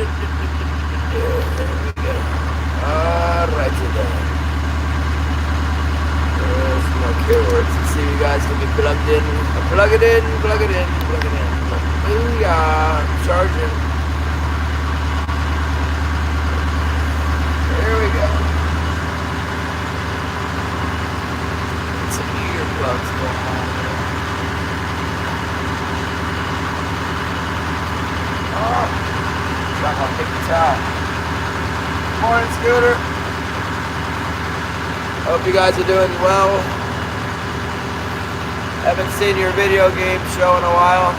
we go. Alrighty then. There's my keywords. Let's see if you guys can be plugged in. Plug it in, plug it in, plug it in. Booyah. Charging. There we go. Get some earplugs going on there. Oh, drop my paper towel. Morning, Scooter. Hope you guys are doing well. Haven't seen your video game show in a while.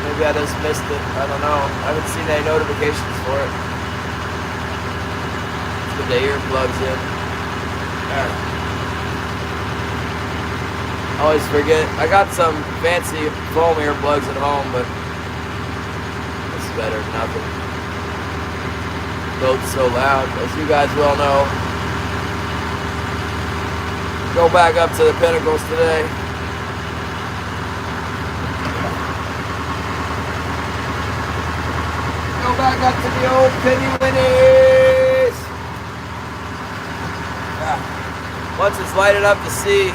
Maybe I just missed it. I don't know. I haven't seen any notifications for it. Put the earplugs in. I always forget. I got some fancy foam earplugs at home, but this is better than nothing. Boat's so loud, as you guys well know. Go back up to the pinnacles today. Go back up to the old penny winnies. Once it's lighted up to sea,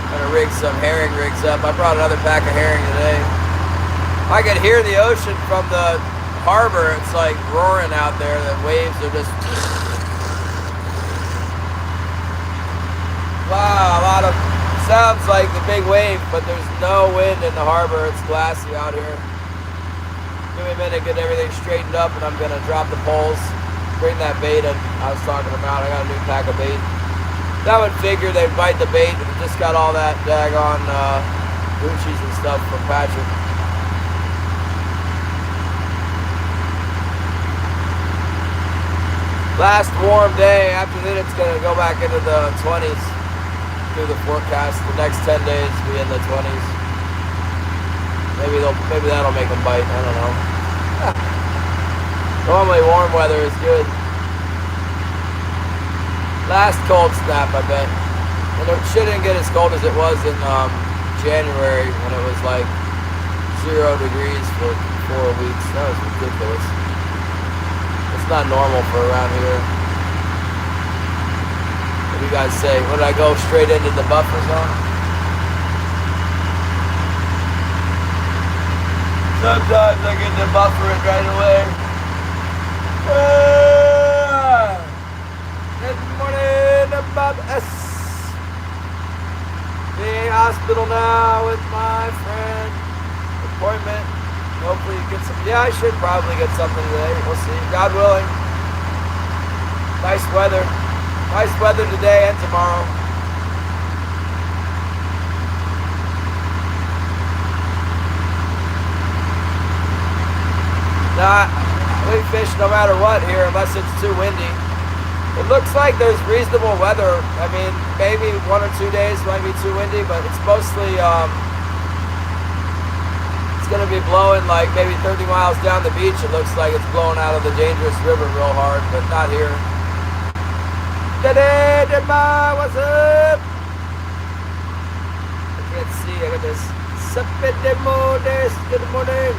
I'm gonna rig some herring rigs up. I brought another pack of herring today. I can hear the ocean from the harbor. It's like roaring out there. The waves are just wow, a lot of sounds like the big wave, but there's no wind in the harbor. It's glassy out here. Give me a minute, get everything straightened up, and I'm gonna drop the poles, bring that bait in I was talking about. I got a new pack of bait. That would figure they'd bite the bait, and just got all that daggone Gucci's and stuff from Patrick. Last warm day. After that, it's gonna go back into the 20s. Through the forecast, the next 10 days be in the 20s. Maybe that'll make them bite. I don't know. Normally warm weather is good. Last cold snap, I bet. And it shouldn't get as cold as it was in January when it was like 0 degrees for 4 weeks. That was ridiculous. It's not normal for around here. What do you guys say? Would I go straight into the buffer zone? Sometimes I get the buffering right away. Good morning, Bob S. The hospital now with my friend. Appointment. Hopefully you get some. Yeah, I should probably get something today. We'll see. God willing. Nice weather. Nice weather today and tomorrow. Nah, we fish no matter what here unless it's too windy. It looks like there's reasonable weather. I mean, maybe 1 or 2 days might be too windy, but it's mostly, it's going to be blowing like maybe 30 miles down the beach. It looks like it's blowing out of the dangerous river real hard, but not here. What's up? I can't see. I got this. Good morning.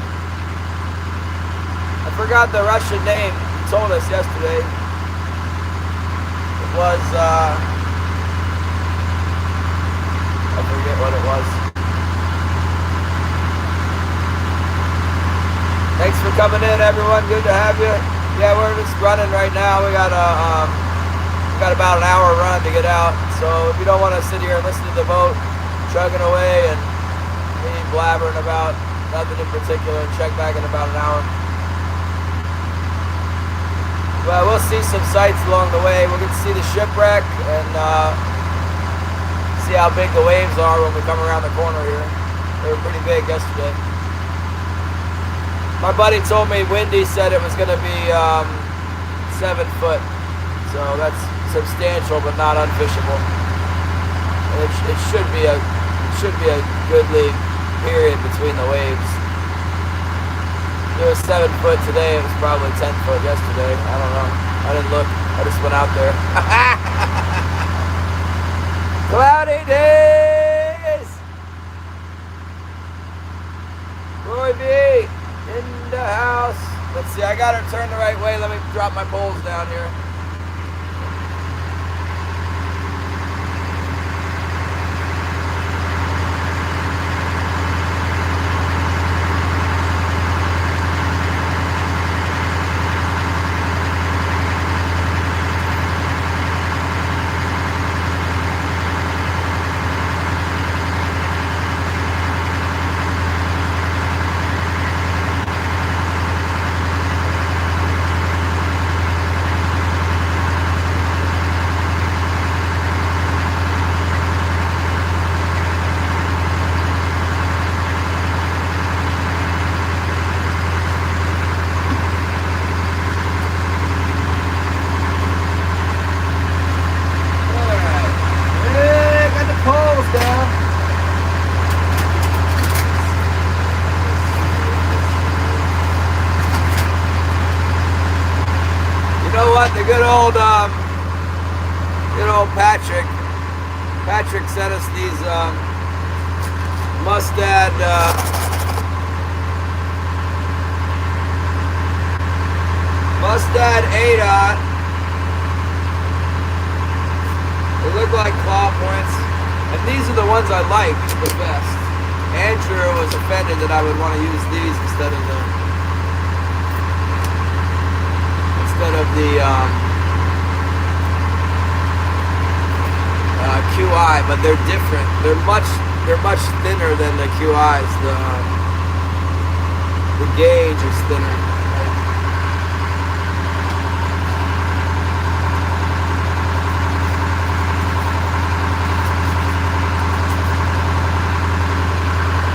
I forgot the Russian name. He told us yesterday. It was, I forget what it was. Thanks for coming in, everyone. Good to have you. Yeah, we're just running right now. We got about an hour run to get out. So if you don't want to sit here and listen to the boat chugging away and me blabbering about nothing in particular, check back in about an hour. Well, we'll see some sights along the way. We'll get to see the shipwreck and see how big the waves are when we come around the corner here. They were pretty big yesterday. My buddy told me Windy said it was going to be 7 foot. So that's substantial but not unfishable. And it should be a goodly period between the waves. It was 7 foot today. It was probably 10 foot yesterday. I don't know. I didn't look. I just went out there. Cloudy days. Roy B. In the house. Let's see, I got her turned the right way. Let me drop my poles down here. The good old Patrick sent us these Mustad ADOT. They look like claw points, and these are the ones I like the best. Andrew was offended that I would want to use these instead of the QI, but they're different. They're much thinner than the QIs. The gauge is thinner.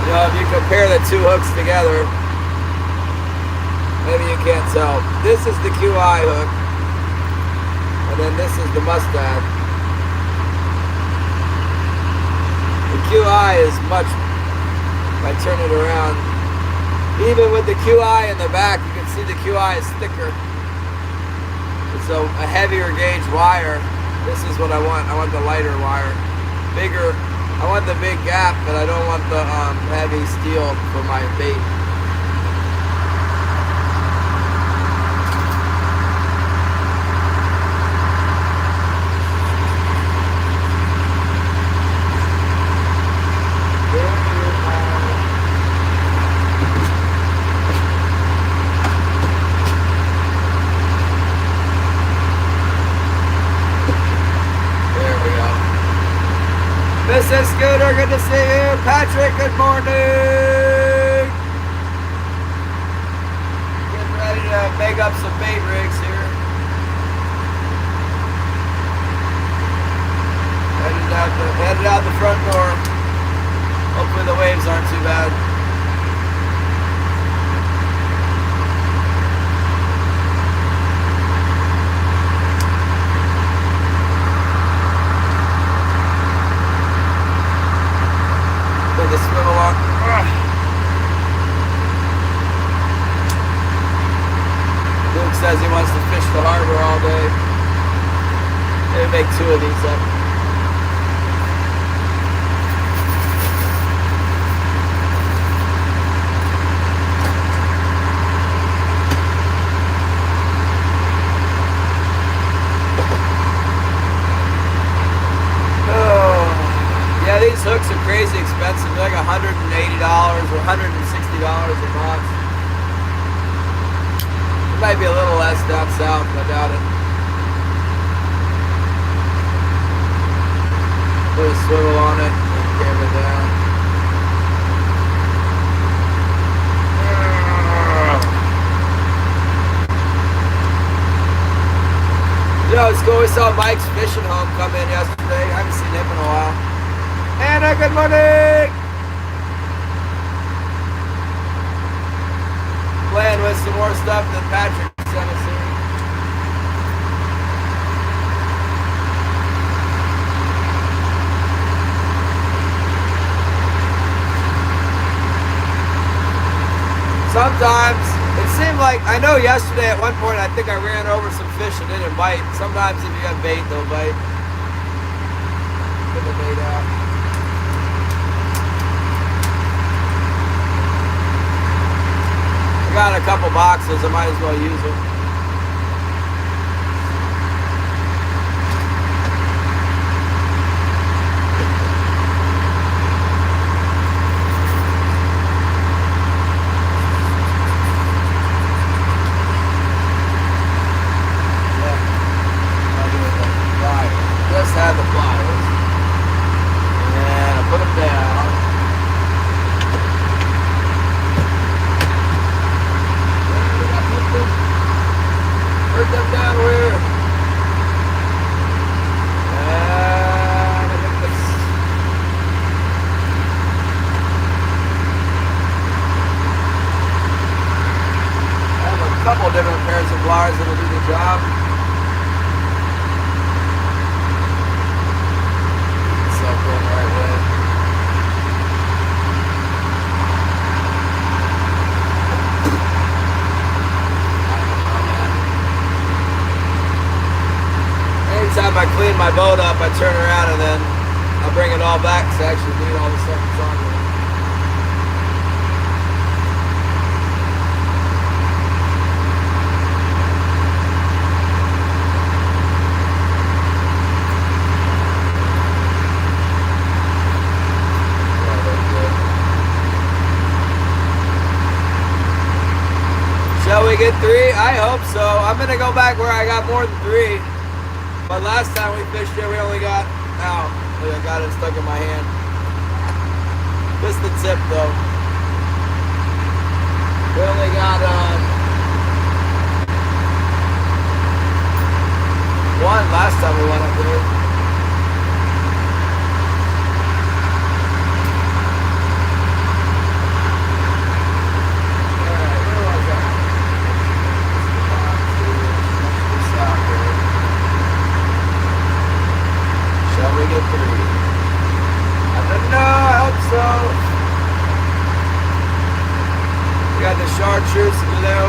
You know, if you compare the two hooks together, maybe you can't tell. This is the QI hook, and then this is the Mustad. The QI is much, if I turn it around, even with the QI in the back, you can see the QI is thicker. It's a heavier gauge wire. This is what I want. I want the lighter wire. Bigger. I want the big gap, but I don't want the heavy steel for my bait. Mrs. Scooter, good to see you. Patrick, good morning. Getting ready to make up some bait rigs here. Headed out the front door. Hopefully the waves aren't too bad. To swim along. Luke says he wants to fish the harbor all day. Maybe make 2 of these up. These hooks are crazy expensive. They're like $180 or $160 a month. It might be a little less down south, but I doubt it. Put a swivel on it and camera down. Yo, it's cool. We saw Mike's fishing home come in yesterday. I haven't seen him in a while. Anna, good morning! Playing with some more stuff that Patrick sent us here. Sometimes, it seemed like, I know yesterday at one point I think I ran over some fish and didn't bite. Sometimes if you got bait, they'll bite. Get the bait out. I got a couple boxes, I might as well use them. Just had the pliers. And I put them down. Put them down where? And I think this. I have a couple different pairs of pliers that'll do the job. Going the right way. Anytime I clean my boat up, I turn around and then I bring it all back to actually clean all the stuff that's on there. Shall we get 3? I hope so. I'm going to go back where I got more than 3. But last time we fished here, we only got, ow, I got it stuck in my hand. Just the tip though. We only got 1 last time we went up there. Shall we get 3? I don't know, I hope so. We got the chartreuse below.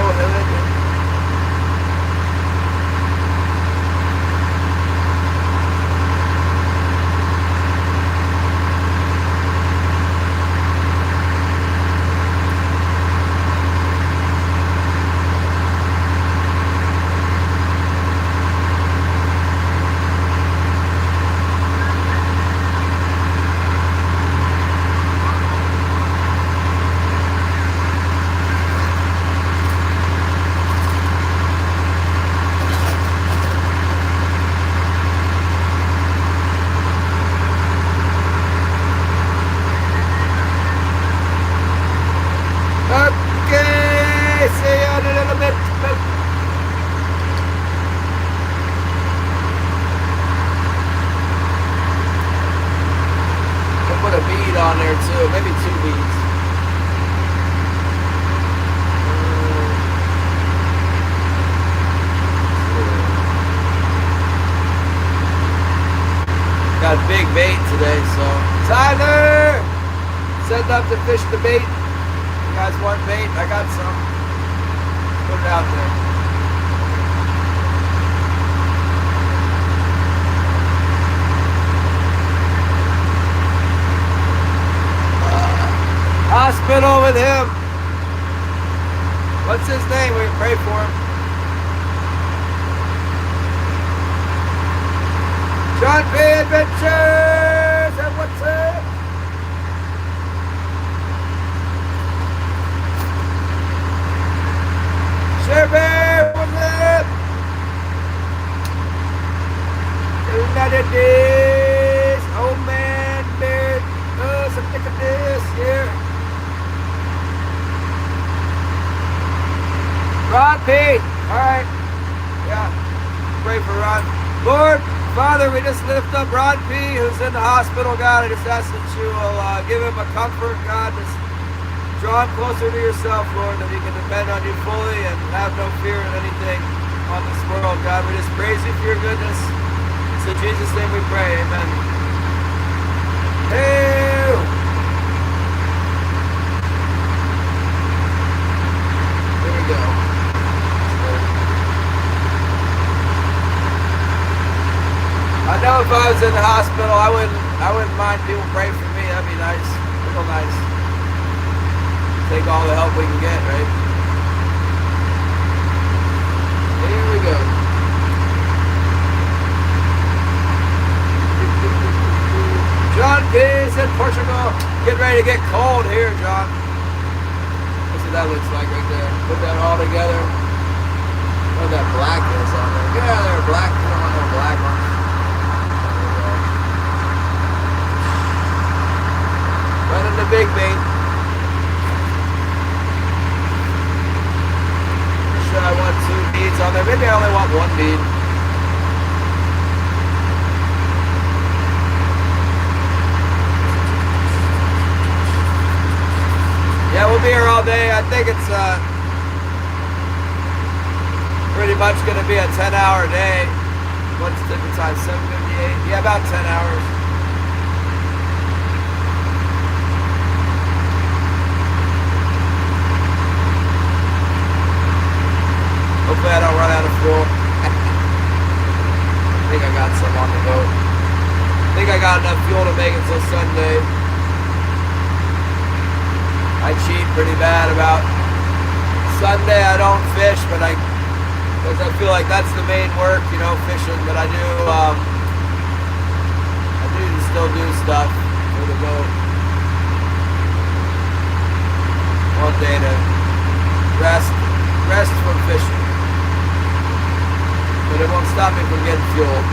On there too, maybe 2 beads. Got big bait today, so Tyler, send up to fish the bait. You guys want bait? I got some. Put it out there. Hospital with him. What's his name? We can pray for him. John P. Adventures. And what's up? Share Bear. What's up? United Days. Oh man, Bear. Oh, some thick of this here. Ron P. Alright. Yeah. Pray for Ron. Lord, Father, we just lift up Ron P. who's in the hospital, God. I just ask that you will give him a comfort, God. Just draw him closer to yourself, Lord, that he can depend on you fully and have no fear of anything on this world, God. We just praise you for your goodness. It's in Jesus' name we pray. Amen. Hey! There we go. I know if I was in the hospital, I wouldn't mind people praying for me. That'd be nice, real nice. Take all the help we can get, right? that looks like right there. Put that all together. What that black is on there. Yeah, they're black. We don't want no black ones. Running the big bait. Should I want 2 beads on there? Maybe I only want 1 bead. Yeah, we'll be here all day. I think it's pretty much going to be a 10-hour day. What's the different time? 7:58? Yeah, about 10 hours. Hopefully I don't run out of fuel. I think I got some on the boat. I think I got enough fuel to make it till Sunday. I cheat pretty bad about Sunday. I don't fish, but because I feel like that's the main work, you know, fishing. But I do still do stuff for the boat. One day to rest from fishing, but it won't stop me from getting fuel.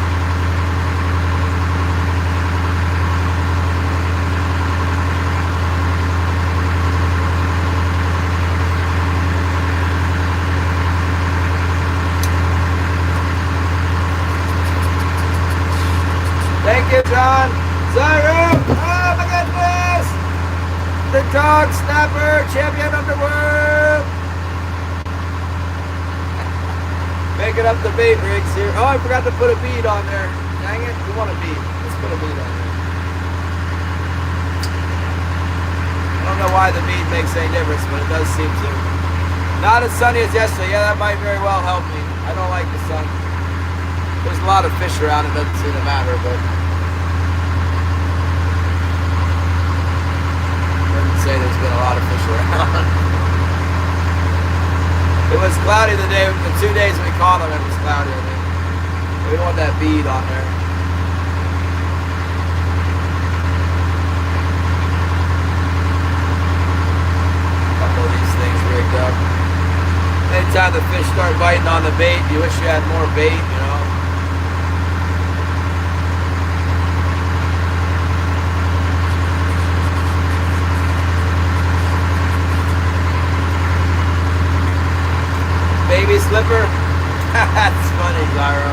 Thank you, John. Zyro! Oh my goodness! The dog snapper, champion of the world! Making up the bait rigs here. Oh, I forgot to put a bead on there. Dang it, we want a bead. Let's put a bead on there. I don't know why the bead makes any difference, but it does seem to. Not as sunny as yesterday. Yeah, that might very well help me. I don't like the sun. There's a lot of fish around, it doesn't seem to matter, but I wouldn't say there's been a lot of fish around. It was cloudy the 2 days we caught them, it was cloudy, I think. We don't want that bead on there. A couple of these things rigged up. Anytime the fish start biting on the bait, you wish you had more bait, you know. Baby slipper? That's funny, Zyro.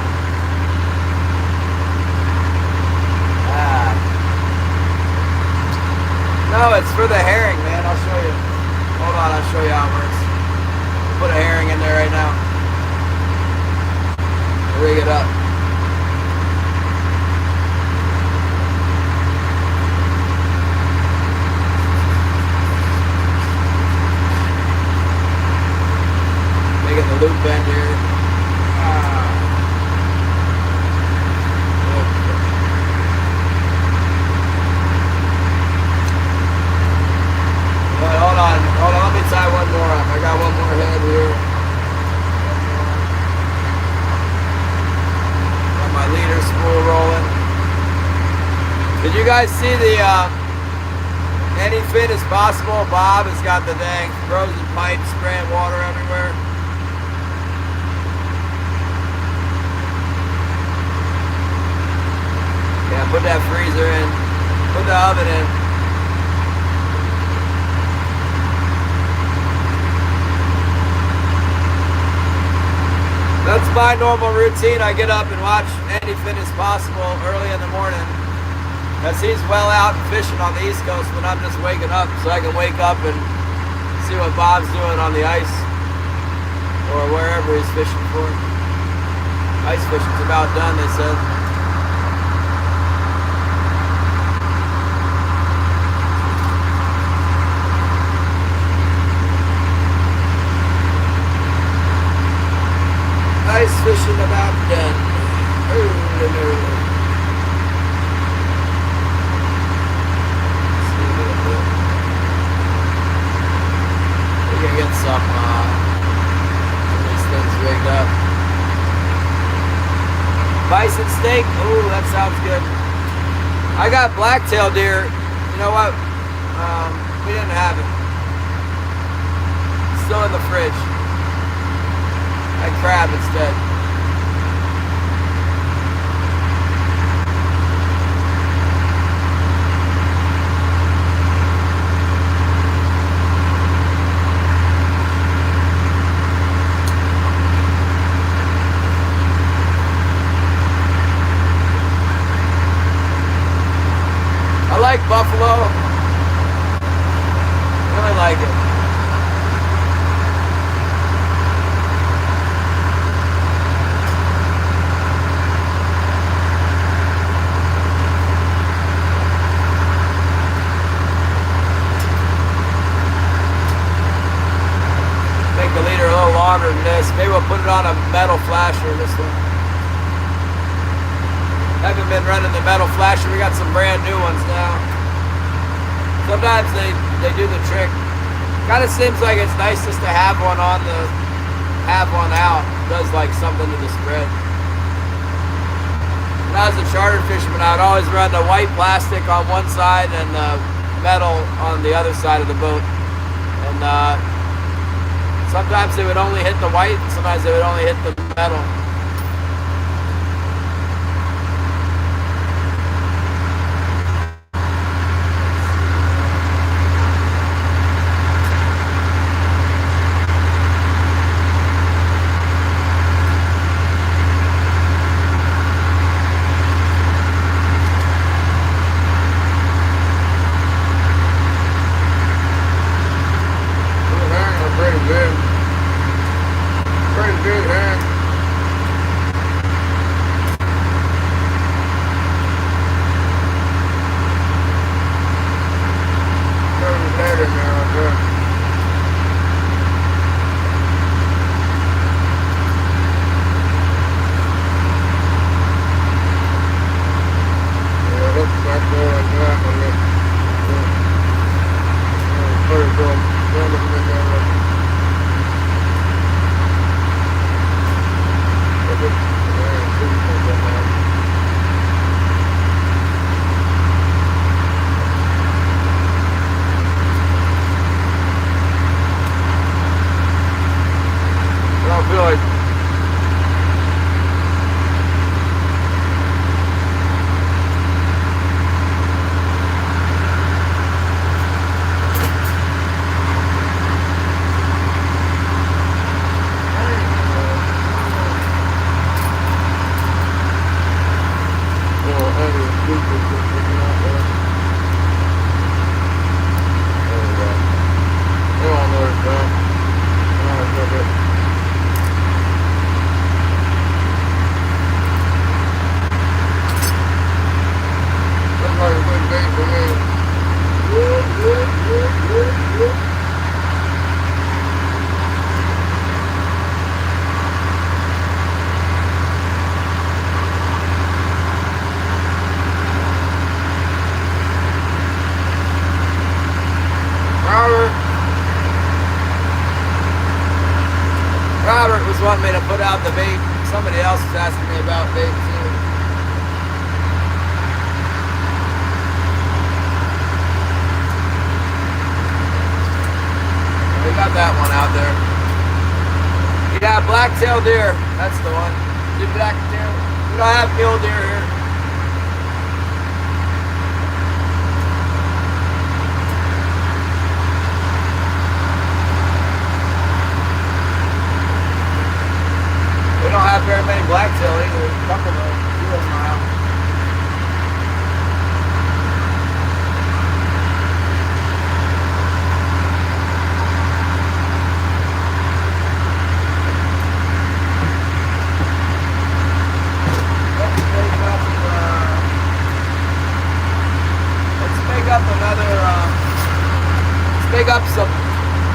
No, it's for the herring, man. I'll show you. Hold on, I'll show you how it works. Put a herring in there right now. Rig it up. Making the loop bend here. Hold on, let me tie one more up. I got one more head here. Got my leader spool rolling. Did you guys see the any fit as possible? Bob has got the dang frozen pipe spraying water everywhere. Yeah, put that freezer in. Put the oven in. That's my normal routine. I get up and watch Any Fit as Possible early in the morning. Because he's well out and fishing on the East Coast when I'm just waking up, so I can wake up and see what Bob's doing on the ice or wherever he's fishing for. Ice fishing's about done, they said. Ice fishing about done. We can get some of these things rigged up. Bison steak. Ooh, that sounds good. I got blacktail deer. You know what? We didn't have it. still in the fridge. I crab instead. I like buffalo. I really like it. Make the leader a little longer than this. Maybe we'll put it on a metal flasher, this one. Haven't been running the metal flasher. We got some brand new ones now. Sometimes they do the trick. Kind of seems like it's nice just to have one on the, have one out. It does like something to the spread. When I was a charter fisherman, I would always run the white plastic on one side and the metal on the other side of the boat. And sometimes they would only hit the white, and sometimes they would only hit the metal. Robert was wanting me to put out the bait. Somebody else was asking me about bait too. We got that one out there. Yeah, black-tailed deer. That's the one. Do black-tail. We don't have mule deer here. We don't have very many blacktail either. A couple of them. Few of them around. Let's make up some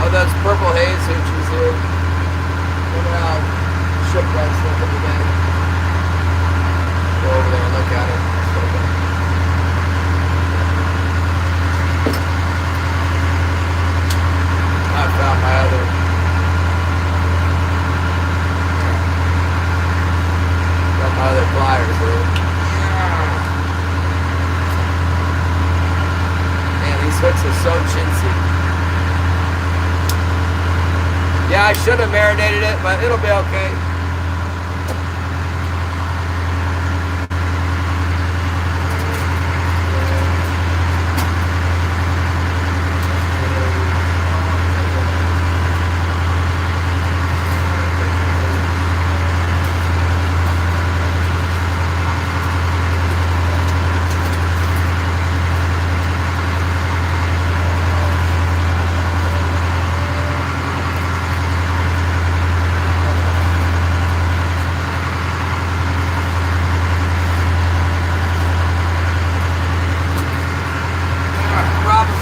of those purple haze hoochies here. Look at how shipwrecks look at the day. Go over there and look at it. I found my other pliers here. Man, these hooks are so chintzy. Yeah, I should have marinated it, but it'll be okay.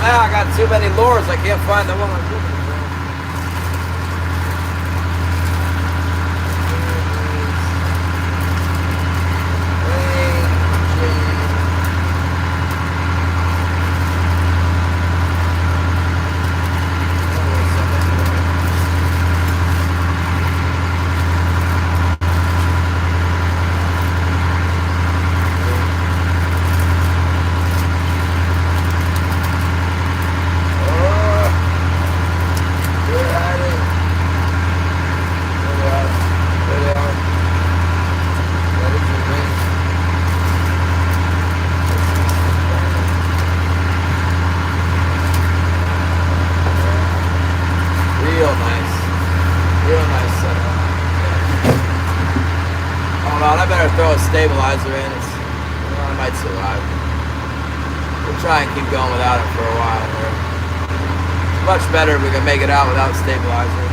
Now I got too many lures. I can't find the one I'm looking for. I better throw a stabilizer in. I might survive. We'll try and keep going without it for a while. It's much better if we can make it out without stabilizer.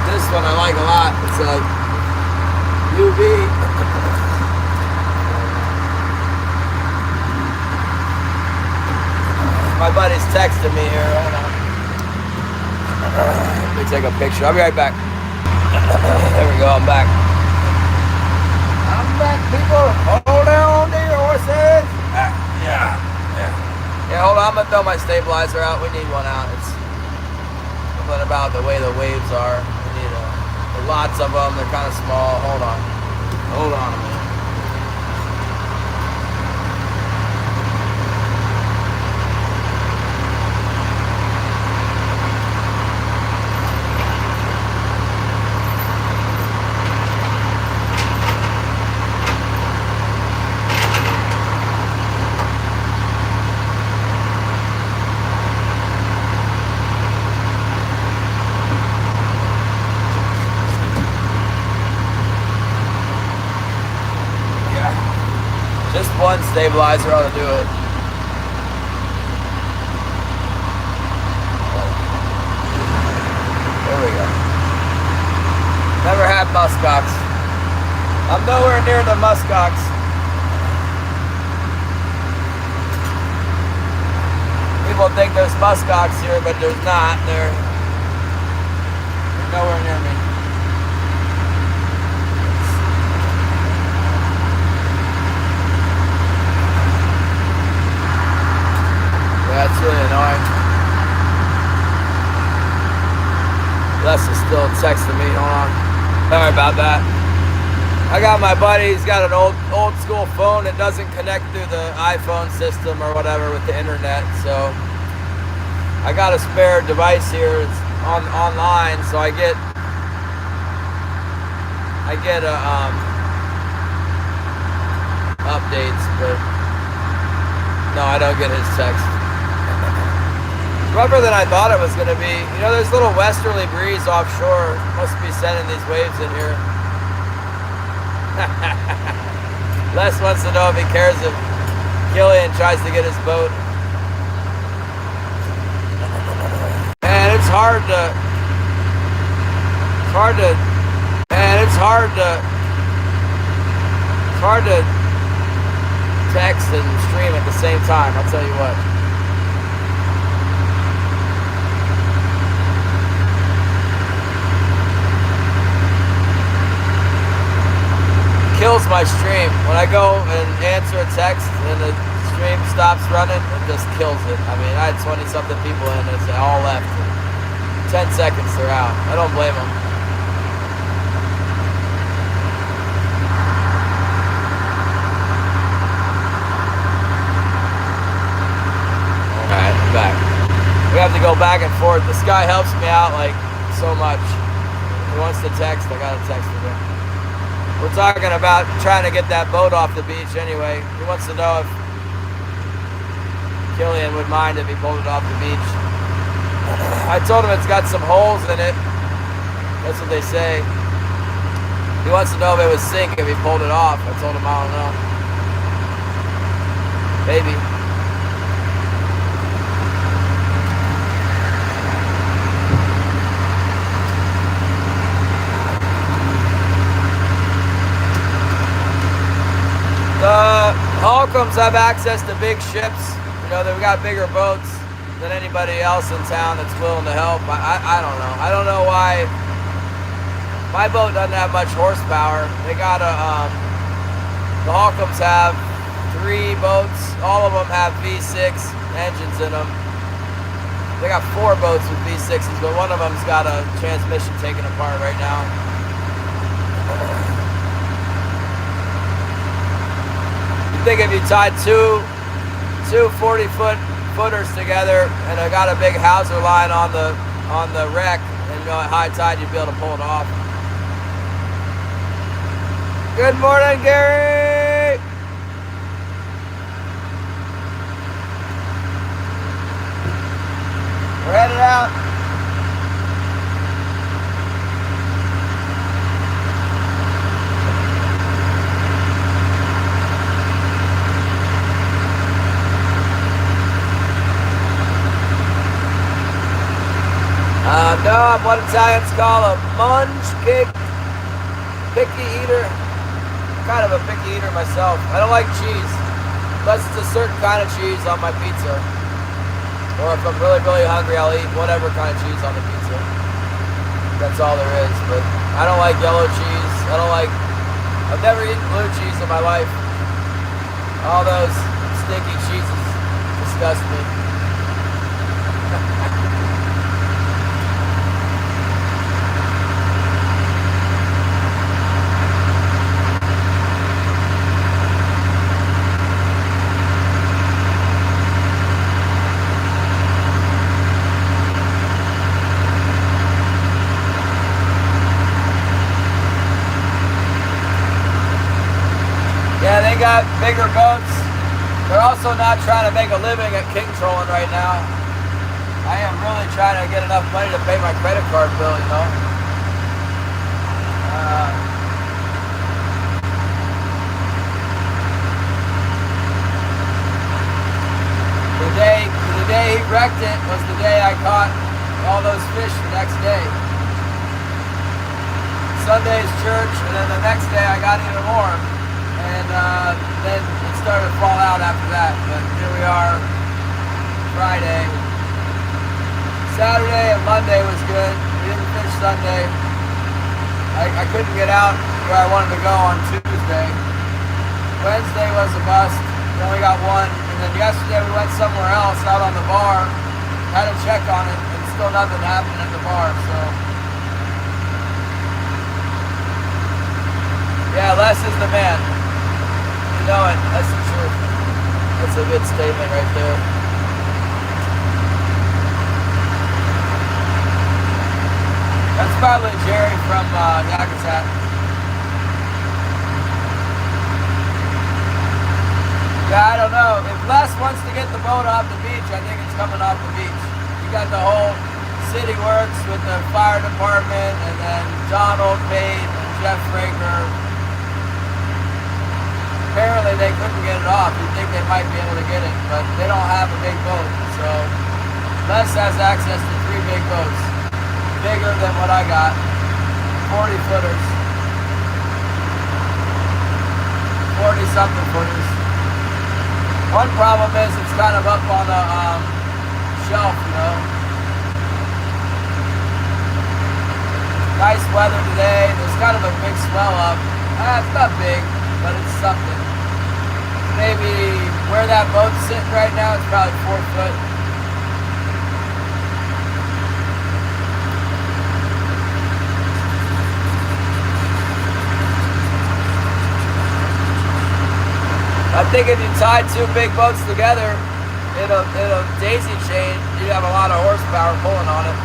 This one I like a lot. It's a UV. My buddy's texting me here. Hold on. Let me take a picture. I'll be right back. There we go, I'm back. I'm back, people. Hold on to your horses. Yeah. Yeah, hold on. I'm going to throw my stabilizer out. We need one out. It's something about the way the waves are. We need lots of them. They're kind of small. Hold on a minute. Just one stabilizer ought to do it. There we go. Never had muskox. I'm nowhere near the muskox. People think there's muskox here, but there's not. They're nowhere near me. That's really annoying. Les is still texting me. Hold on. Sorry about that. I got my buddy. He's got an old school phone that doesn't connect through the iPhone system or whatever with the internet. So I got a spare device here. It's online. So I get updates, but no, I don't get his text. Rougher than I thought it was going to be. You know, there's a little westerly breeze offshore. Must be sending these waves in here. Les wants to know if he cares if Gillian tries to get his boat. Man, it's hard to text and stream at the same time, I'll tell you what. Kills my stream. When I go and answer a text and the stream stops running, it just kills it. I mean, I had 20-something people in it, they all left. 10 seconds, they're out. I don't blame them. Alright, I'm back. We have to go email back and forth. This guy helps me out like so much. He wants to text. I gotta text him. We're talking about trying to get that boat off the beach anyway. He wants to know if Killian would mind if he pulled it off the beach. I told him it's got some holes in it. That's what they say. He wants to know if it would sink if he pulled it off. I told him I don't know. Maybe. The Holcombs have access to big ships. You know, they've got bigger boats than anybody else in town that's willing to help. I don't know. I don't know why. My boat doesn't have much horsepower. They got the Holcombs have 3 boats. All of them have V6 engines in them. They got 4 boats with V6s, but one of them's got a transmission taken apart right now. I think if you tied two 40-footers together and I got a big hawser line on the wreck, and you know at high tide you'd be able to pull it off. Good morning, Gary. We're headed out. No, I'm what Italians call a munch-cake picky eater. I'm kind of a picky eater myself. I don't like cheese, unless it's a certain kind of cheese on my pizza. Or if I'm really, really hungry, I'll eat whatever kind of cheese on the pizza. That's all there is, but I don't like yellow cheese. I've never eaten blue cheese in my life. All those stinky cheeses disgust me. Yeah, they got bigger boats. They're also not trying to make a living at king trolling right now. I am really trying to get enough money to pay my credit card bill, you know. The day he wrecked it was the day I caught all those fish the next day. Sunday's church, and then the next day I got even more. And then it started to fall out after that. But here we are, Friday. Saturday and Monday was good. We didn't fish Sunday. I couldn't get out where I wanted to go on Tuesday. Wednesday was a bust. We only got one. And then yesterday we went somewhere else out on the bar. Had to check on it, and still nothing happened at the bar. So yeah, less is the man. You know it. That's the truth. That's a good statement right there. That's probably Jerry from Yakutat. Yeah, I don't know. If Les wants to get the boat off the beach, I think it's coming off the beach. You got the whole city works with the fire department, and then Donald Pate and Jeff Fraker. Apparently they couldn't get it off. You'd think they might be able to get it, but they don't have a big boat. So Les has access to 3 big boats. Bigger than what I got. 40 footers. 40 something footers. One problem is it's kind of up on a shelf, you know. Nice weather today. There's kind of a big swell up. It's not big, but it's something. Maybe where that boat's sitting right now, it's probably 4 foot. I think if you tied 2 big boats together, it'll daisy chain. You have a lot of horsepower pulling on it.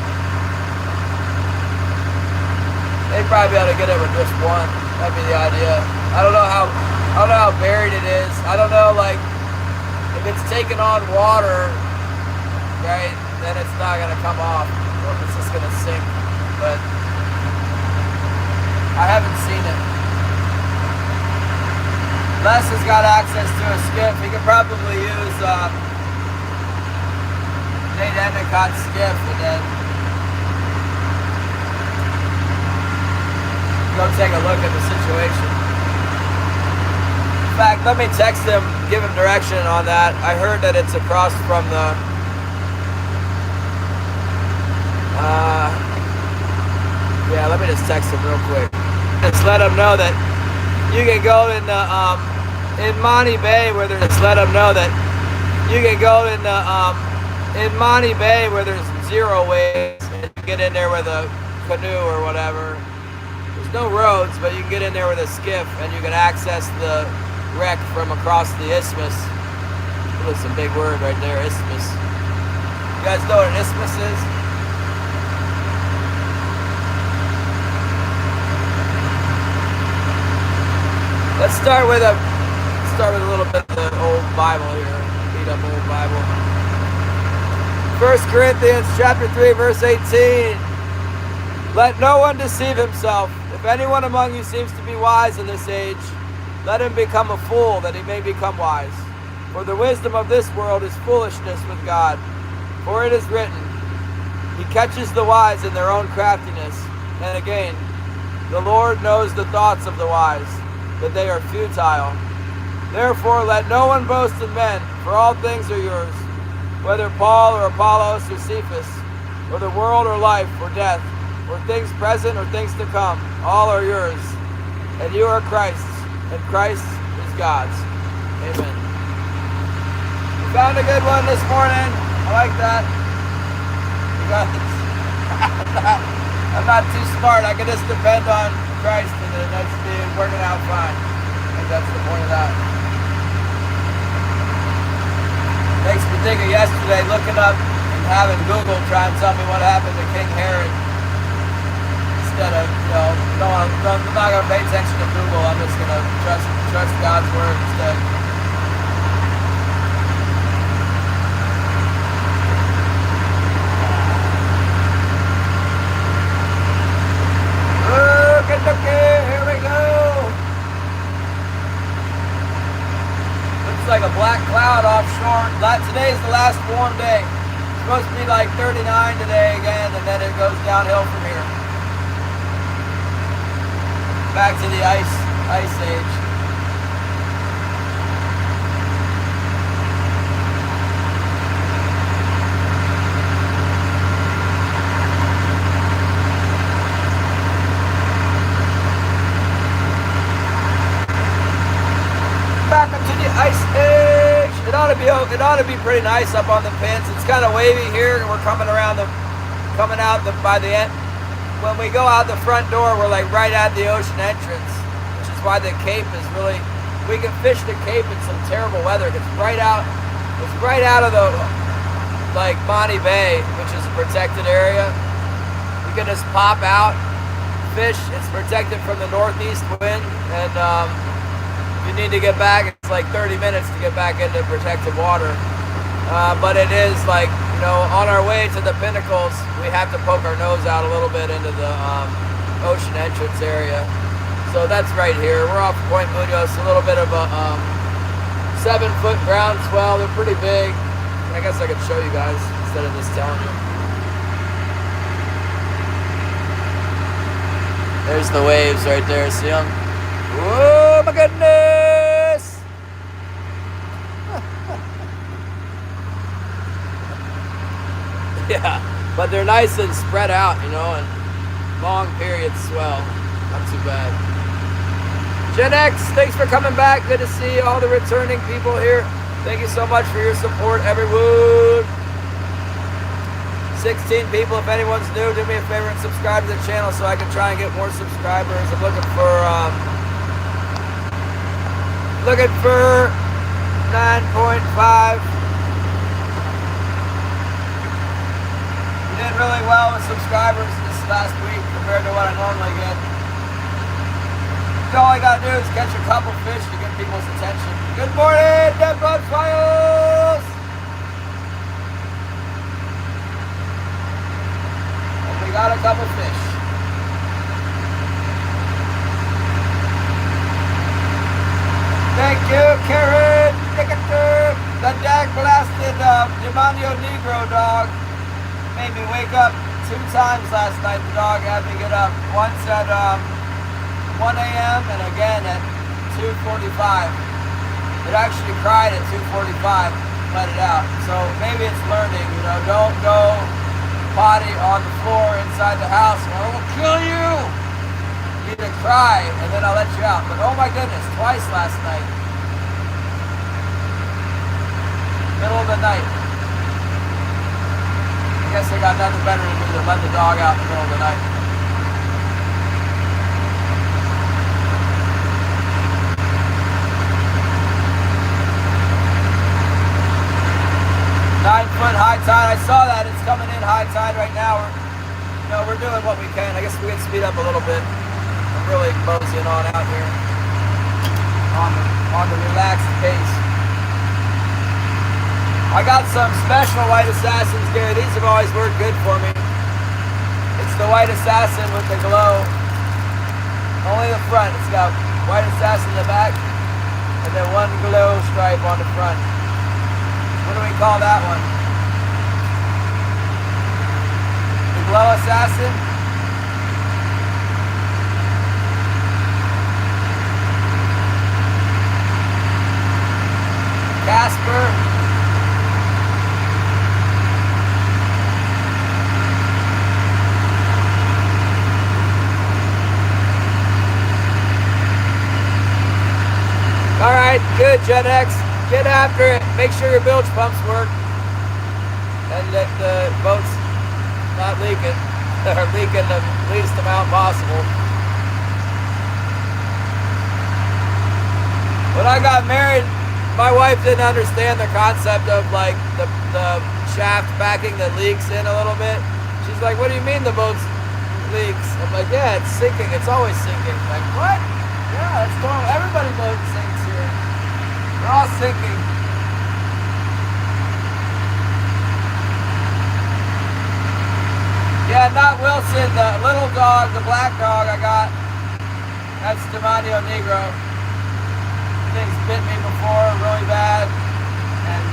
They'd probably be able to get it with just one. That'd be the idea. I don't know how buried it is. I don't know, like, if it's taking on water, right, then it's not gonna come off, or it's just gonna sink. But I haven't seen it. Les has got access to a skiff. He could probably use Nate Endicott's skiff and then go take a look at the situation. In fact, let me text him, give him direction on that. I heard that it's across from the yeah, let me just text him real quick. Just let him know that you can go in the in Monty Bay where there's in Monty Bay where there's zero waves, and you get in there with a canoe or whatever. There's no roads, but you can get in there with a skiff and you can access the wreck from across the isthmus. That's a big word right there, isthmus. You guys know what an isthmus is? Let's start with a little bit of the old Bible here. Beat up old Bible. 1 Corinthians chapter 3, verse 18. Let no one deceive himself. If anyone among you seems to be wise in this age, let him become a fool, that he may become wise. For the wisdom of this world is foolishness with God. For it is written, He catches the wise in their own craftiness. And again, the Lord knows the thoughts of the wise, that they are futile. Therefore let no one boast in men, for all things are yours, whether Paul or Apollos or Cephas, or the world or life or death, or things present or things to come, all are yours, and you are Christ's, and Christ is God's. Amen. You found a good one this morning. I like that. You got this. I'm not too smart. I can just depend on Christ, and then that's working out fine. I think that's the point of that. Thanks for thinking yesterday, looking up and having Google try and tell me what happened to King Herod. Instead of, I'm not going to pay attention to Google. I'm just going to trust God's word instead. Here we go. Looks like a black cloud offshore. Today's the last warm day. It's supposed to be like 39 today again, and then it goes downhill from here. Back to the ice age. Back into the ice age. It ought to be pretty nice up on the pins. It's kind of wavy here, and we're coming out by the end. When we go out the front door, we're like right at the ocean entrance, which is why the Cape is really. We can fish the Cape in some terrible weather. It's right out of the Monty Bay, which is a protected area. You can just pop out, fish. It's protected from the northeast wind, and you need to get back. It's like 30 minutes to get back into protected water. But it is like, on our way to the pinnacles, we have to poke our nose out a little bit into the ocean entrance area. So that's right here. We're off Point Munoz, a little bit of a 7-foot ground swell. They're pretty big. I guess I could show you guys instead of just telling you. There's the waves right there. See them? Oh my goodness! Yeah, but they're nice and spread out, and long period swell. Not too bad. Gen X, thanks for coming back. Good to see all the returning people here. Thank you so much for your support, everyone. 16 people. If anyone's new, do me a favor and subscribe to the channel so I can try and get more subscribers. I'm looking for 9.5 really well with subscribers this last week compared to what I normally get. So all I gotta do is catch a couple fish to get people's attention. Good morning, Dead Bug Files! And we got a couple fish. Thank you, Karen. The dag-blasted Demonio Negro dog made me wake up 2 times last night. The dog had me get up once at 1 a.m. and again at 2:45. It actually cried at 2:45. Let it out. So maybe it's learning. You know, don't go potty on the floor inside the house. Or I will kill you. You need to cry and then I'll let you out. But oh my goodness, twice last night. Middle of the night. I guess they got nothing better to do than let the dog out in the middle of the night. Nine-foot high tide. I saw that. It's coming in high tide right now. We're doing what we can. I guess we can speed up a little bit. I'm really moseying on out here on the relaxed pace. I got some special white assassins, Gary. These have always worked good for me. It's the white assassin with the glow. Only the front. It's got white assassin in the back and then one glow stripe on the front. What do we call that one? The glow assassin? Casper? Alright, good, Gen X. Get after it. Make sure your bilge pumps work. And that the boat's not leaking. Or leaking the least amount possible. When I got married, my wife didn't understand the concept of like the shaft backing that leaks in a little bit. She's like, what do you mean the boat leaks? I'm like, yeah, it's sinking. It's always sinking. Like, what? Yeah, it's normal. Everybody's boat sinks. They're all sinking. Yeah, not Wilson, the little dog, the black dog I got. That's Demonio Negro. Thing's bit me before really bad and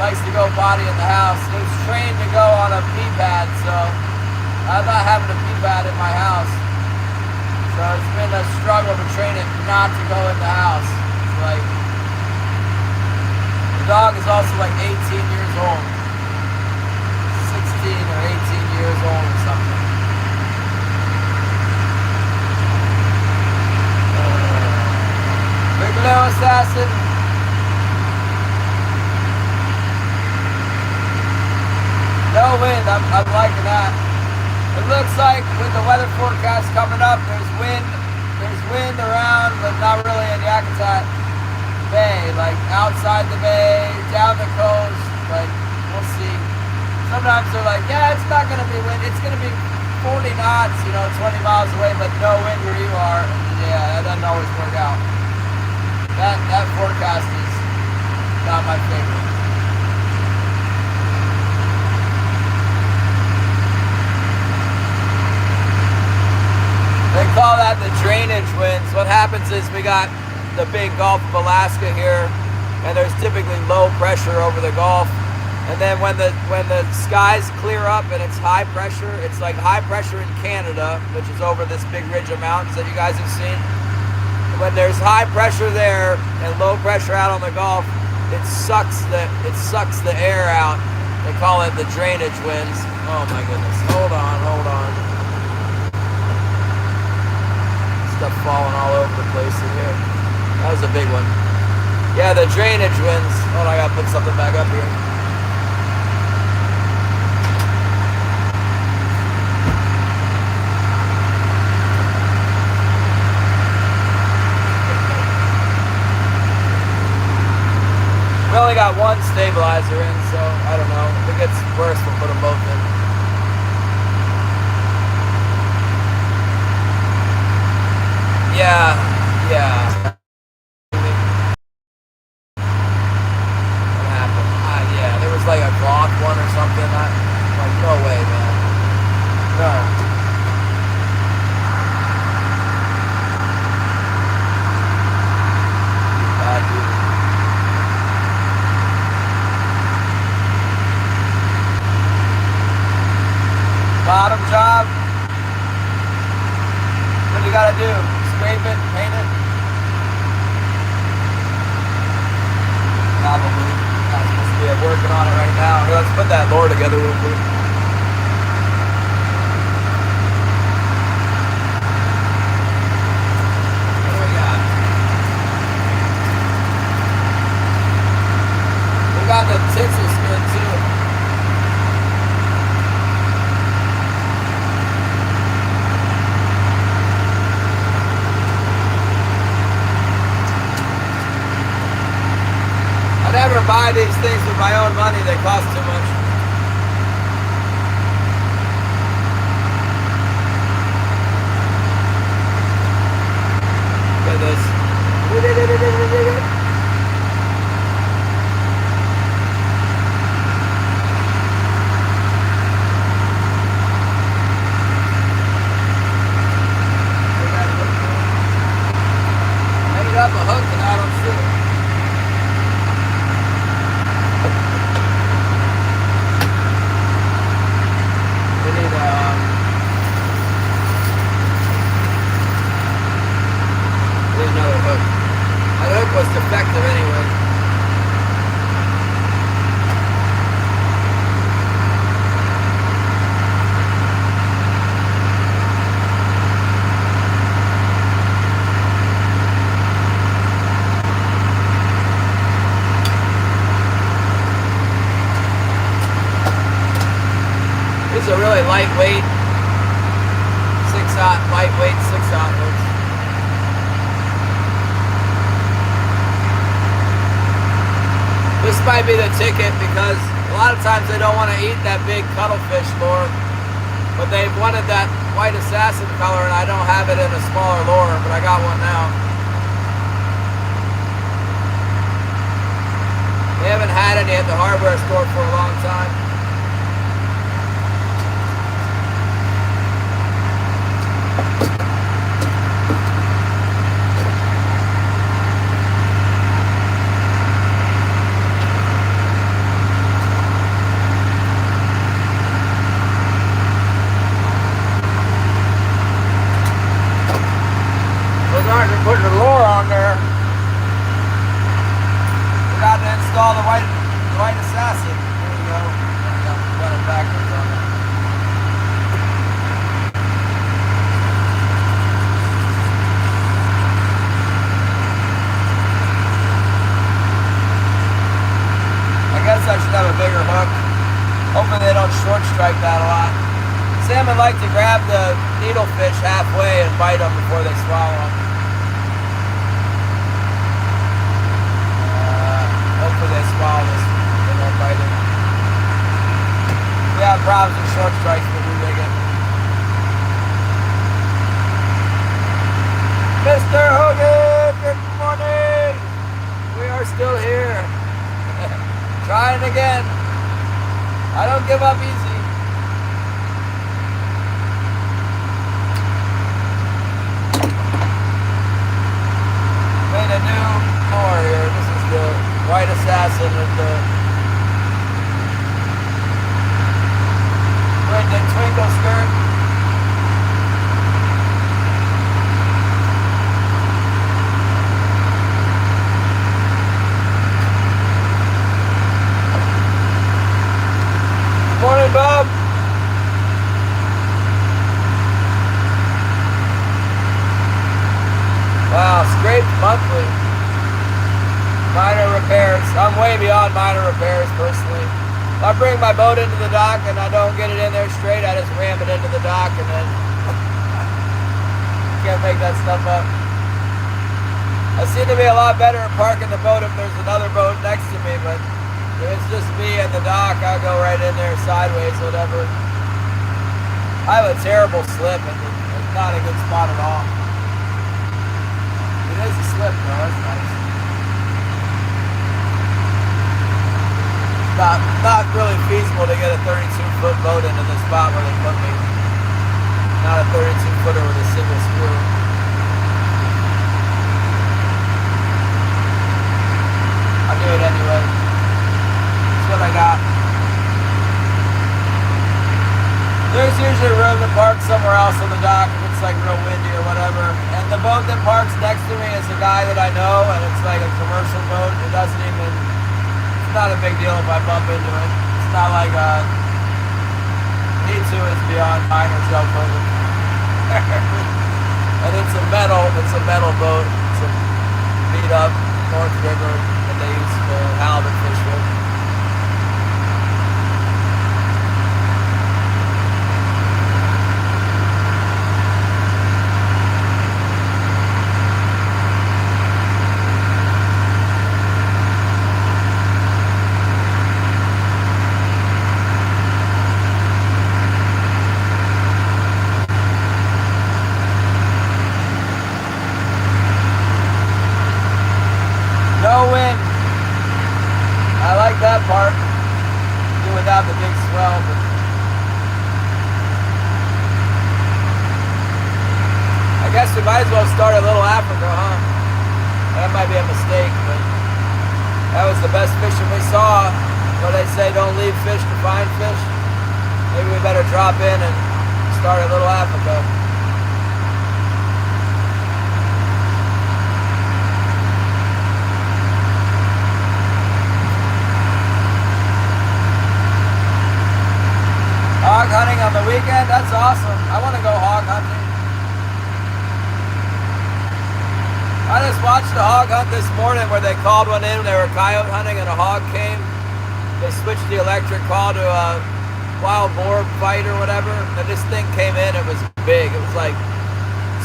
likes to go potty in the house. It was trained to go on a pee pad, so I'm not having a pee pad in my house. So it's been a struggle to train it not to go in the house. It's like, the dog is also like 18 years old. 16 or 18 years old or something. Big Blue Assassin. No wind, I'm liking that. It looks like with the weather forecast coming up, there's wind around, but not really in Yakutat Bay, like outside the bay, down the coast, like we'll see. Sometimes they're like, yeah, it's not going to be wind, it's going to be 40 knots, 20 miles away, but no wind where you are. Yeah, that doesn't always work out. That forecast is not my favorite. They call that the drainage winds. What happens is we got the big Gulf of Alaska here, and there's typically low pressure over the Gulf. And then when the skies clear up and it's high pressure, it's like high pressure in Canada, which is over this big ridge of mountains that you guys have seen. When there's high pressure there and low pressure out on the Gulf, it sucks the air out. They call it the drainage winds. Oh my goodness. Hold on. Stuff falling all over the place in here. That was a big one. Yeah, the drainage winds. Hold on, I gotta put something back up here. We only got one stabilizer in, so I don't know. If it gets worse, we'll put them both in. Bottom job. What do you gotta do? Scrape it, paint it? Probably. Not supposed to be working on it right now. Here, let's put that lure together real quick. What do we got? We got the tinsel skin too. I never buy these things with my own money, they cost too much. Look at this. I made up a hook and I don't see it. Another hook. That hook was defective anyway. These are really lightweight, 6-aught, lightweight 6-aught hooks. This might be the ticket because a lot of times they don't want to eat that big cuttlefish lure, but they wanted that white assassin color and I don't have it in a smaller lure, but I got one now. They haven't had any at the hardware store for a long time. Put the lure on there. Forgot to install the white assassin. There we go. Got it backwards on it. I guess I should have a bigger hook. Hopefully they don't short strike that a lot. Salmon like to grab the needlefish halfway and bite them before they swallow them. Hopefully they swallow this, they won't bite it. We have problems with short strikes, but we rig it. Mr. Hogan, good morning! We are still here. Trying again. I don't give up easy. Made a new lure here. This is the white assassin with the twinkle skirt. Morning, Bob. Wow, scraped monthly. Minor repairs. I'm way beyond minor repairs personally. If I bring my boat into the dock and I don't get it in there straight, I just ram it into the dock and then can't make that stuff up. I seem to be a lot better at parking the boat if there's another boat next to me, but if it's just me and the dock, I'll go right in there sideways, whatever. I have a terrible slip and it's not a good spot at all. It is a slip though, that's nice. Not really feasible to get a 32-foot boat into the spot where they put me. Not a 32-footer with a single screw. I'll do it anyway. That's what I got. There's your usually room to park somewhere else on the dock if it's like real windy or whatever. And the boat that parks next to me is a guy that I know, and it's like a commercial boat. It doesn't even, it's not a big deal if I bump into it. It's not like Me Too is beyond minor self-loathing. And it's a metal boat. It's a beat up North River that they use for halibut fish with. No wind. I like that part. Do without the big swell, but I guess we might as well start a little Africa, huh? That might be a mistake, but that was the best fishing we saw. What they say, don't leave fish to find fish. Maybe we better drop in and start a little Africa. Hog hunting on the weekend? That's awesome. I want to go hog hunting. I just watched the hog hunt this morning where they called one in. They were coyote hunting and a hog came. They switched the electric call to a wild boar fight or whatever. And this thing came in. It was big. It was like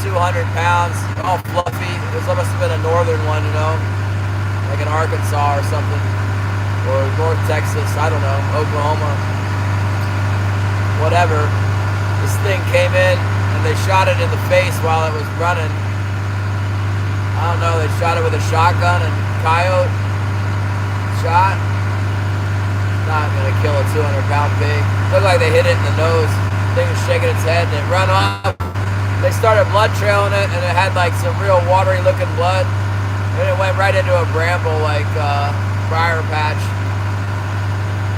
200 pounds, all fluffy. It was almost been a northern one, you know, like in Arkansas or something, or North Texas. I don't know, Oklahoma. Whatever. This thing came in and they shot it in the face while it was running. I don't know, they shot it with a shotgun and coyote shot. Not gonna kill a 200-pound pig. Looked like they hit it in the nose. The thing was shaking its head and it run off. They started blood trailing it and it had like some real watery looking blood. And it went right into a bramble like briar patch.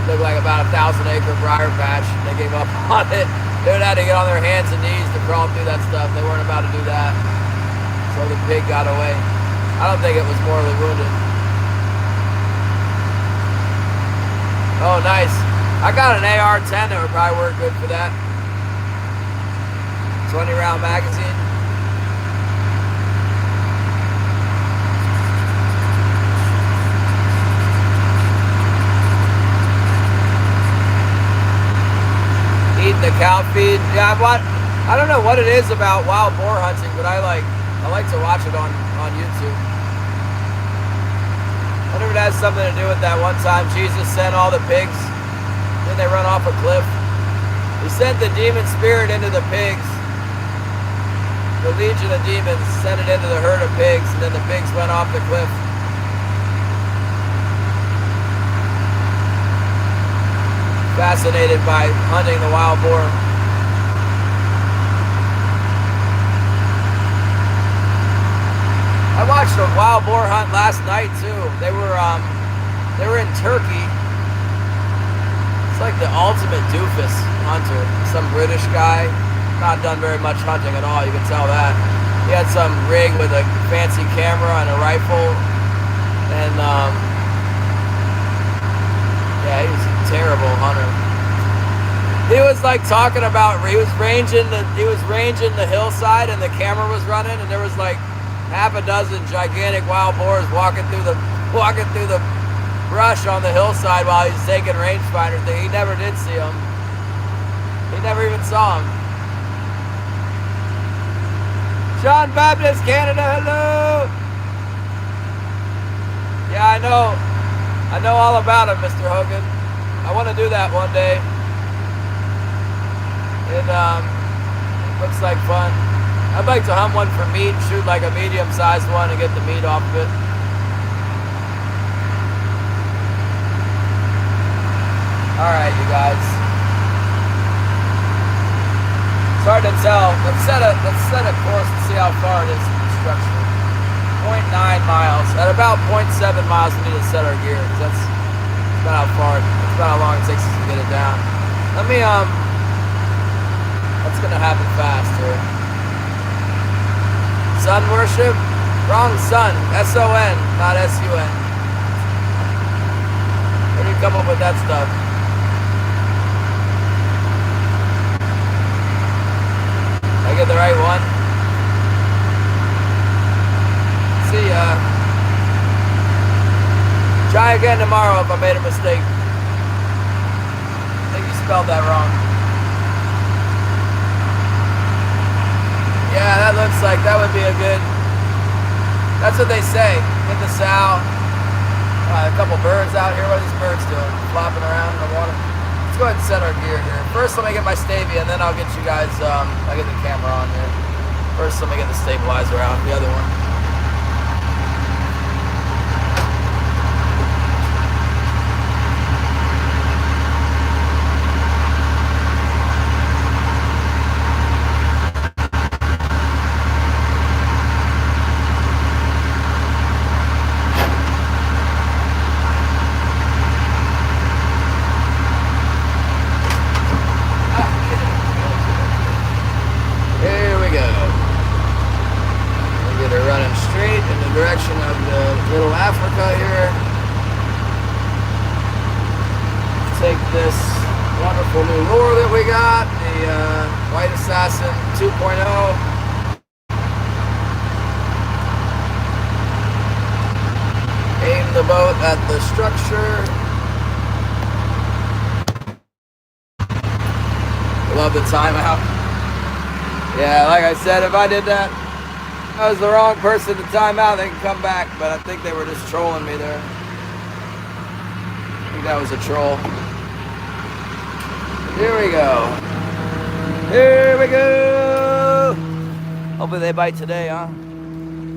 Looked like about 1,000-acre briar patch. They gave up on it. They would have to get on their hands and knees to crawl through that stuff. They weren't about to do that. So the pig got away. I don't think it was mortally wounded. Oh, nice. I got an AR-10 that would probably work good for that. 20-round magazine. Eating the cow feed. Yeah, I don't know what it is about wild boar hunting, but I like to watch it on YouTube. I wonder if it has something to do with that one time Jesus sent all the pigs, then they run off a cliff. He sent the demon spirit into the pigs. The legion of demons sent it into the herd of pigs, and then the pigs went off the cliff. Fascinated by hunting the wild boar. I watched a wild boar hunt last night too. They were in Turkey. It's like the ultimate doofus hunter. Some British guy, not done very much hunting at all. You can tell that. He had some rig with a fancy camera and a rifle, and yeah, he was a terrible hunter. He was like talking about he was ranging the hillside and the camera was running and there was like half a dozen gigantic wild boars walking through the brush on the hillside while he's taking rangefinder thing. He never did see them. He never even saw them. John Baptist, Canada, hello. Yeah, I know all about him, Mr. Hogan. I want to do that one day. It looks like fun. I'd like to hunt one for meat, shoot like a medium-sized one and get the meat off of it. Alright, you guys. It's hard to tell. Let's set a course and see how far it is from the structure. 0.9 miles. At about 0.7 miles we need to set our gear, because that's about how long it takes us to get it down. Let me gonna happen fast here. Sun worship? Wrong sun. S-O-N, not S-U-N. Where do you come up with that stuff? Did I get the right one? See ya. Try again tomorrow if I made a mistake. I think you spelled that wrong. Yeah, that looks like that would be a good... That's what they say. Get the sow. A couple birds out here. What are these birds doing? Flopping around in the water. Let's go ahead and set our gear here. First, let me get my Stavia, and then I'll get you guys... I'll get the camera on here. First, let me get the stabilizer out, the other one. Direction of the Little Africa here. Take this wonderful new lure that we got, the White Assassin 2.0. Aim the boat at the structure. Love the timeout. Yeah, like I said, if I did that, I was the wrong person to time out, they can come back, but I think they were just trolling me there. I think that was a troll. Here we go. Here we go. Hopefully they bite today, huh?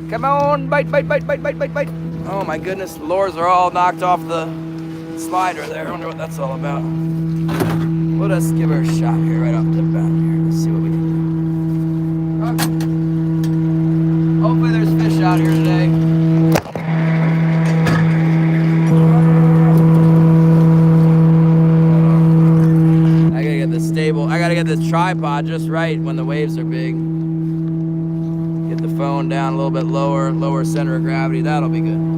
Come on, bite, bite, bite, bite, bite, bite, bite. Oh my goodness, the lures are all knocked off the slider there. I wonder what that's all about. Let us give her a shot here right off the bat here. Let's see what we can do. Okay. Hopefully there's fish out here today. I gotta get this stable. I gotta get this tripod just right when the waves are big. Get the phone down a little bit lower center of gravity. That'll be good.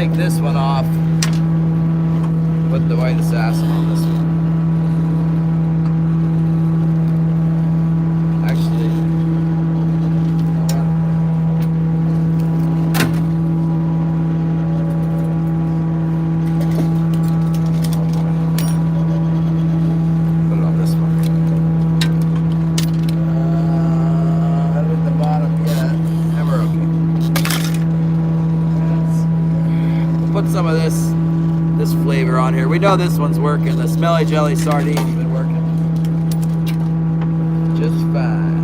take this one off. Put the white assassin on this one. Actually, put it on this one. I haven't hit the bottom yet. And we're okay. Put some of this flavor on here. We know this one's working. The smelly jelly sardine's been working just fine.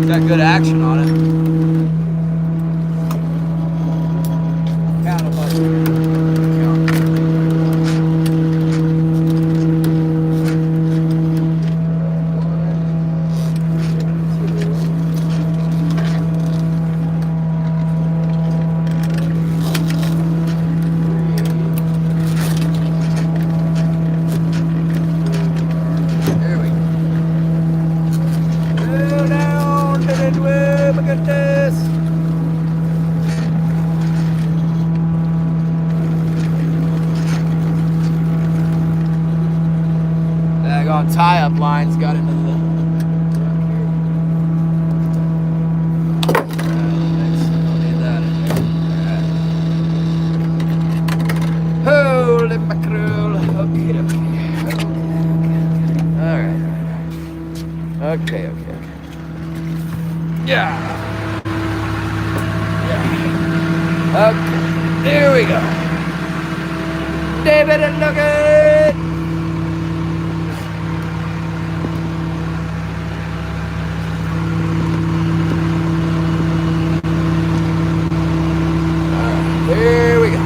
Got good action on it. Tie-up lines got into the holy mackerel. Okay. Alright. Okay. Yeah. Okay. There we go. David and Nugget. Here we go.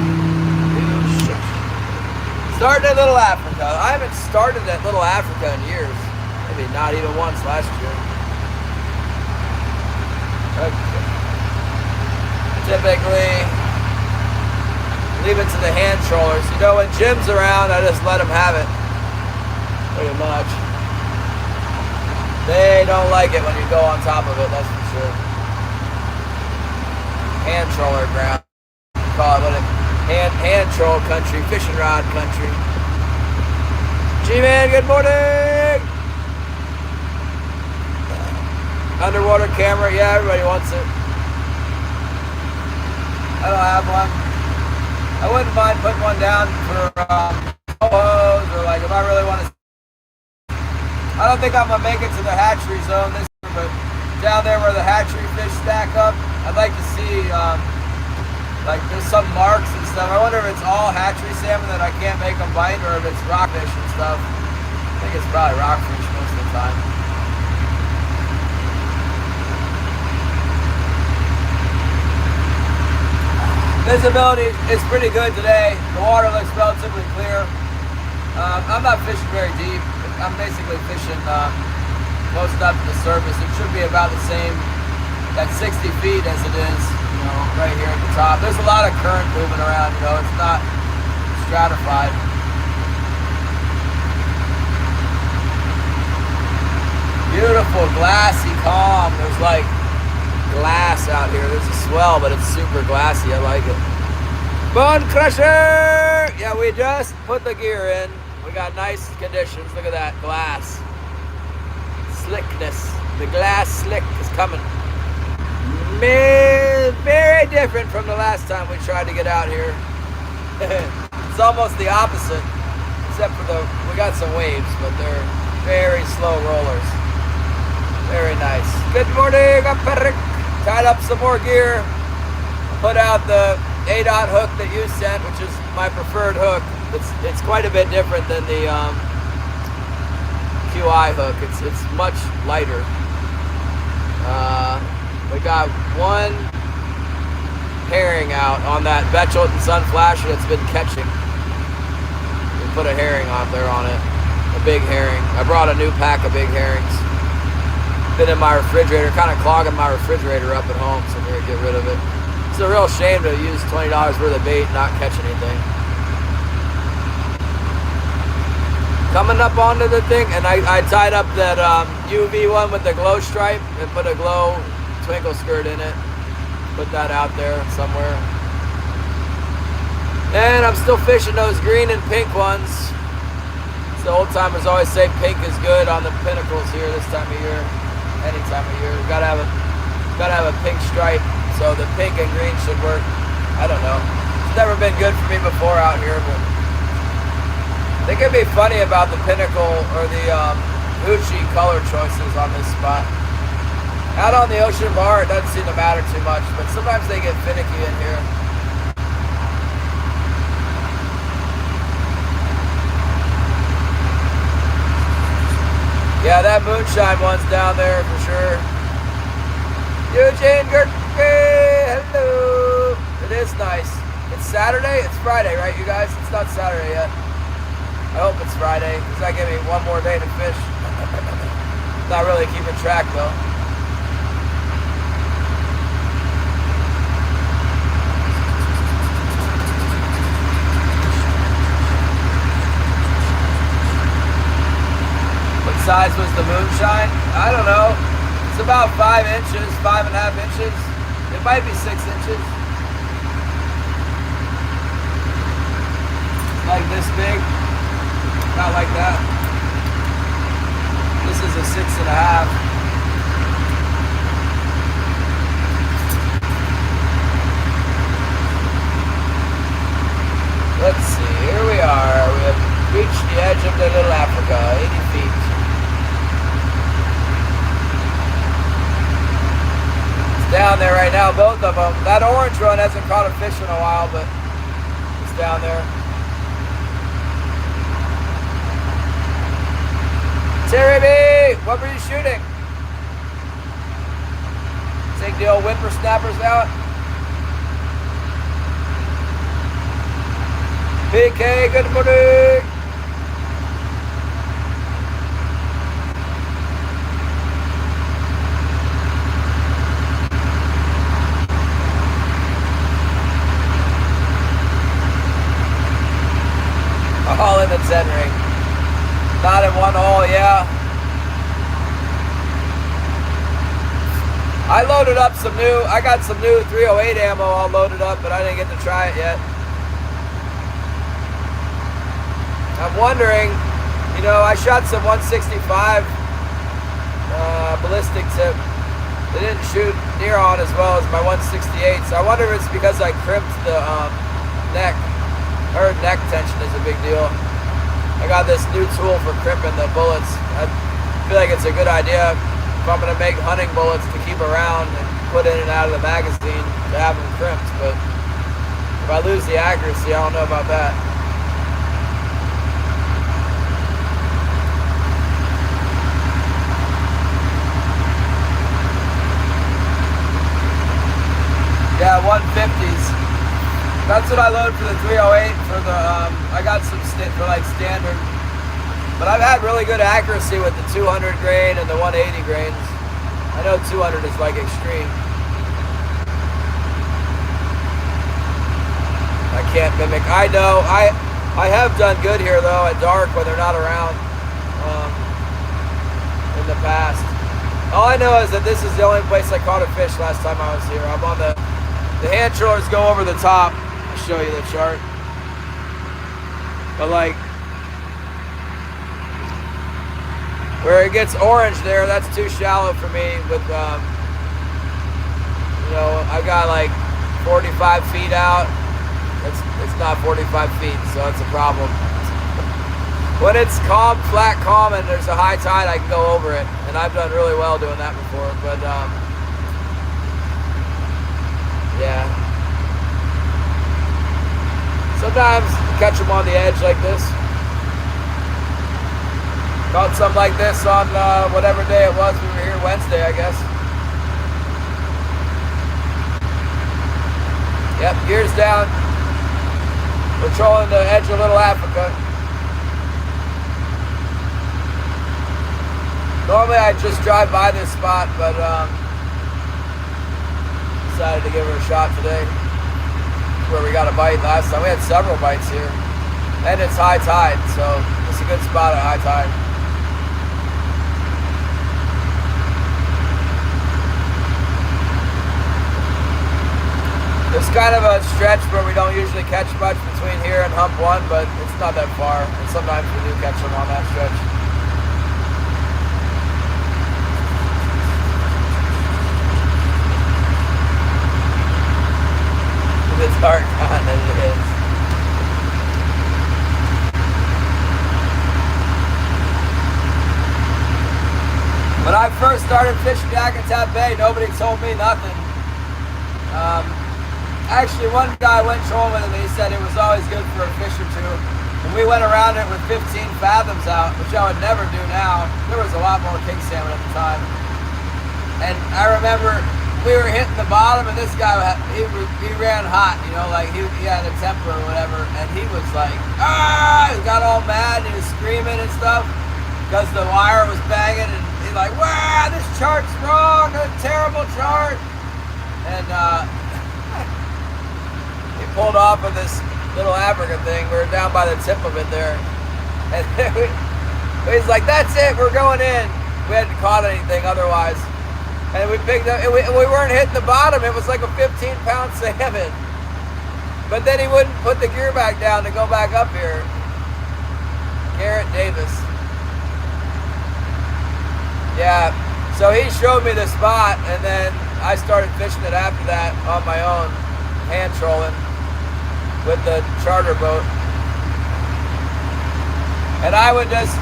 Starting at Little Africa. I haven't started at Little Africa in years. Maybe not even once last year. Okay. Typically, leave it to the hand trollers. You know, when Jim's around, I just let him have it. Pretty much. They don't like it when you go on top of it, that's for sure. Hand troller ground. Call it hand troll country, fishing rod country. G-Man, good morning! Underwater camera, yeah, everybody wants it. I don't have one. I wouldn't mind putting one down for photos or like if I really want to. I don't think I'm gonna make it to the hatchery zone this year, but down there where the hatchery fish stack up, I'd like to see. Like there's some marks and stuff. I wonder if it's all hatchery salmon that I can't make them bite or if it's rockfish and stuff. I think it's probably rockfish most of the time. Visibility is pretty good today. The water looks relatively clear. I'm not fishing very deep. I'm basically fishing most up to the surface. It should be about the same at 60 feet as it is. Right here at the top. There's a lot of current moving around, it's not stratified. Beautiful, glassy, calm. There's like glass out here. There's a swell, but it's super glassy. I like it. Bone crusher! Yeah, we just put the gear in. We got nice conditions. Look at that glass. Slickness. The glass slick is coming. Very different from the last time we tried to get out here. It's almost the opposite, except for we got some waves, but they're very slow rollers. Very nice. Good morning, I'm Patrick. Tied up some more gear. Put out the 8-aught hook that you sent, which is my preferred hook. It's quite a bit different than the QI hook. It's much lighter. We got one herring out on that Betchelt and Sun Flasher that's been catching. We put a herring out there on it, a big herring. I brought a new pack of big herrings. Been in my refrigerator, kind of clogging my refrigerator up at home, so I'm gonna get rid of it. It's a real shame to use $20 worth of bait and not catch anything. Coming up onto the thing, and I tied up that UV one with the glow stripe and put a glow twinkle skirt in it. Put that out there somewhere. And I'm still fishing those green and pink ones. The old timers always say pink is good on the pinnacles here this time of year. Any time of year, gotta have a pink stripe. So the pink and green should work. I don't know. It's never been good for me before out here, but I think it'd be funny about the pinnacle or the Uchi color choices on this spot. Out on the ocean bar, it doesn't seem to matter too much, but sometimes they get finicky in here. Yeah, that moonshine one's down there for sure. Eugene Gerke, hello. It is nice. It's Saturday? It's Friday, right, you guys? It's not Saturday yet. I hope it's Friday, because that gives me one more day to fish. Not really keeping track, though. What size was the moonshine? I don't know. It's about 5 inches, 5.5 inches. It might be 6 inches. Like this big. Not like that. This is a 6.5. Let's see, here we are. We have reached the edge of the Little Africa, 80 feet. It's down there right now, both of them. That orange one hasn't caught a fish in a while, but it's down there. Terry B, what were you shooting? Take the old whippersnappers out. PK, good morning. All in the 10 ring. Not in one hole, yeah. I loaded up some new, I got some new 308 ammo all loaded up, but I didn't get to try it yet. I'm wondering, you know, I shot some 165 ballistic tip. They didn't shoot near on as well as my 168, so I wonder if it's because I crimped the neck. I heard neck tension is a big deal. I got this new tool for crimping the bullets. I feel like it's a good idea if I'm gonna make hunting bullets to keep around and put in and out of the magazine to have them crimped, but if I lose the accuracy, I don't know about that. Yeah, 150s. That's what I load for the 308 for the, I got some for like standard. But I've had really good accuracy with the 200 grain and the 180 grains. I know 200 is like extreme. I can't mimic. I know. I have done good here though at dark when they're not around in the past. All I know is that this is the only place I caught a fish last time I was here. I'm on the hand trolls go over the top. I'll show you the chart. But like where it gets orange there, that's too shallow for me with you know, I got like 45 feet out. It's not 45 feet, so it's a problem. When it's calm, flat calm, and there's a high tide, I can go over it. And I've done really well doing that before, but yeah. Sometimes you catch them on the edge like this. Caught something like this on whatever day it was. We were here Wednesday, I guess. Yep, gears down. Patrolling the edge of Little Africa. Normally I just drive by this spot, but so decided to give her a shot today. Where we got a bite last time. We had several bites here. And it's high tide, so it's a good spot at high tide. There's kind of a stretch where we don't usually catch much between here and hump 1, but it's not that far. And sometimes we do catch them on that stretch. It's dark on as it is. When I first started fishing Yakutat Bay, nobody told me nothing. Actually, one guy went trolling with me. He said it was always good for a fish or two. And we went around it with 15 fathoms out, which I would never do now. There was a lot more king salmon at the time. And I remember we were hitting the bottom, and this guy, he ran hot, you know, like he had a temper or whatever. And he was like, ah! He got all mad, and he was screaming and stuff because the wire was banging. And he's like, wow, this chart's wrong, a terrible chart. And he pulled off of this little African thing. We were down by the tip of it there. And he's like, that's it, we're going in. We hadn't caught anything otherwise. And we picked up, we weren't hitting the bottom. It was like a 15-pound salmon. But then he wouldn't put the gear back down to go back up here. Garrett Davis. Yeah, so he showed me the spot, and then I started fishing it after that on my own, hand trolling with the charter boat. And I would just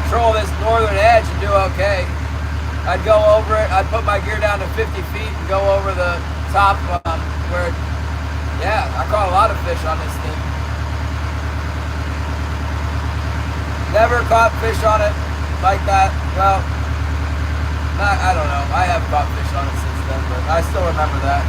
troll this northern edge and do okay. I'd go over it, I'd put my gear down to 50 feet and go over the top where, yeah, I caught a lot of fish on this thing. Never caught fish on it like that. Well, I don't know. I have caught fish on it since then, but I still remember that.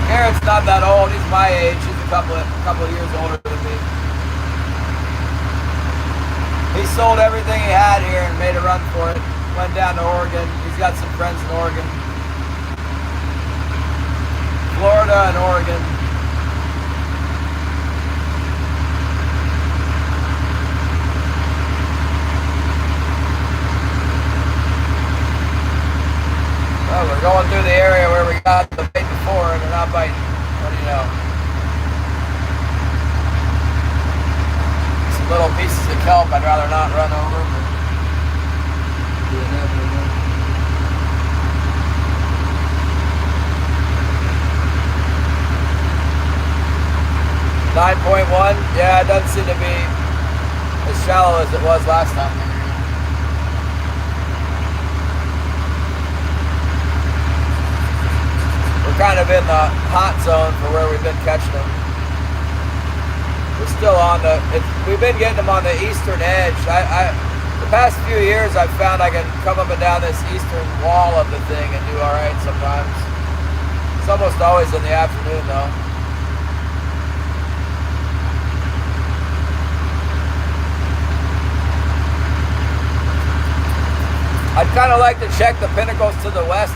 Garrett's not that old. He's my age. He's a couple of years older than me. He sold everything he had here and made a run for it. Went down to Oregon. He's got some friends in Oregon. Florida and Oregon. Well, we're going through the area where we got the bait before and they're not biting. What do you know? Some little pieces of kelp I'd rather not run over. But do inevitable. 9.1, yeah, it doesn't seem to be as shallow as it was last time. We're kind of in the hot zone for where we've been catching them. We're still on we've been getting them on the eastern edge. The past few years I've found I can come up and down this eastern wall of the thing and do all right sometimes. It's almost always in the afternoon though. I'd kind of like to check the pinnacles to the west,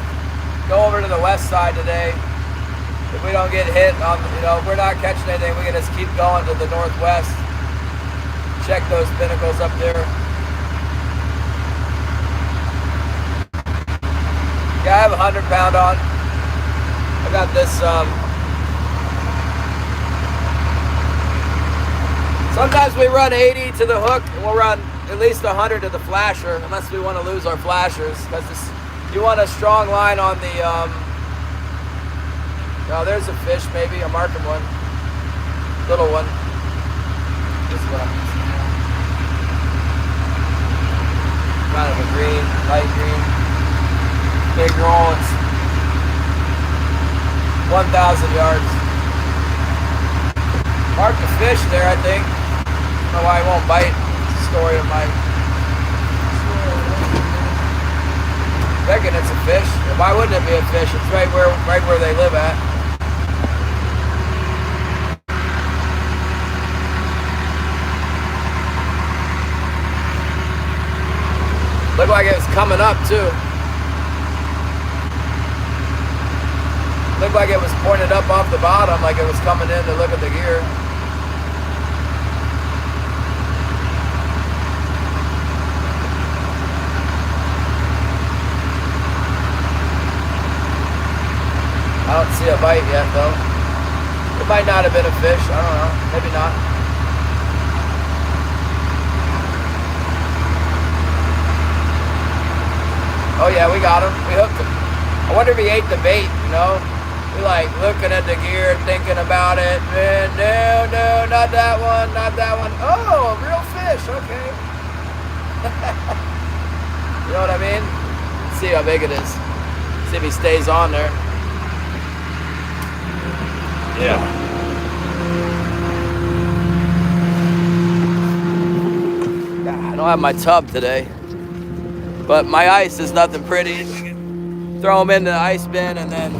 go over to the west side today. If we don't get hit on, you know, if we're not catching anything, we can just keep going to the northwest. Check those pinnacles up there. Yeah, I have a 100-pound on. I got this, sometimes we run 80 to the hook, and we'll run at least 100 to the flasher, unless we want to lose our flashers. Because you want a strong line on the, oh, there's a fish maybe, I'm marking one. Little one. This is what I'm using here. Kind of a green, light green. Big roll, it's 1,000 yards. Mark the fish there, I think. I don't know why he won't bite. Story of my reckon it's a fish. Why wouldn't it be a fish? It's right where they live at. Looked like it was coming up too. Looked like it was pointed up off the bottom, like it was coming in to look at the gear. I don't see a bite yet though. It might not have been a fish, I don't know, maybe not. Oh yeah, we got him, we hooked him. I wonder if he ate the bait, you know? We like looking at the gear, thinking about it, and no, not that one, not that one. Oh, a real fish, okay. You know what I mean? Let's see how big it is. See if he stays on there. Yeah. I don't have my tub today, but my ice is nothing pretty. Throw them in the ice bin and then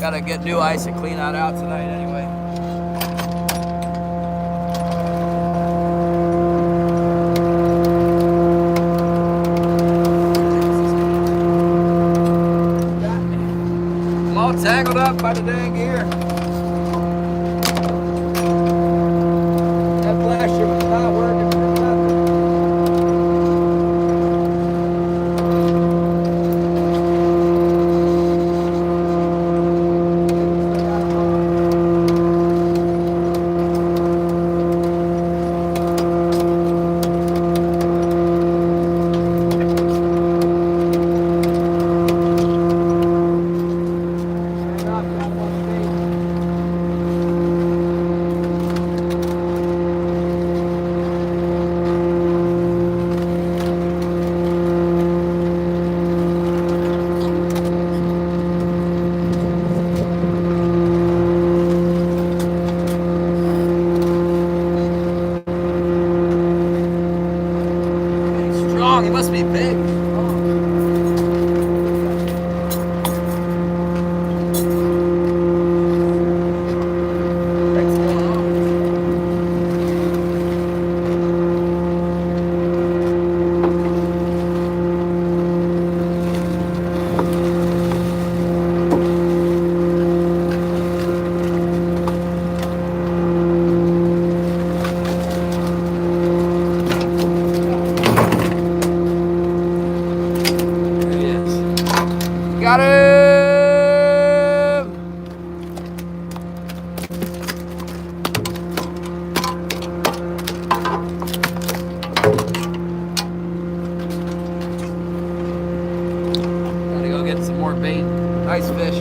gotta get new ice and clean that out tonight anyway. I'm all tangled up by the dang gear. That GLACIER was not working for nothing. He must be big. Got him! Gotta go get some more bait. Nice fish.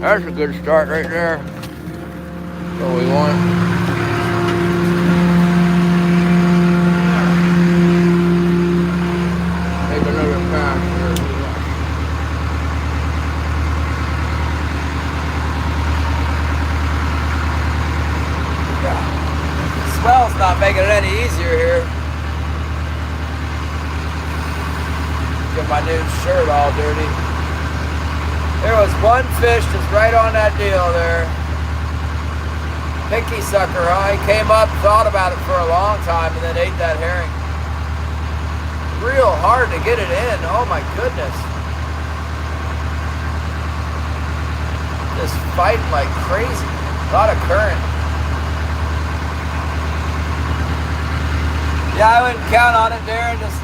That's a good start right there. What we want. Make another pass here. Yeah. The swell's not making it any easier here. Get my new shirt all dirty. There was one fish just right on that deal there. Pinky sucker, huh? He came up, thought about it for a long time, and then ate that herring. Real hard to get it in. Oh my goodness. Just fighting like crazy. A lot of current. Yeah, I wouldn't count on it, Darren. Just,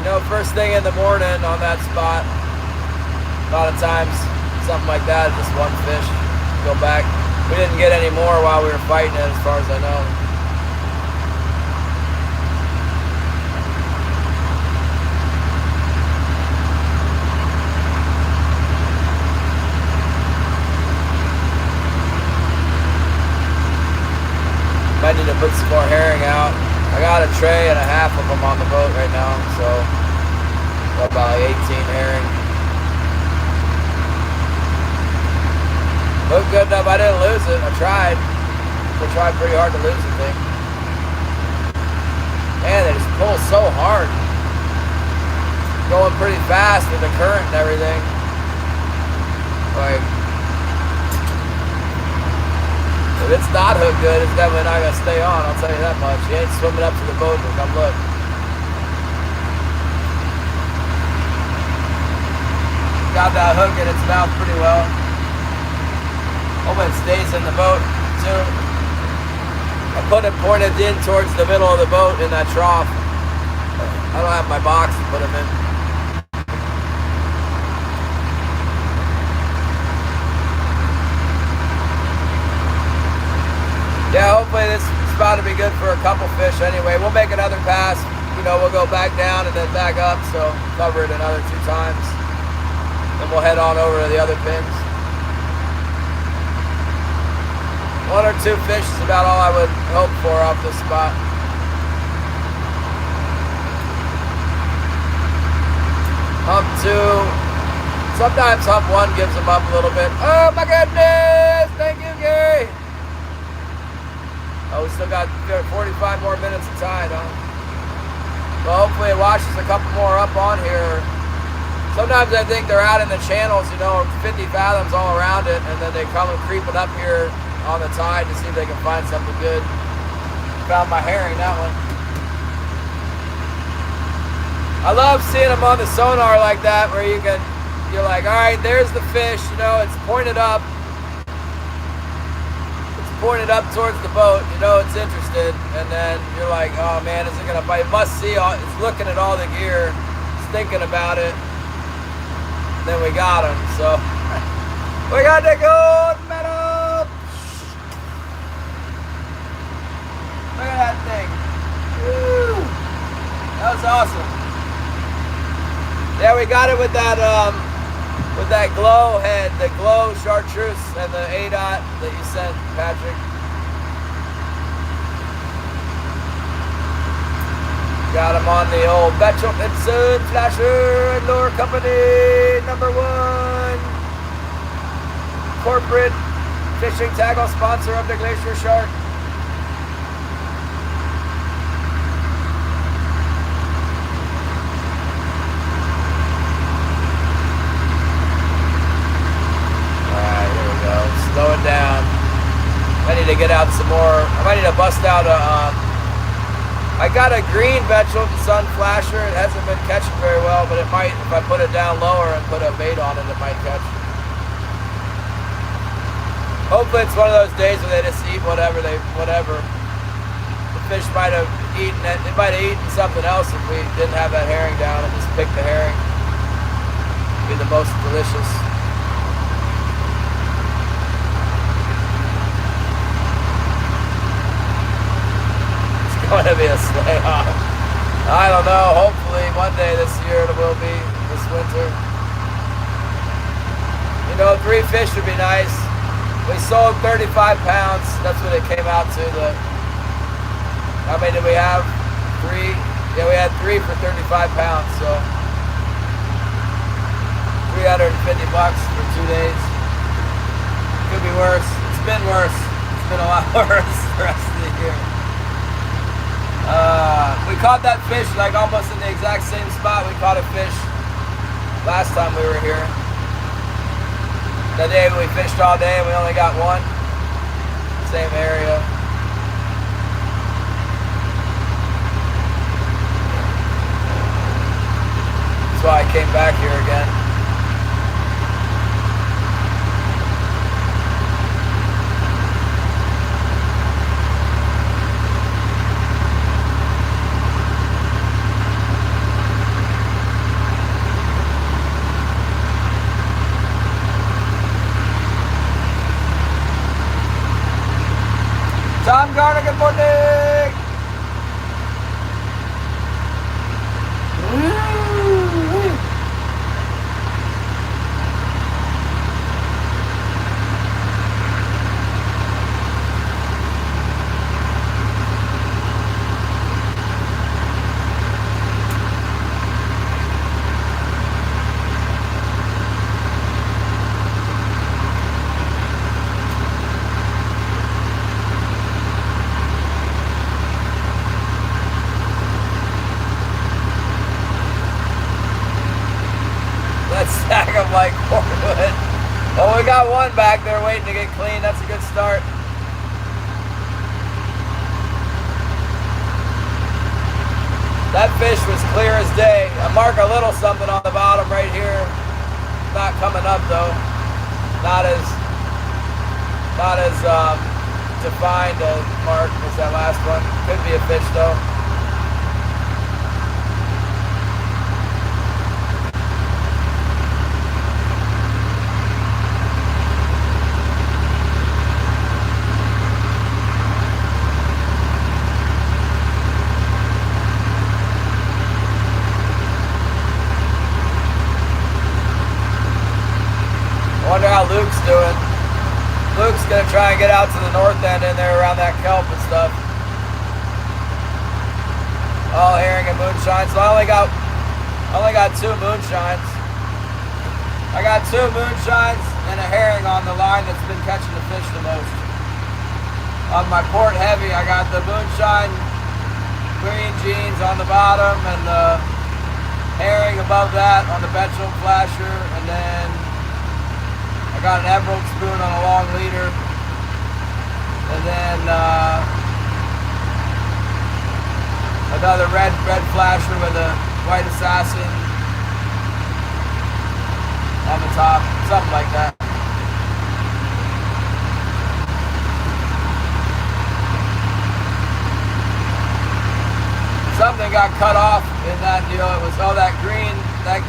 you know, first thing in the morning on that spot. A lot of times, something like that, just one fish, go back. We didn't get any more while we were fighting it, as far as I know. Might need to put some more herring out. I got a tray and a half of them on the boat right now, so about 18 herring. Looked good enough, I didn't lose it. I tried. I tried pretty hard to lose the thing. Man, they just pull so hard. Going pretty fast with the current and everything. Like, if it's not hooked good, it's definitely not going to stay on, I'll tell you that much. He ain't swimming up to the boat to come look. Got that hook in its mouth pretty well. Hope it stays in the boat too. I put it pointed in towards the middle of the boat in that trough. I don't have my box to put them in. Yeah, hopefully this spot will be good for a couple fish anyway. We'll make another pass. You know, we'll go back down and then back up, so cover it another 2 times. Then we'll head on over to the other pins. 1 or 2 fish is about all I would hope for off this spot. Hump 2. Sometimes hump 1 gives them up a little bit. Oh my goodness! Thank you, Gary! Oh, we still got 45 more minutes of tide, huh? Well, hopefully it washes a couple more up on here. Sometimes I think they're out in the channels, you know, 50 fathoms all around it, and then they come creeping up here on the tide to see if they can find something good. Found my herring, that one. I love seeing them on the sonar like that, where you're like, all right, there's the fish, you know, it's pointed up. It's pointed up towards the boat, you know, it's interested. And then you're like, oh man, is it gonna bite? It must see, it's looking at all the gear, it's thinking about it. And then we got him, so. We got the gold medal! Look at that thing. Woo! That was awesome. Yeah, we got it with that glow head, the glow chartreuse and the A-dot that you sent, Patrick. Got him on the old Betchel and Son Flasher and Lure Company #1 corporate fishing tackle sponsor of the Glacier Shark. Slow it down. I need to get out some more. I might need to bust out a, I got a green Betchel Sun Flasher. It hasn't been catching very well, but it might, if I put it down lower and put a bait on it, it might catch. Hopefully it's one of those days where they just eat whatever. The fish might have eaten it. It might have eaten something else if we didn't have that herring down and just picked the herring. It'd be the most delicious. Going to be a sleigh off. I don't know. Hopefully one day this year it will be, this winter. You No, 3 fish would be nice. We sold 35 pounds. That's what it came out to. How many did we have? 3? Yeah, we had 3 for 35 pounds, so $350 for 2 days. Could be worse. It's been worse. It's been a lot worse the rest of the year. We caught that fish like almost in the exact same spot we caught a fish last time we were here. The day we fished all day and we only got one. Same area. That's why I came back here again. Tom Garner, good morning! Stack them like cordwood. Well, we got one back there waiting to get clean. That's a good start. That fish was clear as day. I mark a little something on the bottom right here. Not coming up though. Not as defined a mark as that last one. Could be a fish though. Wonder how Luke's doing. Luke's gonna try and get out to the north end in there around that kelp and stuff. All herring and moonshine. So I only got 2 moonshines. I got 2 moonshines and a herring on the line that's been catching the fish the most. On my port heavy, I got the moonshine green jeans on the bottom and the herring above that on the Betchel flasher, and then I got an emerald spoon on a long leader, and then another red flasher with a white assassin on the top, something like that. Something got cut off in that deal. It was that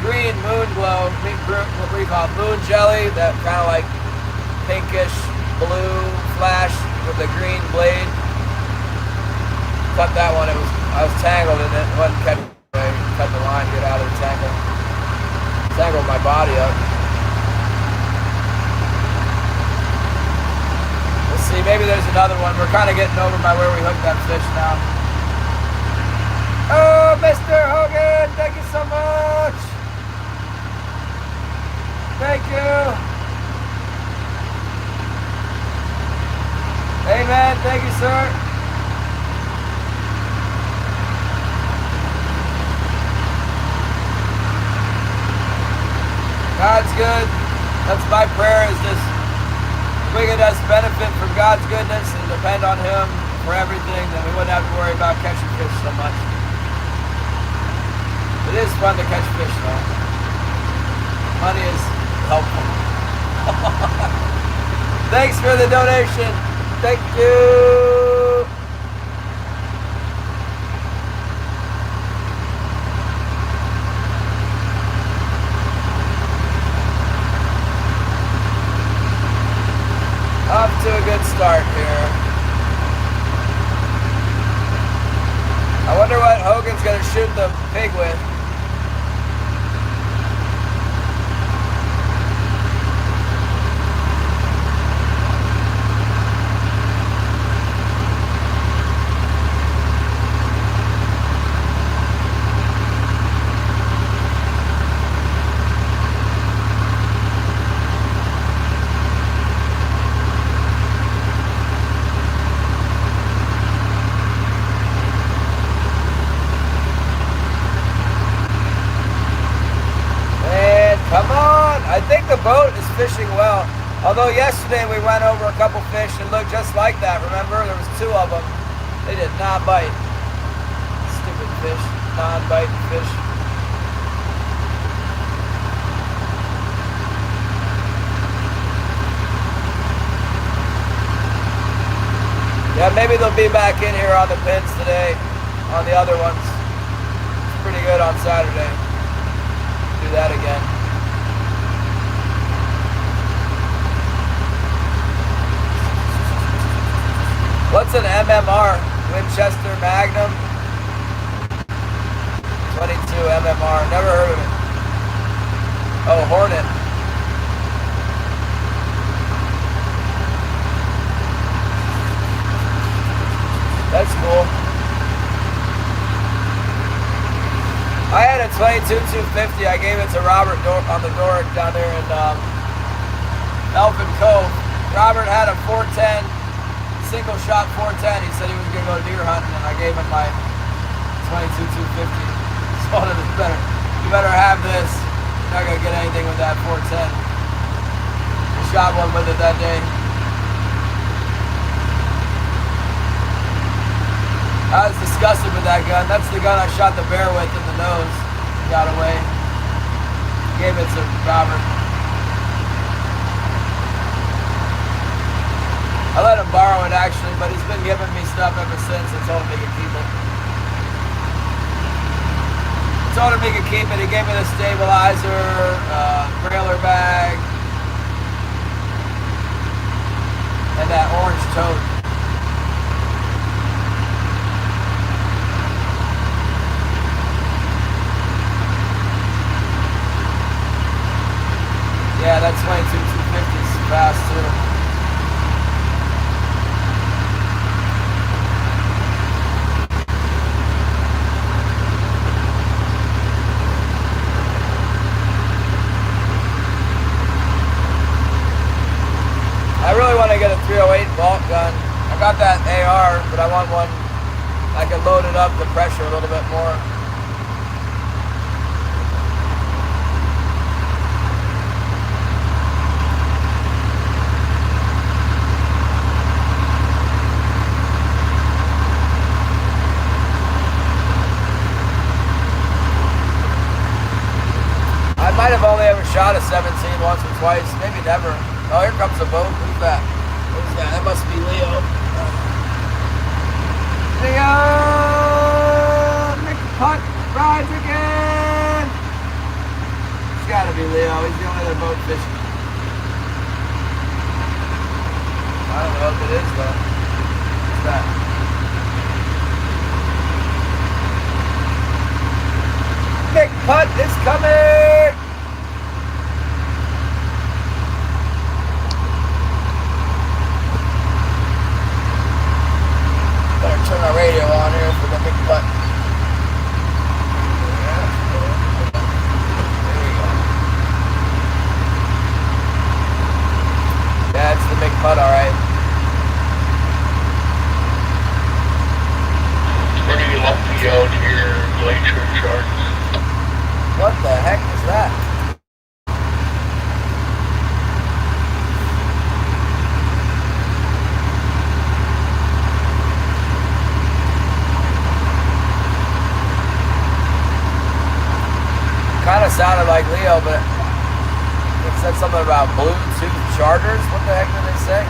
green moon glow, what do you call it, moon jelly, that kind of like pinkish blue flash with the green blade. Cut that one. I was tangled in it. It wasn't kept away. Cut the line, get out of the tangle. Tangled my body up. Let's see, maybe there's another one. We're kind of getting over by where we hooked that fish now. Oh, Mr. Hogan, thank you so much. Thank you. Amen. Thank you, sir. God's good. That's my prayer, is just we could just benefit from God's goodness and depend on Him for everything, then we wouldn't have to worry about catching fish so much. It is fun to catch fish though. Money is helpful. Thanks for the donation. Thank you. Off to a good start here. I wonder what Hogan's going to shoot the pig with. I think the boat is fishing well. Although yesterday we went over a couple fish and looked just like that. Remember, there was 2 of them. They did not bite. Stupid fish, non-biting fish. Yeah, maybe they'll be back in here on the pins today, on the other ones. It's pretty good on Saturday. Do that again. What's an MMR? Winchester Magnum? 22 MMR. Never heard of it. Oh, Hornet. That's cool. I had a 22-250. I gave it to Robert on the Doric down there in Elfin Cove. Robert had a 410, single shot 410. He said he was going to go deer hunting, and I gave him my 22-250. Told him, you better have this. You're not going to get anything with that 410. I shot one with it that day. I was disgusted with that gun. That's the gun I shot the bear with in the nose. He got away. Gave it to Robert. I let him borrow it actually, but he's been giving me stuff ever since. I told him he could keep it. I told him he could keep it. He gave me the stabilizer, trailer bag, and that orange tote. Yeah, that 22-250 is fast too. I really want to get a 308 vault gun. I got that AR, but I want one I can load it up the pressure a little bit more. I might have only ever shot a 17 once or twice, maybe never. Oh, here comes a boat. Who's that? Who's that? That must be Leo. Leo! Nick Putt rides again! It's gotta be Leo. He's the only other boat fishing. I don't know if it is though. What's that? Nick Putt is coming! Better turn our radio on here for the Nick Putt. There we go. Yeah, it's the Nick Putt, alright. Pretty lumpy out here, glacier sharks. What the heck is that? Kind of sounded like Leo, but it said something about Bluetooth chargers. What the heck did they say?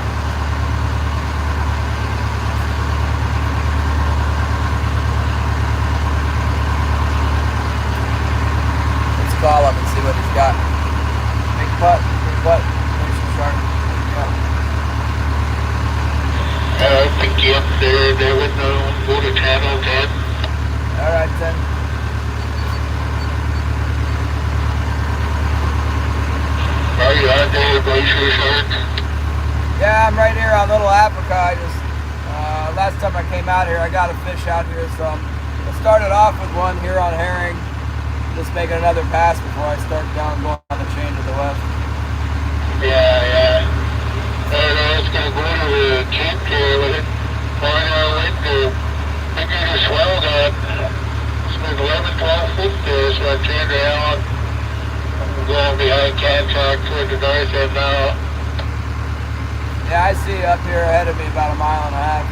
Call him and see what he's got. Big Putt, there's some shark. I think yep, they're with the water channel 10. Alright, 10. Are you out there, glacier sharks? Yeah, I'm right here on Little Africa. I just, last time I came out here, I got a fish out here, so I started off with one here on herring. Just making another pass before I start going on the chain to the west. Yeah. I was going to go to the camp here with it. Find out when to pick it a swell up. It's been 11, 12 foot there, so I turned around. I'm going behind Cantock toward the north end now. Yeah, I see up here ahead of me about a mile and a half.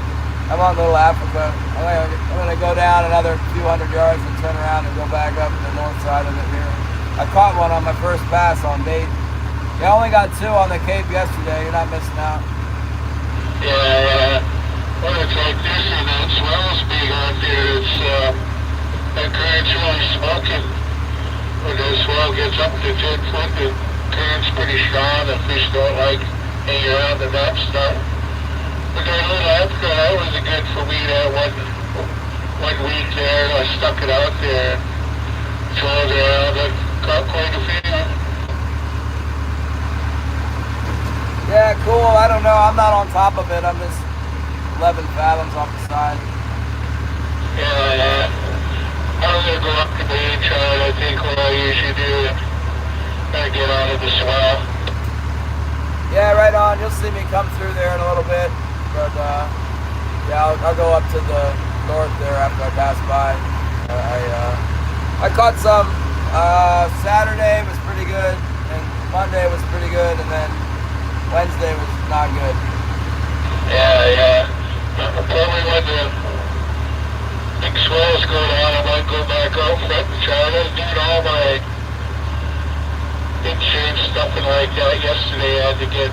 I'm on Little Africa. I'm gonna go down another few hundred yards and turn around and go back up the north side of it here. I caught one on my first pass on bait. Yeah, I only got 2 on the Cape yesterday. You're not missing out. Yeah, well, it's like this and that swell's big out there. It's, that current's really smoking. When the swell gets up to 10 foot, the current's pretty strong. The fish don't like hanging around the net stuff. But that Little Africa, that was good for me that one week there. I stuck it out there, swelled around, and caught quite a few. Yeah, cool. I don't know. I'm not on top of it. I'm just 11 fathoms off the side. Yeah. I'm gonna go up to the beach, I think what I usually do. Gotta get out of the swell. Yeah, right on. You'll see me come through there in a little bit. But, yeah, I'll go up to the north there after I pass by. I caught some. Saturday was pretty good, and Monday was pretty good, and then Wednesday was not good. Yeah. Probably when the big swells go down, I might go back out front and try to do all my insurance stuff and like that. Yesterday I had to get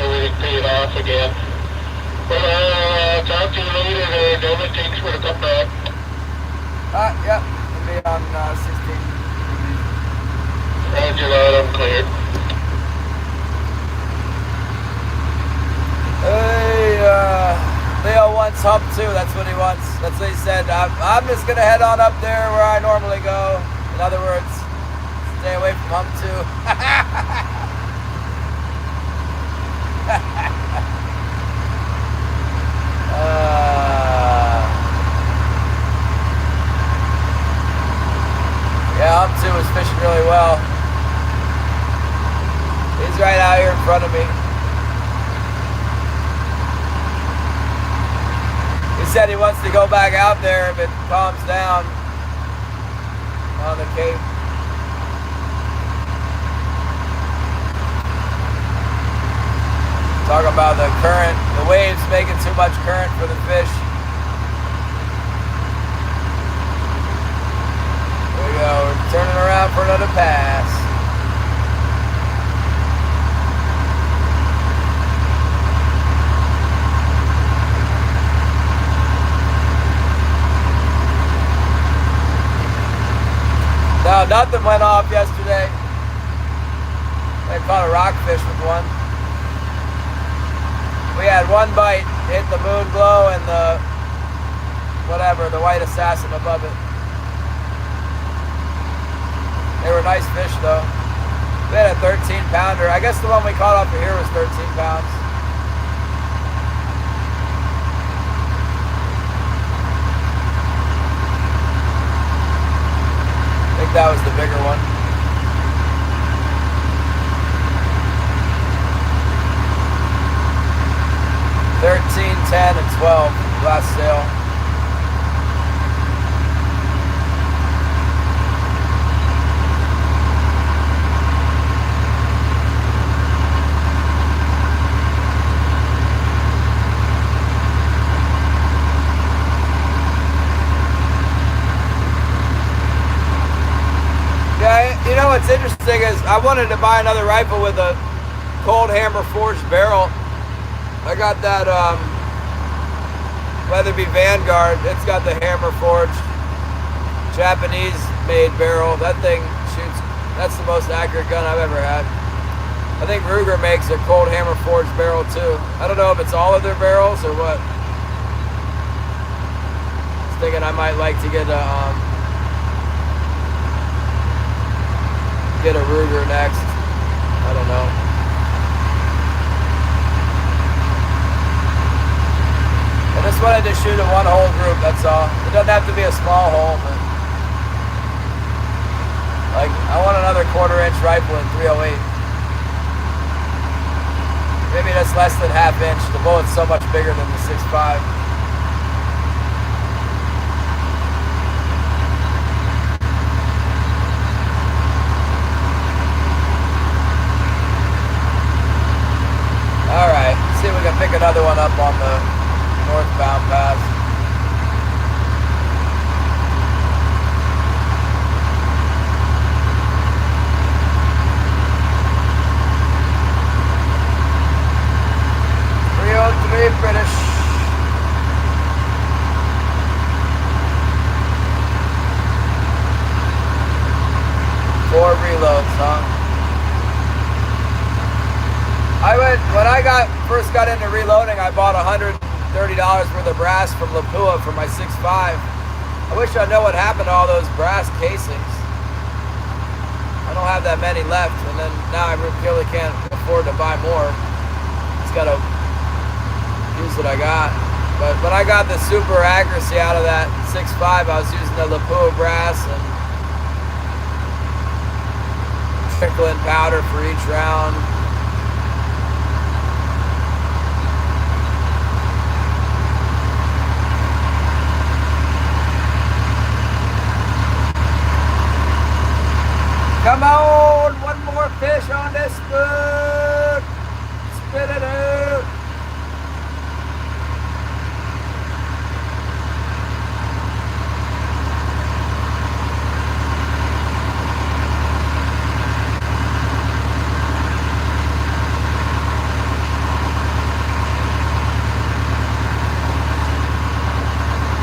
everything paid off again. Well, I'll talk to you later there, Devin. Thanks for the comeback. Yep. I'll be on 16. Roger that, I'm cleared. Hey, Leo wants hump 2. That's what he wants. That's what he said. I'm just going to head on up there where I normally go. In other words, stay away from hump 2. Yeah, hump 2 is fishing really well. He's right out here in front of me. He said he wants to go back out there if it calms down on the Cape. Talk about the current, the waves making too much current for the fish. There we go, we're turning around for another pass. No, nothing went off yesterday. I caught a rockfish with one. We had one bite, hit the moon glow and the the white assassin above it. They were nice fish though. We had a 13 pounder. I guess the one we caught off of here was 13 pounds. I think that was the bigger one. $13, $10, and $12 last sale. Yeah, you know what's interesting is I wanted to buy another rifle with a cold hammer forged barrel. I got that Weatherby Vanguard. It's got the hammer forged Japanese made barrel. That thing shoots, that's the most accurate gun I've ever had. I think Ruger makes a cold hammer forged barrel too. I don't know if it's all of their barrels or what. I was thinking I might like to get a Ruger next. I don't know. I just wanted to shoot a one-hole group, that's all. It doesn't have to be a small hole, but like I want another 1/4-inch rifle in 308. Maybe that's less than 1/2 inch. The bullet's so much bigger than the 6.5. another one up on the northbound path. British. 4 reloads, huh? When I first got into reloading, I bought $130 worth of brass from Lapua for my 6.5. I wish I know what happened to all those brass casings. I don't have that many left, and then now I really can't afford to buy more. Just gotta use what I got. But when I got the super accuracy out of that 6.5, I was using the Lapua brass and trickling powder for each round. Come on, one more fish on this spoon. Spit it out.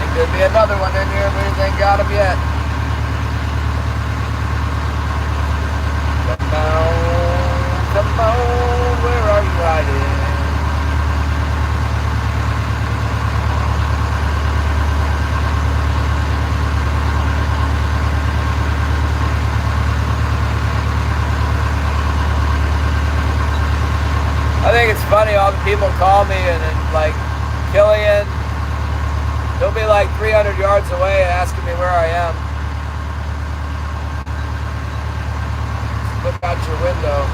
There could be another one in here, but we ain't got him yet. Come on, where are you hiding? I think it's funny, all the people call me and like, Killian, he'll be like 300 yards away asking me where I am. Look out your window.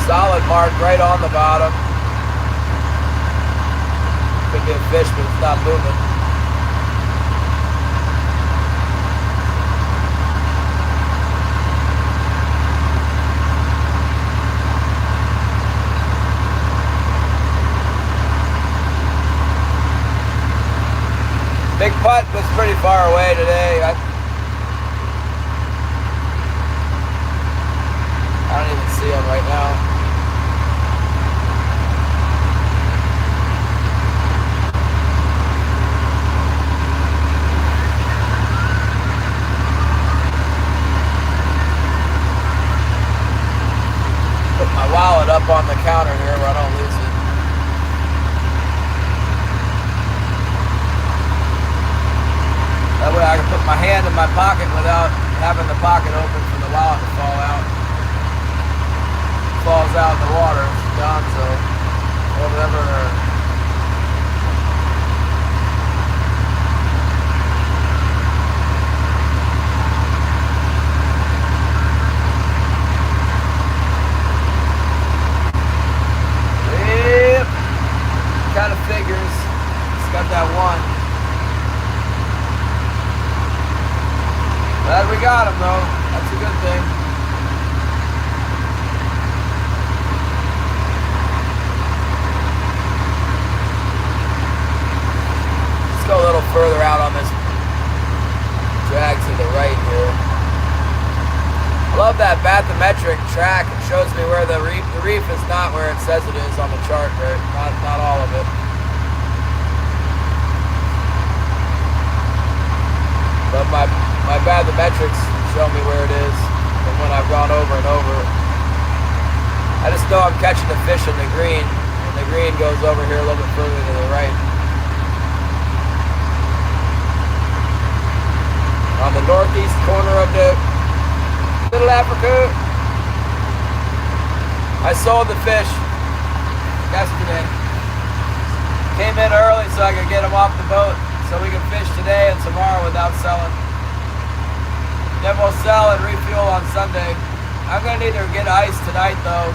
Solid mark right on the bottom. Could be a fish, but it's not moving. Big putt was pretty far away today. I don't even see him right now. Put my wallet up on the counter here where I don't lose it. That way I can put my hand in my pocket without having the pocket open for the wallet to fall out. Falls out in the water, it's gone, so whatever. Yep, kind of figures. It's got that one. Glad we got him though. That's a good thing. Let's go a little further out on this drag to the right here. I love that bathymetric track. It shows me where the reef is not where it says it is on the chart, right? Not all of it. But my bathymetrics show me where it is from when I've gone over and over. I just know I'm catching the fish in the green, and the green goes over here a little bit further to the right. On the northeast corner of the Little Africa. I sold the fish yesterday. Came in early so I could get them off the boat so we can fish today and tomorrow without selling. Then we'll sell and refuel on Sunday. I'm gonna need to get ice tonight though.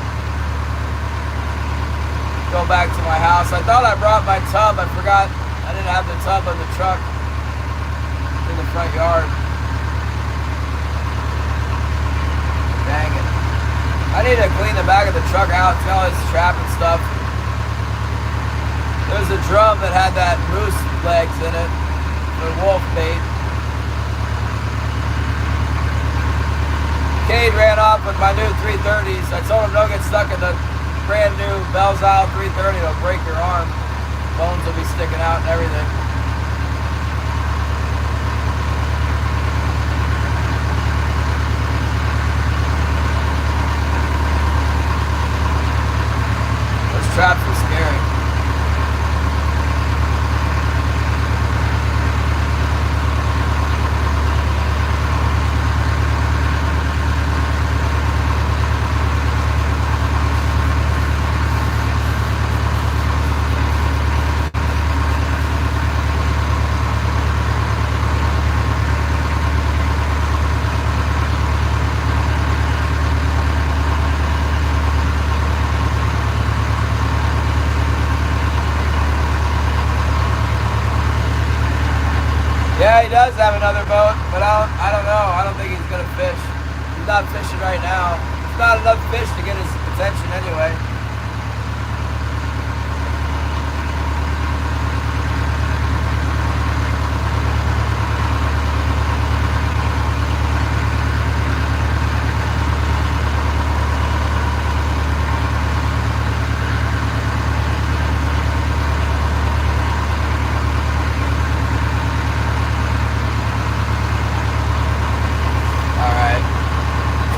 go back to my house. I thought I brought my tub. I forgot I didn't have the tub in the truck in the front yard. Dang it. I need to clean the back of the truck out, see all this trap and stuff. There's a drum that had that moose legs in it, the wolf bait. Cade ran off with my new 330s. I told him don't get stuck in the brand new Belzile 330, it'll break your arm. Bones will be sticking out and everything. Those traps are scary. Yeah, he does have another boat, but I don't know. I don't think he's gonna fish. He's not fishing right now. It's not enough fish to get his attention anyway.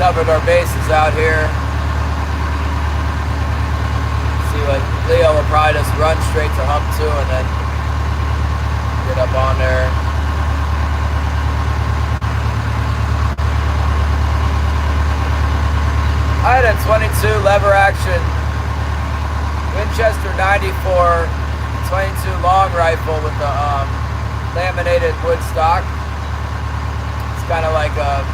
Covered our bases out here. See what Leo will probably just run straight to hump 2 and then get up on there. I had a 22 lever action Winchester 94 22 long rifle with the laminated wood stock. It's kind of like a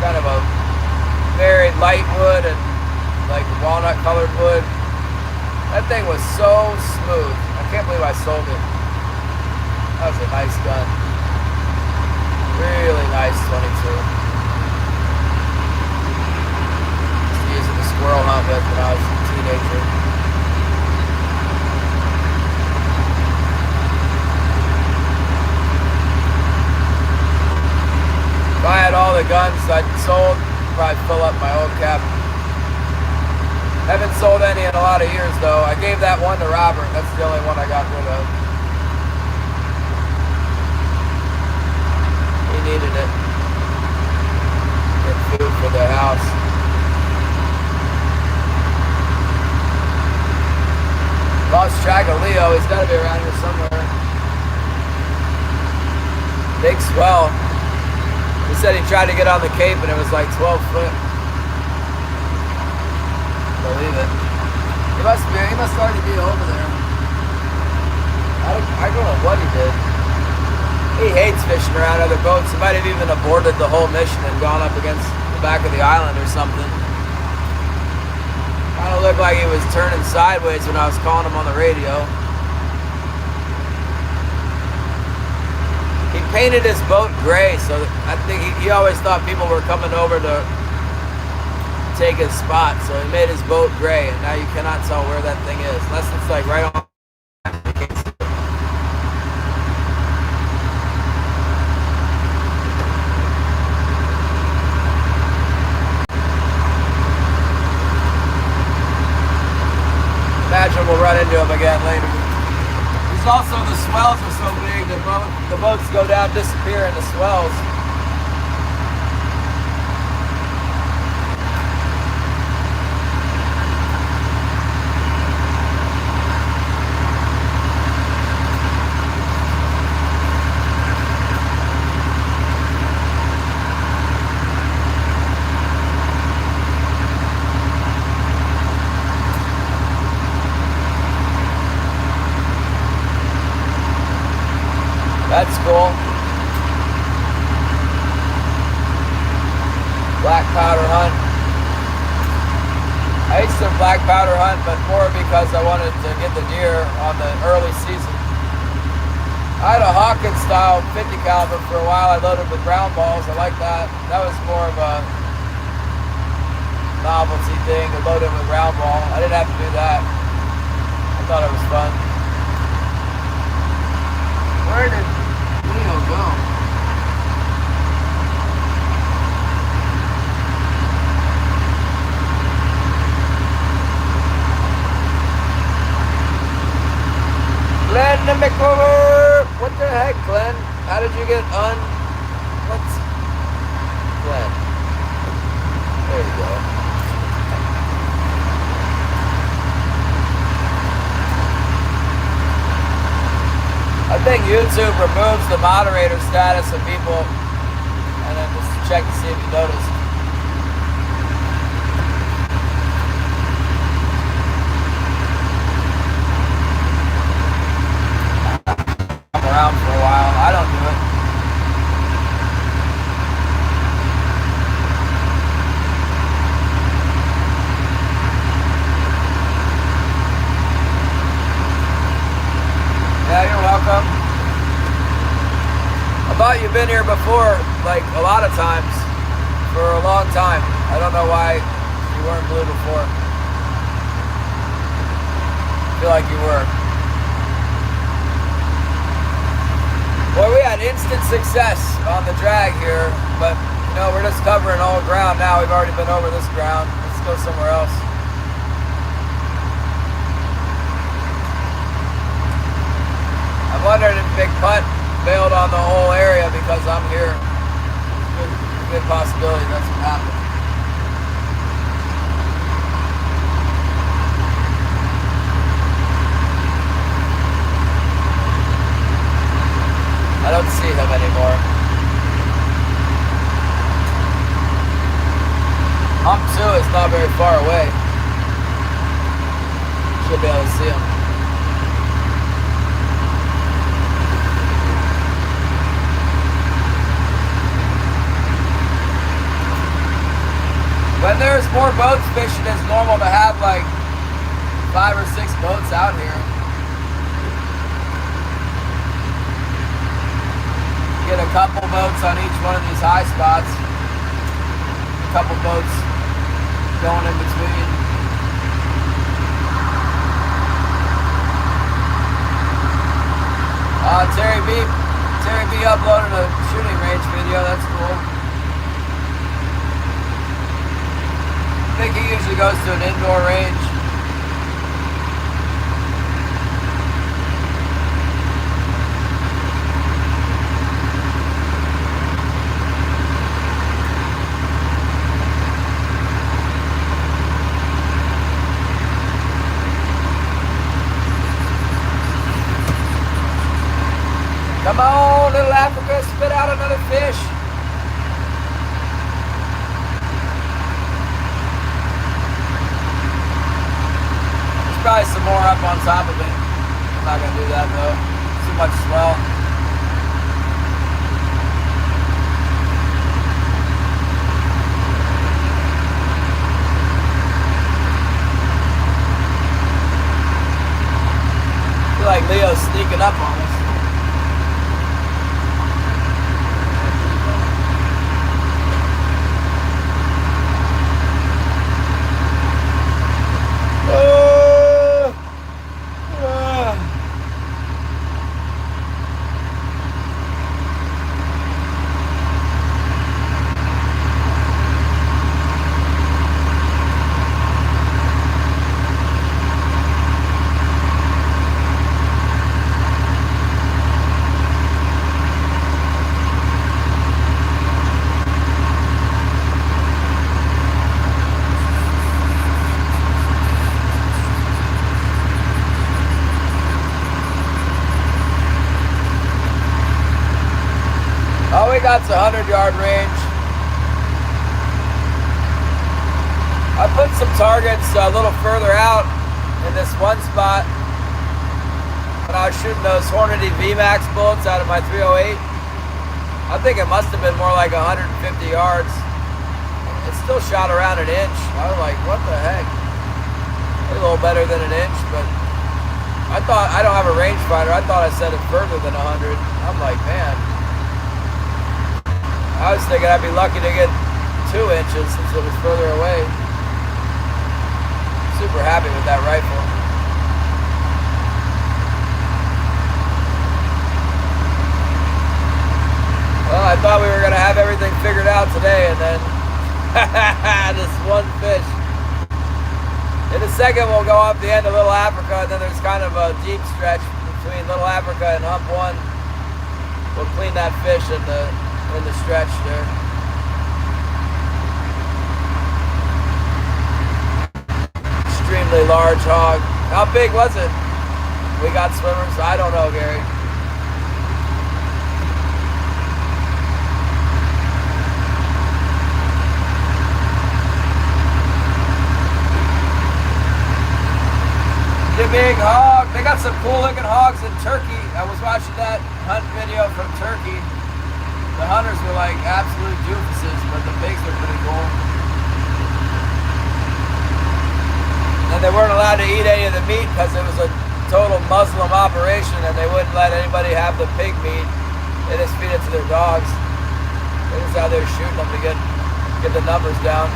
kind of a very light wood and like walnut colored wood. That thing was so smooth. I can't believe I sold it. That was a nice gun. Really nice 22. Used the squirrel hunt with when I was a teenager. If I had all the guns I'd sold, I'd probably fill up my old cabinet. Haven't sold any in a lot of years though. I gave that one to Robert. That's the only one I got rid of. He needed it. Get food for the house. Lost track of Leo. He's got to be around here somewhere. Big swell. He said he tried to get on the Cape and it was like 12 foot. Believe it. He must already be over there. I don't know what he did. He hates fishing around other boats. He might have even aborted the whole mission and gone up against the back of the island or something. Kind of looked like he was turning sideways when I was calling him on the radio. He painted his boat gray, so I think he always thought people were coming over to take his spot, so he made his boat gray, and now you cannot tell where that thing is, unless it's like right on. Imagine we'll run into him again later. Also, the swells are so big, the boats go down, disappear in the swells. That's cool. black powder hunt, but more because I wanted to get the deer on the early season. I had a Hawkins style 50 caliber for a while. I loaded with round balls. I like that. That was more of a novelty thing to load it with round ball. I didn't have to do that. I thought it was fun. Where did Leo go? Glenn the McCover! What the heck, Glenn? How did you get what's Glenn? There you go. I think YouTube removes the moderator status of people, and then just check to see if you noticed. Around for a while. I don't do it. Yeah, you're welcome. I thought you've been here before, like a lot of times, for a long time. I don't know why you weren't blue before. I feel like you were. Well, we had instant success on the drag here, but you know, we're just covering all ground now. We've already been over this ground. Let's go somewhere else. I'm wondering if Big Putt bailed on the whole area because I'm here. Good possibility that's what happened. I don't see him anymore. Hump 2 is not very far away. Should be able to see him. When there's more boats fishing, it's normal to have like 5 or 6 boats out here. Get a couple boats on each one of these high spots. A couple boats going in between. Terry B uploaded a shooting range video. That's cool. I think he usually goes to an indoor range. Come on, little Africa, spit out another fish. There's probably some more up on top of it. I'm not gonna do that though. Too much swell. I feel like Leo's sneaking up on us. Oh, we got the 100-yard range. I put some targets a little further out in this one spot when I was shooting those Hornady VMAX bullets out of my 308. I think it must have been more like 150 yards. It still shot around an inch. I was like, what the heck? A little better than an inch, but I thought, I don't have a rangefinder. I thought I set it further than 100. I'm like, man. I was thinking I'd be lucky to get 2 inches since it was further away. Super happy with that rifle. Well, I thought we were going to have everything figured out today, and then this one fish. In a second, we'll go up the end of Little Africa, and then there's kind of a deep stretch between Little Africa and Hump 1. We'll clean that fish in the stretch there. Extremely large hog. How big was it? We got swimmers? I don't know, Gary. The big hog. They got some cool looking hogs in Turkey. I was watching that hunt video from Turkey. The hunters were like absolute doofuses, but the pigs were pretty cool. And they weren't allowed to eat any of the meat because it was a total Muslim operation, and they wouldn't let anybody have the pig meat. They just feed it to their dogs. They just out there shooting them to get the numbers down.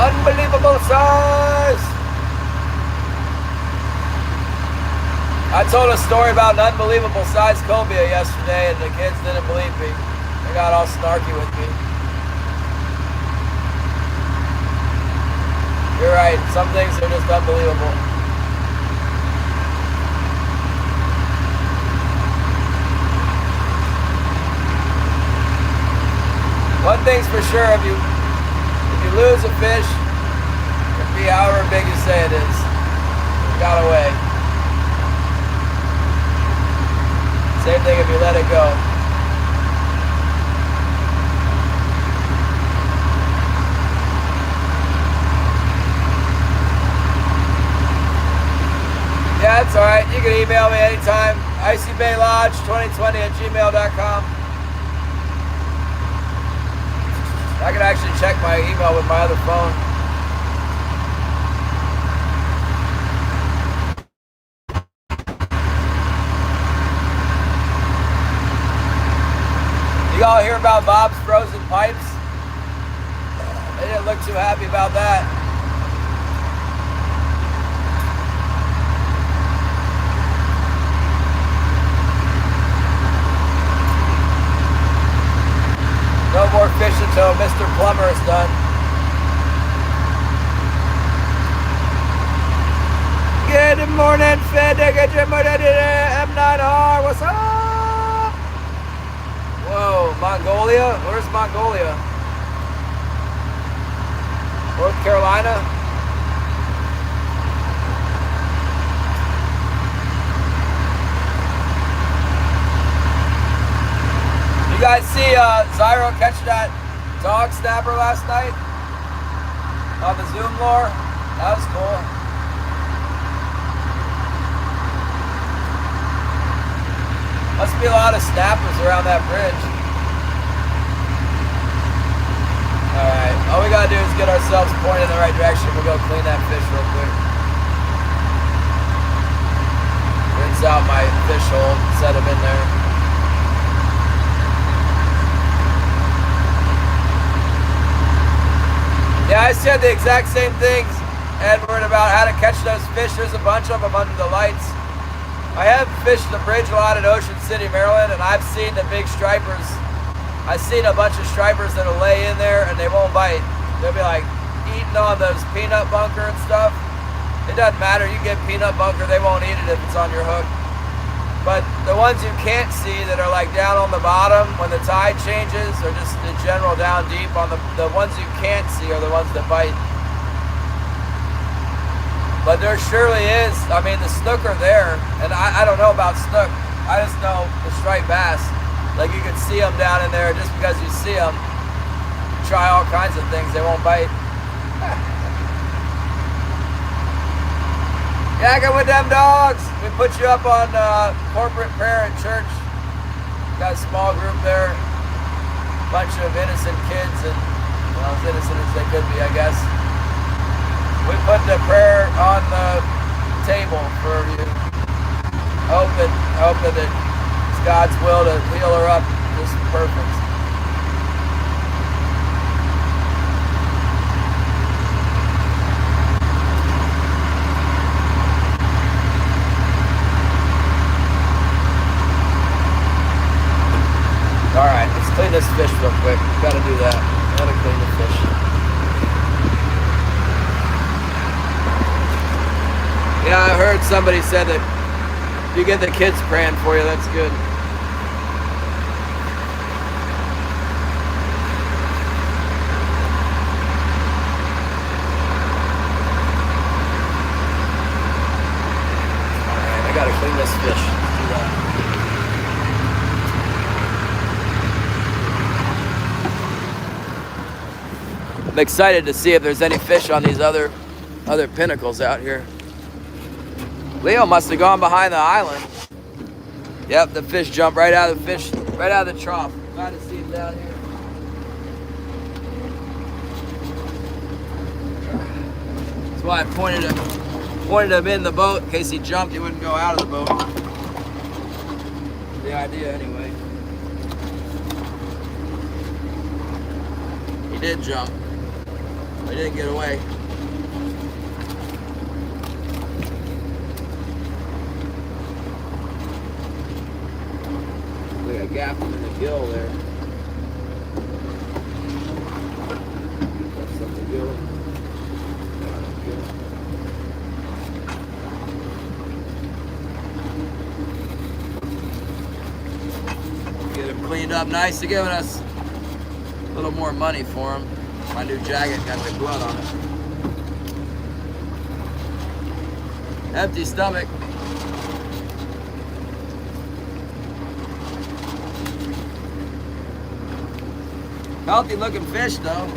Unbelievable size! I told a story about an unbelievable size cobia yesterday, and the kids didn't believe me. They got all snarky with me. You're right, some things are just unbelievable. One thing's for sure, if you lose a fish, it can be however big you say it is. It got away. Same thing if you let it go. Yeah, it's alright. You can email me anytime. icybaylodge2020@gmail.com. I can actually check my email with my other phone. You all hear about Bob's frozen pipes? They didn't look too happy about that. No more fish until Mr. Plumber is done. Good morning, FedEx. M9R. What's up? Whoa, Mongolia? Where's Mongolia? North Carolina? You guys see Zyro catch that dog snapper last night on the Zoom lure? That was cool. Must be a lot of snappers around that bridge. Alright, all we gotta do is get ourselves pointed in the right direction. We'll go clean that fish real quick. Rinse out my fish hole, set them in there. Yeah, I said the exact same things, Edward, about how to catch those fish. There's a bunch of them under the lights. I have fished the bridge a lot in Ocean City, Maryland, and I've seen the big stripers. I've seen a bunch of stripers that'll lay in there and they won't bite. They'll be like eating on those peanut bunker and stuff. It doesn't matter, you get peanut bunker, they won't eat it if it's on your hook. But the ones you can't see that are like down on the bottom when the tide changes, or just in general down deep, on the ones you can't see are the ones that bite. But there surely is, I mean, the snook are there, and I don't know about snook. I just know the striped bass. Like you can see them down in there. Just because you see them, try all kinds of things, they won't bite. Yakking with them dogs. We put you up on corporate prayer at church. Got a small group there. Bunch of innocent kids, and well, as innocent as they could be, I guess. We put the prayer on the table for you. Hope that it's God's will to heal her up just perfect. All right, let's clean this fish real quick. Gotta do that. Gotta clean the fish. Yeah, I heard somebody said that you get the kids praying for you. That's good. All right, I gotta clean this fish. Let's do that. I'm excited to see if there's any fish on these other pinnacles out here. Leo must have gone behind the island. Yep, the fish jumped right out of the trough. Glad to see him down here. That's why I pointed him in the boat in case he jumped. He wouldn't go out of the boat. The idea, anyway. He did jump. I didn't get away. Look at a gap in the gill there. That's up the gill. Get him cleaned up nice. They're giving us a little more money for him. My new jacket got the blood on it. Empty stomach. Healthy looking fish though.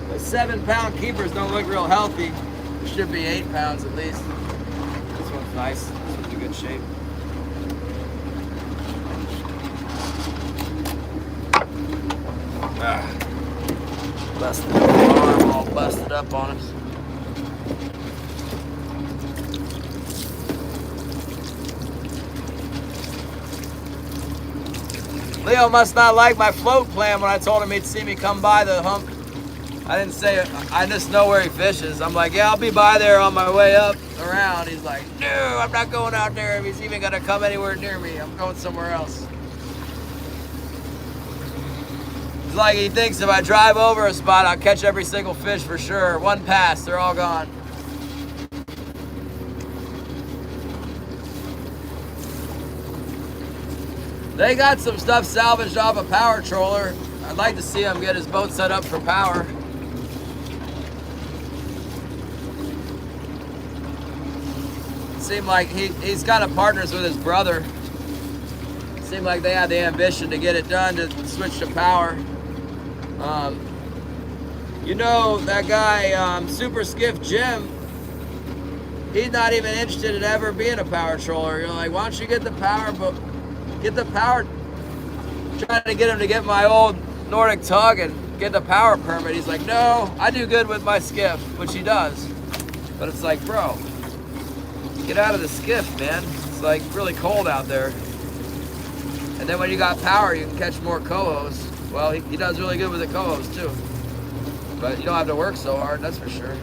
The 7-pound keepers don't look real healthy. Should be 8 pounds at least. This one's nice. This one's in good shape. Busted up the arm, all busted up on us. Leo must not like my float plan when I told him he'd see me come by the hump. I didn't say it. I just know where he fishes. I'm like, yeah, I'll be by there on my way up around. He's like, no, I'm not going out there if he's even gonna come anywhere near me. I'm going somewhere else. It's like he thinks if I drive over a spot, I'll catch every single fish for sure. One pass, they're all gone. They got some stuff salvaged off a power troller. I'd like to see him get his boat set up for power. Seemed like he's kind of partners with his brother. Seemed like they had the ambition to get it done, to switch to power. You know, that guy, Super Skiff Jim, he's not even interested in ever being a power troller. You're like, why don't you get the power, but get the power, trying to get him to get my old Nordic tug and get the power permit. He's like, no, I do good with my skiff, which he does. But it's like, bro, get out of the skiff, man. It's like really cold out there. And then when you got power, you can catch more cohos. Well, he does really good with the cohos too. But you don't have to work so hard, that's for sure.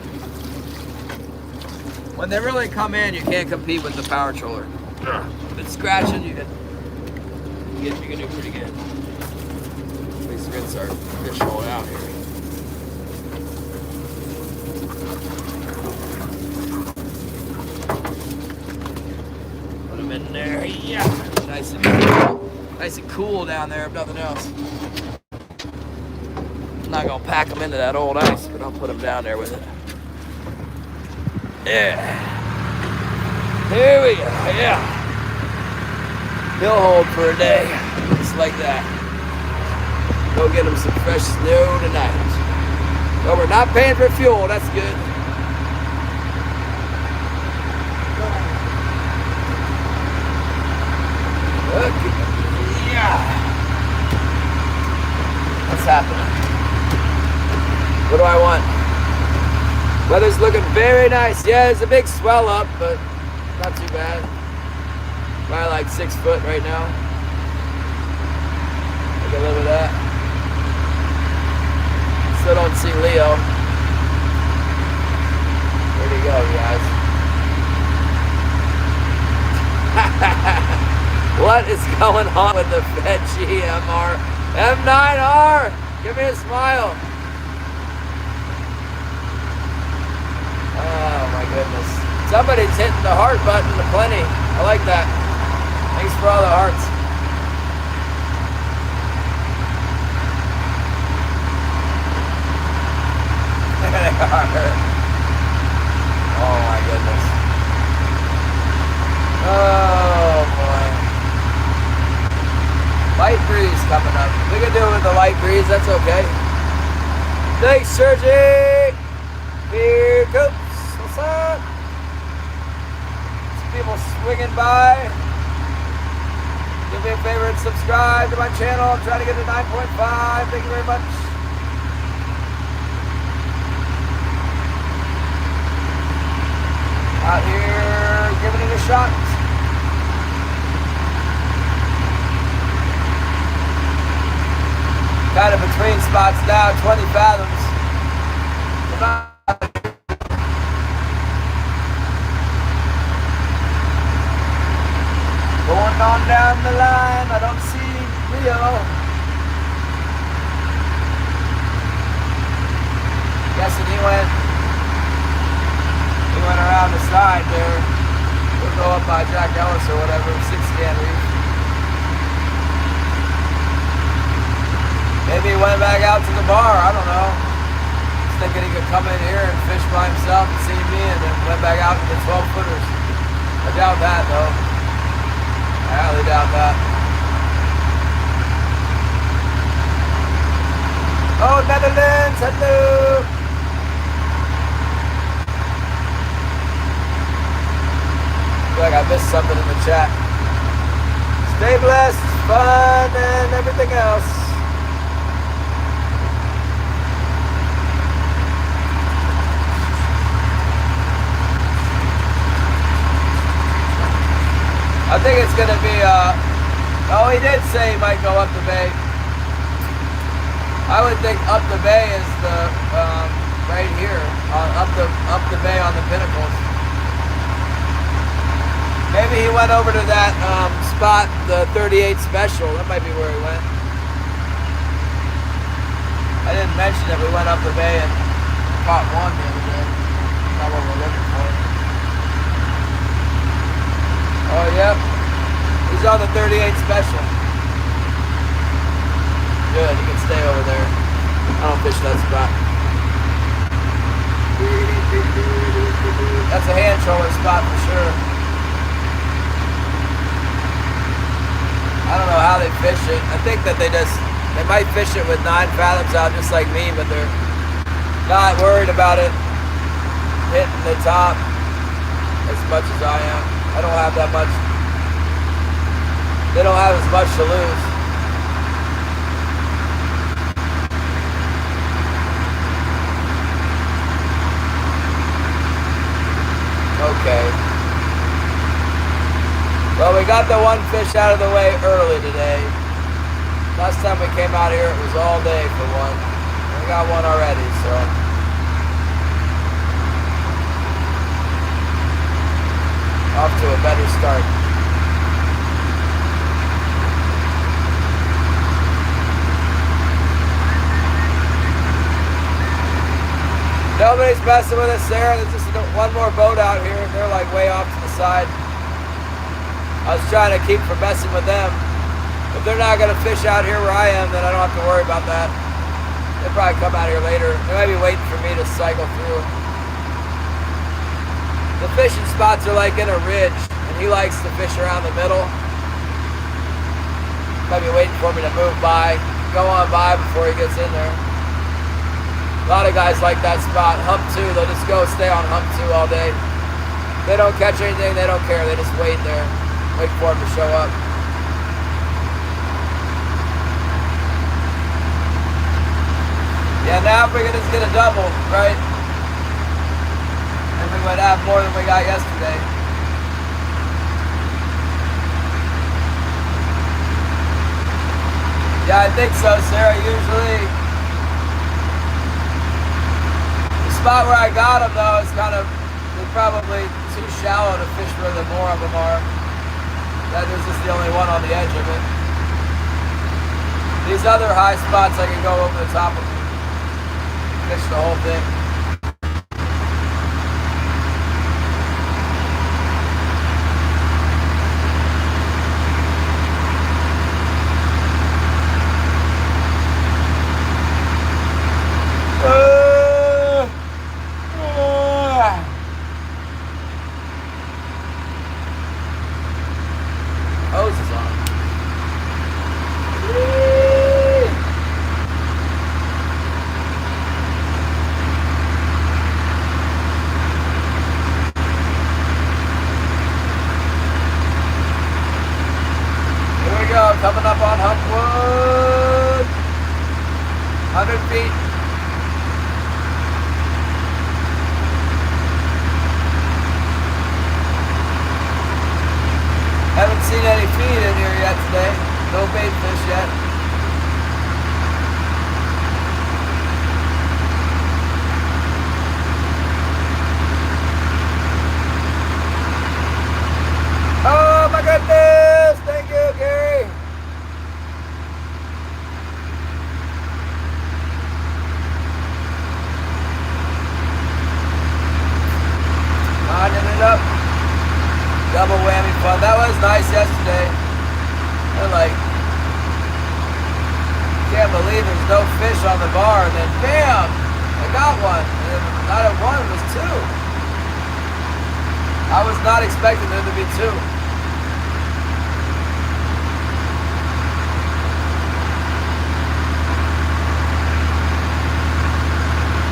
When they really come in, you can't compete with the power troller. If it's scratching, you can do pretty good. At least rinse our fish hole out here. Put them in there, yeah. Nice and cool down there, if nothing else. I'm not gonna pack them into that old ice, but I'll put them down there with it. Yeah. Here we go, yeah. He'll hold for a day, just like that. Go get him some fresh snow tonight. Well, we're not paying for fuel, that's good. Okay. Yeah. What's happening? What do I want? Weather's looking very nice. Yeah, there's a big swell up, but not too bad. Probably like 6 foot right now. Look a little bit of that. Still don't see Leo. Where'd he go, guys? What is going on with the Veggie MR? M9R! Give me a smile. Oh my goodness. Somebody's hitting the heart button plenty. I like that. Thanks for all the hearts. There they are. Oh my goodness. Oh boy. Light breeze coming up. We can do it with the light breeze, that's okay. Thanks, Sergi. Here goes. What's up? Some people swinging by. Do me a favor and subscribe to my channel. I'm trying to get to 9.5. Thank you very much. Out here giving it a shot. Kind of between spots now, 20 fathoms. Going on down the line, I don't see Leo. Guessing he went around the side there. We'll go up by Jack Ellis or whatever, 6 scan reef. Maybe he went back out to the bar, I don't know. He's thinking he could come in here and fish by himself and see me and then went back out to the 12-footers. I doubt that though. I highly doubt that. Oh, Netherlands, hello! I feel like I missed something in the chat. Stay blessed, fun, and everything else. I think it's going to be, oh, he did say he might go up the bay. I would think up the bay is the, right here, up the bay on the pinnacles. Maybe he went over to that spot, the 38 special. That might be where he went. I didn't mention that we went up the bay and caught one the other day. Not what we're looking for. Oh, yep. He's on the 38 special. Good, he can stay over there. I don't fish that spot. That's a hand trolling spot for sure. I don't know how they fish it. I think that they might fish it with 9 fathoms out just like me, but they're not worried about it hitting the top as much as I am. I don't have that much. They don't have as much to lose. Okay. Well, we got the one fish out of the way early today. Last time we came out here, it was all day for one. We got one already, so. Off to a better start. Nobody's messing with us there. There's just one more boat out here. They're like way off to the side. I was trying to keep from messing with them. If they're not going to fish out here where I am, then I don't have to worry about that. They'll probably come out here later. They might be waiting for me to cycle through. The fishing spots are like in a ridge, and he likes to fish around the middle. Might be waiting for me to move by, go on by before he gets in there. A lot of guys like that spot. Hump 2, they'll just go stay on hump 2 all day. They don't catch anything, they don't care. They just wait there, wait for him to show up. Yeah, now if we can just get a double, right? And we would have more than we got yesterday. Yeah, I think so, Sarah. Usually, the spot where I got them, though, is kind of, they're probably too shallow to fish where the more of them are. That is just the only one on the edge of it. These other high spots, I can go over the top of them. Fish the whole thing. Hose is on. Coming up on Humpwood. 100 feet. Haven't seen any feed in here yet today. No bait fish yet. Oh my goodness! Thank you, Gary. Lining it up. Double whammy fun. That was nice yesterday. And like, can't believe there's no fish on the bar. And then bam, I got one. And then not at one, it was two. I was not expecting there to be two.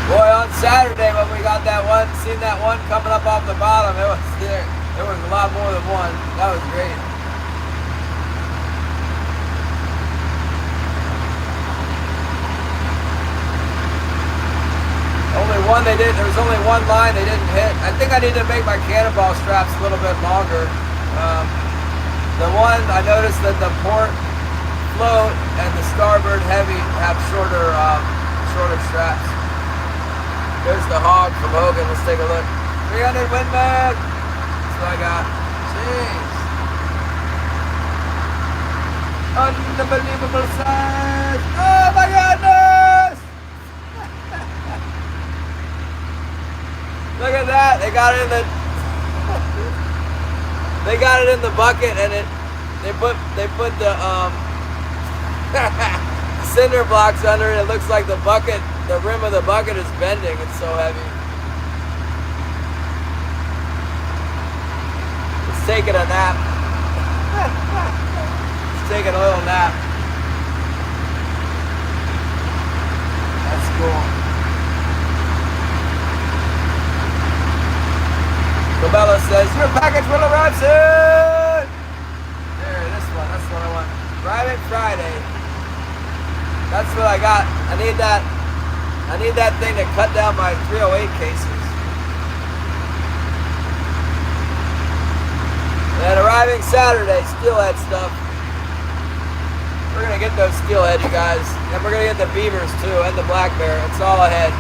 Boy, on Saturday when we got that one, seen that one coming up off the bottom, it was there. There was a lot more than one. That was great. Only one they did. There was only one line they didn't hit. I think I need to make my cannonball straps a little bit longer. The one I noticed that the port float and the starboard heavy have shorter straps. There's the hog from Hogan. Let's take a look. 300 Windbag. That's what I got. Jeez. Unbelievable size. Oh my goodness. Look at that. They got it in the they got it in the bucket, and they put the cinder blocks under it. It looks like the bucket, the rim of the bucket is bending. It's so heavy. It's taking a nap. It's taking a little nap. That's cool. Cabela says, your package will arrive soon! There, this one, that's what I want. Private Friday. That's what I got. I need that thing to cut down my 308 cases. And arriving Saturday, steelhead stuff. We're gonna get those steelhead, you guys. And we're gonna get the beavers too, and the black bear. It's all ahead.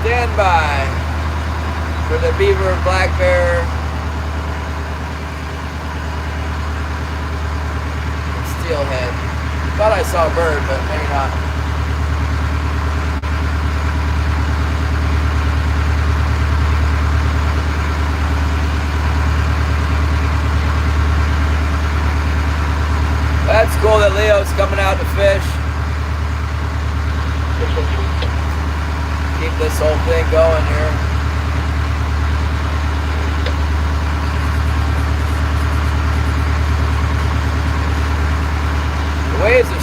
Stand by for the beaver and black bear. And steelhead. Thought I saw a bird, but maybe not. That's cool that Leo's coming out to fish. Keep this whole thing going here.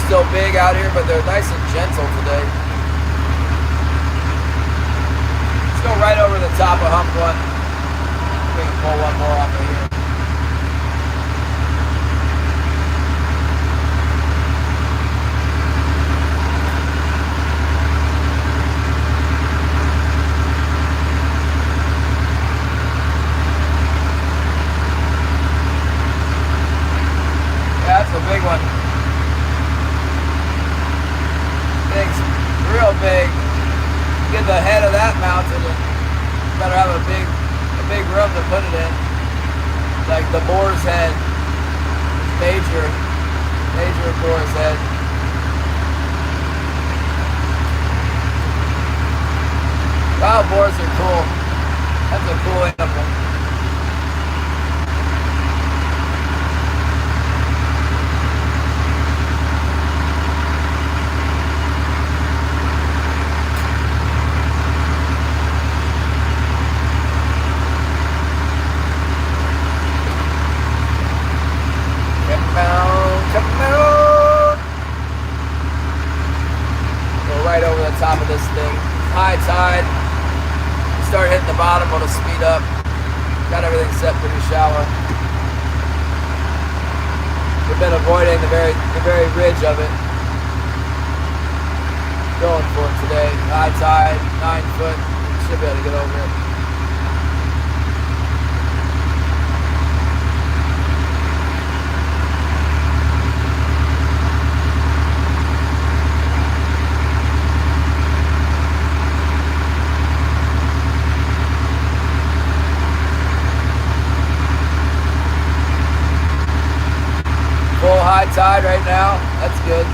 still big out here, but they're nice and gentle today. Let's go right over the top of hump one. We can pull one more off of here. Yeah, that's a big one. Big's real big. Get the head of that mounted, and you better have a big room to put it in. Like the boar's head. Major boar's head. Wild boars are cool. That's a cool animal. Come on. Go right over the top of this thing. High tide. Start hitting the bottom, it'll speed up. Got everything set pretty shallow. We've been avoiding the very ridge of it. Going for it today. High tide, 9 foot. Should be able to get over it. Full high tide right now. That's good.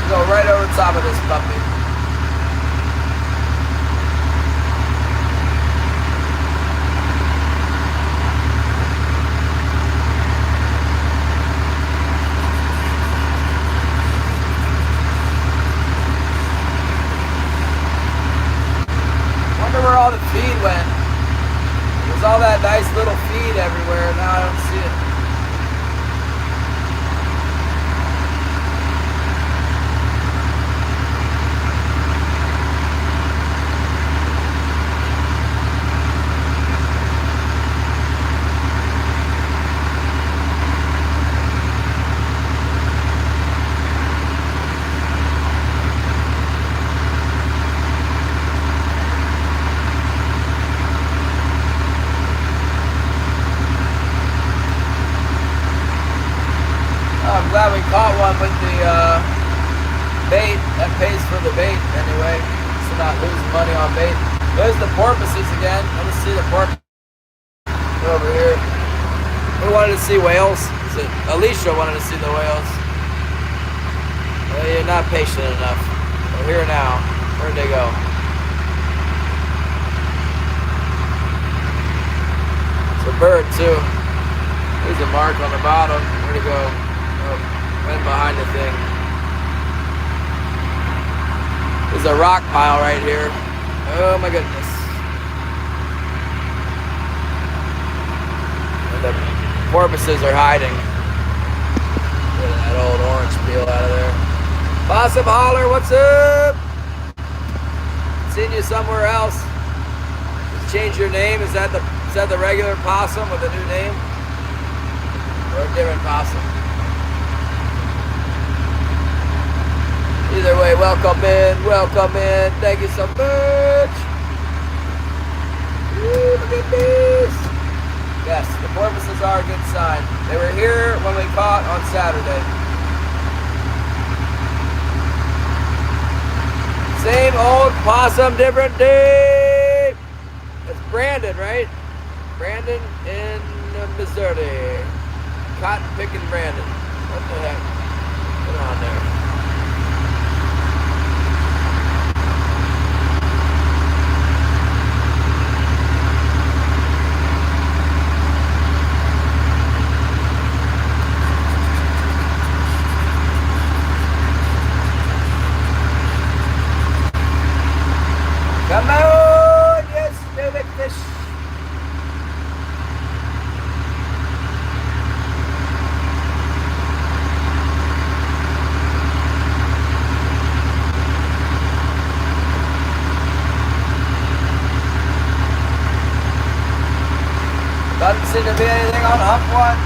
Go right over top of this puppy. Wonder where all the feed went. There's all that nice little feed everywhere. Now I don't see it. I'm glad we caught one with the bait. That pays for the bait anyway. So not losing money on bait. There's the porpoises again. Let me see the porpoise over here. We wanted to see whales. Alicia wanted to see the whales. Well, you're not patient enough. We're here now. Where'd they go? It's a bird too. There's a mark on the bottom. Where'd it go? Oh, right behind the thing. There's a rock pile right here. Oh my goodness. And the porpoises are hiding. Get that old orange peel out of there. Possum holler, what's up? Seen you somewhere else. Just change your name. Is that the regular possum with a new name? Or a different possum? Either way, welcome in, welcome in. Thank you so much. Ooh, look at this. Yes, the porpoises are a good sign. They were here when we caught on Saturday. Same old possum, different day. It's Brandon, right? Brandon in Missouri. Cotton picking Brandon. What the heck? Put it on there. Come on, you stupid fish. seem to be anything on hump one.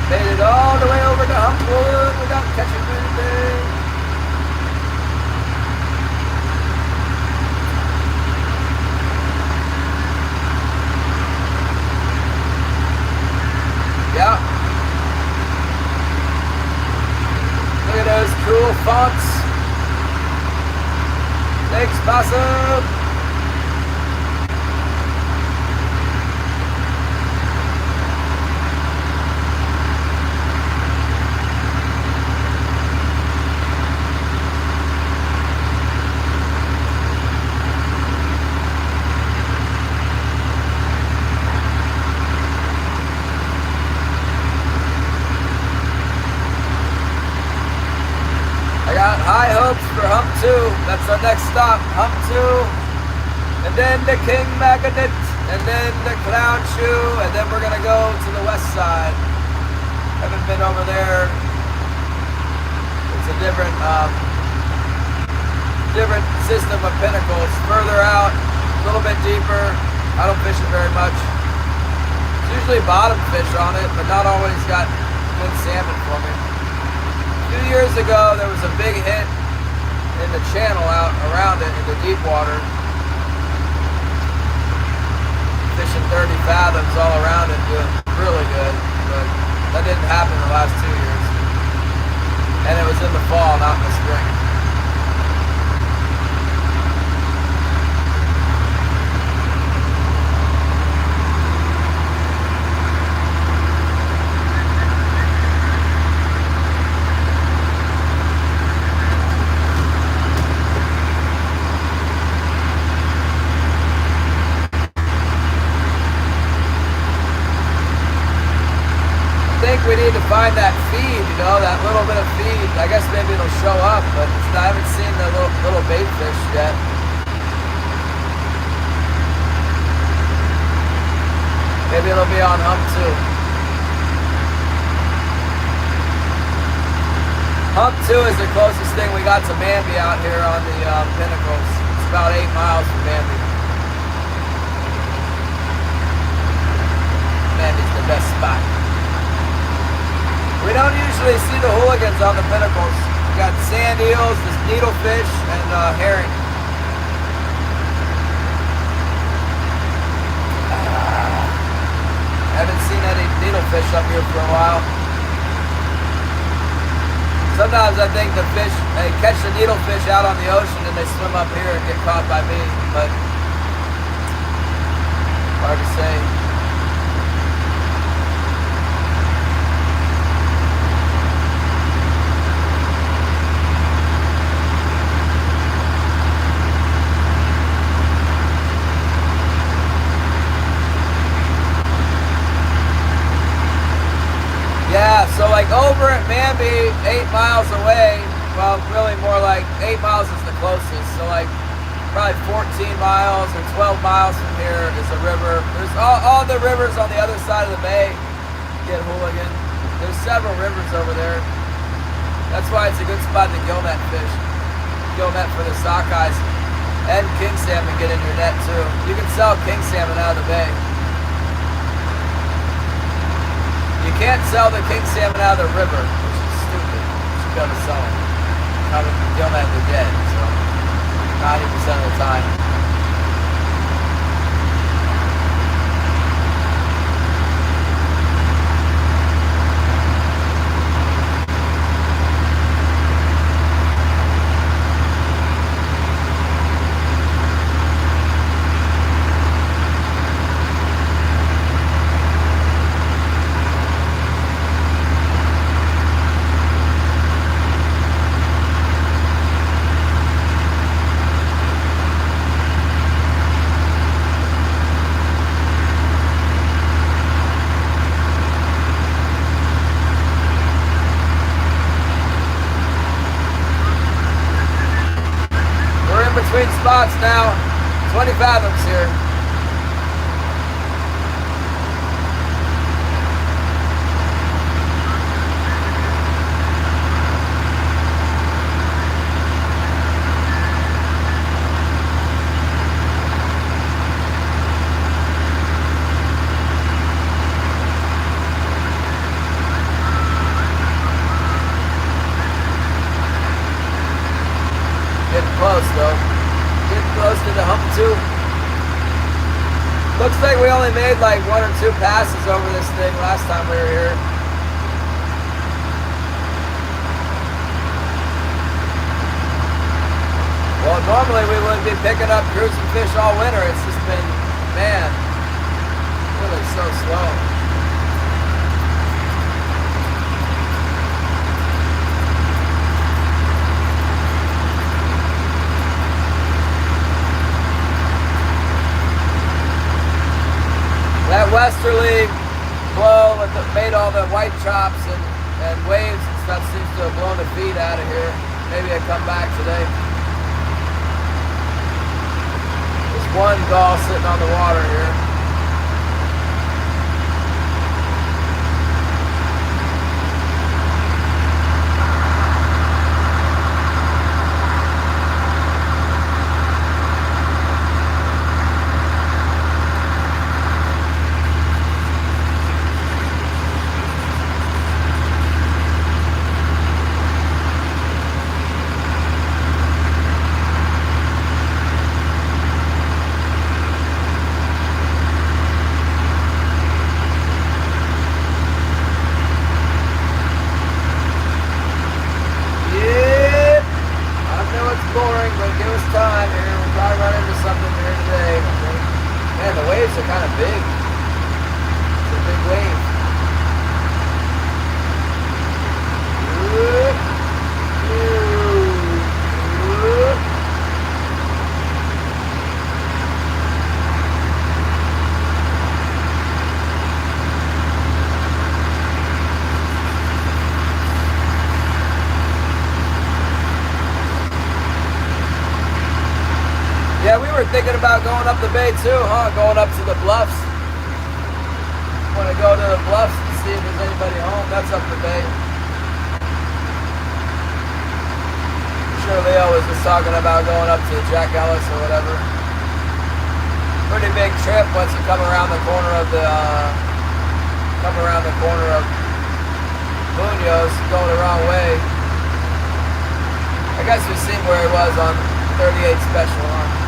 Made it all the way over to hump one without catching anything. Yeah. Look at those cool fonts. Thanks, Possum. High hopes for hump 2. That's our next stop. Hump 2. And then the King Magnet. And then the Clown Shoe. And then we're going to go to the west side. Haven't been over there. It's a different system of pinnacles. Further out. A little bit deeper. I don't fish it very much. It's usually bottom fish on it. But not always got good salmon for me. 2 years ago, there was a big hit in the channel out around it in the deep water. Fishing 30 fathoms all around it, doing really good. But that didn't happen the last 2 years. And it was in the fall, not in the spring. We need to find that feed, you know, that little bit of feed. I guess maybe it'll show up, but I haven't seen the little bait fish yet. Maybe it'll be on hump 2. Hump 2 is the closest thing we got to Manby out here on the pinnacles. It's about 8 miles from Manby. Manby's the best spot. We don't usually see the hooligans on the pinnacles. We got sand eels, this needlefish, and herring. Haven't seen any needlefish up here for a while. Sometimes I think the fish, they catch the needlefish out on the ocean and they swim up here and get caught by me, but hard to say. Yeah, so like over at Manby, 8 miles away, well, really more like 8 miles is the closest. So like probably 14 miles or 12 miles from here is a river. There's all the rivers on the other side of the bay get hooligan. There's several rivers over there. That's why it's a good spot to gill net fish. Gill net for the sockeyes. And king salmon get in your net too. You can sell king salmon out of the bay. You can't sell the king salmon out of the river, which is stupid. You should be able to sell them. Gill net they're dead, so 90% of the time. Between spots now, 20 fathoms here. only made like 1 or 2 passes over this thing last time we were here. Well, normally we wouldn't be picking up cruising fish all winter. It's just been, man, really so slow. That westerly blow made all the white chops and waves and stuff seems to have blown the feet out of here. Maybe I come back today. There's one gull sitting on the water here. Thinking about going up the bay too, huh? Going up to the bluffs. Want to go to the bluffs and see if there's anybody home. That's up the bay. I'm sure Leo was just talking about going up to Jack Ellis or whatever. Pretty big trip once you come around the corner of Munoz, going the wrong way. I guess we've seen where he was on 38 special, huh?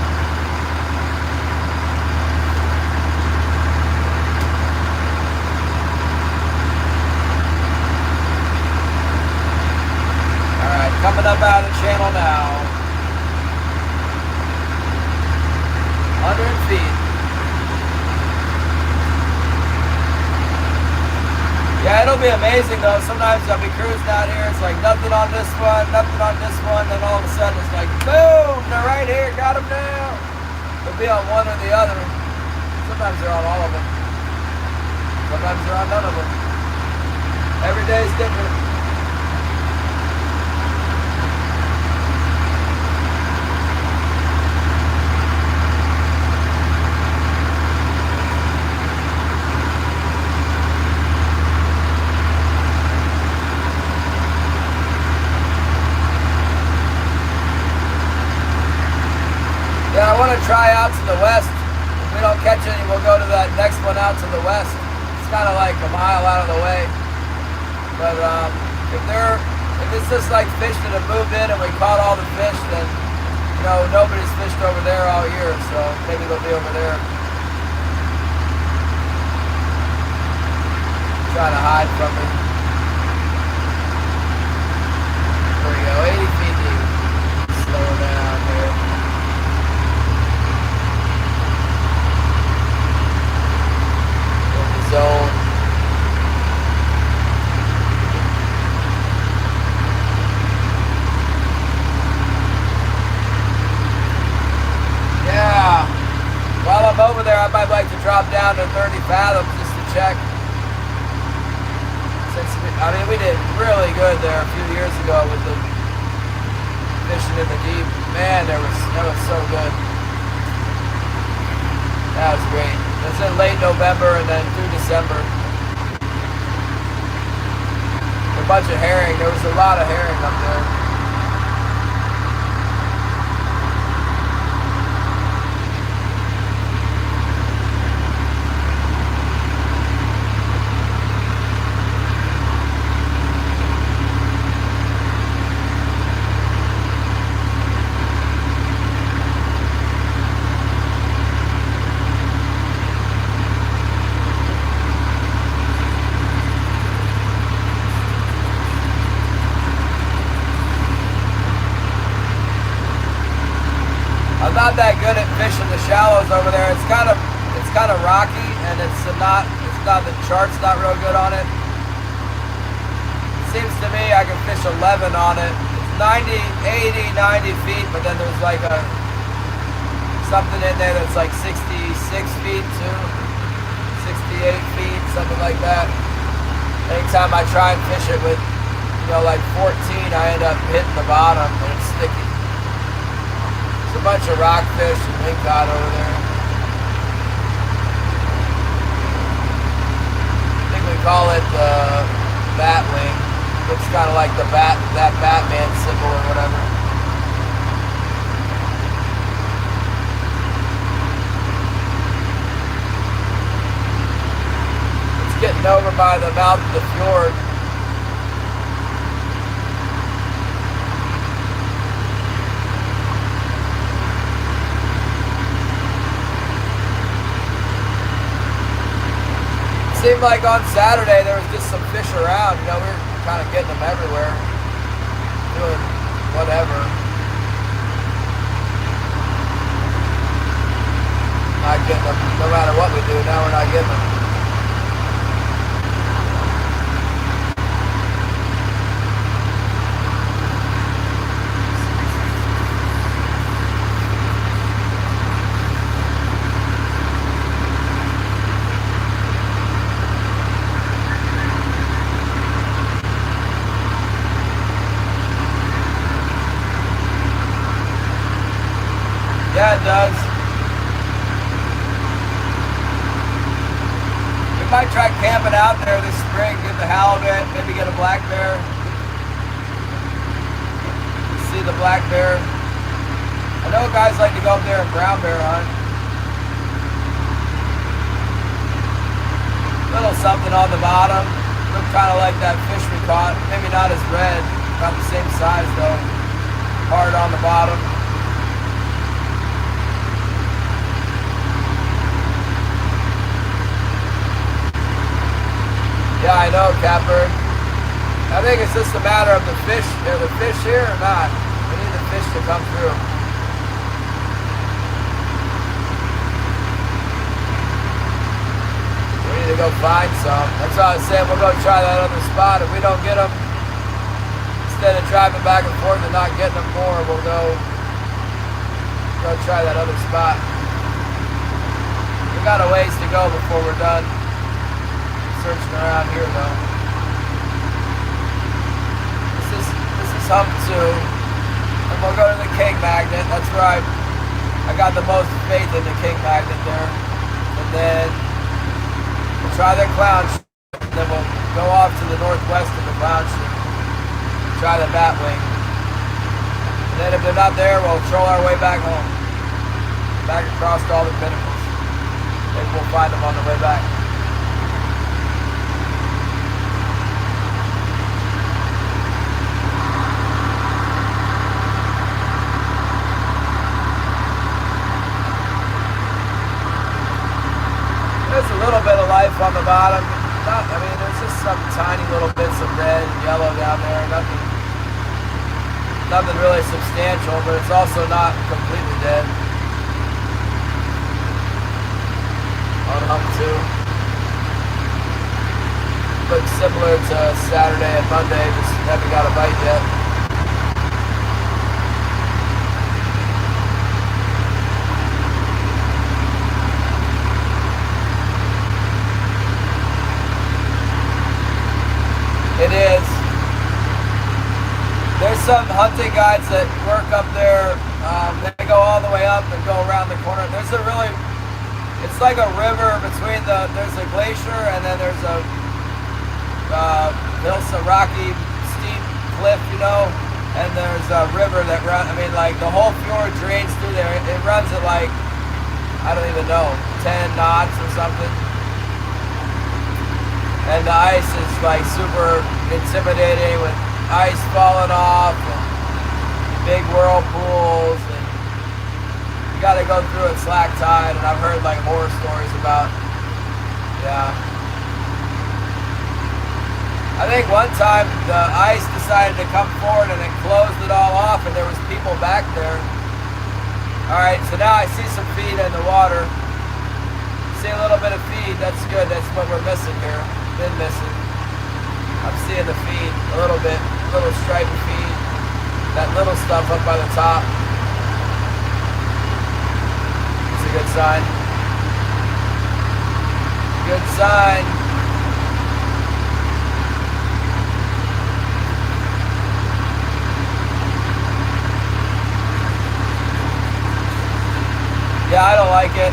Coming up out of the channel now. 100 feet. Yeah, it'll be amazing though. Sometimes I'll be cruising out here. It's like nothing on this one, nothing on this one. Then all of a sudden it's like, boom, they're right here. Got them now. They'll be on one or the other. Sometimes they're on all of them. Sometimes they're on none of them. Every day is different. Yeah, I want to try out to the west. If we don't catch any, we'll go to that next one out to the west. It's kind of like a mile out of the way. But if it's just like fish that have moved in and we caught all the fish, then, you know, nobody's fished over there all year, so maybe they'll be over there. Trying to hide from me. There we go, 80 feet deep. Slow down here. Zone. Yeah. While I'm over there, I might like to drop down to 30 fathoms just to check. We did really good there a few years ago with the fishing in the deep. Man, that was so good. That was great. It was in late November and then through December. A bunch of herring. There was a lot of herring up there. fish in the shallows over there. It's kind of rocky, and it's not the chart's not real good on it. It seems to me I can fish 11 on it. It's 90, 80, 90 feet, but then there's like something in there that's like 66 feet too, 68 feet, something like that. Anytime I try and fish it with, like 14, I end up hitting the bottom and it's sticky. There's a bunch of rockfish and lingcod over there. I think we call it the bat wing. Looks kind of like that Batman symbol or whatever. It's getting over by the mouth of the fjord. Seemed like on Saturday there was just some fish around. We were kind of getting them everywhere, doing whatever. Not getting them, no matter what we do. Now we're not getting them. Yeah, it does. We might try camping out there this spring, get the halibut, maybe get a black bear. See the black bear. I know guys like to go up there and brown bear hunt. Little something on the bottom. Look kind of like that fish we caught. Maybe not as red, about the same size though. Hard on the bottom. Yeah, I know, Catbird. I think it's just a matter of the fish. Are the fish here or not? We need the fish to come through. We need to go find some. That's why I was saying we'll go try that other spot. If we don't get them, instead of driving back and forth and not getting them more, we'll go try that other spot. We got a ways to go before we're done searching around here though. This is hump 2, and we'll go to the king magnet. That's where I got the most faith in the king magnet there. And then we'll try the clown ship, and then we'll go off to the northwest of the clown ship, try the bat wing. And then if they're not there, we'll troll our way back home, back across all the pinnacles. Maybe we'll find them on the way back. There's a little bit of life on the bottom. There's just some tiny little bits of red and yellow down there. Nothing really substantial, but it's also not completely dead. On hump 2. Looks similar to Saturday and Monday, just haven't got a bite yet. It is. There's some hunting guides that work up there. They go all the way up and go around the corner. It's like a river between there's a glacier and then there's a rocky, steep cliff, and there's a river that runs, the whole fjord drains through there. It runs at like, I don't even know, 10 knots or something. And the ice is like super intimidating with ice falling off and big whirlpools, and you gotta go through it slack tide, and I've heard like horror stories about, yeah. I think one time the ice decided to come forward and it closed it all off, and there was people back there. Alright, so now I see some feed in the water. See a little bit of feed, that's good. That's what we're missing here. Been missing. I'm seeing the feed a little bit, a little striped feed. That little stuff up by the top. It's a good sign. Good sign. Yeah, I don't like it.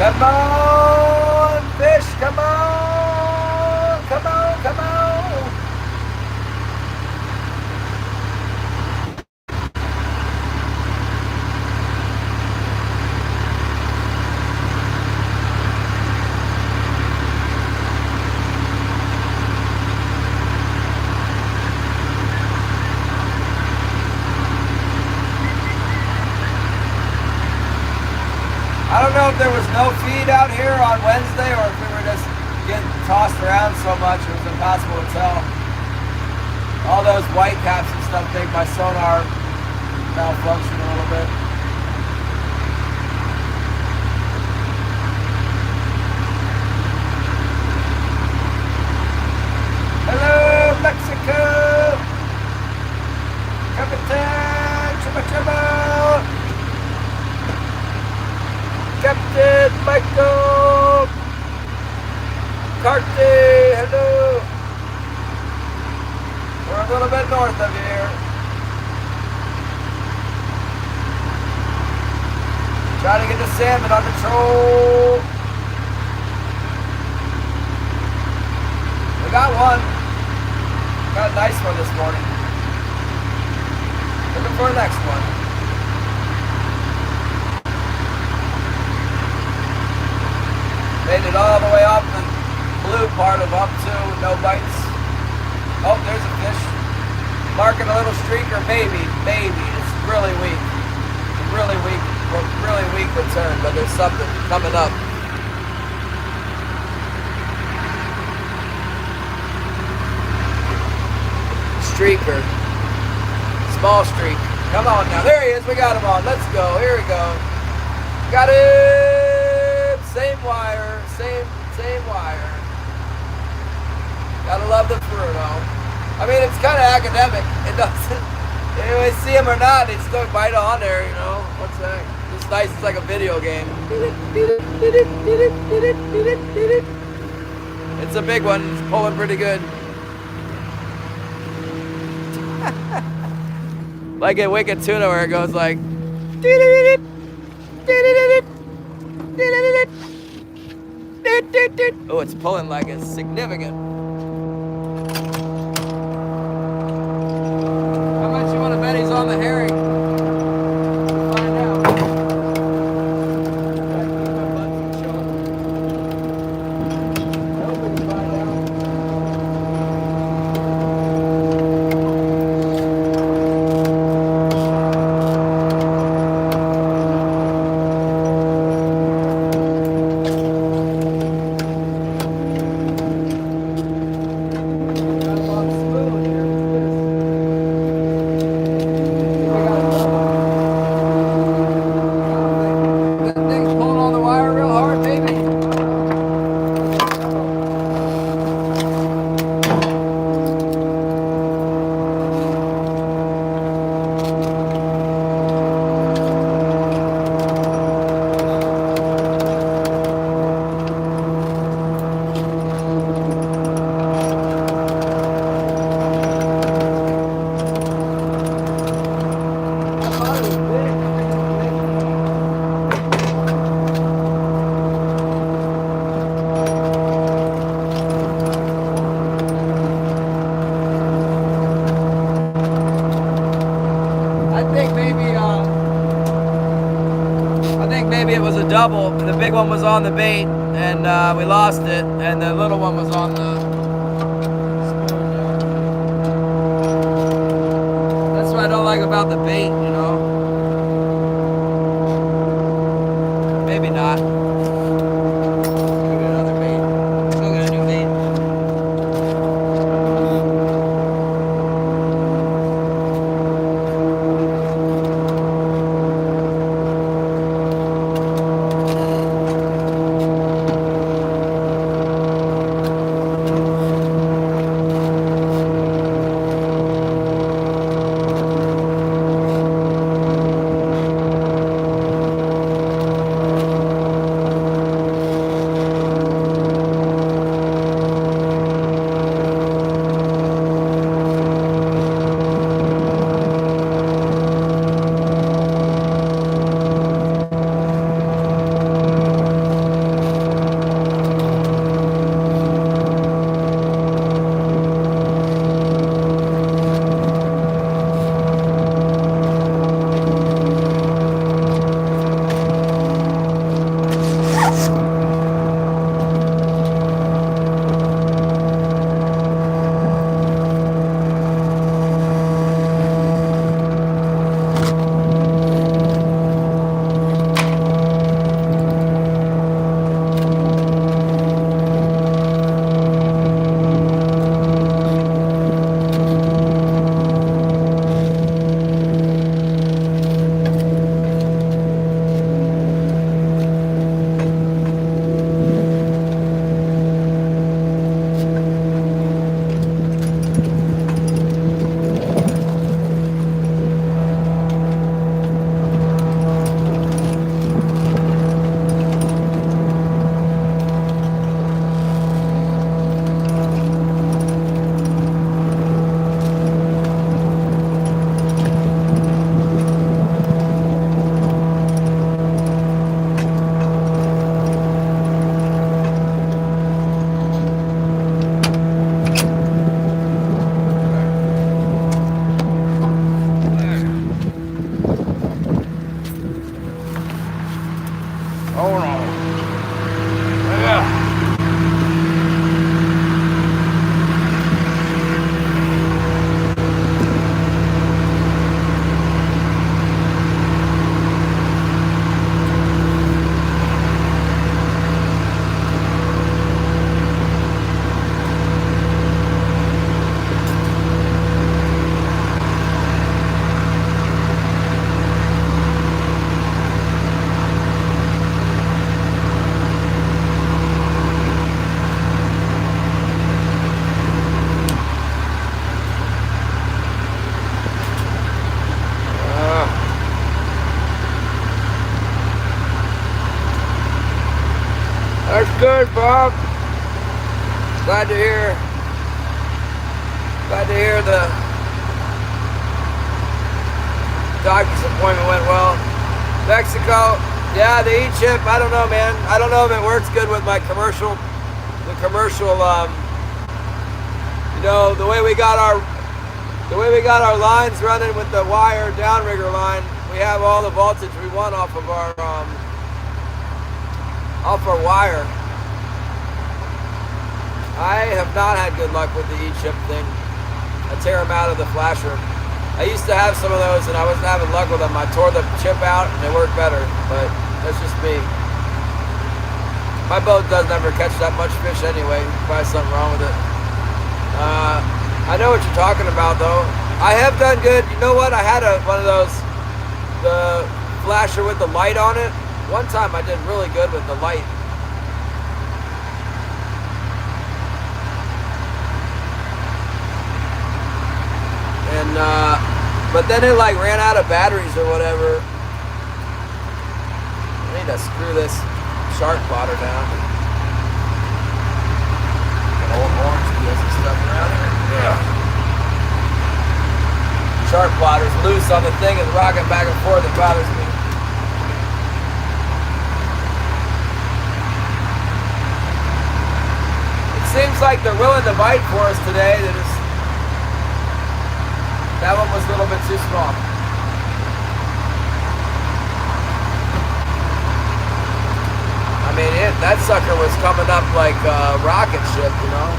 Come on, fish, come on, come on, come on. I don't know if there was no feed out here on Wednesday or if we were just getting tossed around so much it was impossible to tell. All those white caps and stuff make my sonar malfunction a little bit. Hello, Mexico! Capitan Chubba Chubba! Captain Michael Carty, hello. We're a little bit north of here. Trying to get the salmon under control. We got one. Got a nice one this morning. Looking for the next one. Made it all the way up the blue part of up to no bites. Oh, there's a fish. Marking a little streaker, maybe. It's really weak. Really weak return, but there's something coming up. Streaker. Small streak. Come on now. There he is. We got him on. Let's go. Here we go. Got it. Same wire, same wire. Gotta love the Bruno. I mean, it's kind of academic. It doesn't, anyway, see him or not, it's still right on there, you know. What's that? It's nice, it's like a video game. It's a big one, it's pulling pretty good. Like a wicked tuna where it goes like. Oh, it's pulling like it's significant. How much you want to bet he's on the herring? We'll find out. Gotta keep my butt from showing. I hope we can find out. Maybe it was a double. The big one was on the bait, and we lost it, and the little one was on the spoon there. about the bait, you know. Maybe not. Go get another bait. Go get a new bait. Hold on. Yeah. That's good, Bob. Glad to hear the doctor's appointment went well. Mexico, yeah, the E-chip, I don't know, man. I don't know if it works good with my commercial, you know, the way we got our lines running with the wire downrigger line, we have all the voltage we want off of our wire. I have not had good luck with the E-chip thing. I tear them out of the flasher. I used to have some of those and I wasn't having luck with them. I tore the chip out and they worked better, but that's just me. My boat doesn't ever catch that much fish anyway. Probably something wrong with it. I know what you're talking about though. I have done good. You know what? I had one of those, the flasher with the light on it. One time I did really good with the light. And but then it like ran out of batteries or whatever. I need to screw this shark plotter down. Got old orange peels and stuff around here. Yeah. Shark plotter's loose on the thing and rocking back and forth. It bothers me. Seems like they're willing to bite for us today. That one was a little bit too small. I mean, that sucker was coming up like a rocket ship, you know.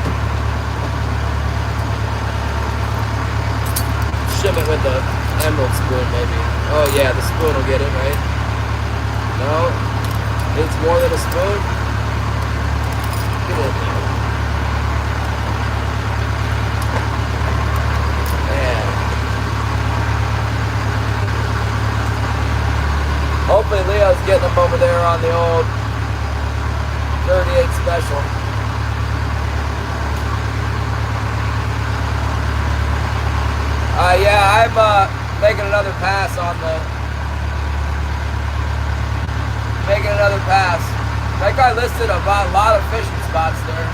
Shim it with the Emerald spoon, maybe. Oh yeah, the spoon will get it, right? No? Needs more than a spoon? Get in there. Man. Hopefully Leo's getting them over there on the old 38 special. Yeah, I'm making another pass on the... Making another pass. That guy listed a lot of fishing spots there.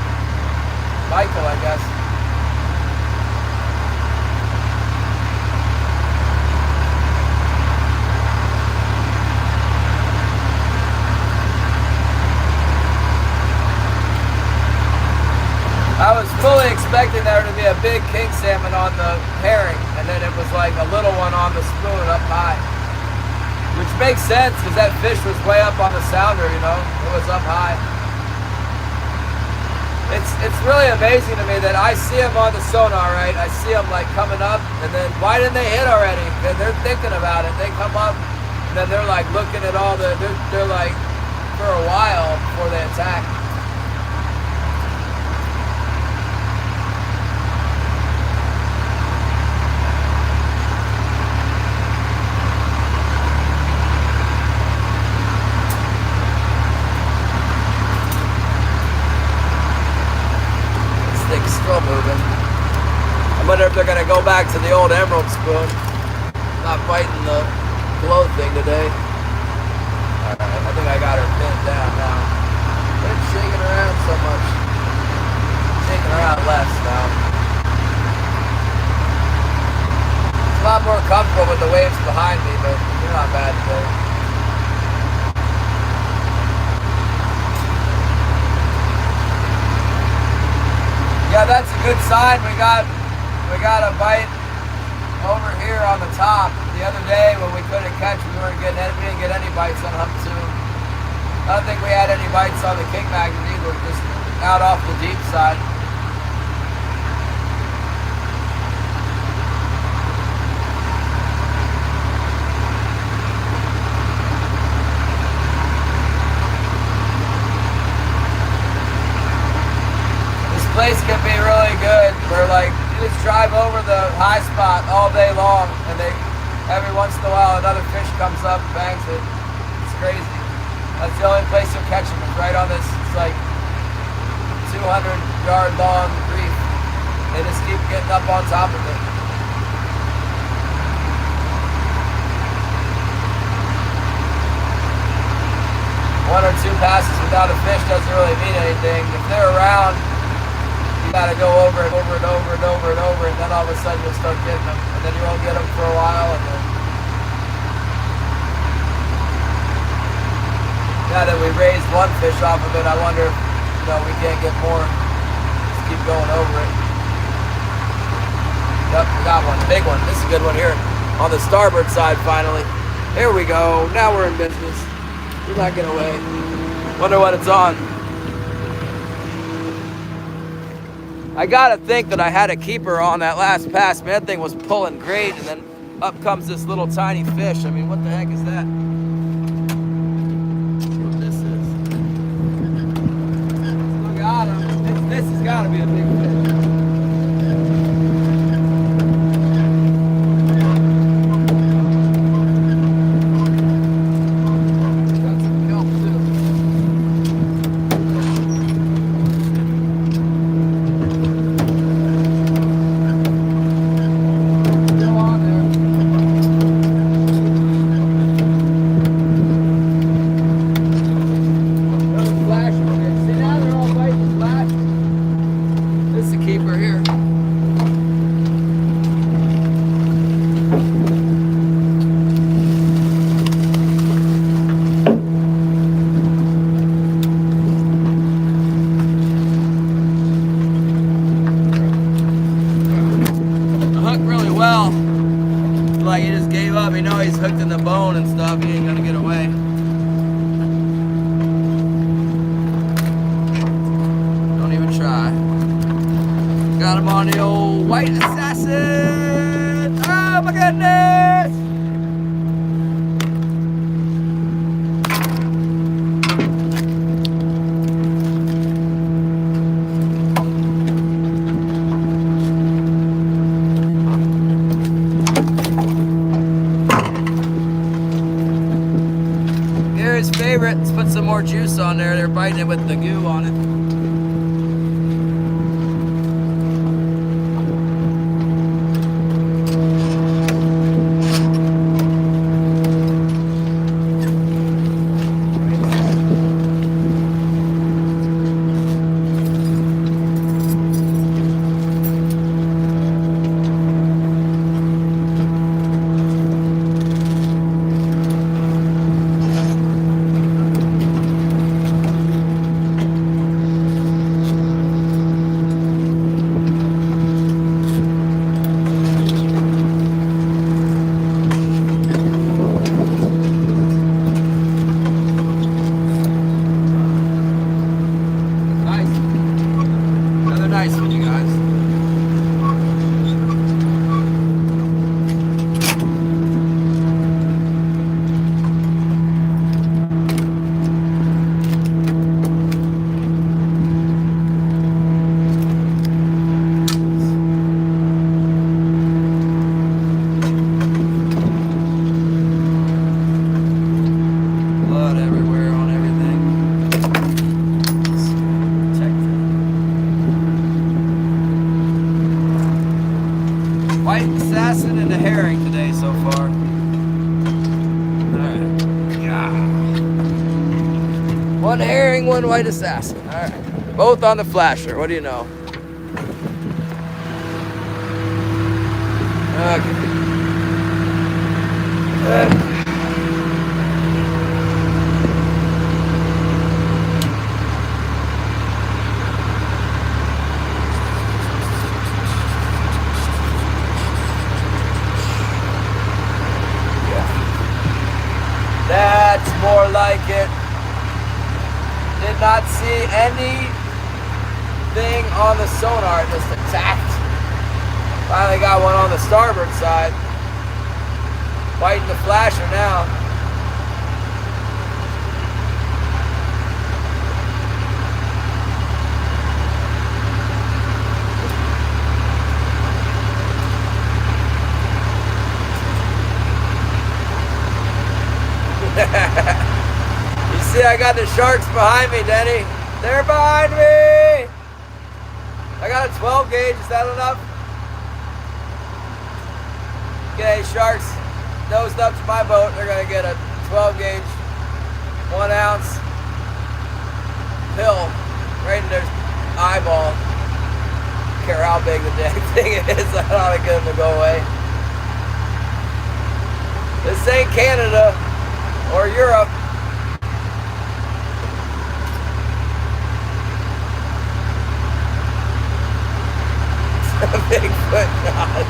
Michael, I guess. I was fully expecting there to be a big king salmon on the herring, and then it was like a little one on the spoon up high. Which makes sense, because that fish was way up on the sounder, you know? It was up high. It's really amazing to me that I see them on the sonar, right? I see them like coming up, and then why didn't they hit already? And they're thinking about it. They come up, and then they're like looking at all the, they're like, for a while before they attack. Still moving. I wonder if they're going to go back to the old emerald spoon. Not biting the glow thing today. Alright, I think I got her pinned down now. Quit shaking around so much. Shaking around less now. It's a lot more comfortable with the waves behind me, but they're not bad today. Yeah, that's a good sign. We got a bite over here on the top. The other day when we couldn't catch, we didn't get any bites on hump 2. I don't think we had any bites on the king magnet either, just out off the deep side. Place can be really good where like you just drive over the high spot all day long, and every once in a while another fish comes up and bangs it. It's crazy. That's the only place you'll catch them, is right on this. It's like 200-yard long reef. They just keep getting up on top of it. One or two passes without a fish doesn't really mean anything. If they're around, you gotta go over and over and over and over and over, and then all of a sudden you'll start getting them, and then you won't get them for a while, and then now that we raised one fish off of it, I wonder if we can't get more. Just keep going over it. Yep, we got one, big one. This is a good one here on the starboard side. Finally, here we go. Now we're in business. We're not getting away. Wonder what it's on. I gotta think that I had a keeper on that last pass. Man, that thing was pulling great, and then up comes this little tiny fish. I mean, what the heck is that? What this is? Look at him. This has gotta be a big fish. Like he just gave up. You know he's hooked in the bone and stuff. He ain't gonna get away. Don't even try. Got him on the old white assassin. Oh my goodness! favorite. Let's put some more juice on there. They're biting it with the goo on it. Nice one, you guys. Blood everywhere on everything. White assassin and a herring today so far. Alright. Yeah. One herring, one white assassin. Alright. Both on the flasher. What do you know? Okay. That's more like it. Did not see anything on the sonar, just attacked. Finally got one on the starboard side. Biting the flasher now. You see, I got the sharks behind me, Denny. They're behind me. I got a 12 gauge. Is that enough? Okay, sharks nosed up to my boat. They're gonna get a 12 gauge, 1 ounce pill right in their eyeball. Don't care how big the dang thing is. I ought to get them to go away. This ain't Canada or Europe. Bigfoot God.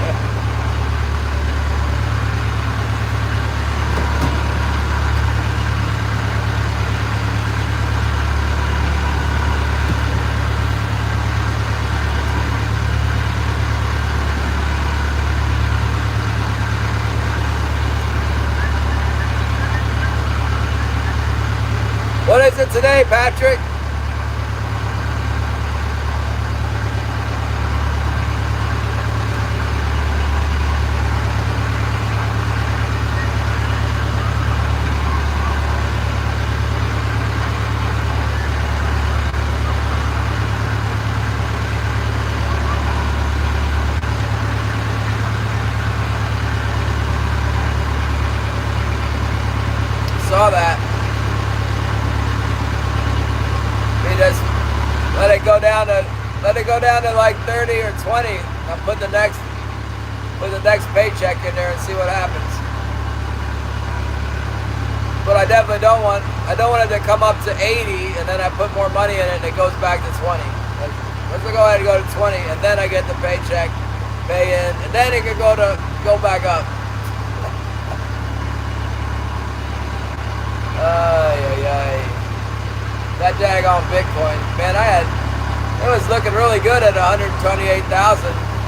What is it today, Patrick? Saw that. Just let it go down to like 30 or 20. I'll put the next paycheck in there and see what happens. But I definitely don't want it to come up to 80 and then I put more money in it and it goes back to 20. Let's go ahead and go to 20 and then I get the paycheck, pay in, and then it can go back up. That daggone Bitcoin, man, it was looking really good at 128,000,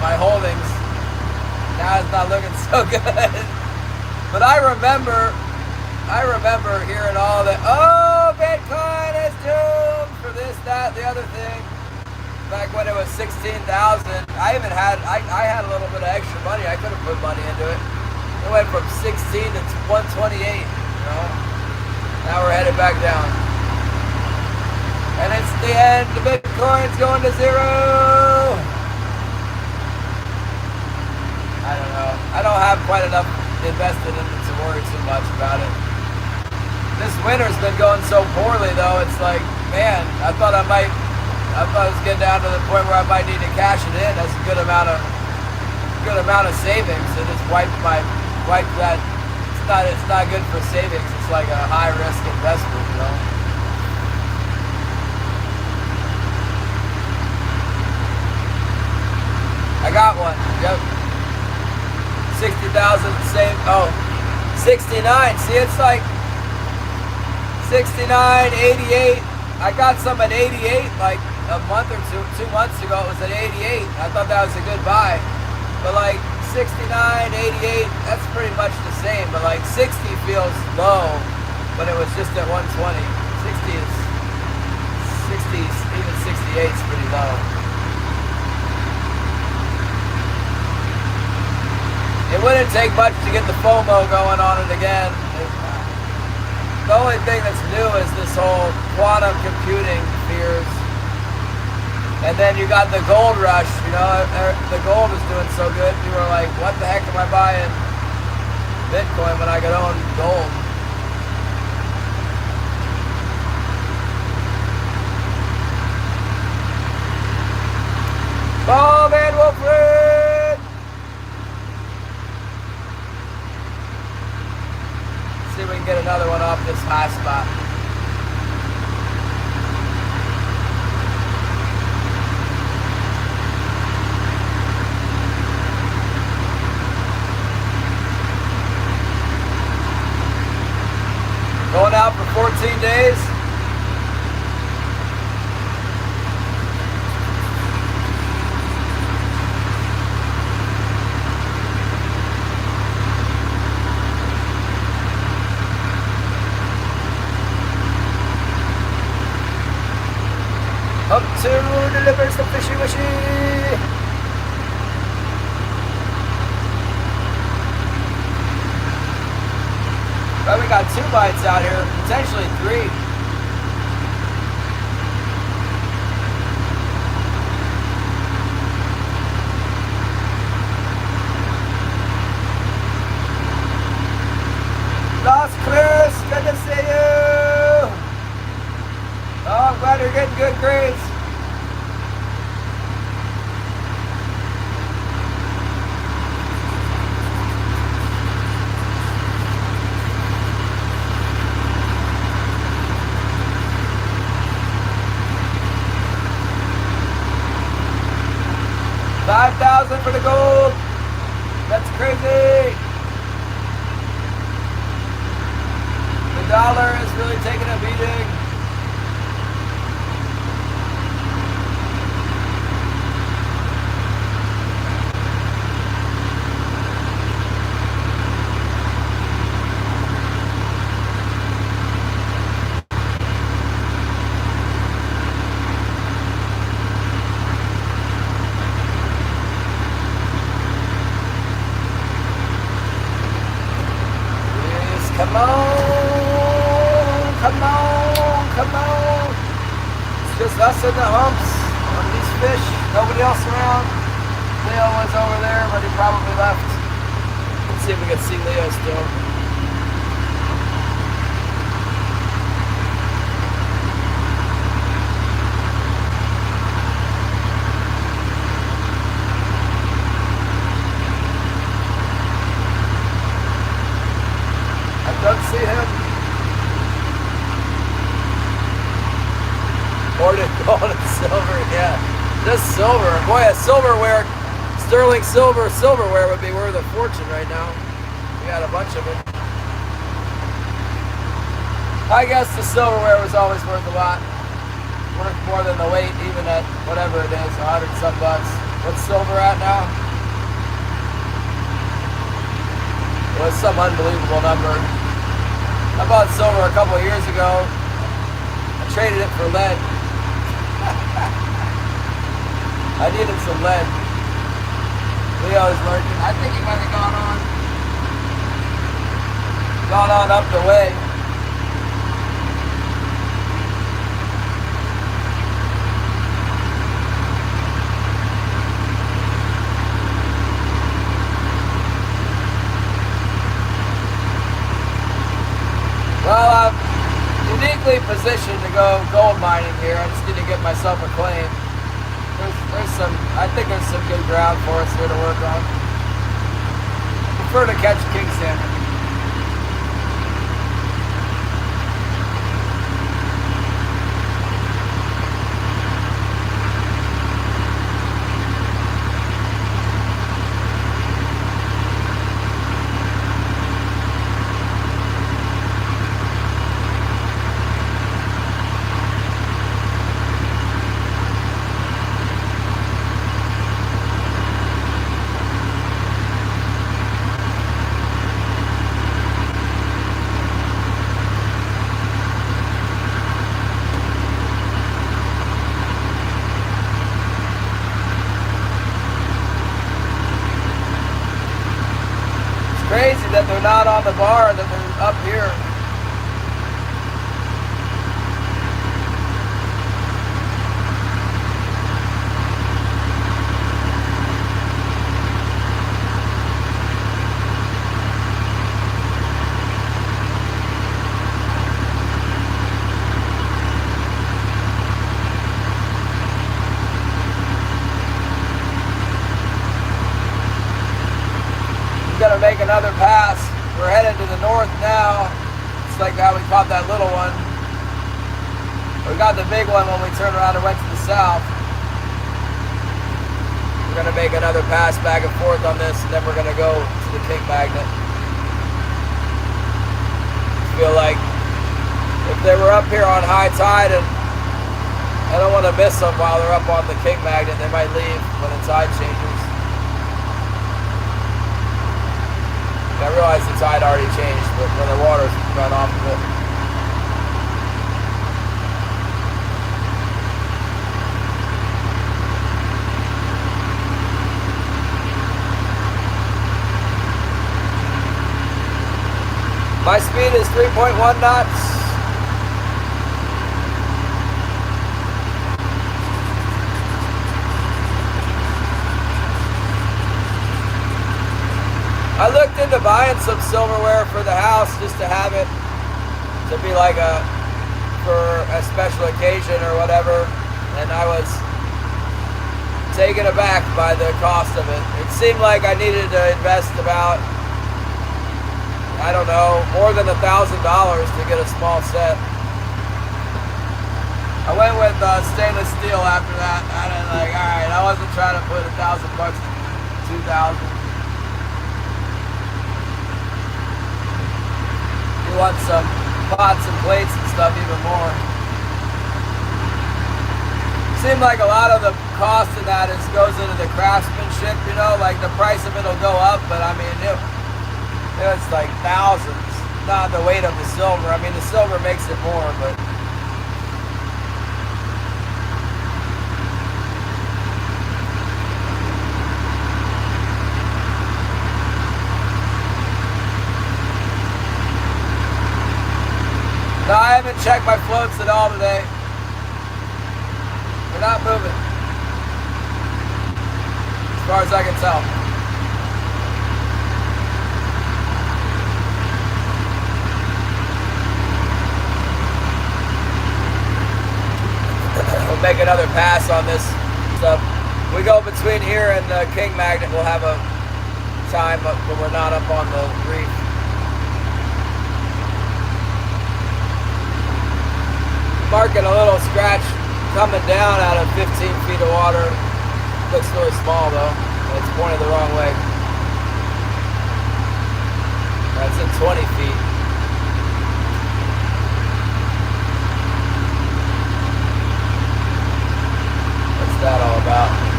my holdings. Now it's not looking so good. But I remember hearing all that, oh, Bitcoin is doomed for this, that, the other thing. Back when it was 16,000, I had a little bit of extra money. I could have put money into it. It went from 16 to 128, you know. Now we're headed back down. And it's the end. The Bitcoin's going to zero. I don't know. I don't have quite enough invested in it to worry too much about it. This winter's been going so poorly though. It's like, man, I thought it was getting down to the point where I might need to cash it in. That's a good amount of savings. And just wipe that. It's not good for savings. It's like a high risk investment, you know. I got one. Yep. 60,000 same. Oh, 69. See, it's like 69, 88. I got some at 88 like a month or 2 months ago. It was at 88. I thought that was a good buy. But like 69, 88, that's pretty much the same. But like 60 feels low, but it was just at 120. 60, even 68 is pretty low. It wouldn't take much to get the FOMO going on it again. The only thing that's new is this whole quantum computing fears. And then you got the gold rush, you know, the gold is doing so good. You were like, what the heck am I buying Bitcoin when I could own gold? Oh man, Wilfred! See if we can get another one off this high spot. Going out for 14 days. Up to delivers the fishy wishy. Well, we got 2 bites out here, potentially 3. Lost Chris, good to see you. Oh, I'm glad you're getting good grades. $5,000 for the gold. That's crazy. The dollar is really taking a beating. Come on, come on, come on. It's just us and the humps on these fish. Nobody else around. Leo was over there, but he probably left. Let's see if we can see Leo still. Don't see him. Or to gold and silver, yeah. Just silver. Boy, a silverware, sterling silverware would be worth a fortune right now. We got a bunch of it. I guess the silverware was always worth a lot. Worth more than the weight, even at whatever it is, 100 some bucks. What's silver at now? It was some unbelievable number. I bought silver a couple of years ago. I traded it for lead. I needed some lead. Leo's lurking. I think he might have gone on up the way. position to go gold mining here. I just need to get myself a claim. I think there's some good ground for us here to work on. I prefer to catch king salmon. Crazy that they're not on the bar, that they're up here. Gonna make another pass. We're headed to the north now. It's like how we caught that little one. We got the big one when we turned around and went to the south. We're gonna make another pass back and forth on this, and then we're gonna go to the king magnet. I feel like if they were up here on high tide, and I don't want to miss them while they're up on the king magnet, they might leave when the tide changes. I realize the tide already changed, but when the water's run off of it. My speed is 3.1 knots. I looked into buying some silverware for the house just to have it to be like for a special occasion or whatever, and I was taken aback by the cost of it. It seemed like I needed to invest about, I don't know, more than $1,000 to get a small set. I went with stainless steel after that. I was like, all right, I wasn't trying to put $1,000 to $2,000. You want some pots and plates and stuff even more. Seemed like a lot of the cost of that goes into the craftsmanship, you know, like the price of it will go up, but I mean, it's like thousands, not the weight of the silver. I mean, the silver makes it more, but no, I haven't checked my floats at all today. They're not moving, as far as I can tell. We'll make another pass on this stuff. We go between here and the king magnet. We'll have a time when we're not up on the reef. Marking a little scratch coming down out of 15 feet of water. Looks really small though. It's pointed the wrong way. That's at 20 feet. What's that all about?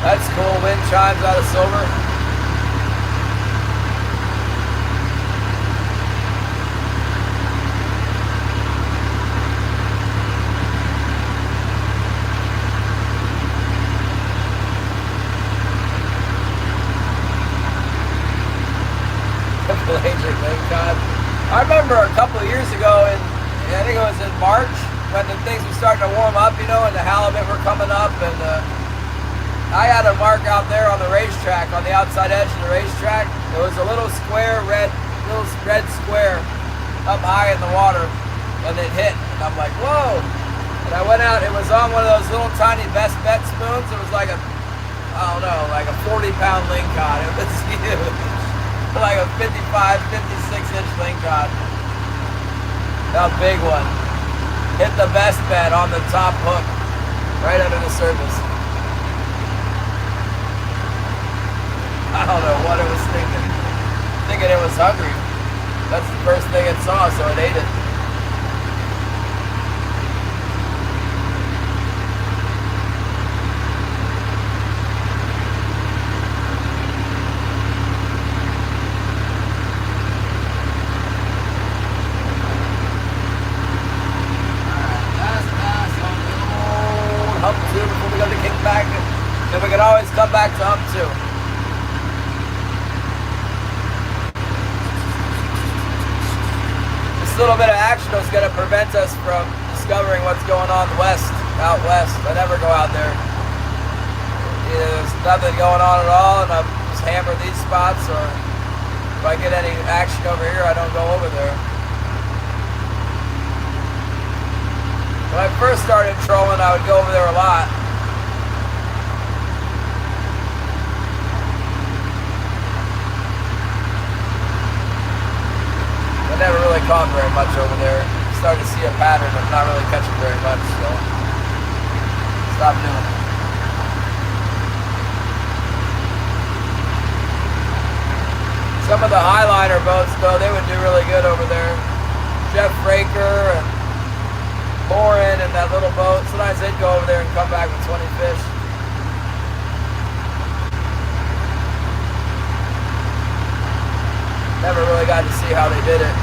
That's cool. Wind chimes out of silver. I remember a couple of years ago in in March when the things were starting to warm up, you know, and the halibut were coming up. And I had a mark out there on the racetrack, on the outside edge of the racetrack. It was a little square, little red square up high in the water, and it hit. And I'm like, whoa. And I went out, it was on one of those little tiny Best Bet spoons. It was like a, I don't know, like a 40-pound lingcod. It was huge. Like a 55, 56-inch lingcod. A big one. Hit the Best Bet on the top hook, right under the surface. I don't know what it was thinking. Thinking it was hungry. That's the first thing it saw, so it ate it. Then we can always come back to hump 2. This little bit of action is going to prevent us from discovering what's going on out west. I never go out there. Either there's nothing going on at all and I just hammer these spots, or if I get any action over here, I don't go over there. When I first started trolling, I would go over there a lot. I never really caught very much over there. Started to see a pattern of not really catching very much, so stopped doing it. Some of the highliner boats, though, they would do really good over there. Jeff Raker and Lauren and that little boat. Sometimes they'd go over there and come back with 20 fish. Never really got to see how they did it.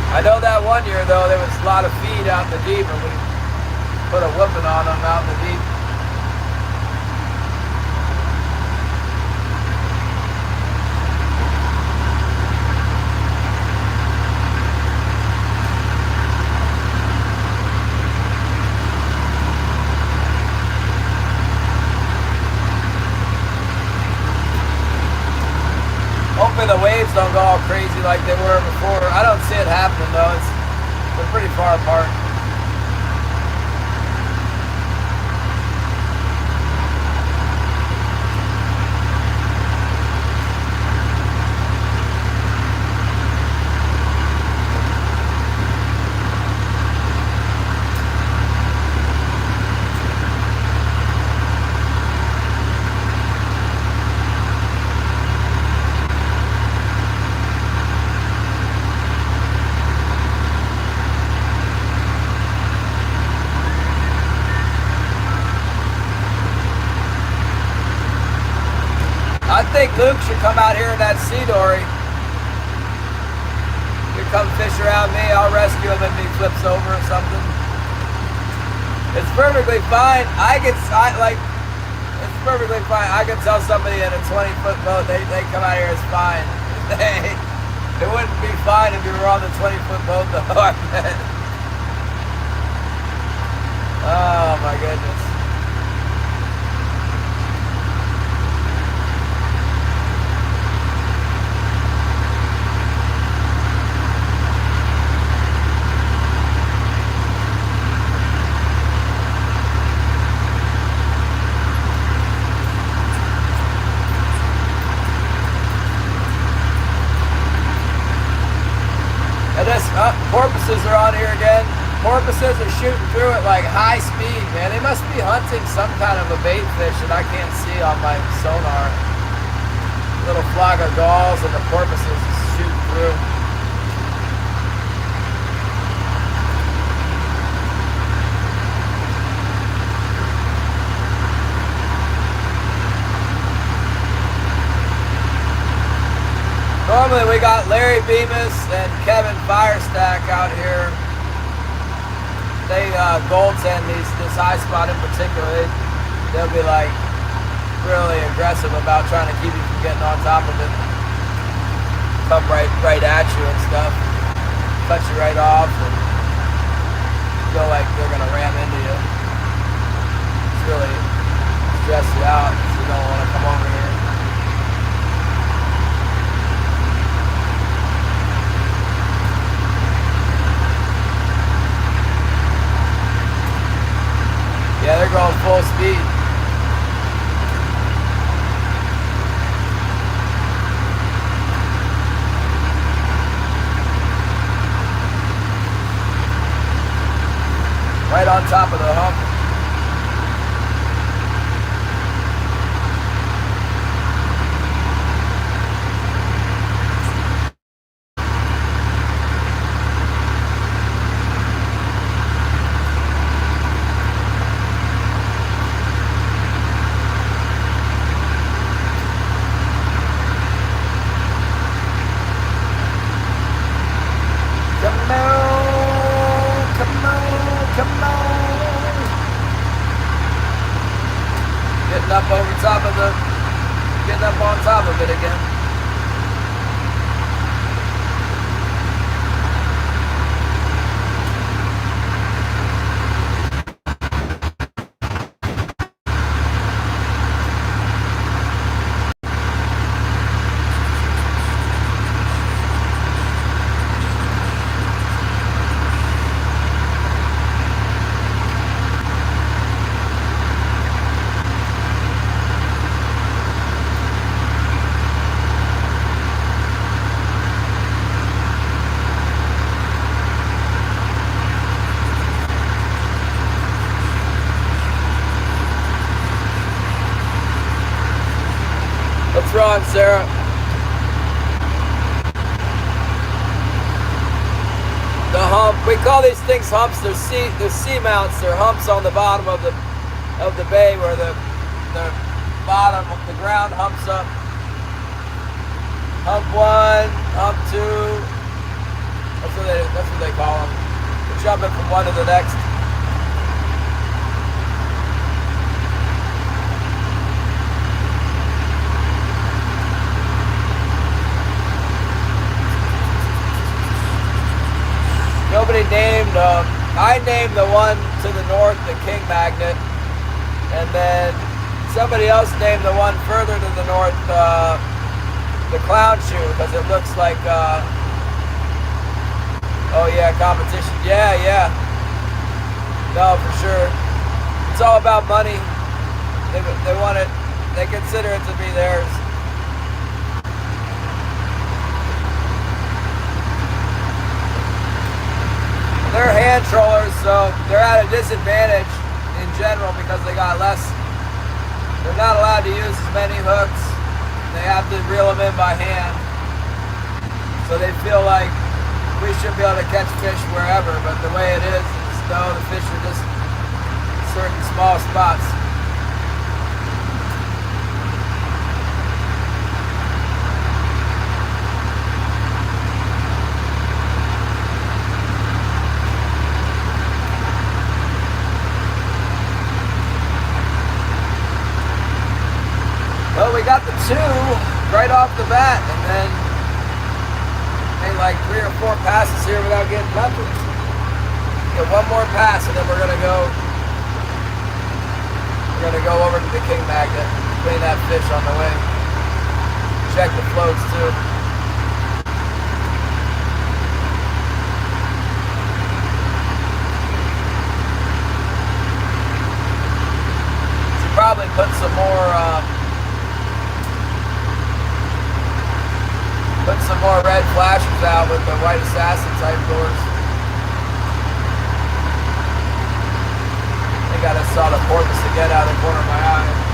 I know that one year, though, there was a lot of feed out in the deep, and we put a whooping on them out in the deep. Hopefully the waves don't go all crazy like they were before. I don't see it happening though. They're pretty far apart. I think Luke should come out here in that sea dory. He'll come fish around me, I'll rescue him if he flips over or something. It's perfectly fine. It's perfectly fine. I can tell somebody in a 20-foot boat, they come out here, it's fine. It wouldn't be fine if you were on the 20-foot boat though, I bet. Oh my goodness. Porpoises are on here again. Porpoises are shooting through at like high speed, man. They must be hunting some kind of a bait fish that I can't see on my sonar. Little flock of gulls and the porpoises is shooting through. Normally we got Larry Bemis and Kevin Firestack out here. They goaltend this high spot in particular. They'll be like really aggressive about trying to keep you from getting on top of it. Come right at you and stuff. Cut you right off. And they're gonna ram into you. It's really stress you out because you don't want to come over here. Yeah, they're going full speed. Right on top of the hump. Getting up on top of it again. What's wrong, Sarah? The hump. We call these things humps. They're sea mounts. They're humps on the bottom of the bay where the bottom of the ground humps up. Hump 1, hump 2. That's what they call them. We're jumping from one to the next. Nobody named, I named the one to the north the King Magnet, and then somebody else named the one further to the north the Clown Shoe, because it looks like, oh yeah, competition, yeah. No, for sure. It's all about money. They want it, they consider it to be theirs. They're hand trollers, so they're at a disadvantage in general because they got less. They're not allowed to use as many hooks. They have to reel them in by hand. So they feel like we should be able to catch fish wherever, but the way it is no, the fish are just certain small spots. Well, we got the 2 right off the bat, and then made like 3 or 4 passes here without getting nothing. Get one more pass, and then we're gonna go over to the King Magnet, clean that fish on the way. Check the floats too. Should probably put some more. Put some more red flashes out with the white assassin type lures. I think I just saw the porpoise again out of the corner of my eye.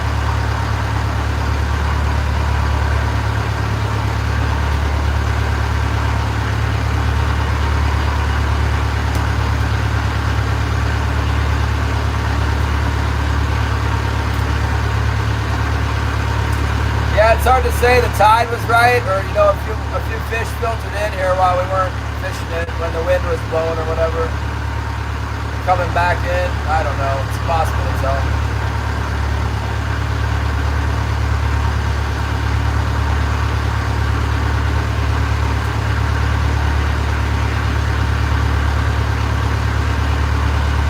Yeah, it's hard to say the tide was right, or a few fish filtered in here while we weren't fishing it when the wind was blowing or whatever. Coming back in, I don't know. It's impossible to tell.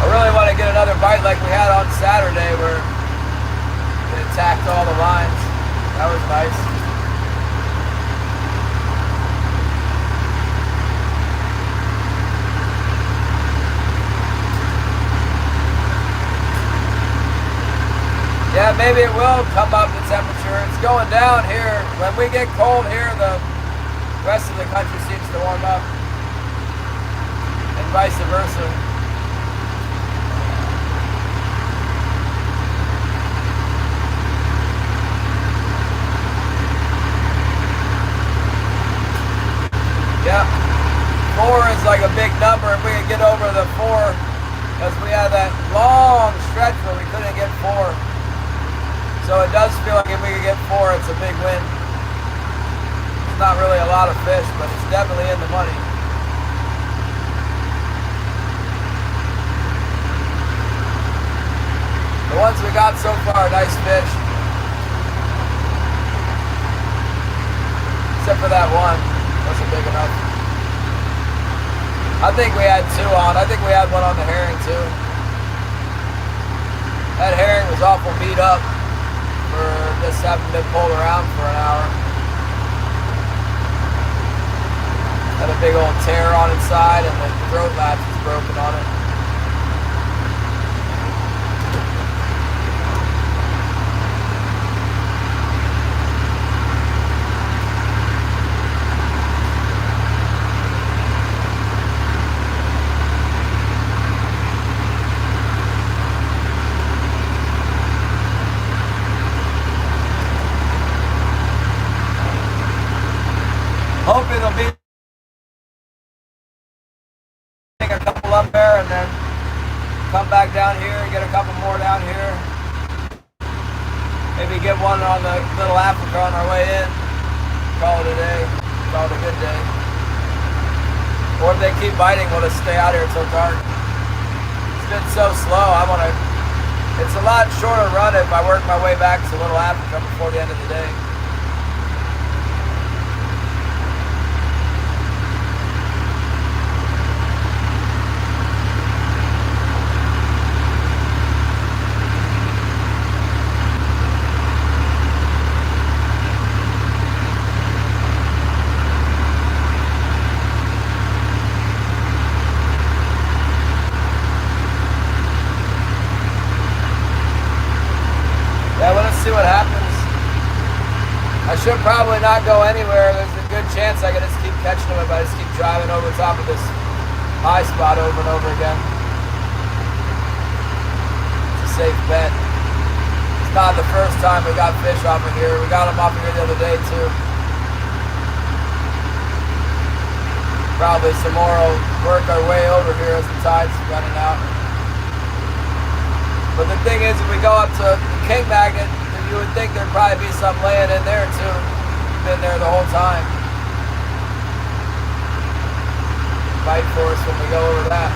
I really another bite like we had on Saturday where it attacked all the lines. That was nice. Yeah, maybe it will come up the temperature. It's going down here. When we get cold here, the rest of the country seems to warm up. And vice versa. Yeah. 4 is like a big number. If we could get over the 4, because we had that long stretch where we couldn't get 4. So it does feel like if we could get 4, it's a big win. It's not really a lot of fish, but it's definitely in the money. The ones we got so far, nice fish. Except for that one, wasn't big enough. I think we had 2 on. I think we had one on the herring too. That herring was awful beat up for just having been pulled around for an hour. Had a big old tear on its side and the throat latch was broken on it. Hoping it'll be take a couple up there and then come back down here and get a couple more down here. Maybe get one on the Little Africa on our way in. Call it a day. Call it a good day. Or if they keep biting, we'll just stay out here until dark. It's been so slow. It's a lot shorter run if I work my way back to Little Africa before the end of the day. See what happens. I should probably not go anywhere. There's a good chance I can just keep catching them if I just keep driving over the top of this high spot over and over again. It's a safe bet. It's not the first time we got fish off of here. We got them off of here the other day too. Probably some more will work our way over here as the tide's running out. But the thing is, if we go up to the King Magnet, you would think there'd probably be some laying in there too. Been there the whole time. Fight for us when we go over that.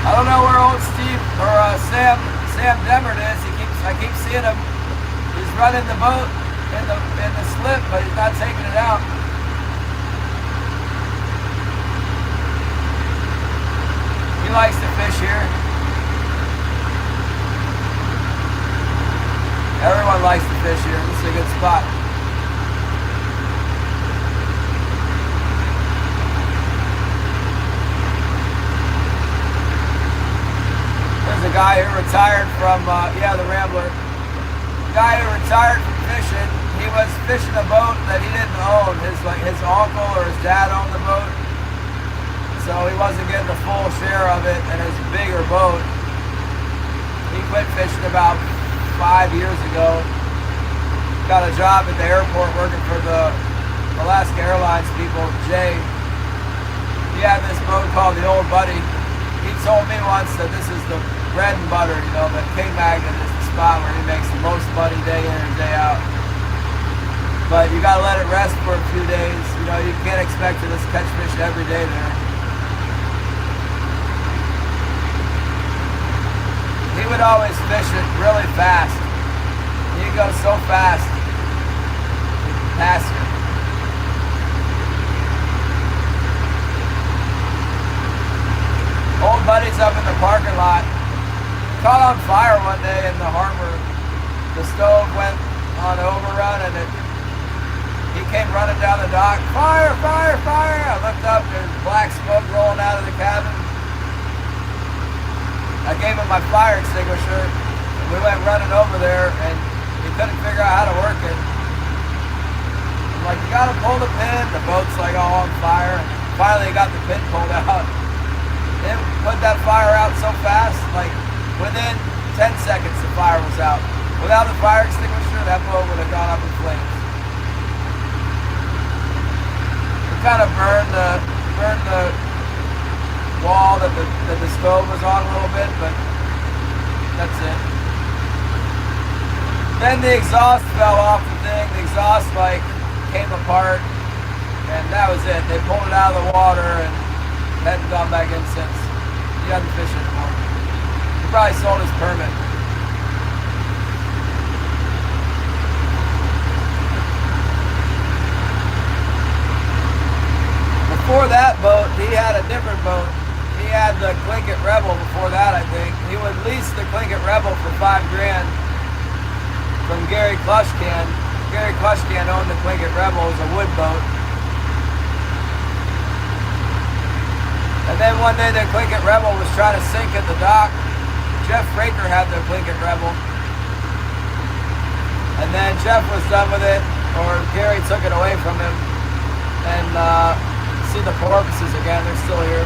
I don't know where old Steve or Sam Demmert is. I keep seeing him. He's running the boat in the slip, but he's not taking it out. He likes to fish here. Everyone likes to fish here. This is a good spot. There's a guy who retired from, the Rambler. Guy who retired from fishing. He was fishing a boat that he didn't own. His uncle or his dad owned the boat, so he wasn't getting a full share of it. And his bigger boat. He quit fishing about 5 years ago. Got a job at the airport working for the Alaska Airlines people. Jay. He had this boat called the Old Buddy. He told me once that this is the bread and butter. You know, that King Magnet is spot where he makes the most money day in and day out. But you gotta let it rest for a few days. You know, you can't expect to just catch fish every day there. He would should always fish it really fast. You go so fast, you pass you. Old buddies up in the parking lot caught on fire one day in the harbor. The stove went on overrun and he came running down the dock. Fire, fire, fire! I looked up, there's black smoke rolling out of the cabin. I gave him my fire extinguisher. We went running over there and he couldn't figure out how to work it. I'm like, you gotta pull the pin. The boat's like all on fire. Finally, he got the pin pulled out. It put that fire out so fast, like within 10 seconds the fire was out. Without the fire extinguisher, that boat would have gone up in flames. It kind of burned the wall that the stove was on a little bit, but that's it. Then the exhaust fell off the thing. The exhaust like came apart, and that was it. They pulled it out of the water and hadn't gone back in since. He doesn't fish anymore. He probably sold his permit. Before that boat, he had a different boat. He had the Clinket Rebel before that, I think. He would lease the Clinket Rebel for $5 grand from Gary Klushcan. Gary Klushcan owned the Clinket Rebel. It was a wood boat. And then one day the Clinket Rebel was trying to sink at the dock. Jeff Fraker had the Clinket Rebel. And then Jeff was done with it, or Gary took it away from him. And see the porpoises again, they're still here.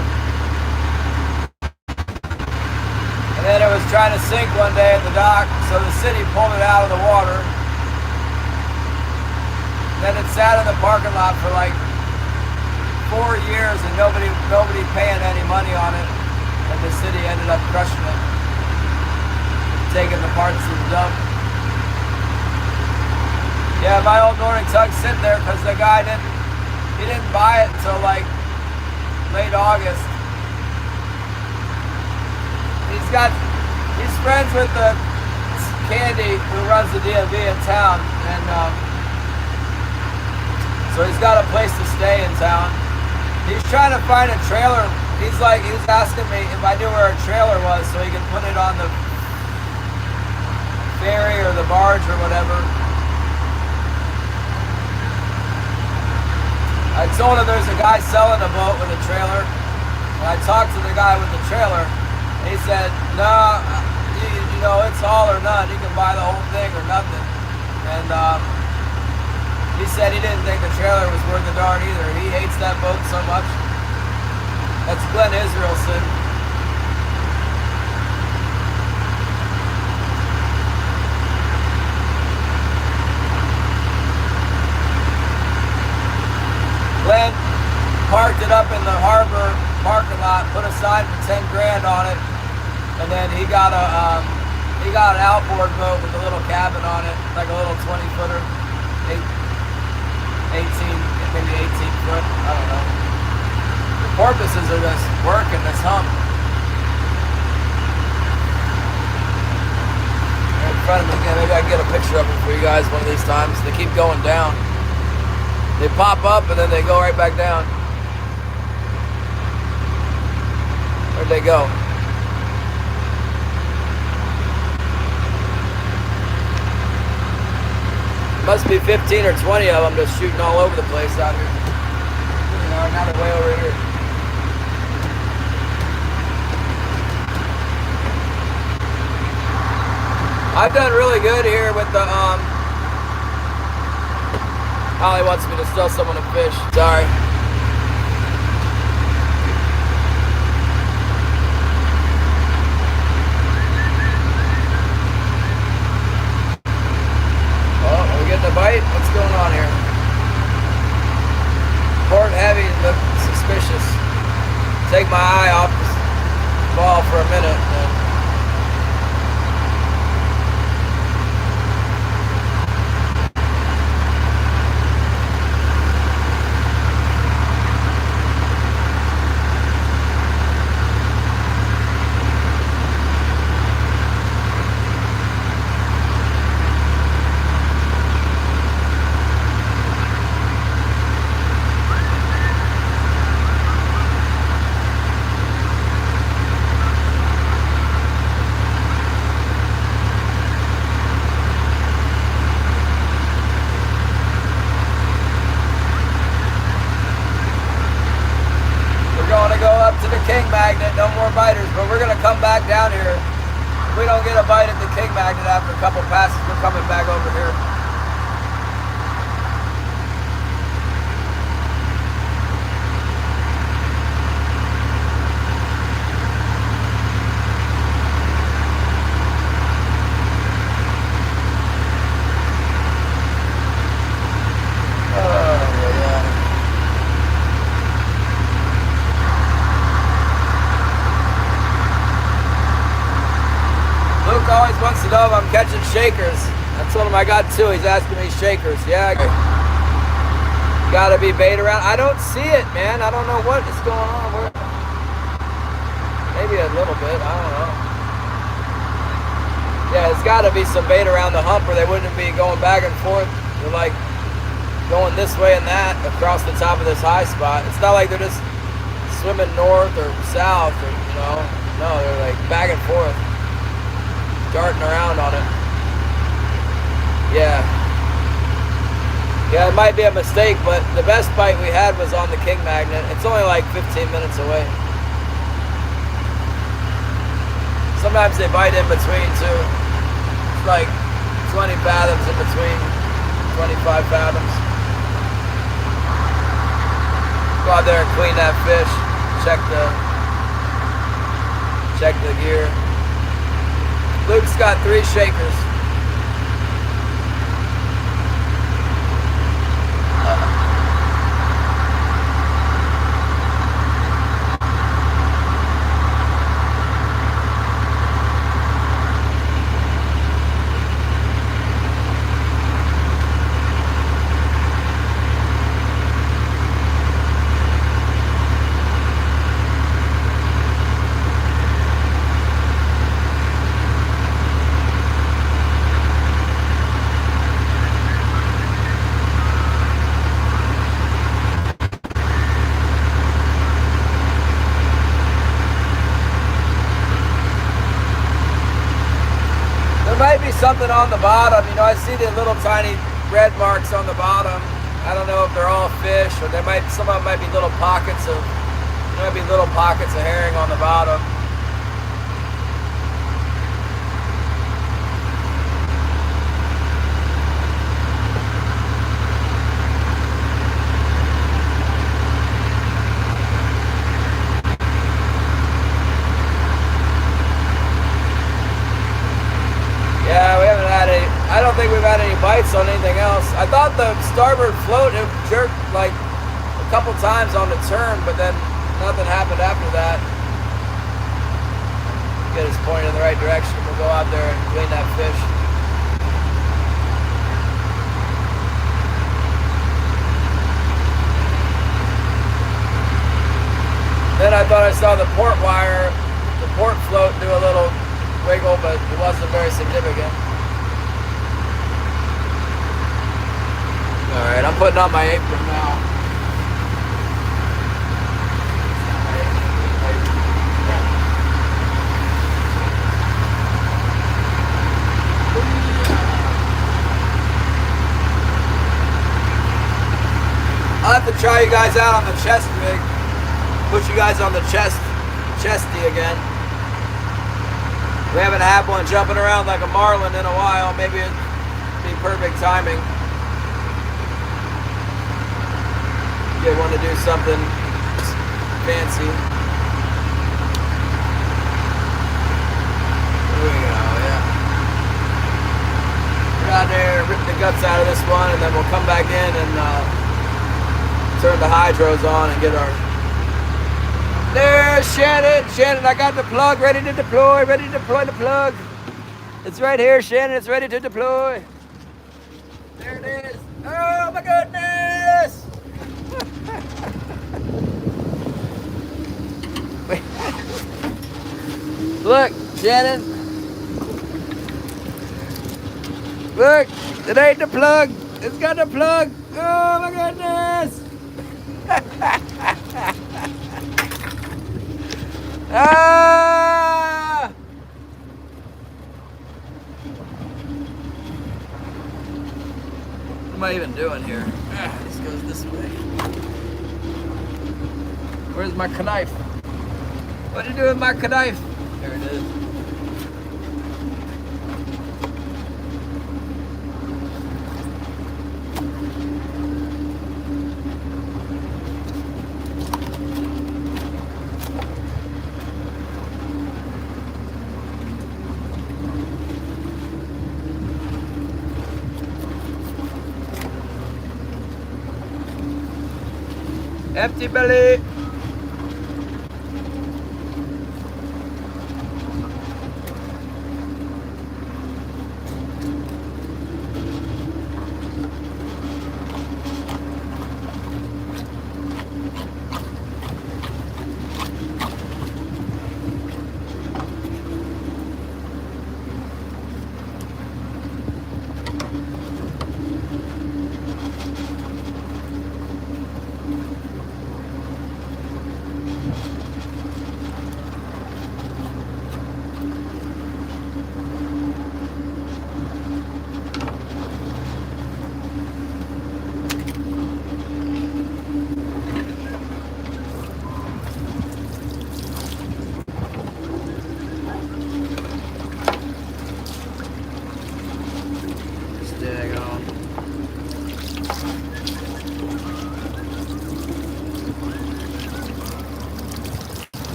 And then it was trying to sink one day at the dock, so the city pulled it out of the water. Then it sat in the parking lot for like 4 years and nobody paying any money on it, and the city ended up crushing it, taking the parts to the dump. Yeah, my old Nordic tug's sitting there because the guy didn't buy it until like late August. He's friends with the Candy who runs the DMV in town, and so he's got a place to stay in town. He's trying to find a trailer. He was asking me if I knew where a trailer was so he could put it on the ferry or the barge or whatever. I told him there's a guy selling a boat with a trailer, and I talked to the guy with the trailer, and he said, no, you know, it's all or none. You can buy the whole thing or nothing. And he said he didn't think the trailer was worth a darn either. He hates that boat so much. That's Glenn Israelson. Glenn parked it up in the harbor parking lot, put a sign for 10 grand on it, and then he got an outboard boat with a little cabin on it, like a little 20-footer, 18, maybe 18 foot, I don't know. The porpoises are just working this hump. They're in front of me again. Maybe I can get a picture of them for you guys one of these times. They keep going down. They pop up and then they go right back down. Where'd they go? Must be 15 or 20 of them just shooting all over the place out here. Here they are, now they're way over here. I've done really good here with the, Holly wants me to sell someone a fish. Sorry. Getting a bite? What's going on here? Port heavy, look suspicious. Take my eye off the ball for a minute. down here. If we don't get a bite at the king magnet after a couple passes, we're coming back over here. Always wants to know if I'm catching shakers. I told him I got two. He's asking me shakers. Yeah, gotta be bait around. I don't see it, man. I don't know what is going on. Maybe a little bit. I don't know. Yeah, there's got to be some bait around the hump, or they wouldn't be going back and forth. They're like going this way and that across the top of this high spot. It's not like they're just swimming north or south, or no, they're like back and forth. Darting around on it. Yeah, it might be a mistake, but the best bite we had was on the king magnet. It's only like 15 minutes away. Sometimes they bite in between too. It's like 20 fathoms in between, 25 fathoms. Go out there and clean that fish. Check the gear. Luke's got 3 shakers. Might be something on the bottom. I see the little tiny red marks on the bottom. I don't know if they're all fish, or some of them might be little pockets of herring on the bottom. I don't think we've had any bites on anything else. I thought the starboard float, it jerked like a couple times on the turn, but then nothing happened after that. Get us pointed in the right direction. We'll go out there and clean that fish. Then I thought I saw the port wire, the port float do a little wiggle, but it wasn't very significant. Alright, I'm putting on my apron now. I'll have to try you guys out on the chest rig. Put you guys on the chesty again. We haven't had one jumping around like a marlin in a while. Maybe it'd be perfect timing. You want to do something fancy. There we go, yeah. Get out there, rip the guts out of this one, and then we'll come back in and turn the hydros on and get our... There's Shannon! Shannon, I got the plug ready to deploy the plug. It's right here, Shannon, it's ready to deploy. There it is. Oh my goodness! Look, Shannon. Look, it ain't the plug. It's got the plug. Oh my goodness. Ah! What am I even doing here? This goes this way. Where's my knife? What are you doing with my knife? There it is. Empty belly.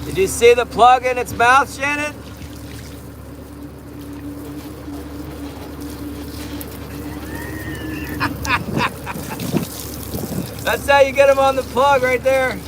Did you see the plug in its mouth, Shannon? That's how you get them on the plug right there.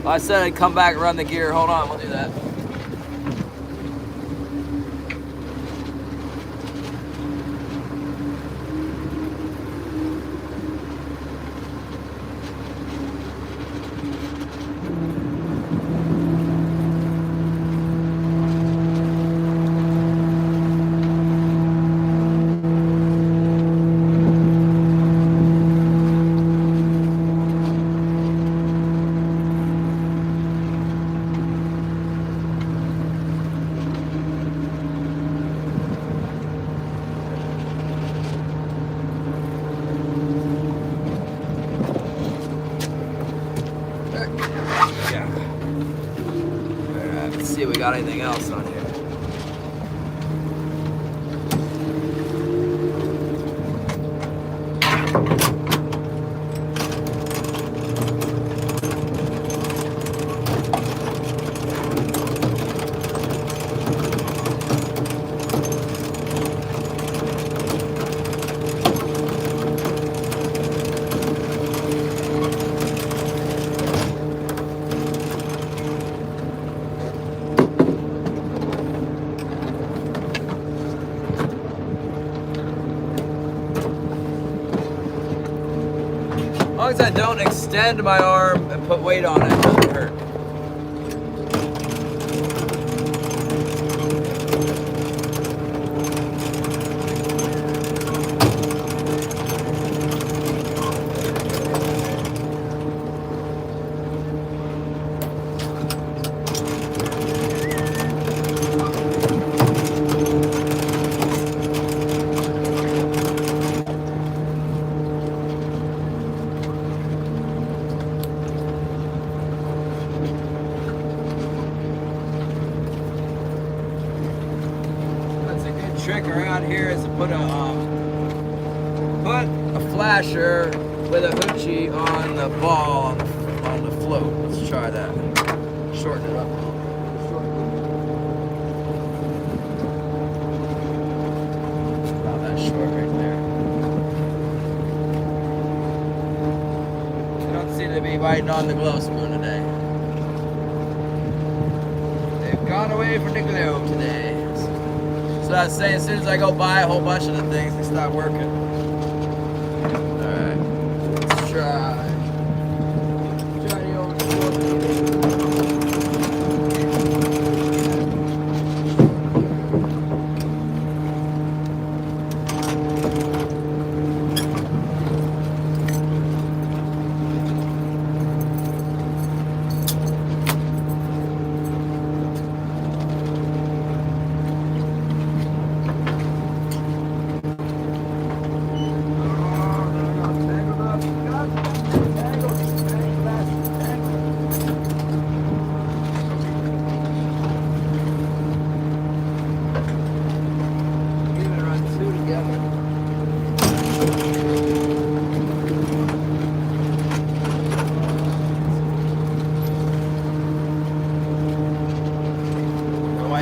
I said I'd come back and run the gear. Hold on, we'll do that. See if we got anything else on here. As long as I don't extend my arm and put weight on it, it doesn't hurt. trick around here is to put a flasher with a hoochie on the ball on the float. Let's try that. Shorten it up a little bit. About that short right there. They don't seem to be biting on the glow spoon today. They've gone away from the glow today. So I was saying, as soon as I go buy a whole bunch of the things, they stop working. Alright, let's try the over the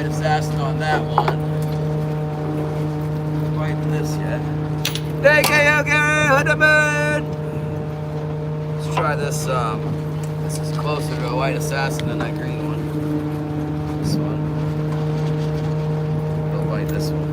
assassin on that one. Quite this yet. Thank you, Gary Hunterman. Let's try this. This is closer to a white assassin than that green one. This one. I'll bite this one.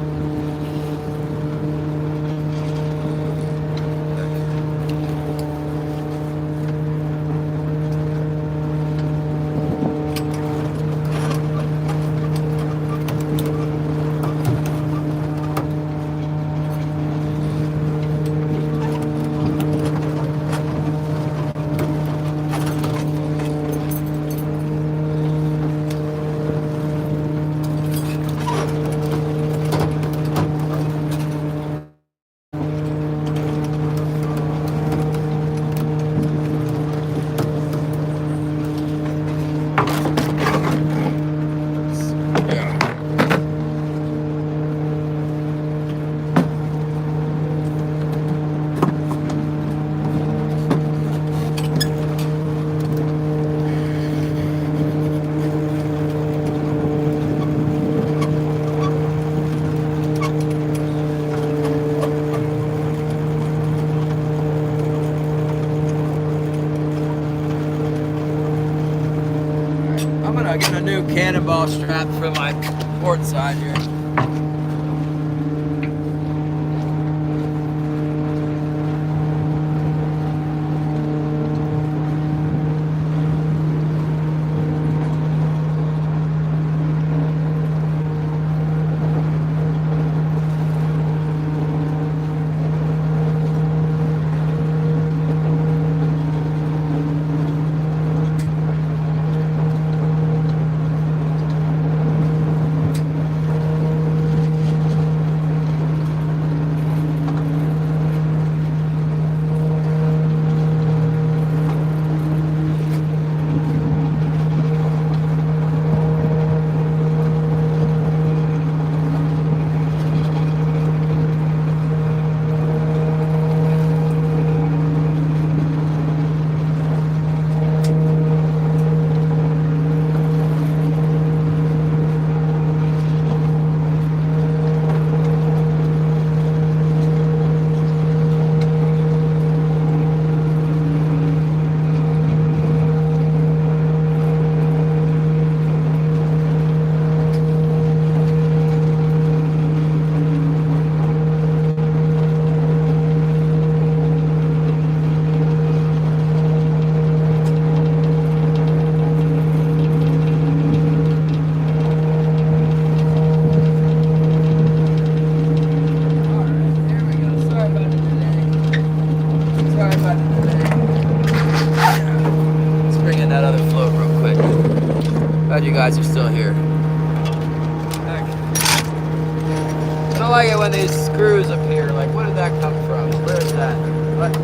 Get a new cannonball strap for my port side here. Glad you guys are still here. I don't like it when these screws appear. Like, where did that come from? Where is that? What?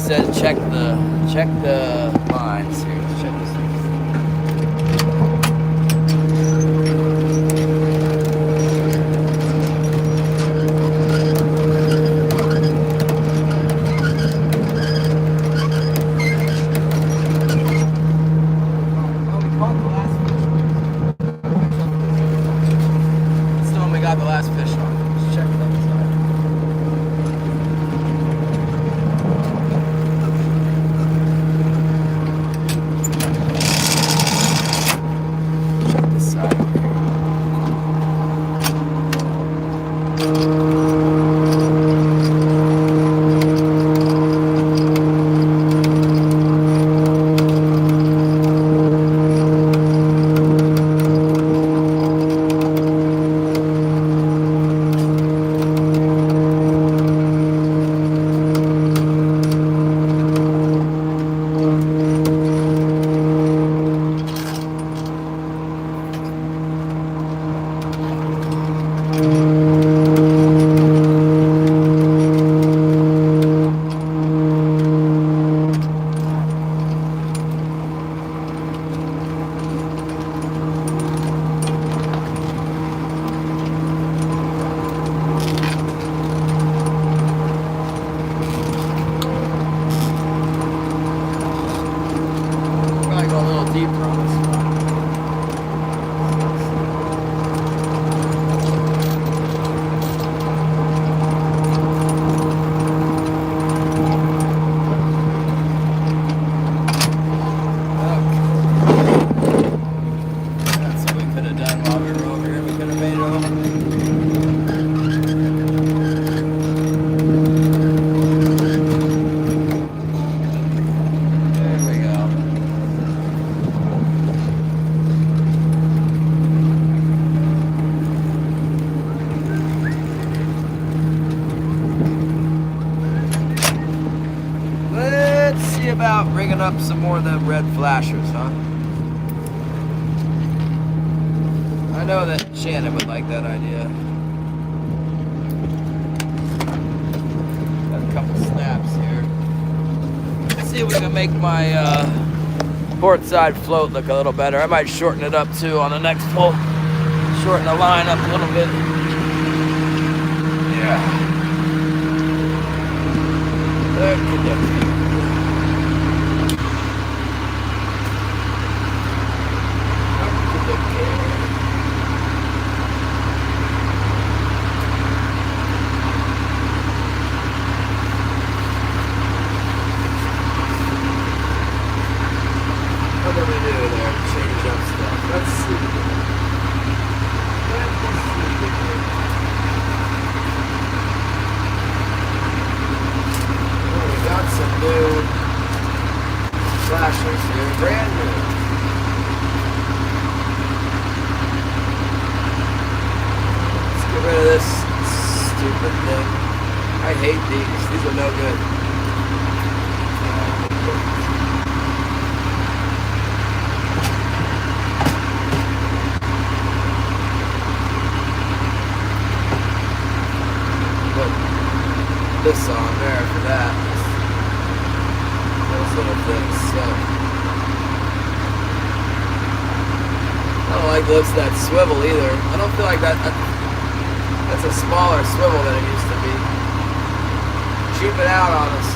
said check the lines here. Let's check this. Got the last fish on. Let's check that side. Check this side. About bringing up some more of them red flashers, huh? I know that Shannon would like that idea. Got a couple snaps here. Let's see if we can make my port side float look a little better. I might shorten it up too on the next pull. Shorten the line up a little bit. Yeah. Okay. What do we do there? Change up stuff. Let's see. Oh, we got some new flashers here, brand new. Let's get rid of this stupid thing. I hate these. These are no good. This on there for that. Those little things. So I don't like the looks of that swivel either. I don't feel like that's a smaller swivel than it used to be. Cheap it out on us.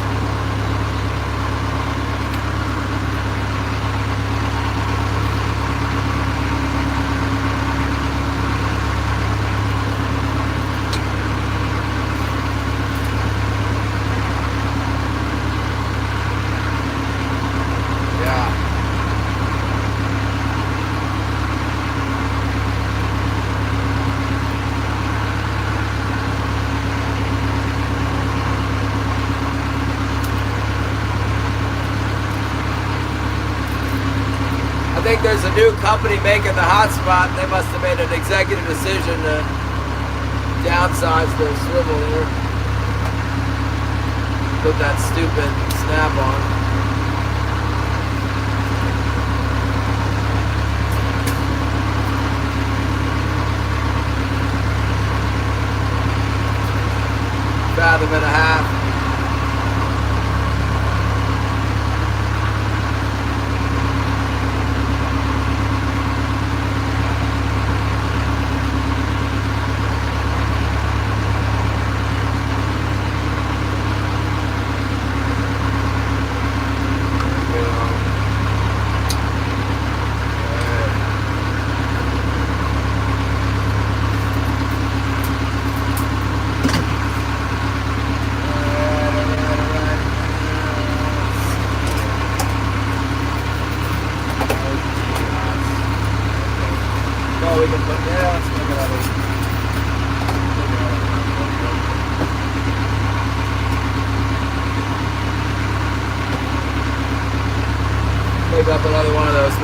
I think there's a new company making the hotspot. They must have made an executive decision to downsize the swivel here. Put that stupid snap on. Fathom and a half.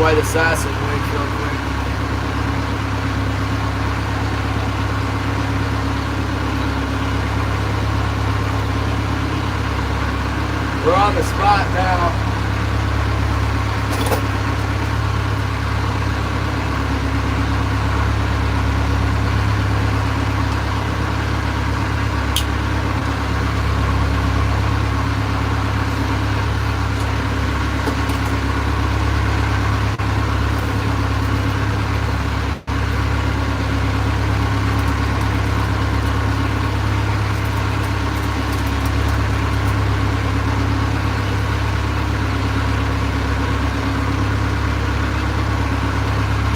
white assassin wigs real quick. We're on the spot now.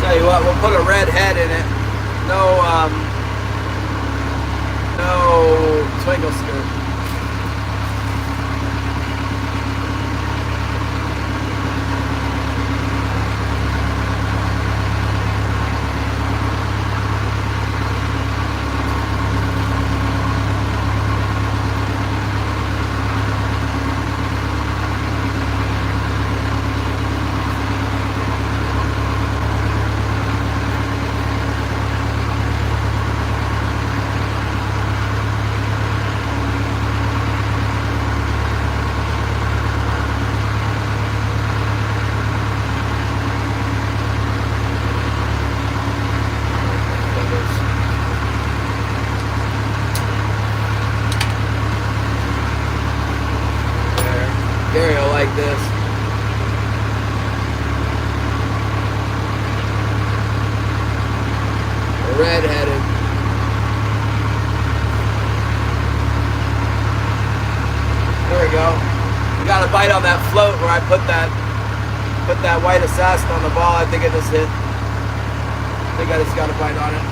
Tell you what, we'll put a red head in it. No twinkle skirt. Gary will like this. Red-headed. There we go. We got a bite on that float where I put that white assassin on the ball. I think it just hit. I think I just got a bite on it.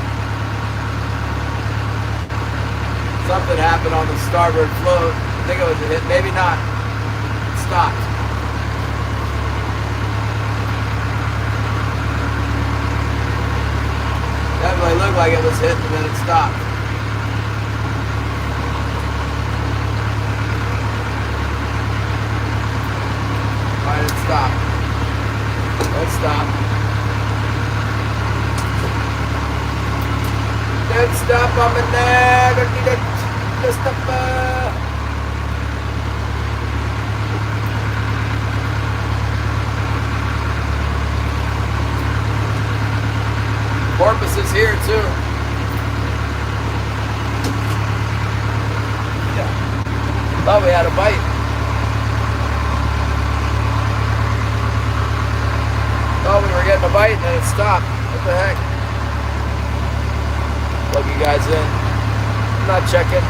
Something happened on the starboard float. I think it was a hit. Maybe not. Stopped. Definitely looked like it was hit and then it stopped. Why did it stop? Let's stop. Don't stop on the neck. Don't stop. Porpoise is here too. Yeah. Thought we had a bite. Thought we were getting a bite and then it stopped. What the heck? Plug you guys in. I'm not checking.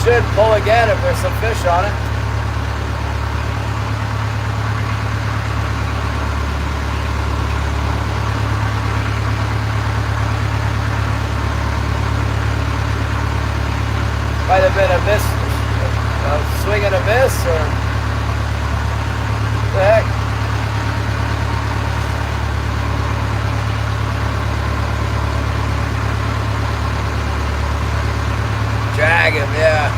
Should pull again if there's some fish on it. Might have been a miss, a swing and a miss, or what the heck? Drag him, yeah.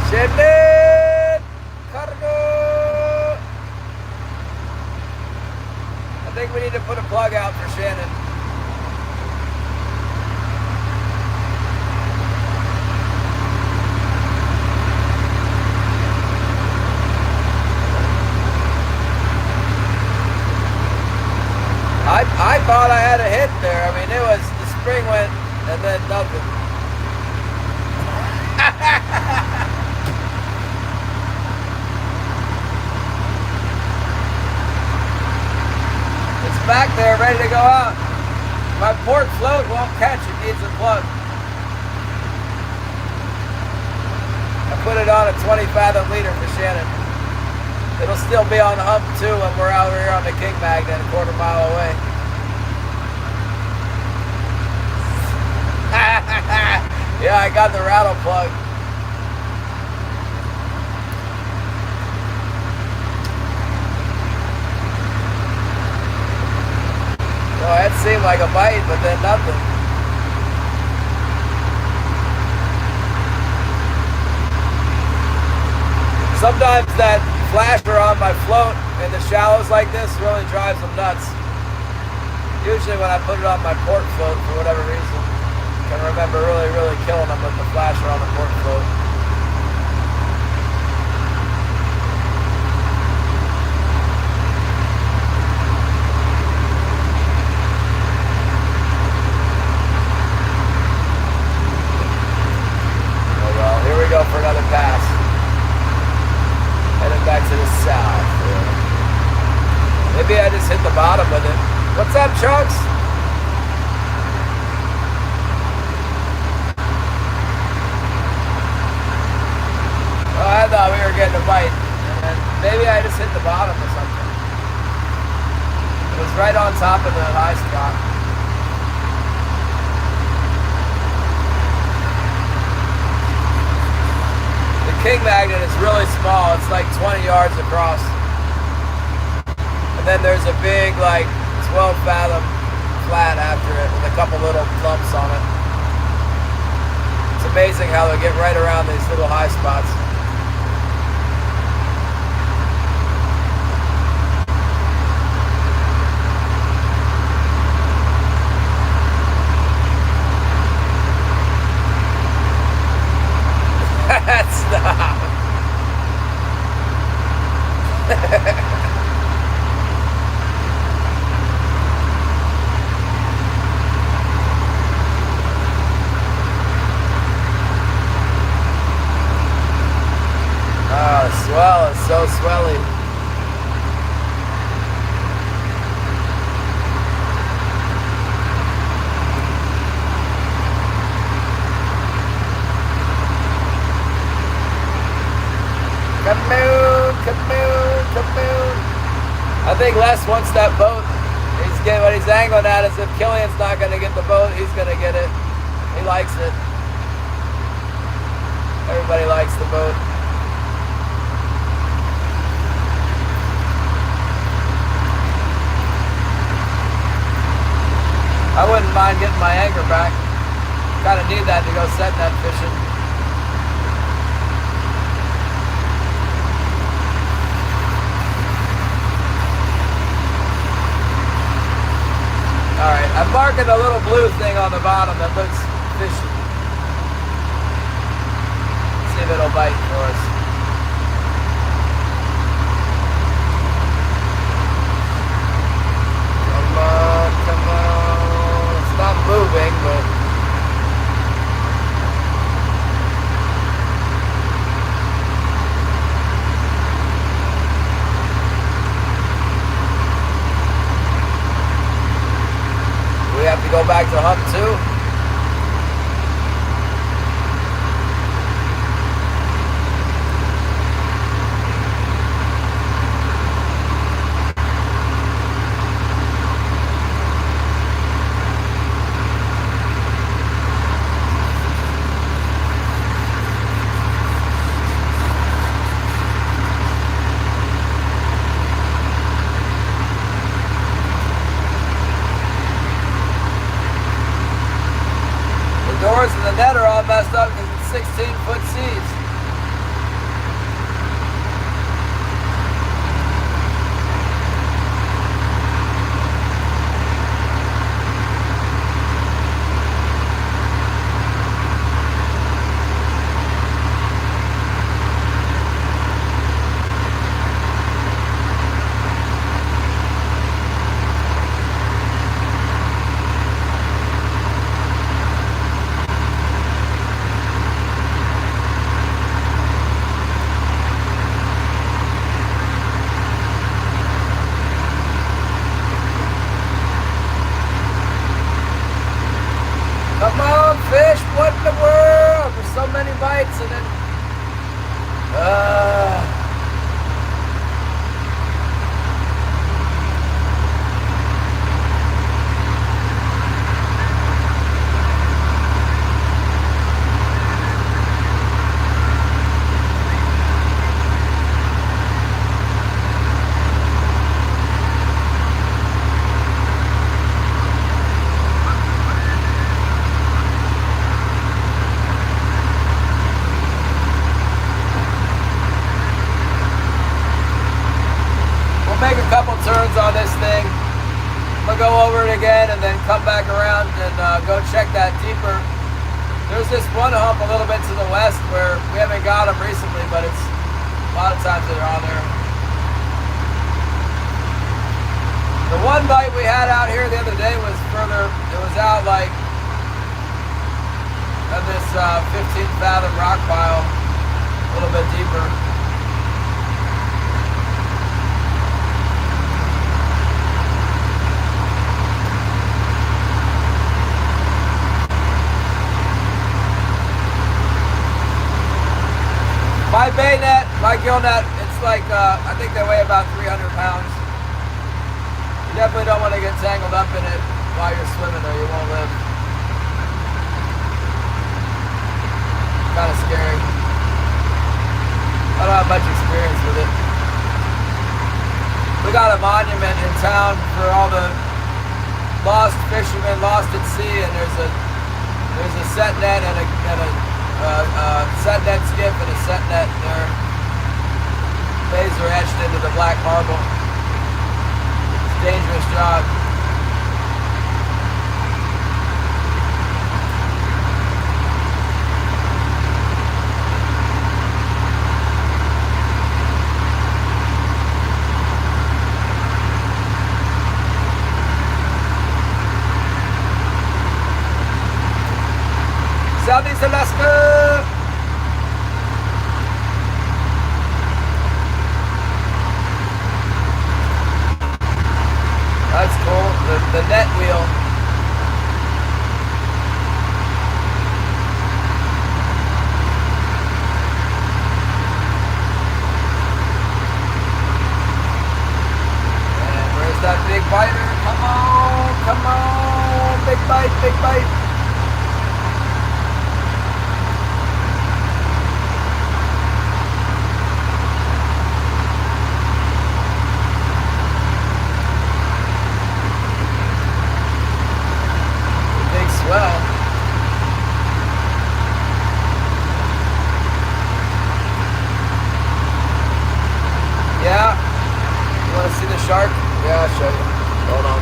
Shannon! Cargo! I think we need to put a plug out for Shannon. I thought I had a hit there. I mean, it was, the spring went and then nothing. It's back there, ready to go out. My port float won't catch it, needs a plug. I put it on a 20 fathom leader for Shannon. It'll still be on the hump too when we're out here on the King Magnet a quarter mile away. Yeah, I got the rattle plug. Well, that seemed like a bite, but then nothing. Sometimes that flasher on my float in the shallows like this really drives them nuts. Usually when I put it on my port float, for whatever reason, I can remember really killing them with the flasher on the port float. Oh well, here we go for another pass. Heading back to the south. Maybe I just hit the bottom with it. What's up, Chunks? Oh, I thought we were getting a bite. And maybe I just hit the bottom or something. It was right on top of the high spot. The king magnet is really small. It's like 20 yards across. And then there's a big, like, 12 fathom flat after it with a couple little lumps on it. It's amazing how they get right around these little high spots. Stop. Oh, swell is so swelly. Kamoon. I think Les wants that boat. What he's angling at is if Killian's not going to get the boat, he's going to get it. He likes it. Everybody likes the boat. I wouldn't mind getting my anchor back. Kind of need that to go set net fishing. Alright, I'm marking a little blue thing on the bottom that looks fishy. See if it'll bite for us. Come on. It's not moving, but... we have to go back to hump 2. Doors and the net are all messed up because it's 16-foot seas. Come on, fish, what in the world? There's so many bites and then... and go check that deeper. There's this one hump a little bit to the west where we haven't got them recently, but it's a lot of times they're on there. The one bite we had out here the other day was further, it was out like of this 15 fathom rock pile, a little bit deeper. My bay net, my gill net, it's like, I think they weigh about 300 pounds. You definitely don't want to get tangled up in it while you're swimming or you won't live. Kind of scary. I don't have much experience with it. We got a monument in town for all the lost fishermen lost at sea, and there's a set net and a set net skiff and a set net there. Bays are etched into the black marble. It's a dangerous job. Southeast Alaska! That's cool. The net wheel. And where's that big biter? Come on, come on. Big bite, big bite. Well, yeah, you want to see the shark? Yeah, I'll show you. Hold on.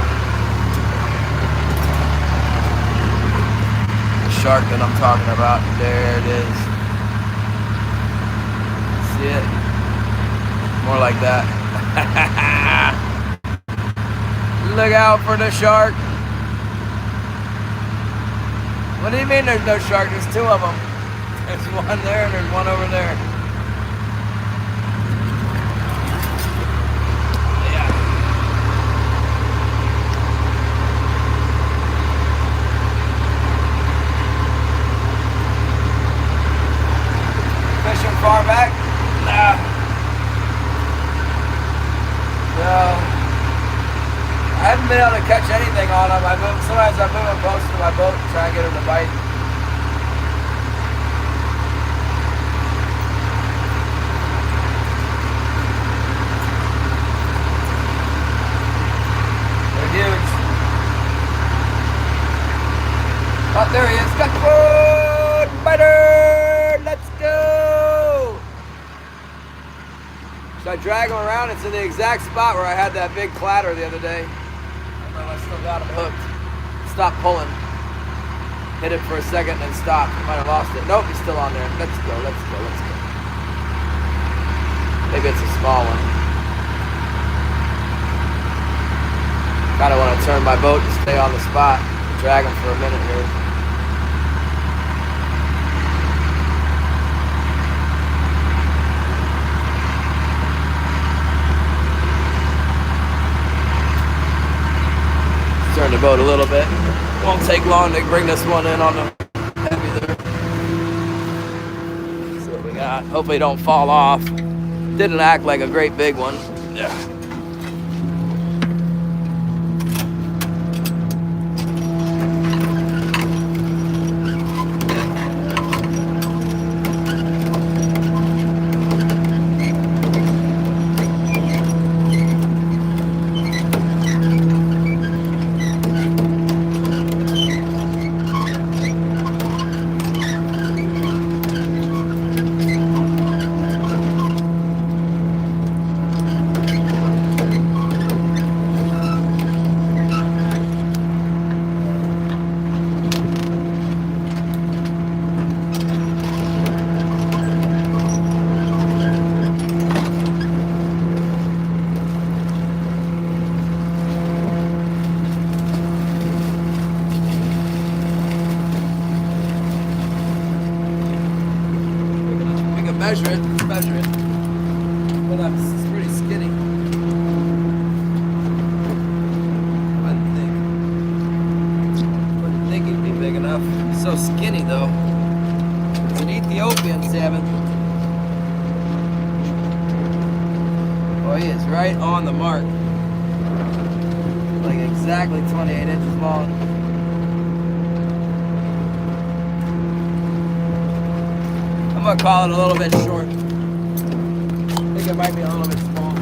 The shark that I'm talking about, there it is. See it? More like that. Look out for the shark. What do you mean there's no shark? There's two of them. There's one there and there's one over there. Yeah. Fishing far back? Nah. No. I haven't been able to catch anything on them. Sometimes I move them close to my boat and try and get them to bite. They're huge. Oh, there he is. Got the food! Biter! Let's go! Should I drag him around? It's in the exact spot where I had that big clatter the other day. I still got him hooked. Stop pulling. Hit it for a second and then stop. Might have lost it. Nope, he's still on there. Let's go, let's go, let's go. Maybe it's a small one. Kinda want to turn my boat and stay on the spot. Drag him for a minute here. Turn the boat a little bit. Won't take long to bring this one in on the heavy there. See what we got. Hopefully it don't fall off. Didn't act like a great big one. Yeah. measure it. Let's measure it. But it's pretty skinny. Wouldn't think he'd be big enough. He's so skinny though. It's an Ethiopian salmon. Oh, he is right on the mark. Like exactly 28 inches long. I'm gonna call it a little bit short. I think it might be a little bit small.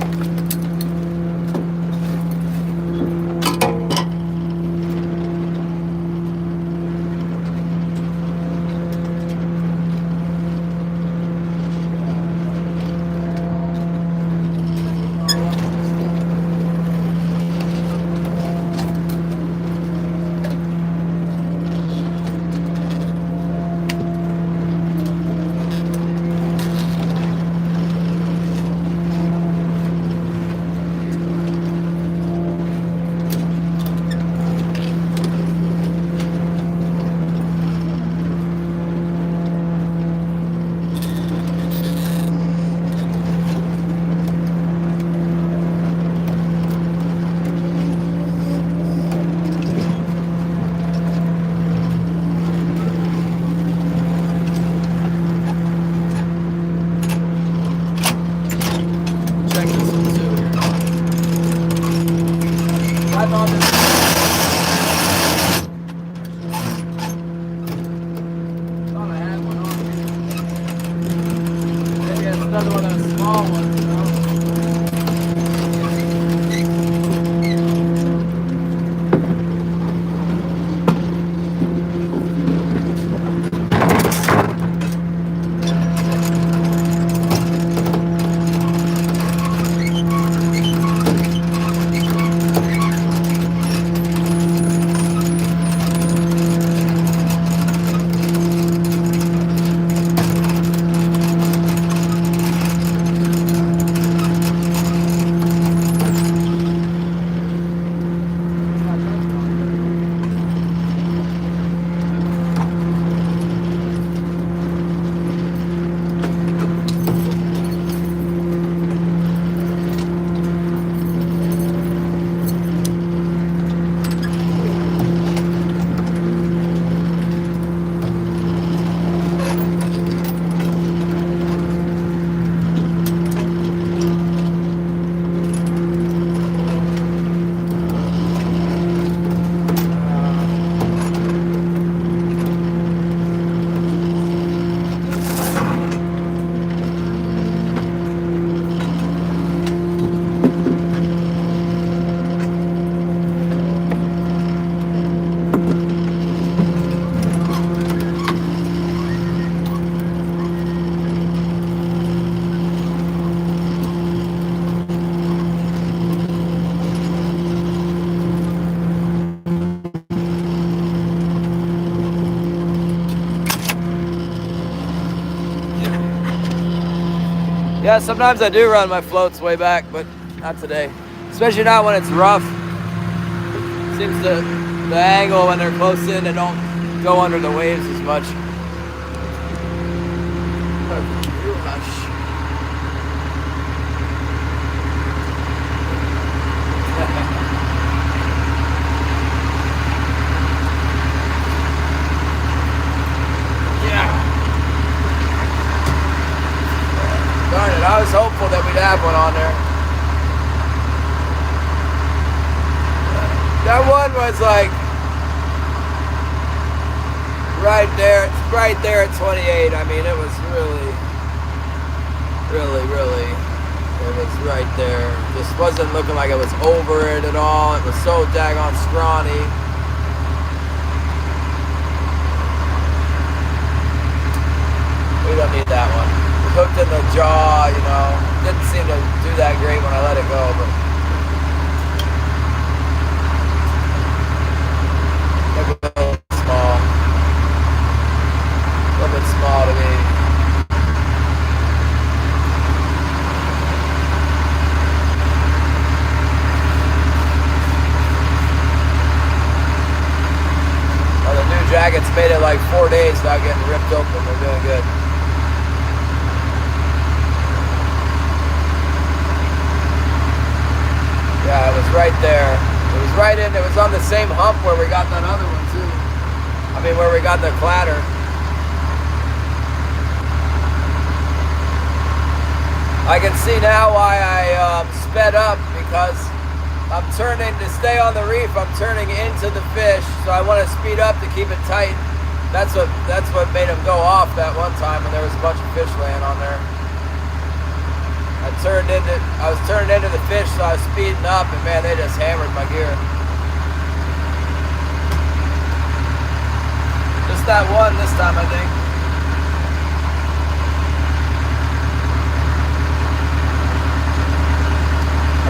Another one of those small ones, you know? Yeah, sometimes I do run my floats way back, but not today. Especially not when it's rough. Seems the angle when they're close in, they don't go under the waves as much. Darn it, I was hopeful that we'd have one on there. That one was like right there at 28. I mean, it was really, it was right there. Just wasn't looking like it was over it at all. It was so daggone scrawny. We don't need that one. Hooked in the jaw, you know. Didn't seem to do that great when I let it go, but look a little small. A little bit small to me. Well, the new jackets made it like 4 days without getting ripped open. They're doing good. was right there. It was right in, it was on the same hump where we got that other one too. I mean, where we got the clatter. I can see now why I sped up, because I'm turning to stay on the reef. I'm turning into the fish, so I want to speed up to keep it tight. That's what made him go off that one time when there was a bunch of fish laying on there. I was turning into the fish, so I was speeding up, and man, they just hammered my gear. Just that one this time, I think.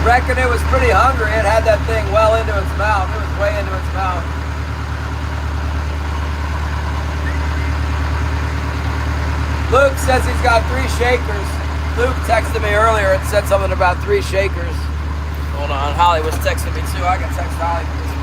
I reckon it was pretty hungry. It had that thing well into its mouth. It was way into its mouth. Luke says he's got 3 shakers. Luke texted me earlier and said something about 3 shakers. Hold on, Holly was texting me too. I can text Holly for this one.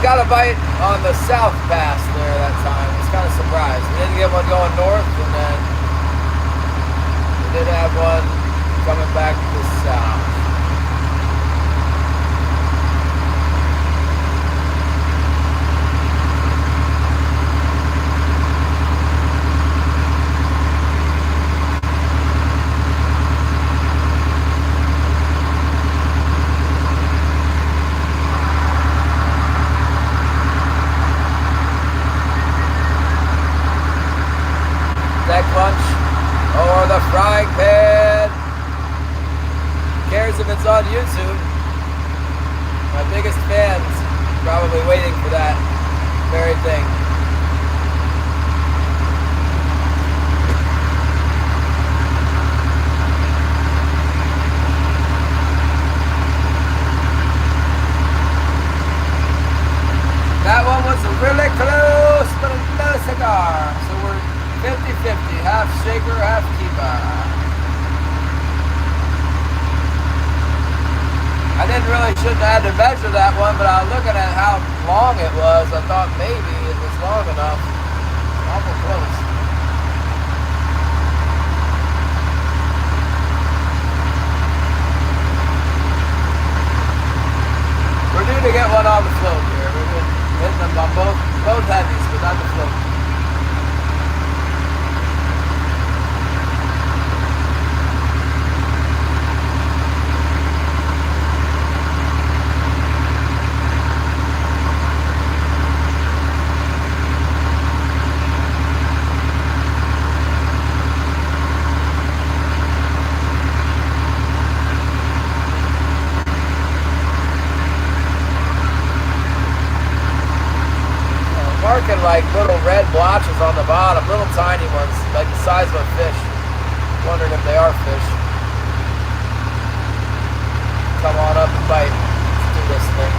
Got a bite on the south pass there that time. I was kind of surprised. We didn't get one going north, and then we did have one coming back to the south. Or the frying pan. Who cares if it's on YouTube? My biggest fans probably waiting for that very thing. That one was really close, but no cigar. So we're 50-50, half shaker, half keeper. I shouldn't have had to measure that one, but I was looking at how long it was. I thought maybe it was long enough. Awful close. We're due to get one on the float here. We've been hitting them on both heavies, but not the float. Marking like little red blotches on the bottom, little tiny ones, like the size of a fish. Wondering if they are fish. Come on up and bite. Let's do this thing.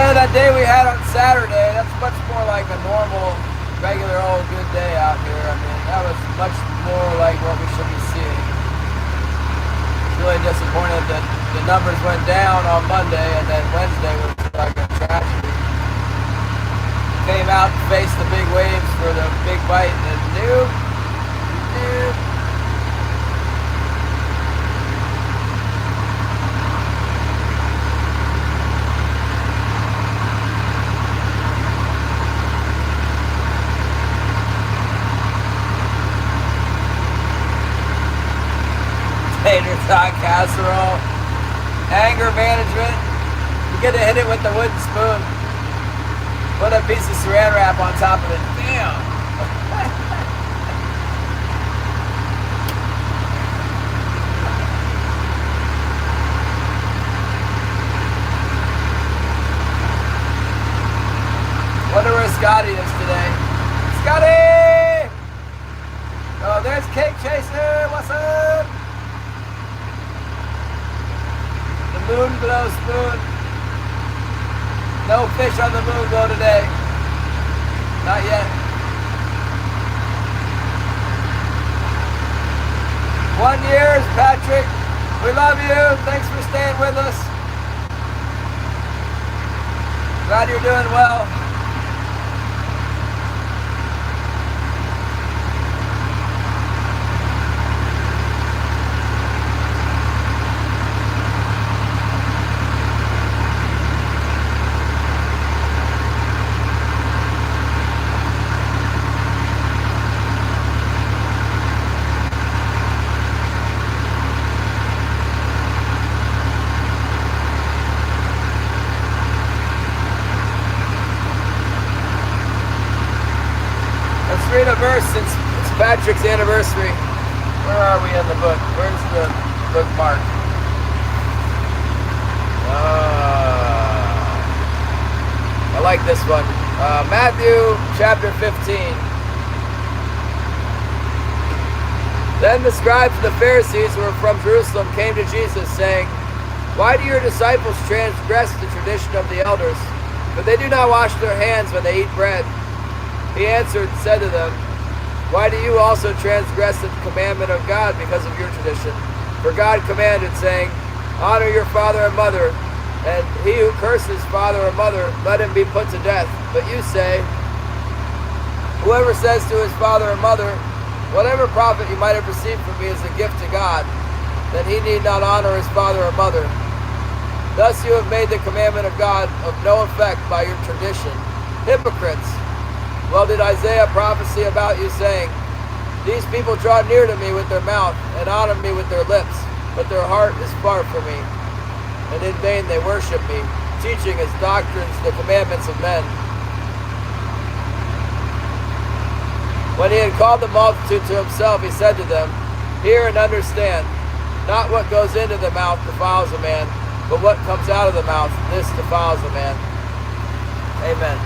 That day we had on Saturday, that's much more like a normal, regular old good day out here. I mean, that was much more like what we should be seeing. It's really disappointed that the numbers went down on Monday and then Wednesday was like a tragedy. came out and faced the big waves for the big bite, and nope. Tater tot casserole. Anger management. You get to hit it with the wooden spoon. Put a piece of saran wrap on top of it. Damn. Wonder where Scotty is today. Scotty! Oh, there's Cake Chaser. What's up? The moon glow spoon. No fish on the moon glow today. Not yet. 1 year, Patrick. We love you. Thanks for staying with us. Glad you're doing well. Read a verse since it's Patrick's anniversary. Where are we in the book? Where's the bookmark? I like this one. Matthew chapter 15. Then the scribes and the Pharisees who were from Jerusalem came to Jesus, saying, "Why do your disciples transgress the tradition of the elders? For they do not wash their hands when they eat bread." He answered and said to them, "Why do you also transgress the commandment of God because of your tradition? For God commanded, saying, 'Honor your father and mother,' and he who curses father or mother, let him be put to death. But you say, whoever says to his father or mother, 'Whatever profit you might have received from me is a gift to God,' then he need not honor his father or mother. Thus you have made the commandment of God of no effect by your tradition. Hypocrites! Well did Isaiah prophesy about you, saying, 'These people draw near to me with their mouth, and honor me with their lips, but their heart is far from me. And in vain they worship me, teaching as doctrines the commandments of men.'" When he had called the multitude to himself, he said to them, "Hear and understand. Not what goes into the mouth defiles a man, but what comes out of the mouth, this defiles a man." Amen.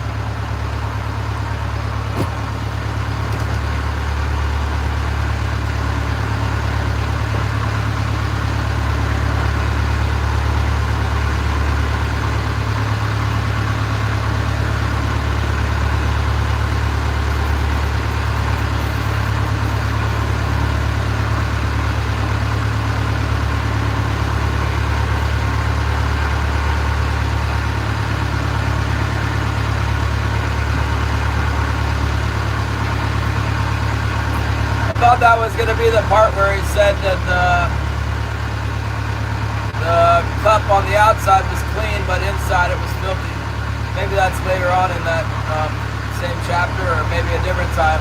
I thought that was going to be the part where he said that the cup on the outside was clean, but inside it was filthy. Maybe that's later on in that same chapter, or maybe a different time.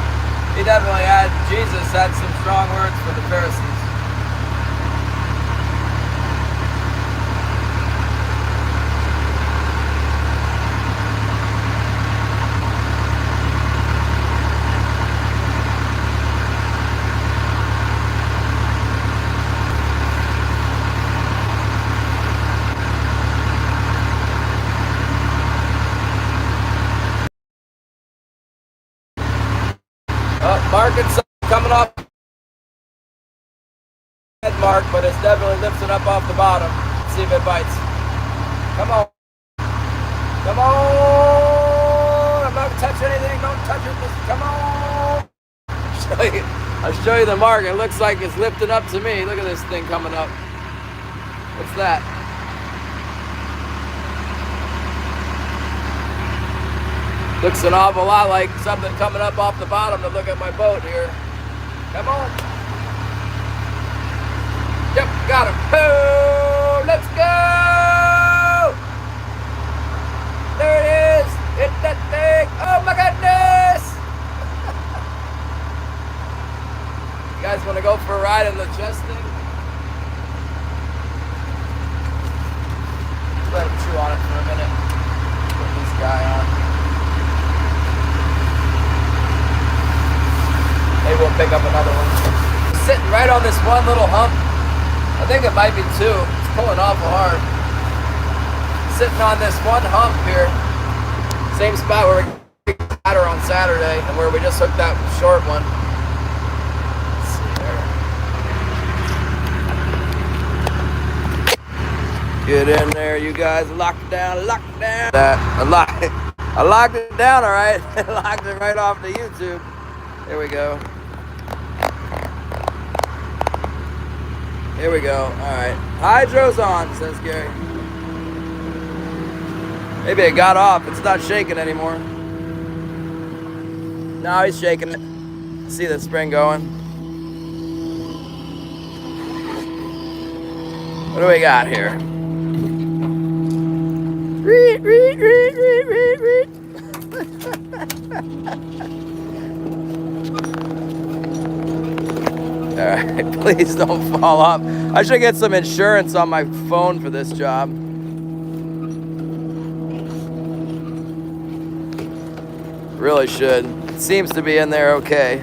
He definitely Jesus had some strong words for the Pharisees. Mark and Son coming off head mark, but it's definitely lifting up off the bottom. Let's see if it bites. Come on. Come on. I'm not going to touch anything. Don't touch it. Just come on. I'll show you the mark. It looks like it's lifting up to me. Look at this thing coming up. What's that? Looks an awful lot like something coming up off the bottom to look at my boat here. Come on. Yep, got him. Oh, let's go! There it is. Hit that thing. Oh my goodness! You guys want to go for a ride in the chest thing? Let him chew on it for a minute. Put this guy on. Maybe we'll pick up another one. Sitting right on this one little hump. I think it might be two. It's pulling awful hard. Sitting on this one hump here. Same spot where we got her on Saturday and where we just hooked that short one. Let's see there. Get in there, you guys. Lock it down, lock it down. I locked it down, all right. I locked it right off the YouTube. There we go. Here we go. Alright. Hydro's on, says Gary. Maybe it got off. It's not shaking anymore. No, he's shaking it. See the spring going. What do we got here? Reet, reet, reet, reet, reet, reet. Alright, please don't fall off. I should get some insurance on my phone for this job. Really should. It seems to be in there okay.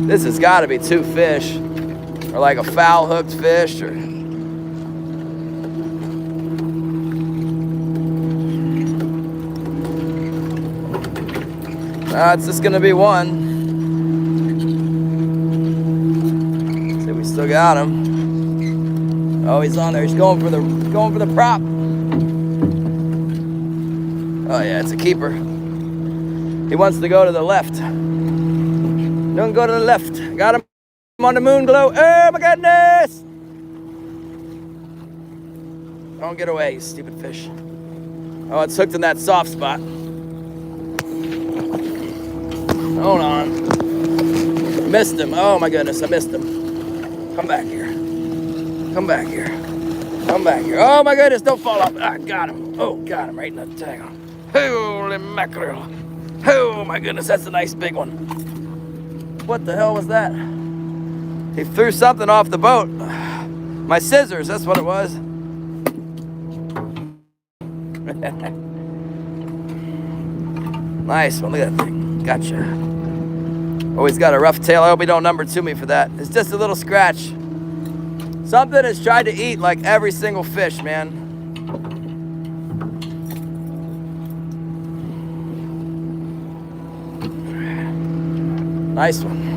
This has got to be two fish. Or like a foul hooked fish or... it's just gonna be one. See, we still got him. Oh, he's on there. He's going for the prop. Oh yeah, it's a keeper. He wants to go to the left. Don't go to the left. Got him on the moon glow. Oh my goodness! Don't get away, you stupid fish. Oh, it's hooked in that soft spot. Hold on. Missed him. Oh my goodness, I missed him. Come back here. Come back here. Come back here. Oh my goodness, don't fall off. I got him. Oh, got him right in the tail. Holy mackerel. Oh my goodness, that's a nice big one. What the hell was that? He threw something off the boat. My scissors, that's what it was. Nice one, look at that thing. Gotcha. Oh, he's got a rough tail. I hope he don't number to me for that. It's just a little scratch. Something has tried to eat like every single fish, man. Nice one.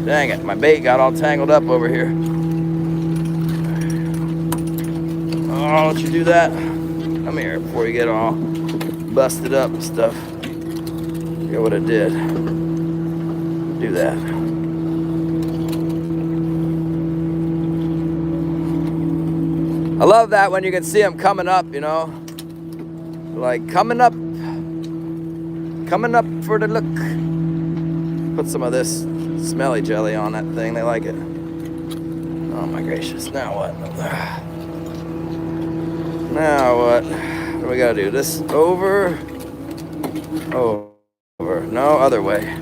Dang it, my bait got all tangled up over here. Oh, don't you do that? Come here before you get all busted up and stuff. Forget what I did. Do that. I love that when you can see them coming up, you know. Like coming up for the look. Put some of this smelly jelly on that thing. They like it. Oh my gracious. Now what? Now what? What do we gotta do? This over. Over. No, other way.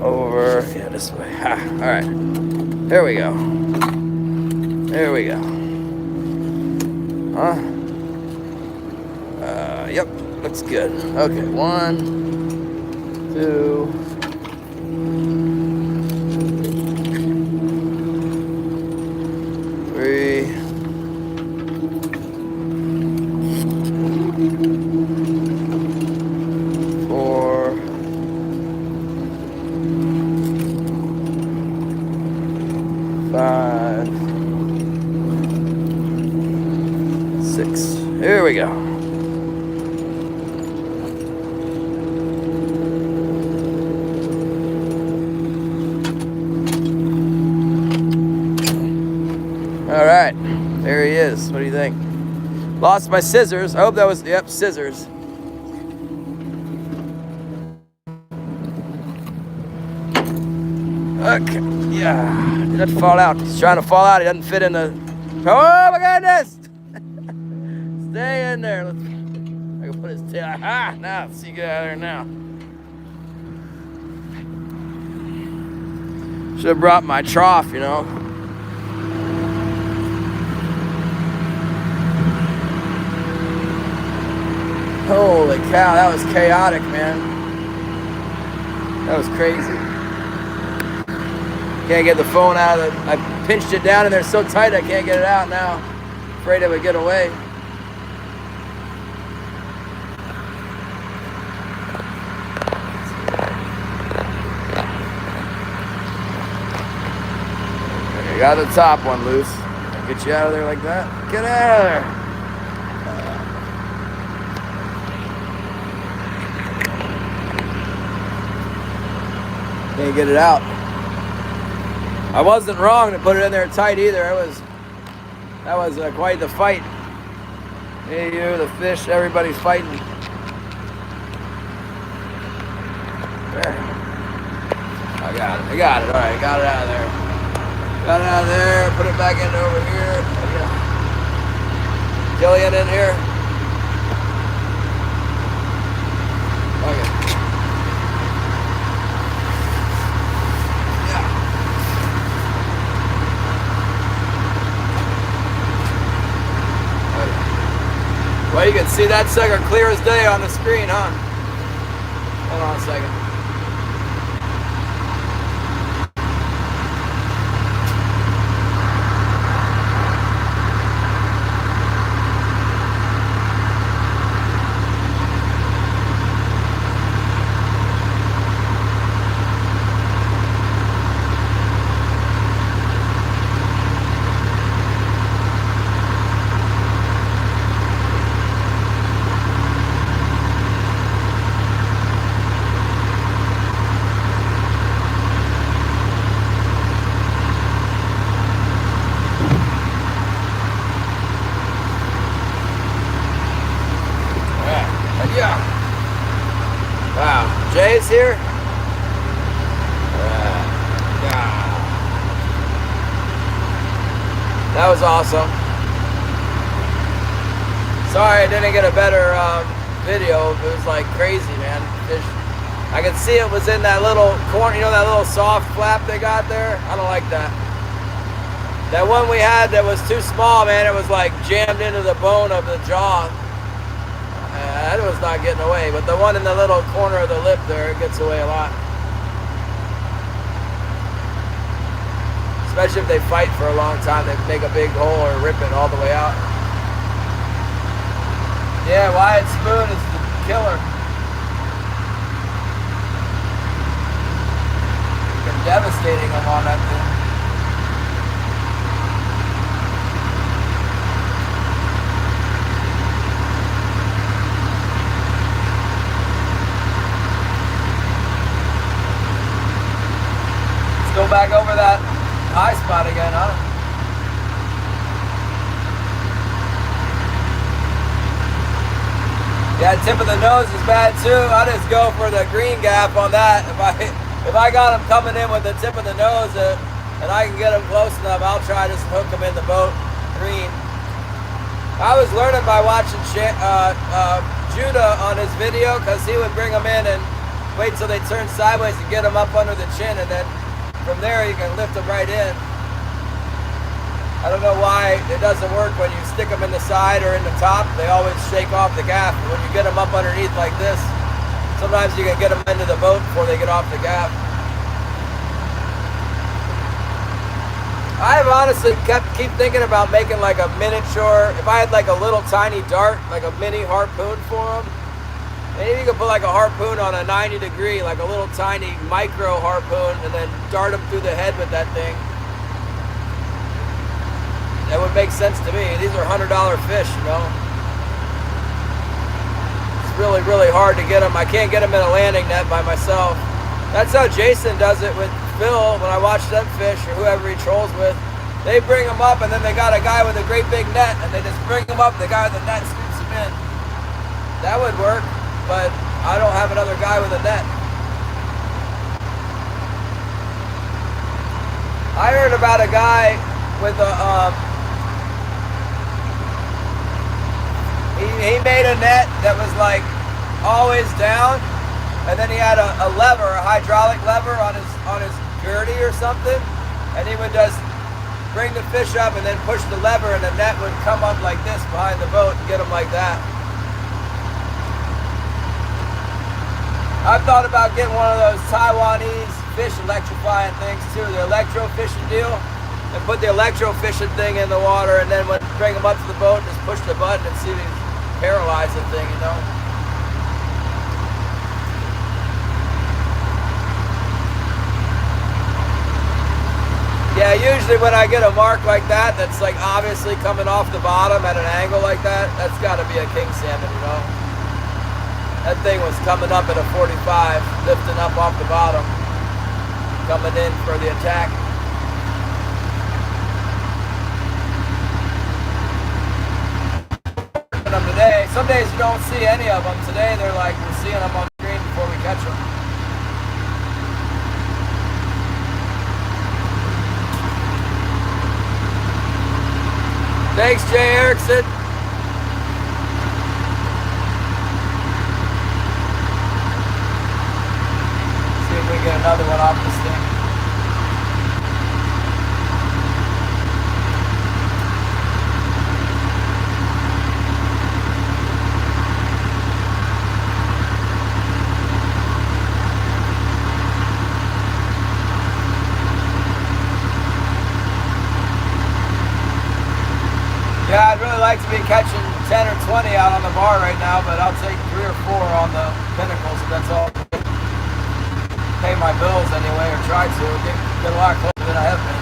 Over. Yeah, this way. Ha. All right. There we go. There we go. Huh? Yep. Looks good. Okay. 1, 2. 3. 4. 5. 6. Here we go. All right, there he is. What do you think? Lost my scissors. I hope that was, yep, scissors. Okay, yeah, he doesn't fall out. He's trying to fall out. He doesn't fit in the, oh my goodness! Stay in there. I can put his tail, aha, now, let's see, get out of there now. Should have brought my trough, you know. Holy cow, that was chaotic, man. That was crazy. Can't get the phone out of it. I pinched it down in there so tight I can't get it out now. Afraid it would get away. Okay, got the top one loose. Get you out of there like that. Get out of there. Can't get it out. I wasn't wrong to put it in there tight either. That was quite the fight. Hey, you, the fish, everybody's fighting. There. I got it. All right, got it out of there. Got it out of there. Put it back in over here. Jillian in here. Okay. Well, you can see that sucker clear as day on the screen, huh? Hold on a second. Yeah. Wow. Jay's here? Yeah. That was awesome. Sorry I didn't get a better video. It was like crazy, man. Fish. I could see it was in that little corner, you know, that little soft flap they got there? I don't like that. That one we had that was too small, man, it was like jammed into the bone of the jaw. That was not getting away, but the one in the little corner of the lip there, it gets away a lot. Especially if they fight for a long time, they make a big hole or rip it all the way out. Yeah, Wyatt Spoon is the killer. Been devastating them on that thing. Go back over that high spot again, huh? Yeah, tip of the nose is bad too. I just go for the green gap on that. If I got them coming in with the tip of the nose and I can get them close enough, I'll try to just hook them in the boat green. I was learning by watching Judah on his video, because he would bring them in and wait till they turn sideways and get them up under the chin, and then from there you can lift them right in. I don't know why it doesn't work when you stick them in the side or in the top. They always shake off the gaff. When you get them up underneath like this, sometimes you can get them into the boat before they get off the gaff. I've honestly keep thinking about making like a miniature, if I had like a little tiny dart, like a mini harpoon for them. Maybe you could put like a harpoon on a 90-degree, like a little tiny micro harpoon, and then dart them through the head with that thing. That would make sense to me. These are $100 fish, you know. It's really, really hard to get them. I can't get them in a landing net by myself. That's how Jason does it with Phil when I watch them fish, or whoever he trolls with. They bring them up, and then they got a guy with a great big net, and they just bring them up. The guy with the net scoops them in. That would work, but I don't have another guy with a net. I heard about a guy with a he made a net that was like always down, and then he had a lever, a hydraulic lever on his gurney or something, and he would just bring the fish up and then push the lever, and the net would come up like this behind the boat and get them like that. I've thought about getting one of those Taiwanese fish electrifying things too, the electro fishing deal, and put the electro fishing thing in the water, and then when bring them up to the boat, just push the button and see if you paralyze the thing, you know. Yeah, usually when I get a mark like that, that's like obviously coming off the bottom at an angle like that, that's got to be a king salmon, you know. That thing was coming up at a 45, lifting up off the bottom, coming in for the attack. Them today. Some days you don't see any of them. Today they're like, we're seeing them on screen before we catch them. Thanks, Jay Erickson. See if we can get another one off this thing. Yeah, I'd really like to be catching 10 or 20 out on the bar right now, but I'll take 3 or 4 on the pinnacles if that's all. Pay my bills anyway, or try to. Get a lot closer than I have been.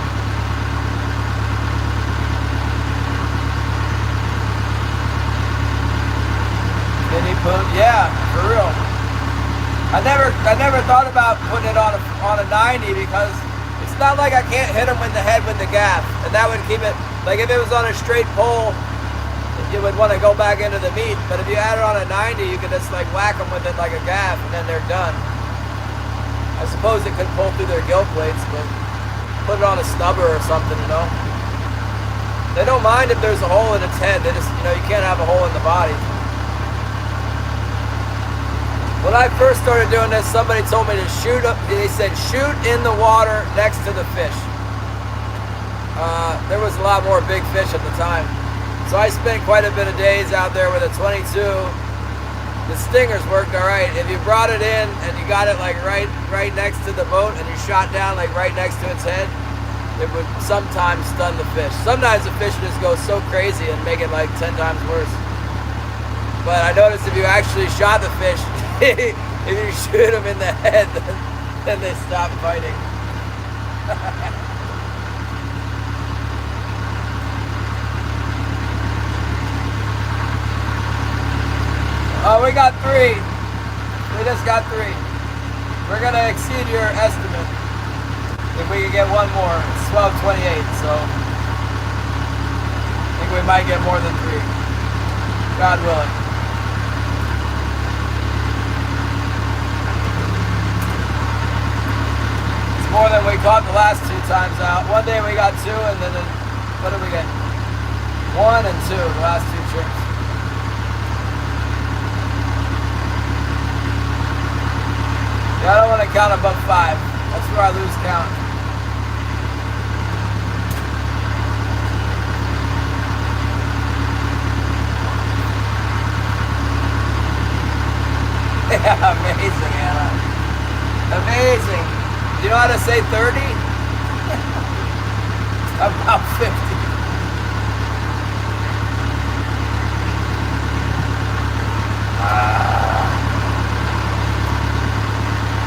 Mini poop, yeah, for real. I never thought about putting it on a 90 because it's not like I can't hit him in the head with the gaff, and that would keep it. Like if it was on a straight pole, you would want to go back into the meat. But if you had it on a 90, you could just like whack them with it like a gaff, and then they're done. I suppose it could pull through their gill plates, but put it on a snubber or something, you know. They don't mind if there's a hole in its head. They just, you know, you can't have a hole in the body. When I first started doing this, somebody told me to shoot up. They said shoot in the water next to the fish. There was a lot more big fish at the time. So I spent quite a bit of days out there with a 22. The stingers worked all right. If you brought it in and you got it like right next to the boat and you shot down like right next to its head, it would sometimes stun the fish. Sometimes the fish just go so crazy and make it like 10 times worse. But I noticed if you actually shot the fish, if you shoot them in the head, then they stop fighting. Oh, we got 3. We just got 3. We're gonna exceed your estimate if we can get one more. It's 12:28, so I think we might get more than 3. God willing. It's more than we caught the last 2 times out. One day we got 2, and then what did we get? 1 and 2 the last 2 trips. Yeah, I don't want to count above 5. That's where I lose count. Yeah, amazing, Anna. Amazing. Do you know how to say 30? About 50.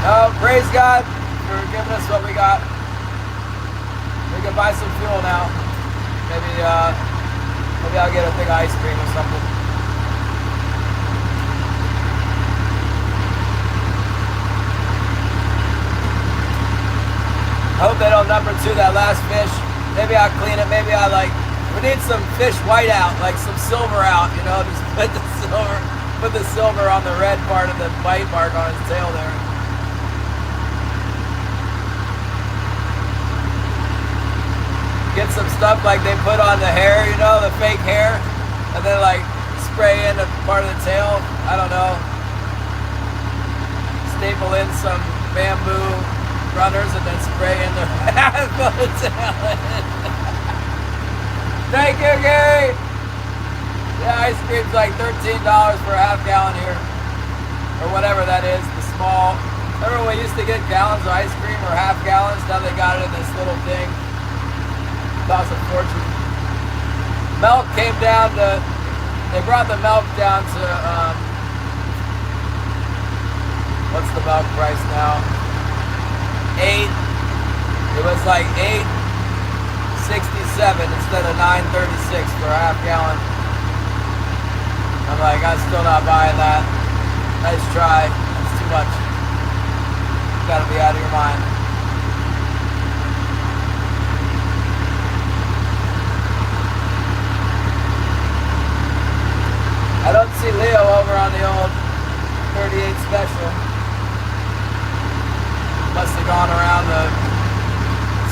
Oh, praise God for giving us what we got. We can buy some fuel now. Maybe I'll get a big ice cream or something. I hope they don't number 2 that last fish. Maybe I'll clean it. Maybe I like. We need some fish white out, like some silver out. You know, just put the silver on the red part of the bite mark on his tail there. Get some stuff like they put on the hair, you know, the fake hair, and then like spray in a part of the tail. I don't know. Staple in some bamboo runners and then spray in the half of the tail. Thank you, Gary. Yeah, ice cream's like $13 for a half gallon here, or whatever that is. The small. Remember when we used to get gallons of ice cream or half gallons? Now they got it in this little thing. Cost a fortune. Milk came down to, they brought the milk down to, what's the milk price now? It was like $8.67 instead of $9.36 for a half gallon. I'm like, I'm still not buying that. Nice try. That's too much. You gotta be out of your mind. I don't see Leo over on the old 38 special. Must have gone around the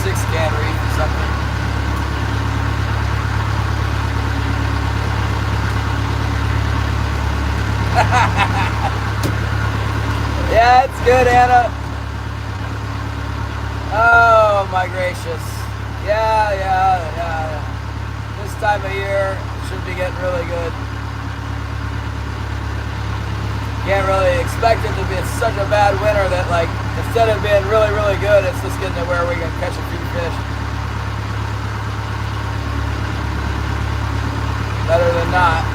6-can reef or something. Yeah, it's good, Anna. Oh my gracious. Yeah. This time of year it should be getting really good. Can't really expect it to be such a bad winter that, like, instead of being really, really good, it's just getting to where we can catch a few fish. Better than not.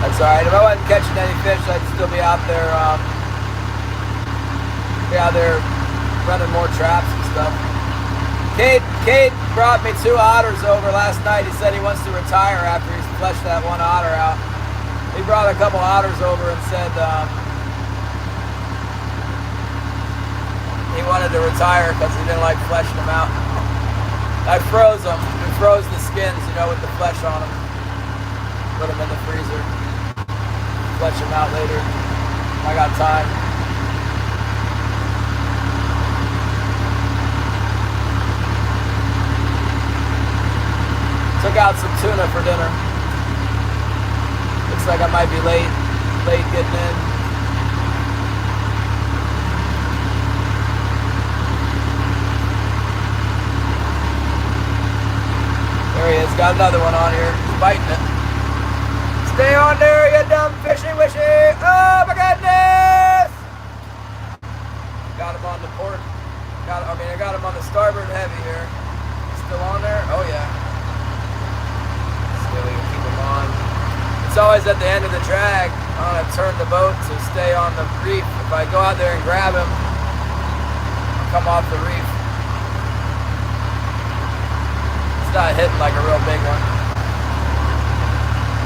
That's alright. If I wasn't catching any fish, I'd still be out there, running more traps and stuff. Cade brought me 2 otters over last night. He said he wants to retire after he's fleshed that one otter out. He brought a couple otters over and said he wanted to retire because he didn't like fleshing them out. I froze them. We froze the skins, you know, with the flesh on them. Put them in the freezer. Flesh them out later. I got time. Took out some tuna for dinner. Looks like I might be late getting in. There he is, got another one on here. He's biting it. Stay on there, you dumb fishy wishy! Oh my goodness! Got him on the port. I got him on the starboard heavy here. Still on there? Oh yeah. We can keep them on. It's always at the end of the drag. I want to turn the boat to stay on the reef. If I go out there and grab him, I'll come off the reef. It's not hitting like a real big one.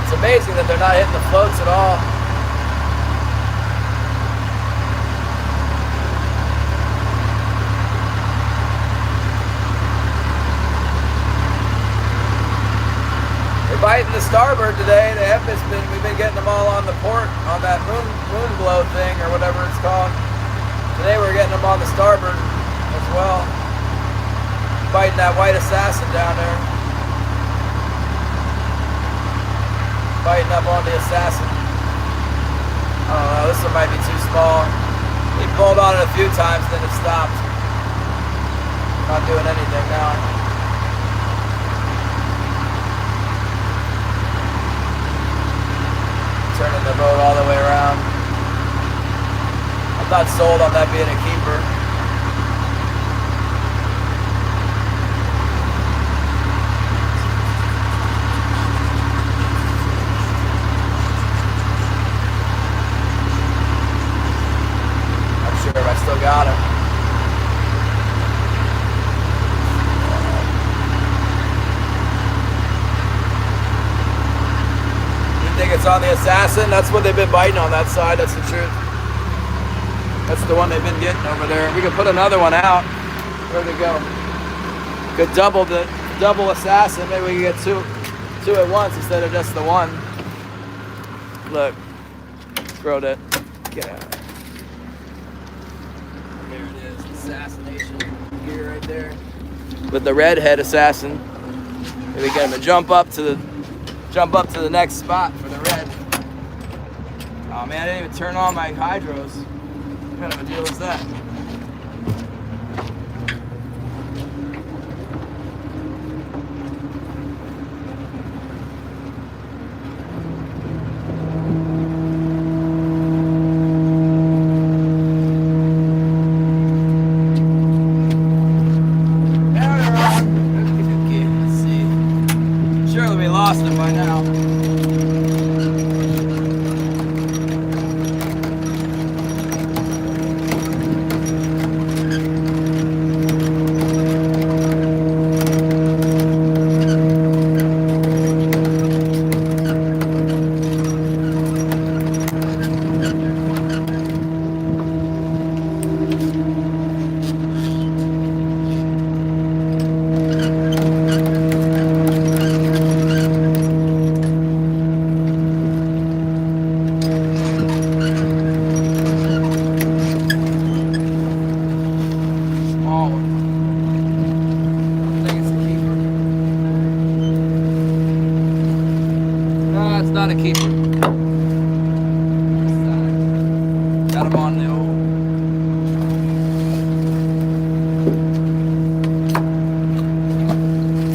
It's amazing that they're not hitting the floats at all. Biting the starboard today. We've been getting them all on the port, on that moon glow thing or whatever it's called. Today we're getting them on the starboard as well. Biting that white assassin down there. Biting up on the assassin. I don't know, this one might be too small. He pulled on it a few times, then it stopped. Not doing anything now. Turning the boat all the way around. I'm not sold on that being a keeper. I'm sure I still got him. Think it's on the assassin? That's what they've been biting on that side, that's the truth. That's the one they've been getting over there. We could put another one out. Where'd it go? Could double assassin. Maybe we could get two at once instead of just the one. Look, throw that. Get out. There it is, assassination gear right there. With the redhead assassin, maybe get him to jump up to the next spot for the red. Oh man, I didn't even turn on my hydros. What kind of a deal is that? Not a keeper. Got him on the old.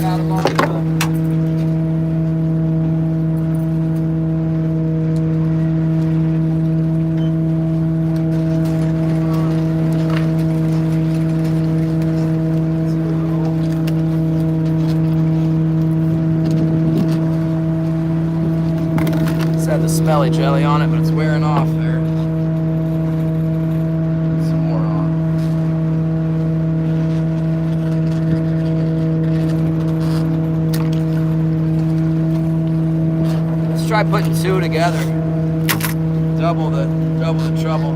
Got him on the old. Had the smelly jelly on it, but it's wearing off there. Some more on. Let's try putting two together. Double the trouble.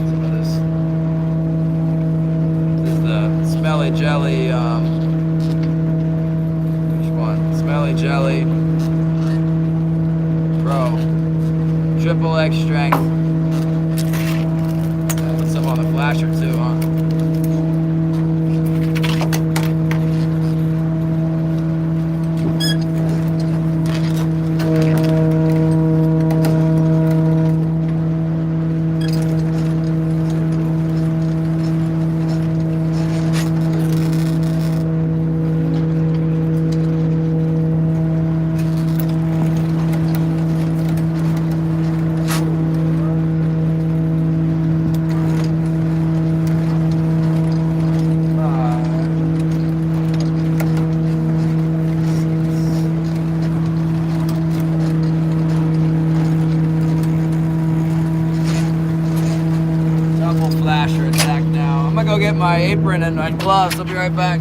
Some of this is the smelly jelly. Which one? Smelly jelly. Pro. Triple X strength. Put some on the flasher too, huh? Flasher attack now. I'm gonna go get my apron and my gloves. I'll be right back.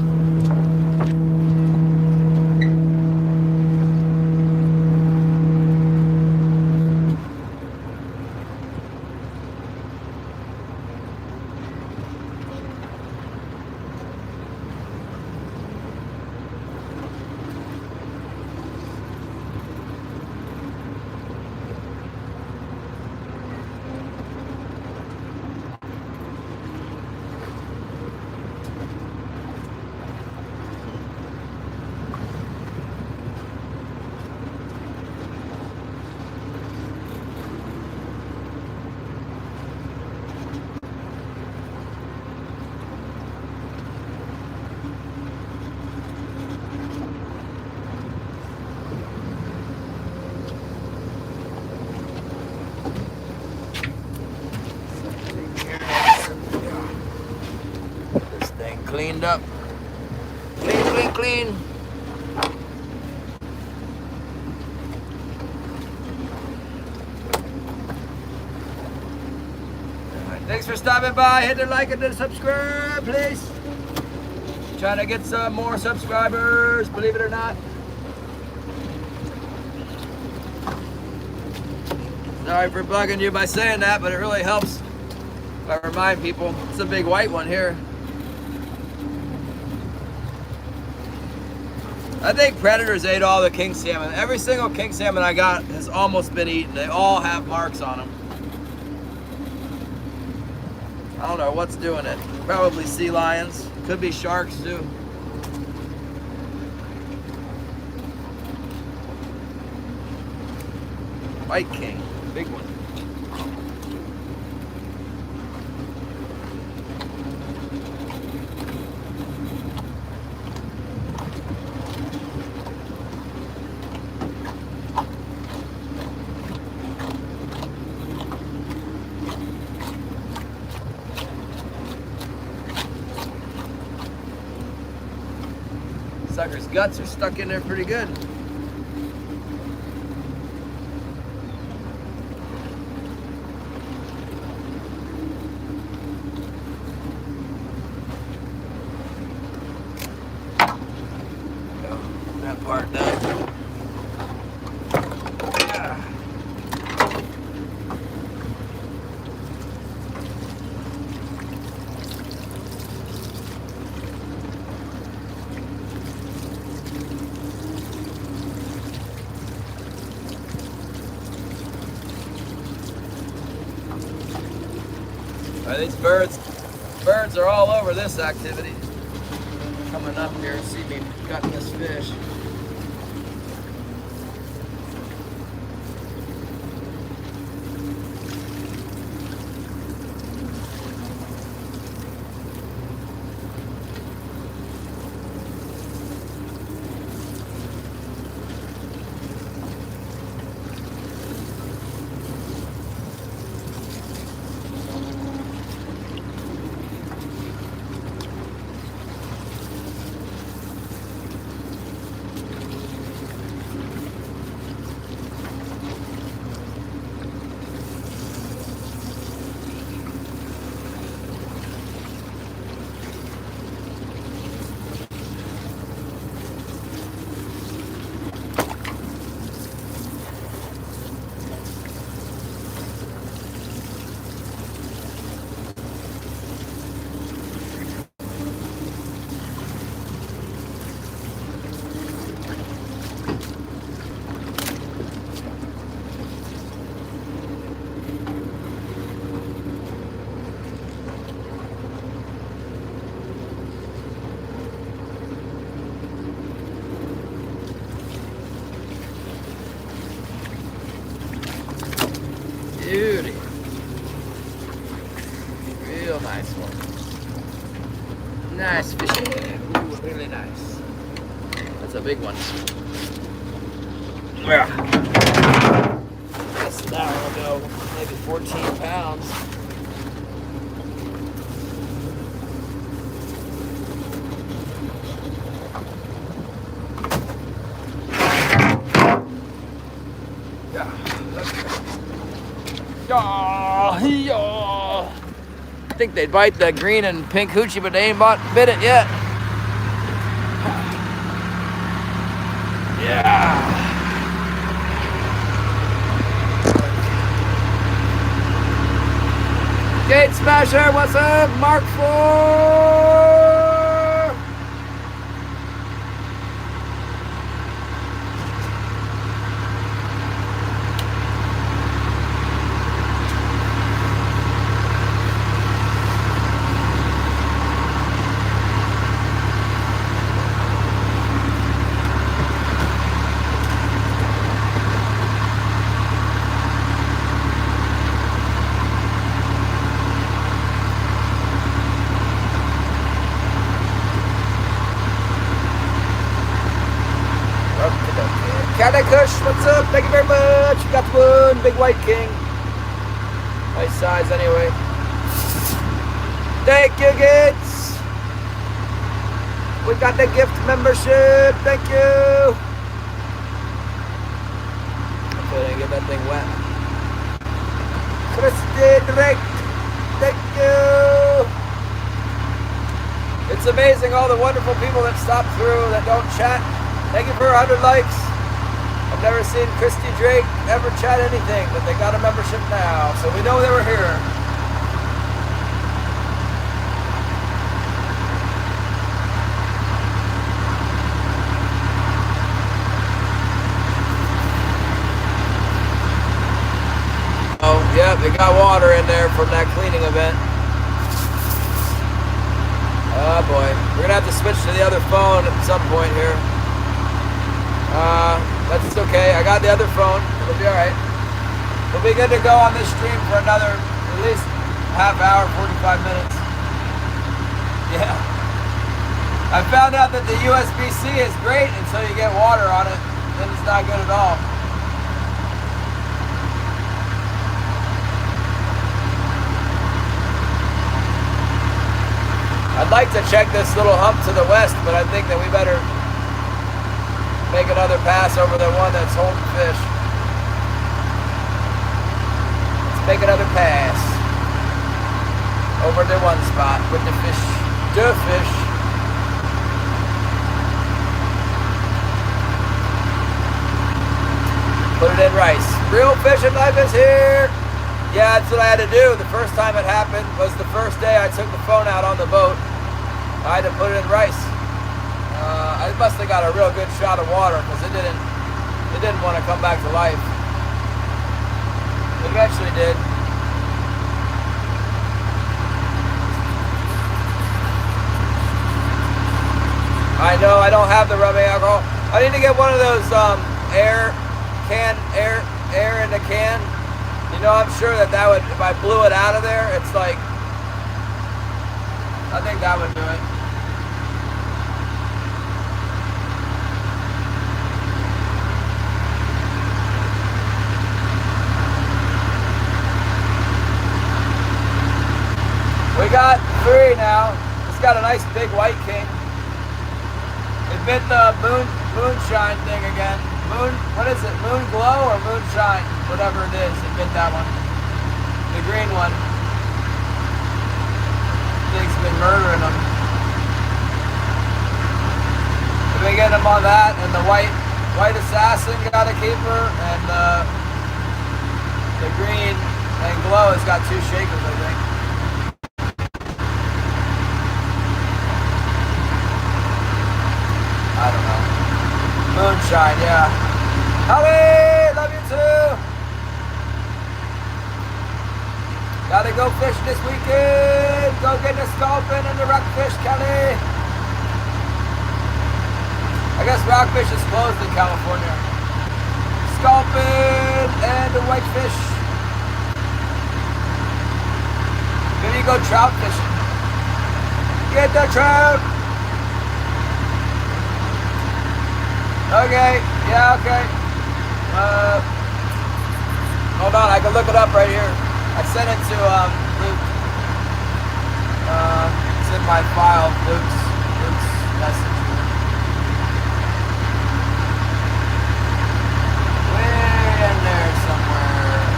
Cleaned up. Clean. Alright, thanks for stopping by. Hit the like and the subscribe, please. Trying to get some more subscribers, believe it or not. Sorry for bugging you by saying that, but it really helps I remind people, it's a big white one here. I think predators ate all the king salmon. Every single king salmon I got has almost been eaten. They all have marks on them. I don't know what's doing it. Probably sea lions. Could be sharks too. White king, big one. Sucker's guts are stuck in there pretty good. That part done. These birds are all over this activity. Coming up here and see me cutting this fish. Beauty. Real nice one. Nice fishing. Ooh, really nice. That's a big one. Yeah. Guess that will go maybe 14 pounds. I think they'd bite the green and pink hoochie, but they ain't bit it yet. Yeah. Gate Smasher, what's up? Mark 4. Kush, what's up? Thank you very much. You got the one, big white king. Nice size anyway. Thank you, kids. We got the gift membership. Thank you. Hopefully I didn't get that thing wet. Christy Drake, thank you. It's amazing all the wonderful people that stop through that don't chat. Thank you for 100 likes. I've never seen Christy Drake ever chat anything, but they got a membership now, so we know they were here. water in there from that cleaning event. Oh boy, we're gonna have to switch to the other phone at some point here. That's okay. I got the other phone. It'll be all right. We'll be good to go on this stream for another at least half hour, 45 minutes. Yeah. I found out that the USB-C is great until you get water on it. Then it's not good at all. I'd like to check this little hump to the west, but I think that we better make another pass over the one that's holding fish. Let's make another pass over the one spot with the fish. The fish. Put it in rice. Real fishing life is here. Yeah, that's what I had to do. The first time it happened was the first day I took the phone out on the boat. I had to put it in rice. I must have got a real good shot of water because it didn't want to come back to life. It eventually did. I know I don't have the rubbing alcohol. I need to get one of those air in the can. You know, I'm sure that would, if I blew it out of there, it's like, I think that would do it. We got 3 now. It's got a nice big white king. It bit the moonshine thing again. What is it? Moon glow or moonshine? Whatever it is, it bit that one. The green one. Thing's been murdering them. We've been getting them on that, and the white assassin got a keeper, and the green and glow has got 2 shakers, I think. I don't know. Moonshine, yeah. Howie, love you too. Gotta go fishing this weekend. Go get the sculpin and the rockfish, Kelly. I guess rockfish is closed in California. Sculpin and the whitefish. Then you go trout fishing. Get the trout. Okay, yeah, okay. Hold on, I can look it up right here. I sent it to Luke. It's in my file, Luke's message. Way in there somewhere.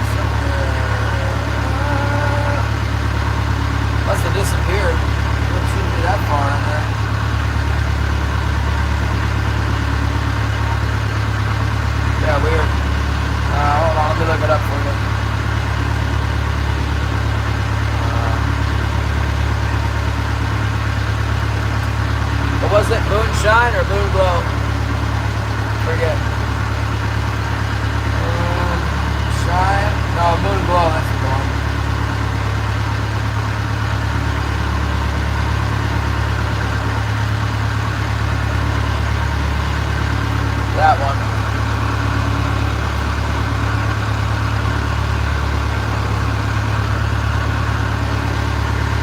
Must have disappeared. It shouldn't be that far in there. Yeah, weird. Hold on, let me look it up for you. What was it? Moonshine or moon glow? Forget. Moonshine? No, moon glow, that's the one. That one.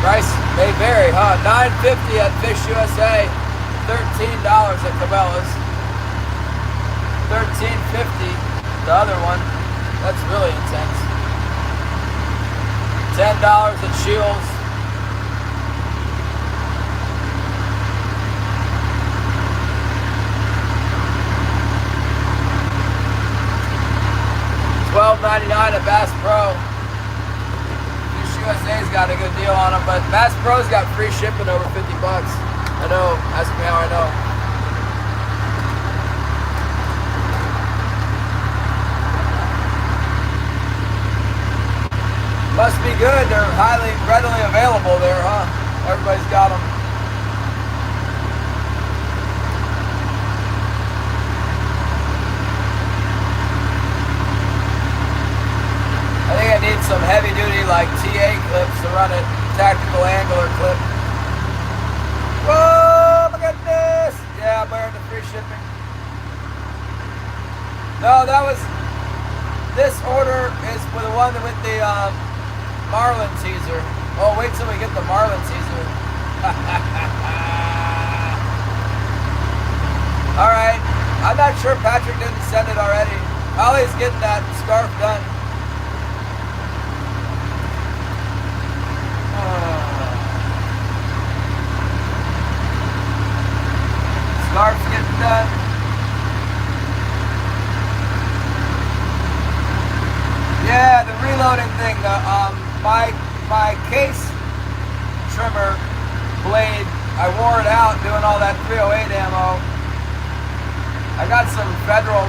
Price may vary, huh? $9.50 at Fish USA, $13 at Cabela's, $13.50 the other one. That's really intense. $10 at Shields. $12.99 at Bass Pro. USA's got a good deal on them, but Bass Pro's got free shipping over 50 bucks. I know, ask me how I know. Must be good, they're highly, readily available there, huh? Everybody's got them. I think I need some heavy duty run it. Tactical angler clip. Whoa, look at this! Yeah, I'm wearing the free shipping. No, that was, this order is for the one with the marlin teaser. Oh, wait till we get the marlin teaser. Alright, I'm not sure Patrick didn't send it already. Ollie's getting that scarf done. Scarf's getting done. Yeah, the reloading thing. My case trimmer blade, I wore it out doing all that 308 ammo. I got some federal.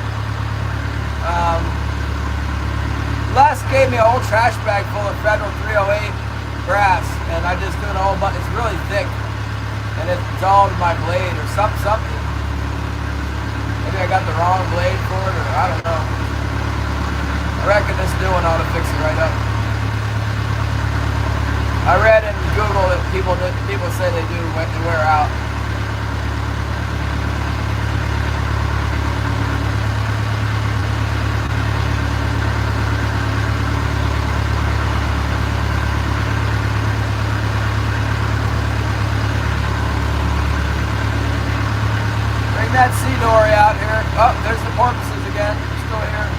Les gave me a whole trash bag full of federal 308 brass, and I just doing a whole bunch. It's really thick, and it dulled my blade or something. Maybe I got the wrong blade for it, or I don't know. I reckon this new one ought to fix it right up. I read in Google that people say they do when they wear out. Bring that sea dory out here. Oh, there's the porpoises again. They're still here.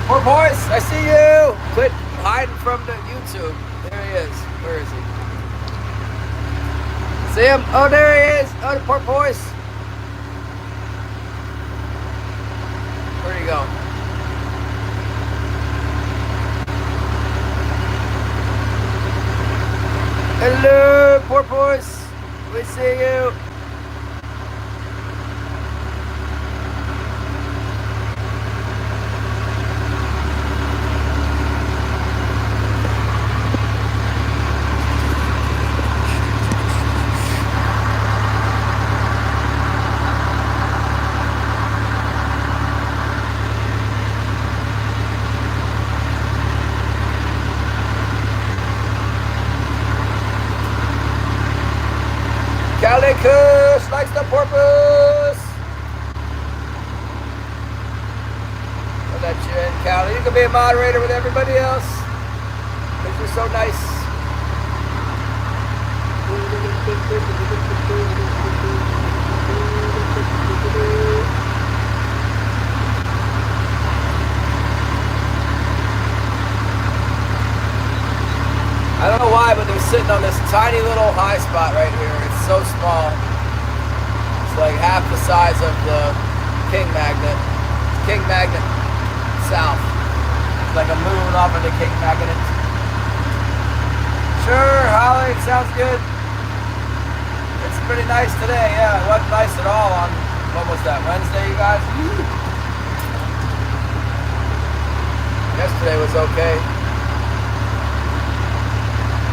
Poor boys, I see you. Quit hiding from the YouTube. There he is. Where is he? See him? Oh, there he is. Oh, the poor boys. Where'd he go? Hello, poor boys. We see you. Calicus likes the porpoise. I'll let you in, Cali. You can be a moderator with everybody else because you're so nice. I don't know why, but they're sitting on this tiny little high spot right here. It's so small. It's like half the size of the King Magnet. King Magnet South. It's like a moon off of the King Magnet. Sure, Holly, sounds good. It's pretty nice today, yeah. It wasn't nice at all on, what was that, Wednesday, you guys? Yesterday was okay.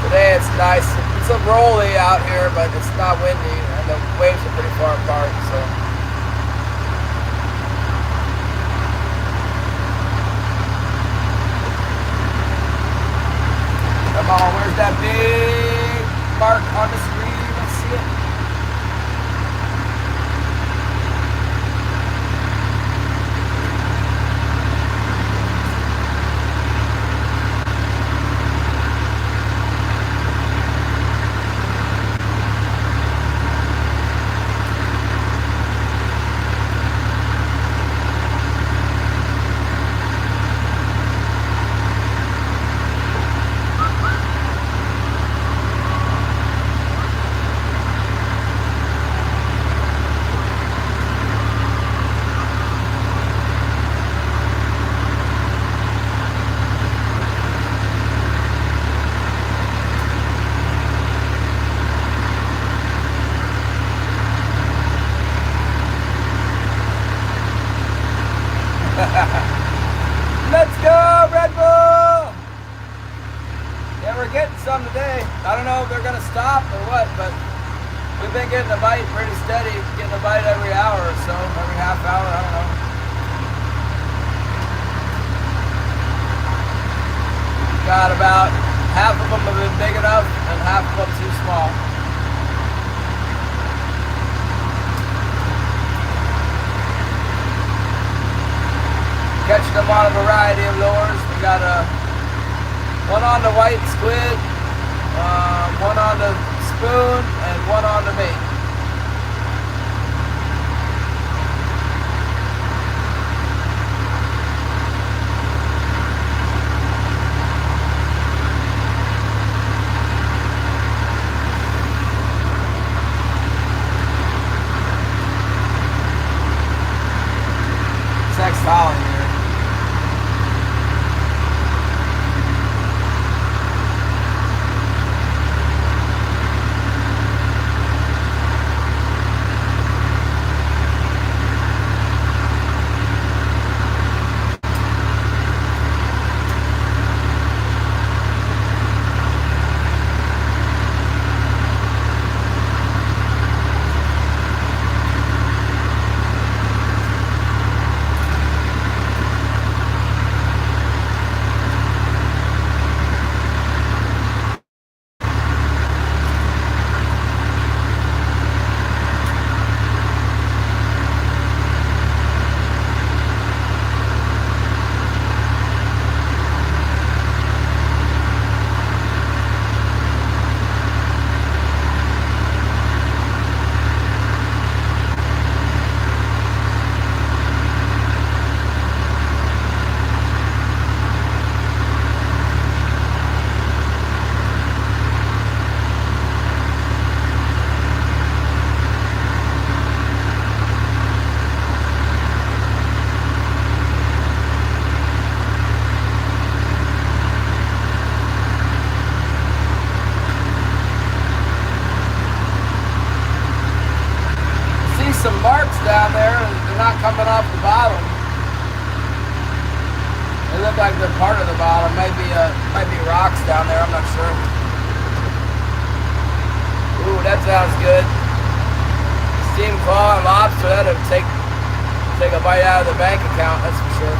Today it's nice. It's a rolly out here, but it's not windy, and the waves are pretty far apart, so. Come on, where's that big mark on the screen? Let's see it. Let's go, Red Bull! Yeah, we're getting some today. I don't know if they're going to stop or what, but we've been getting a bite pretty steady. Getting a bite every hour or so, every half hour, I don't know. Got about half of them have been big enough and half of them too small. Catching them on a variety of lures. We got one on the white squid, one on the spoon, and one on the bait. Sex Holly here. Some marks down there, they're not coming off the bottom. They look like they're part of the bottom. Might be rocks down there, I'm not sure. Ooh, that sounds good. Steam claw and lobster, that'll take a bite out of the bank account, that's for sure.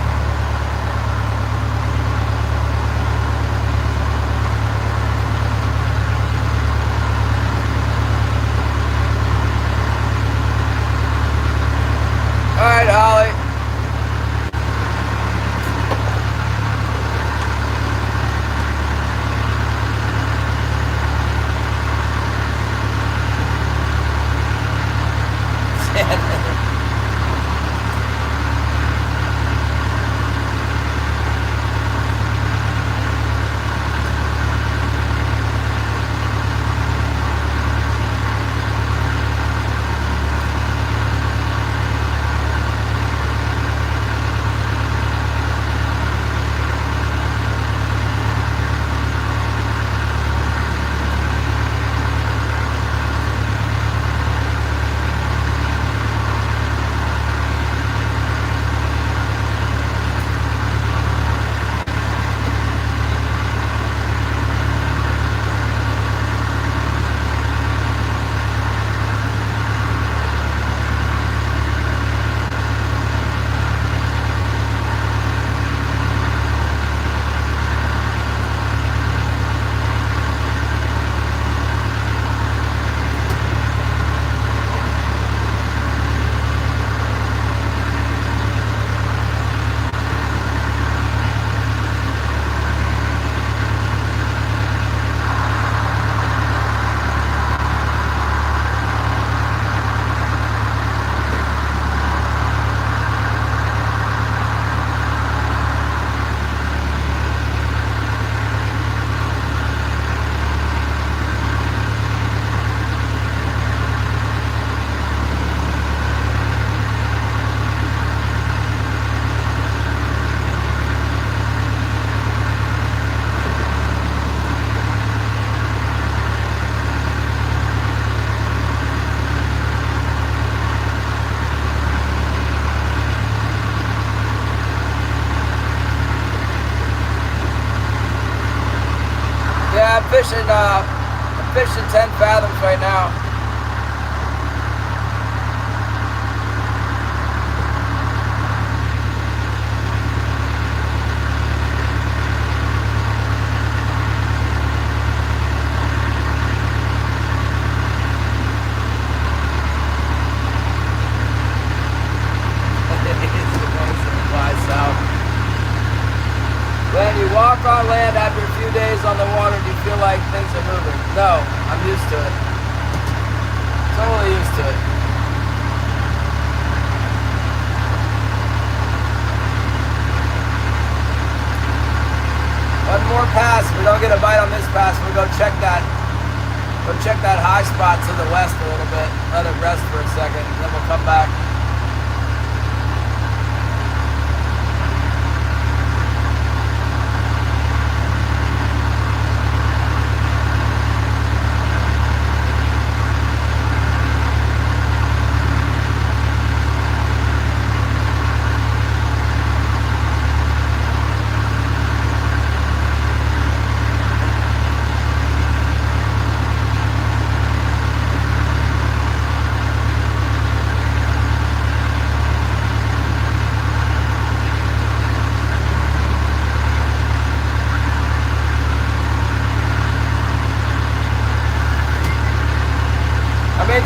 All right, Holly. I'm fishing 10 fathoms right now. south. When you walk on land after a few days on the water, do you feel like things are moving? No, I'm used to it. Totally used to it. One more pass. If we don't get a bite on this pass, we'll go check that. Go check that high spot to the west a little bit. Let it rest for a second, and then we'll come back.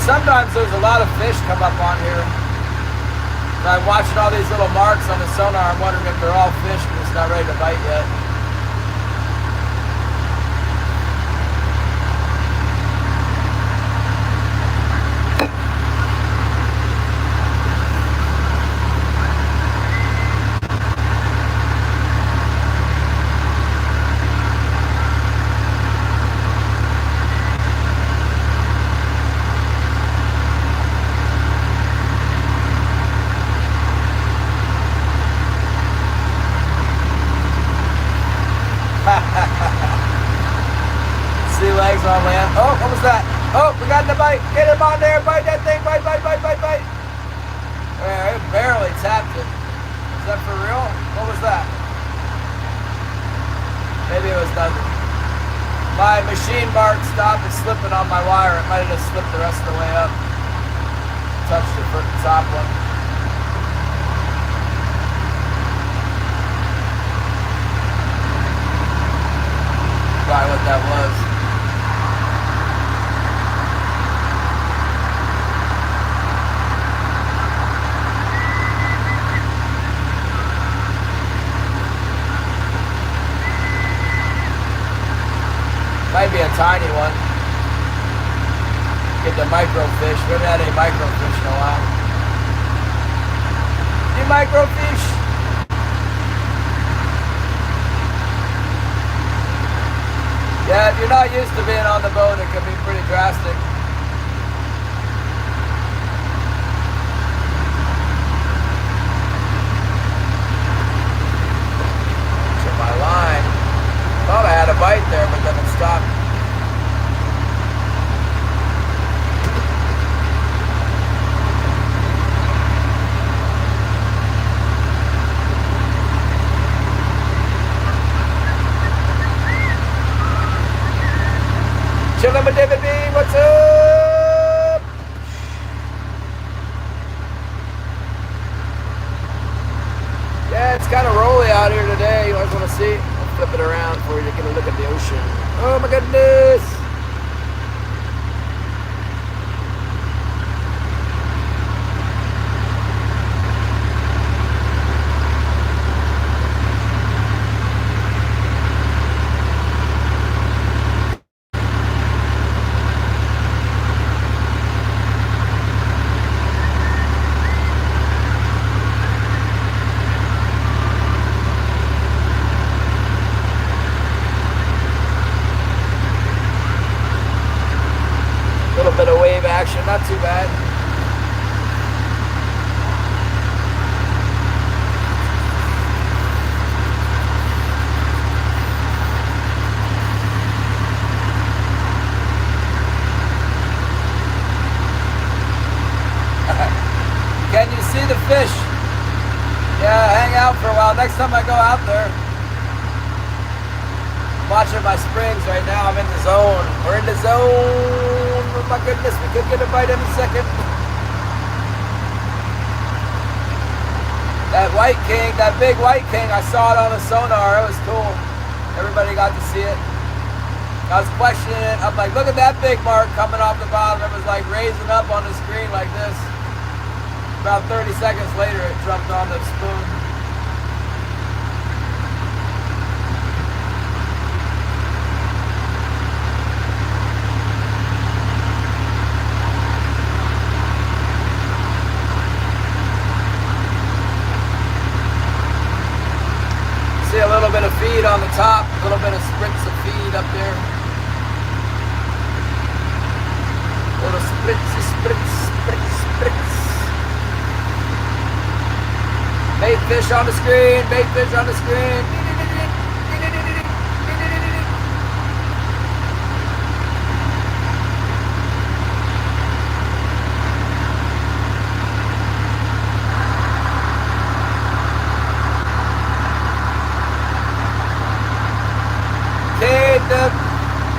Sometimes there's a lot of fish come up on here. And I'm watching all these little marks on the sonar. I'm wondering if they're all fish and it's not ready to bite yet. Sea legs on land. Oh, what was that? Oh, we got the bite. Get him on there. Bite that thing. Bite, bite, bite, bite, bite. It barely tapped it. Is that for real? What was that? Maybe it was nothing. My machine mark stop is slipping on my wire. It might have just slipped the rest of the way up. Touched it for the top one. Probably what that was. Might be a tiny one. Get the microfish. We haven't had any microfish in a while. Any microfish? Yeah, if you're not used to being on the boat, it can be pretty drastic. Check my line. Thought I had a bite there, but then it stopped. Chillin' with David B, what's up? Yeah, it's kind of rolly out here today. You guys want to see? Flip it around for you to get a look at the ocean. Oh my goodness! Bit of wave action, not too bad. Can you see the fish? Yeah, hang out for a while. Next time I go out there, I'm watching my springs right now. I'm in the zone. We're in the zone. Oh my goodness, we could get a bite in a second. That white king, that big white king, I saw it on the sonar. It was cool. Everybody got to see it. I was questioning it. I'm like, look at that big mark coming off the bottom. It was like raising up on the screen like this. About 30 seconds later, it jumped on the spoon. on the top, a little bit of spritz of feed up there. Little spritz, spritz, spritz, spritz. Bait fish on the screen, bait fish on the screen.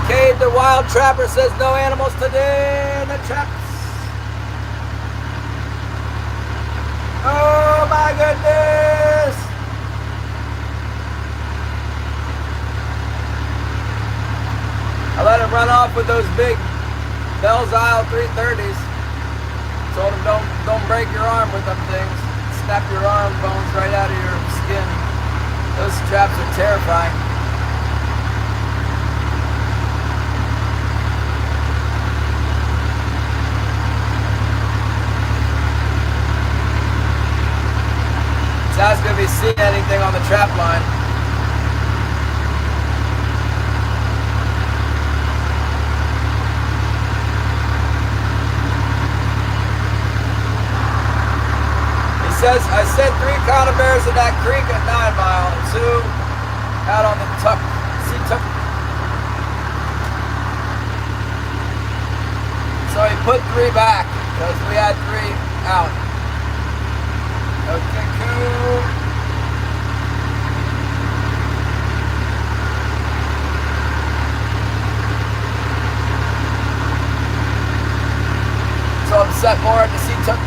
Cade the wild trapper says no animals today in the traps. Oh my goodness! I let him run off with those big Bell's Isle 330s. Told him don't break your arm with them things. Snap your arm bones right out of your skin. Those traps are terrifying. That's going to be seeing anything on the trap line. He says, I sent 3 conibears in that creek at 9 Mile and 2 out on the tuck. See tuck. So he put 3 back because we had 3 out. Okay, cool. So I'm set more at the sea tuck.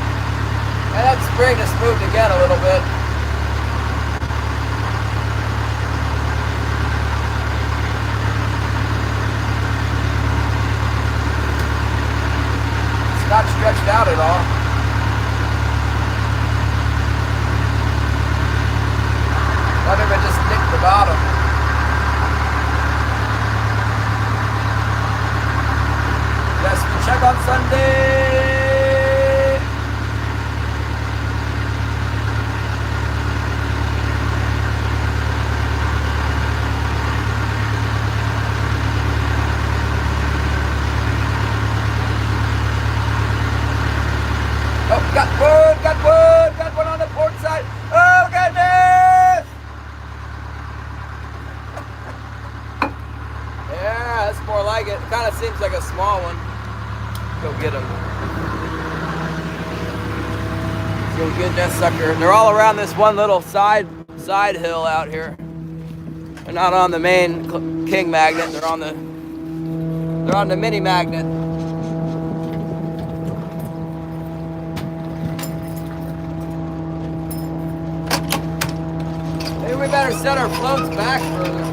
And that spring has moved again a little bit. It's not stretched out at all. Let him just nick the bottom. Yes, we check on Sunday. Oh, got one on the port side. Oh, goodness! Yeah, that's more like it. It kind of seems like a small one. Go get him. Let's go get that sucker. They're all around this one little side hill out here. They're not on the main king magnet. They're on the mini magnet. Maybe we better set our floats back further.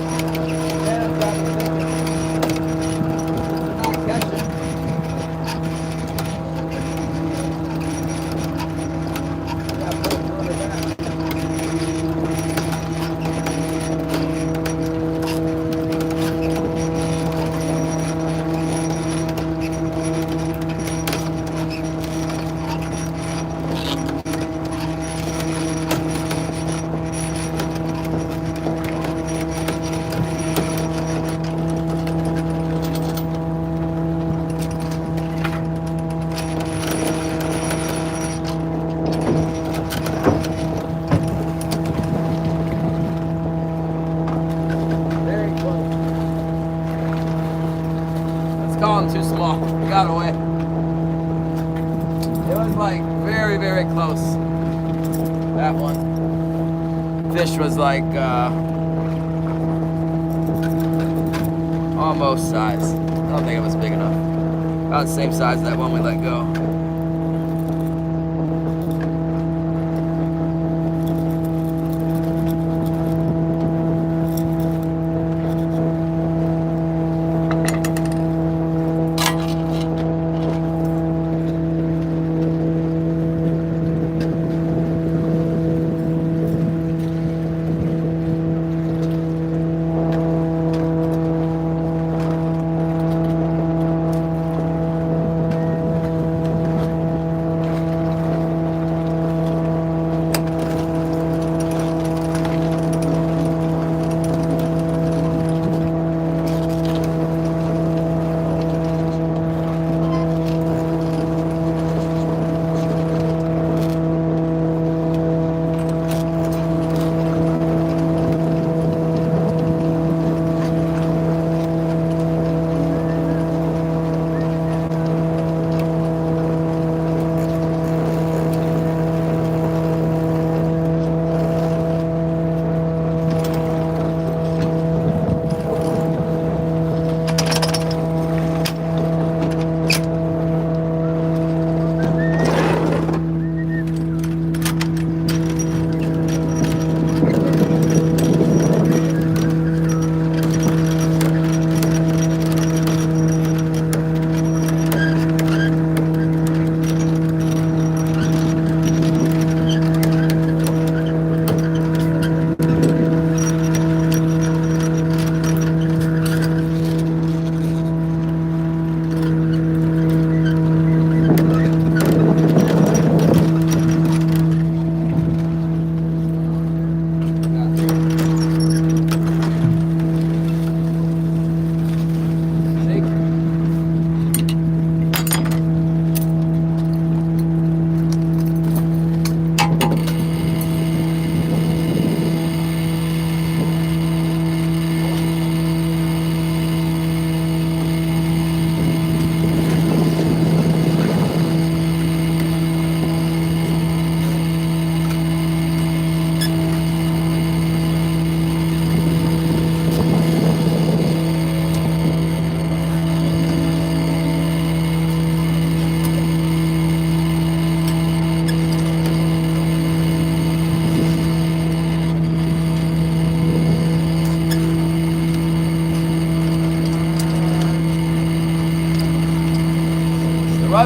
Too small. We got away. It was like very, very close. That one. Fish was like almost size. I don't think it was big enough. About the same size as that one we let go.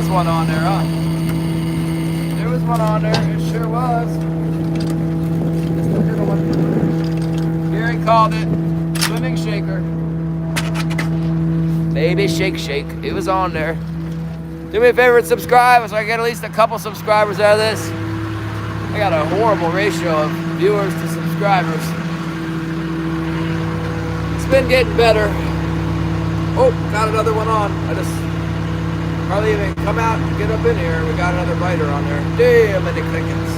was one on there, huh? There was one on there. It sure was. Just a little one. Gary called it swimming shaker. Baby shake shake. It was on there. Do me a favor and subscribe so I get at least a couple subscribers out of this. I got a horrible ratio of viewers to subscribers. It's been getting better. Oh, got another one on. I just hardly even come out and get up in here. We got another biter on there. Damn, many crickets.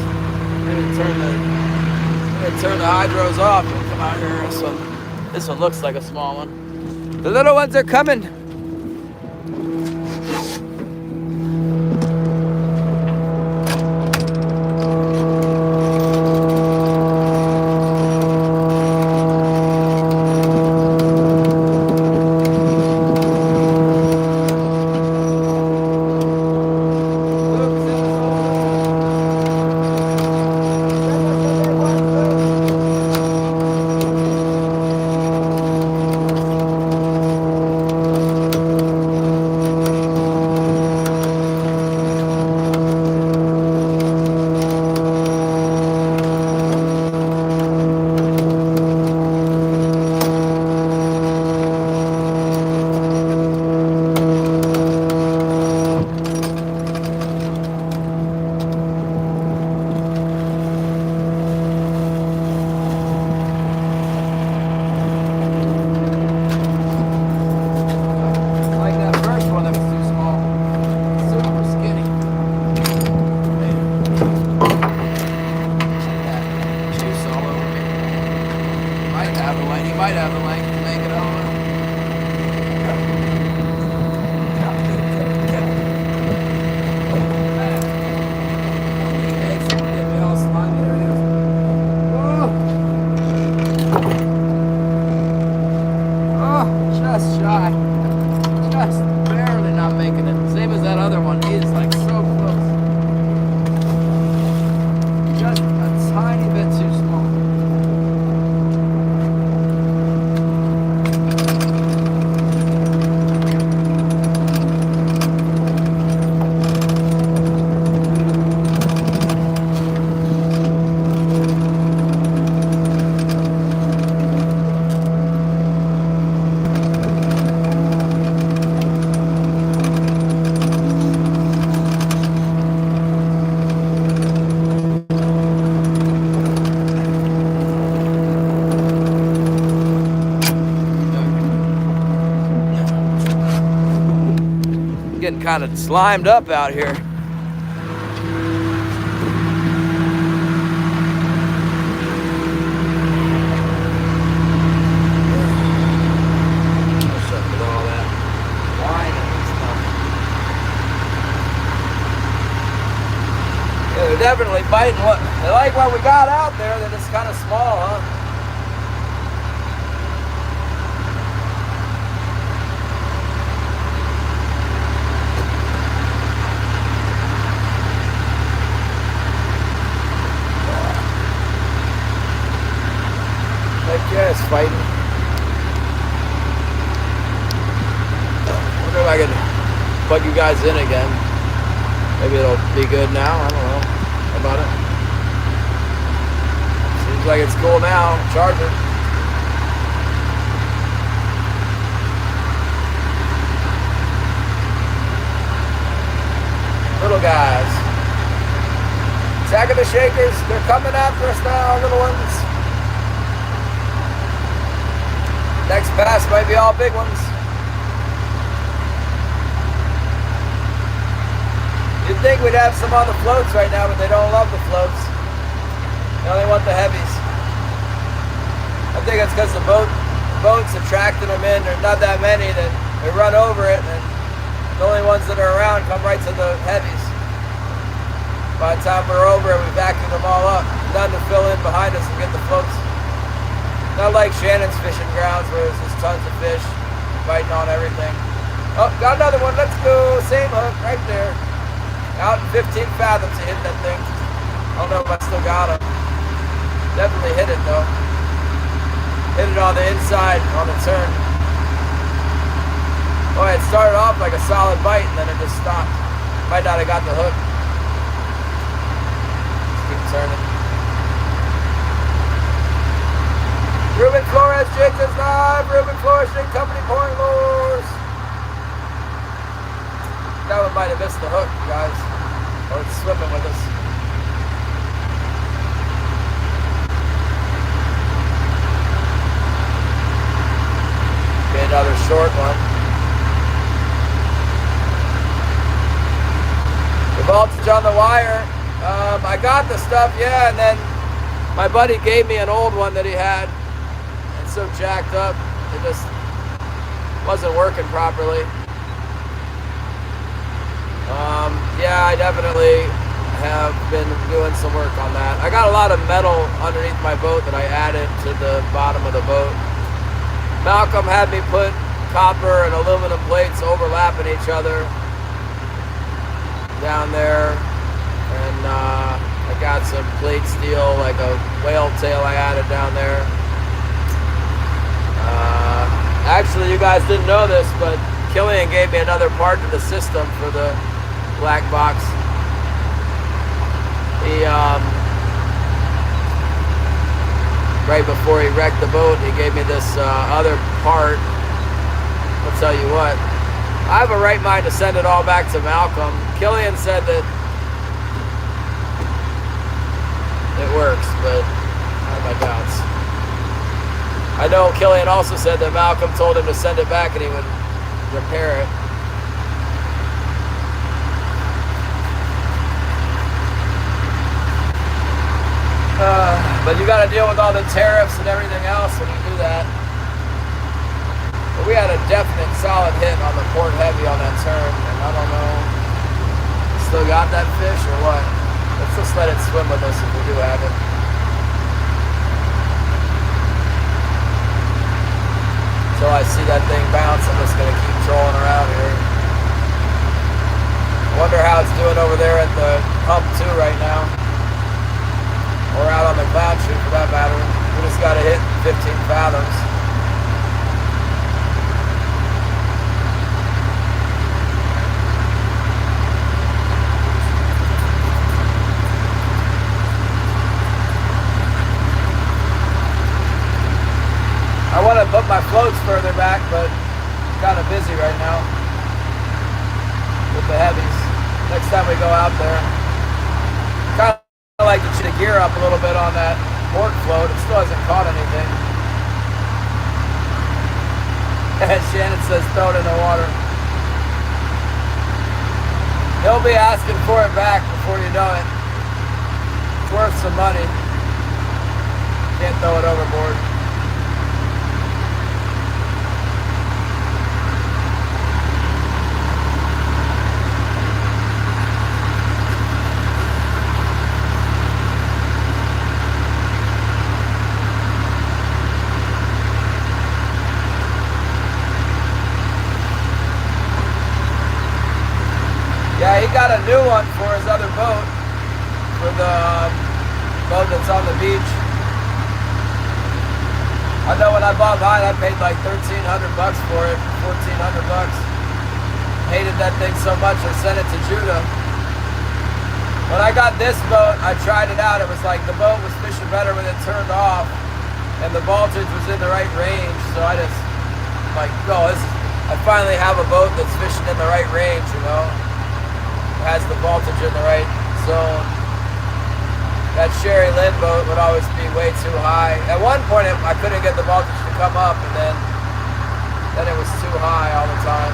I'm gonna turn the hydros off and come out here. This one looks like a small one. The little ones are coming. Getting kind of slimed up out here. Yeah, they're definitely biting. What they like what we got out there. That it's kind of small, huh? Yeah, it's fighting. Wonder if I can plug you guys in again. Maybe it'll be good now. I don't know. How about it? Seems like it's cool now. Charge it. Little guys. Attacking the shakers. They're coming after us now, little ones. Next pass might be all big ones. You'd think we'd have some on the floats right now, but they don't love the floats. They only want the heavies. I think it's because the boats attracting them in. There's not that many that they run over it, and the only ones that are around come right to the heavies. By the time we're over it, we vacuum them all up. None to fill in behind us and get the floats. Not like Shannon's fishing grounds where there's just tons of fish biting on everything. Oh, got another one. Let's go. Same hook right there. Out in 15 fathoms to hit that thing. I don't know if I still got him. Definitely hit it though. Hit it on the inside on the turn. Oh, it started off like a solid bite and then it just stopped. Might not have got the hook. Keep turning. Ruben Flores jigs is live. Ruben Flores Jig Company pouring lures. That one might have missed the hook, guys. Or it's swimming with us. Be another short one. The voltage on the wire. I got the stuff, yeah, and then my buddy gave me an old one that he had. It's so jacked up, it just wasn't working properly. Yeah, I definitely have been doing some work on that. I got a lot of metal underneath my boat that I added to the bottom of the boat. Malcolm had me put copper and aluminum plates overlapping each other down there, and I got some plate steel, like a whale tail I added down there. Actually, you guys didn't know this, but Killian gave me another part to the system for the black box. He, right before he wrecked the boat, he gave me this other part. I'll tell you what, I have a right mind to send it all back to Malcolm. Killian said that it works, but I have my doubts. I know Killian also said that Malcolm told him to send it back and he would repair it. But you got to deal with all the tariffs and everything else when you do that. But we had a definite solid hit on the port heavy on that turn, and I don't know, still got that fish or what? Let's just let it swim with us if we do have it. Until I see that thing bounce, I'm just going to keep trolling around here. I wonder how it's doing over there at the hump 2 right now. Or out on the cloud chute for that matter. We just got to hit 15 fathoms. I want to put my floats further back, but I'm kind of busy right now with the heavies. Next time we go out there, kind of like to get the gear up a little bit on that port float. It still hasn't caught anything. Shannon says throw it in the water. He'll be asking for it back before you know it. It's worth some money. Can't throw it overboard. Yeah, he got a new one for his other boat, for the boat that's on the beach. I know when I bought mine, I paid like $1,300 for it, $1,400. Hated that thing so much, I sent it to Judah. When I got this boat, I tried it out. It was like the boat was fishing better when it turned off, and the voltage was in the right range. So I just, like, oh, I finally have a boat that's fishing in the right range, you know. Has the voltage in the right zone. That Sherry Lynn boat would always be way too high. At one point, I couldn't get the voltage to come up, and then it was too high all the time.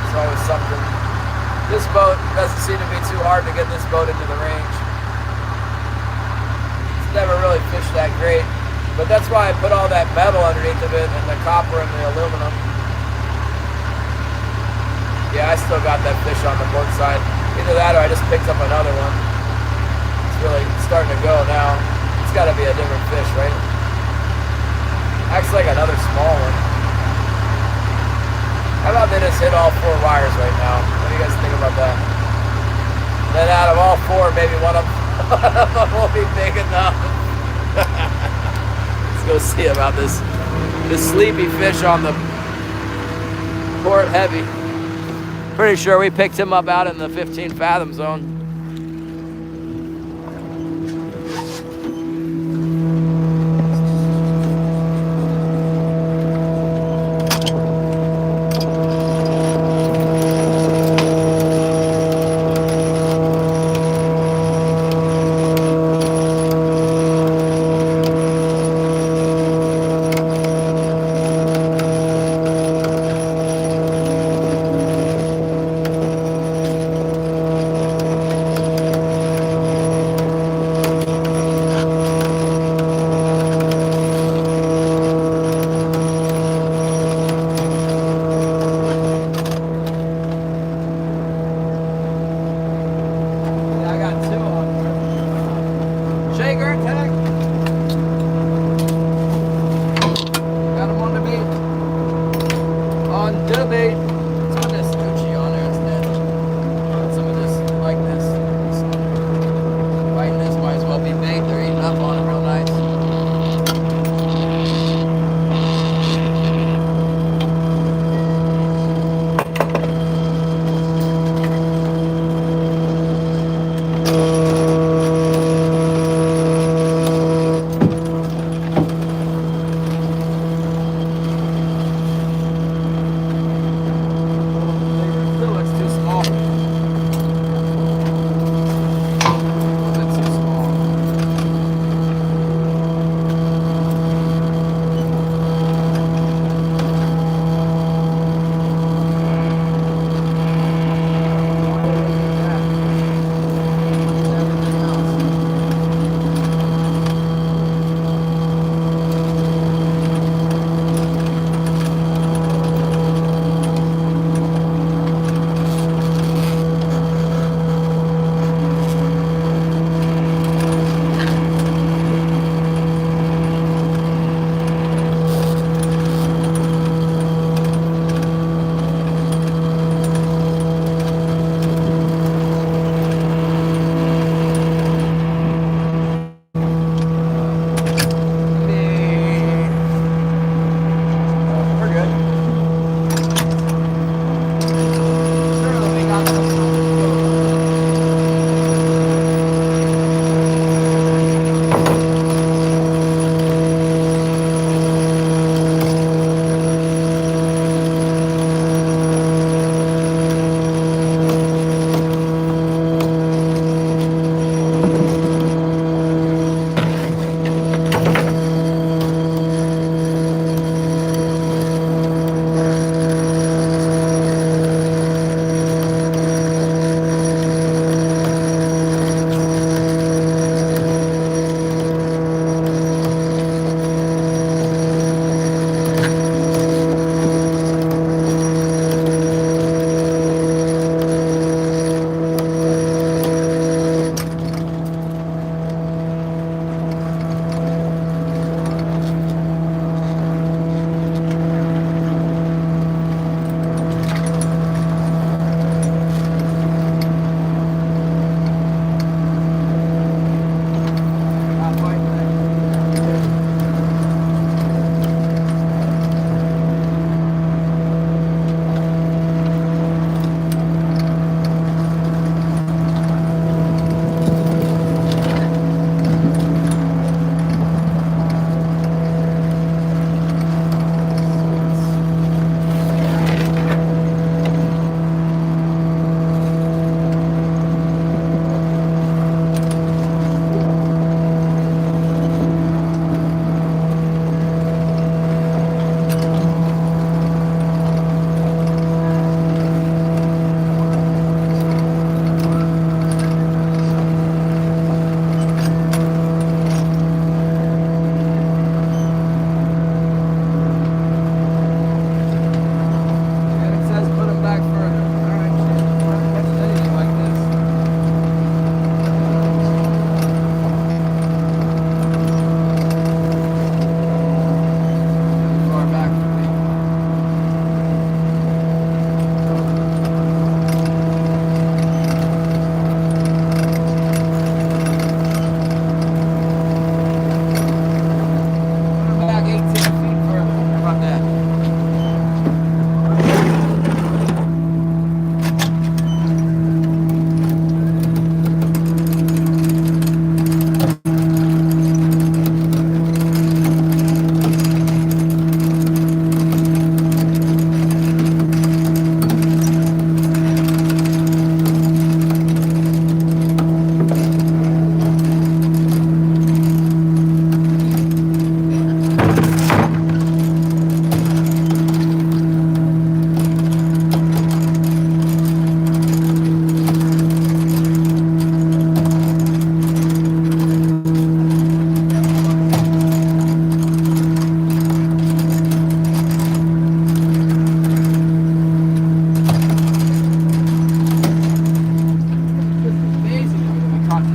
It's always something. This boat doesn't seem to be too hard to get this boat into the range. It's never really fished that great, but that's why I put all that metal underneath of it and the copper and the aluminum. Yeah, I still got that fish on the port side. Either that or I just picked up another one. It's really starting to go now. It's got to be a different fish, right? Acts like another small one. How about they just hit all 4 wires right now? What do you guys think about that? Then out of all 4, maybe one of them will be big enough. Let's go see about this sleepy fish on the port heavy. Pretty sure we picked him up out in the 15 fathom zone.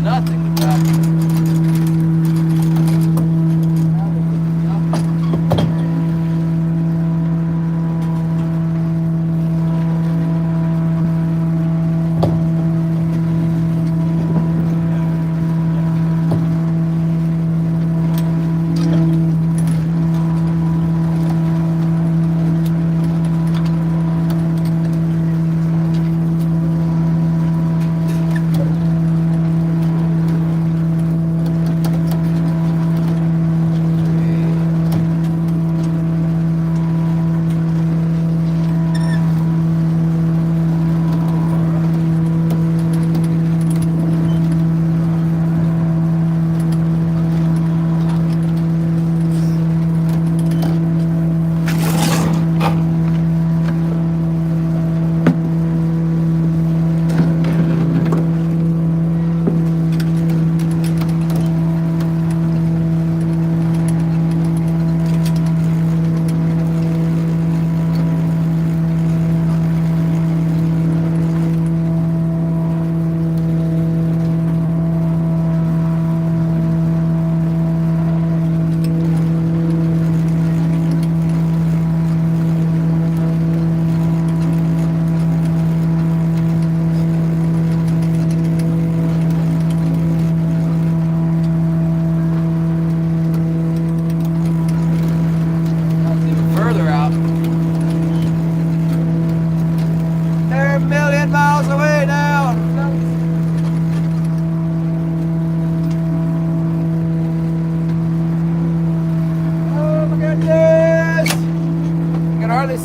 nothing with that.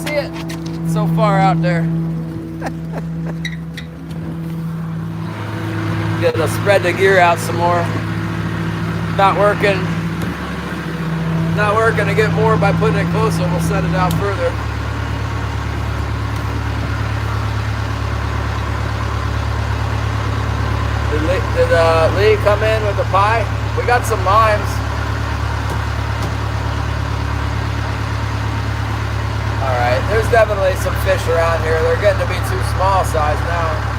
See it so far out there. Gonna spread the gear out some more. Not working to get more by putting it closer. We'll set it out further. Did Lee come in with the pie? We got some limes. Alright, there's definitely some fish around here. They're getting to be too small size now.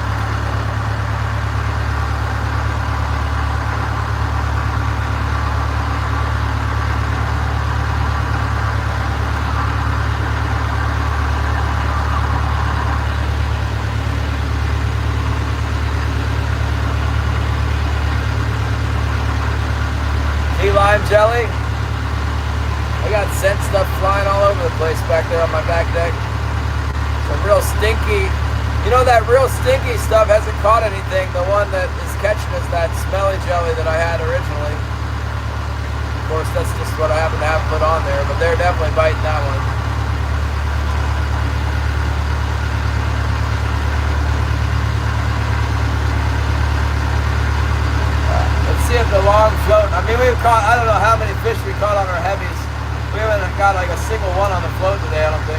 Key lime jelly. I got scent stuff flying all over the place back there on my back deck. Some real stinky, you know, that real stinky stuff hasn't caught anything. The one that is catching is that smelly jelly that I had originally. Of course, that's just what I happen to have put on there, but they're definitely biting that one. Let's see if the long float, I mean, we've caught, I don't know how many fish we caught on our heavies. We haven't got like a single one on the float today, I don't think.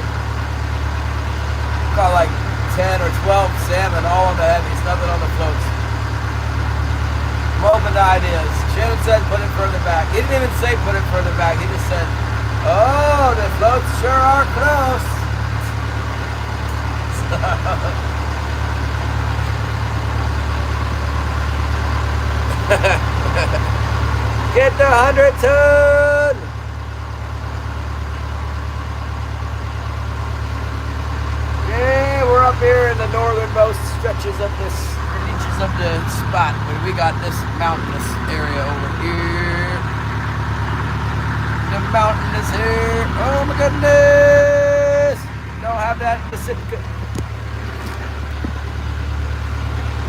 Caught like 10 or 12 salmon, all on the heavies, nothing on the floats. Moment ideas. Shannon said put it further back. He didn't even say put it further back. He just said, oh, the floats sure are close. Get the 100-ton! Yeah, we're up here in the northernmost stretches of this, reaches of the spot, but we got this mountainous area over here. The mountain is here. Oh my goodness! Don't have that in the Pacific.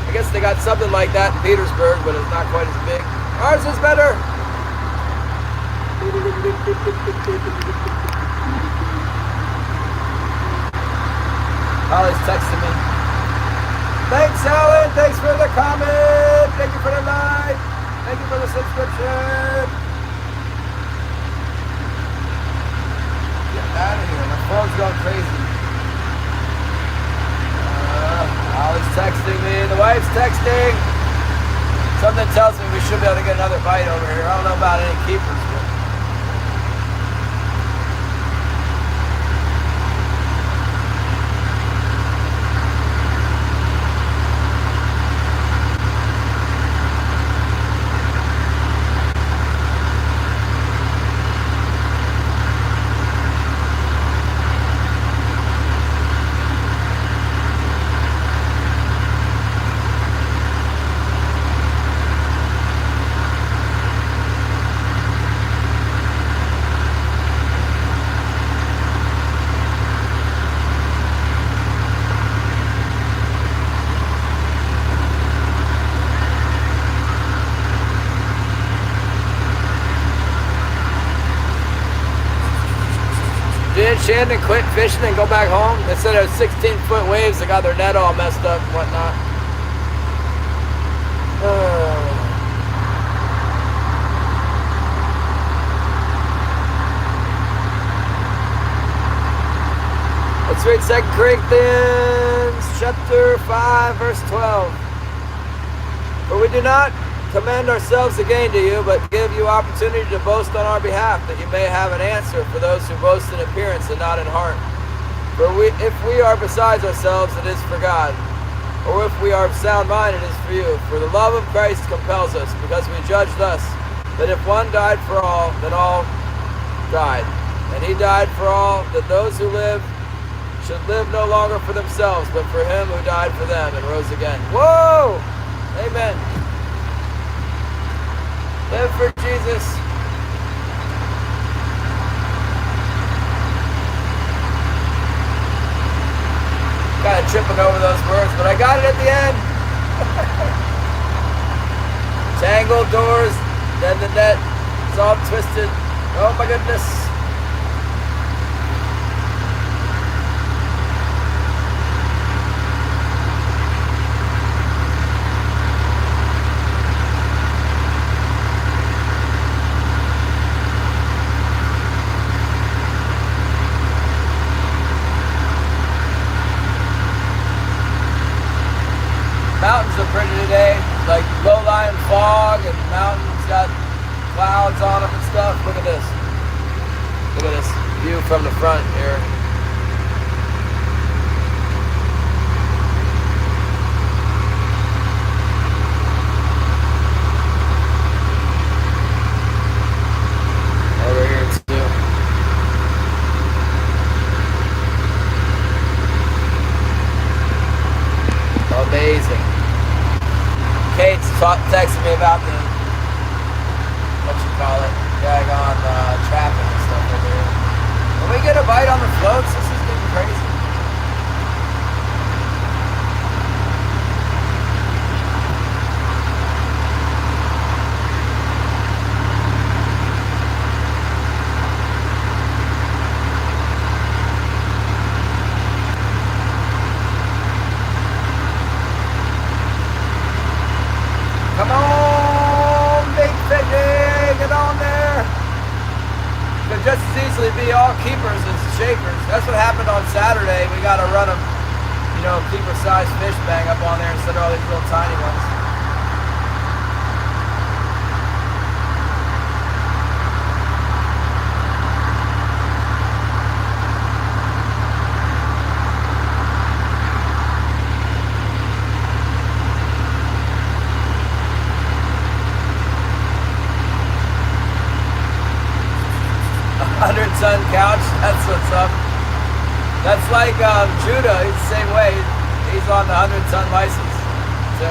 I guess they got something like that in Petersburg, but it's not quite as big. Ours is better. Holly's texting me. Thanks, Alan. Thanks for the comment. Thank you for the like. Thank you for the subscription. Get out of here. My phone's going crazy. Holly's texting me. The wife's texting. Something tells me we should be able to get another bite over here. I don't know about any keepers, but didn't Shannon quit fishing and go back home? They said it was 16-foot waves that got their net all messed up and whatnot. Let's read 2 Corinthians chapter 5, verse 12. For we do not commend ourselves again to you, but give you opportunity to boast on our behalf, that you may have an answer for those who boast in appearance and not in heart. For if we are besides ourselves, it is for God. Or if we are of sound mind, it is for you. For the love of Christ compels us, because we judge thus, that if one died for all, then all died. And he died for all, that those who live should live no longer for themselves, but for him who died for them and rose again. Whoa! Amen. Live for Jesus. Kind of tripping over those words, but I got it at the end. Tangled doors, then the net is all twisted. Oh my goodness. Mountains are pretty today, like low-lying fog, and mountains got clouds on them and stuff. Look at this. Look at this view from the front here. Over here too. Amazing. Kate's texting me about the, what you call it, daggone trapping and stuff over here. When we get a bite on the floats, this is getting crazy. 50, get on there. Could just as easily be all keepers as shakers. That's what happened on Saturday. We got to run them, you know, keeper-sized fish bang up on there instead of all these little tiny ones. Son couch, that's what's up. That's like Judah, he's the same way. He's on the 100-ton license. So,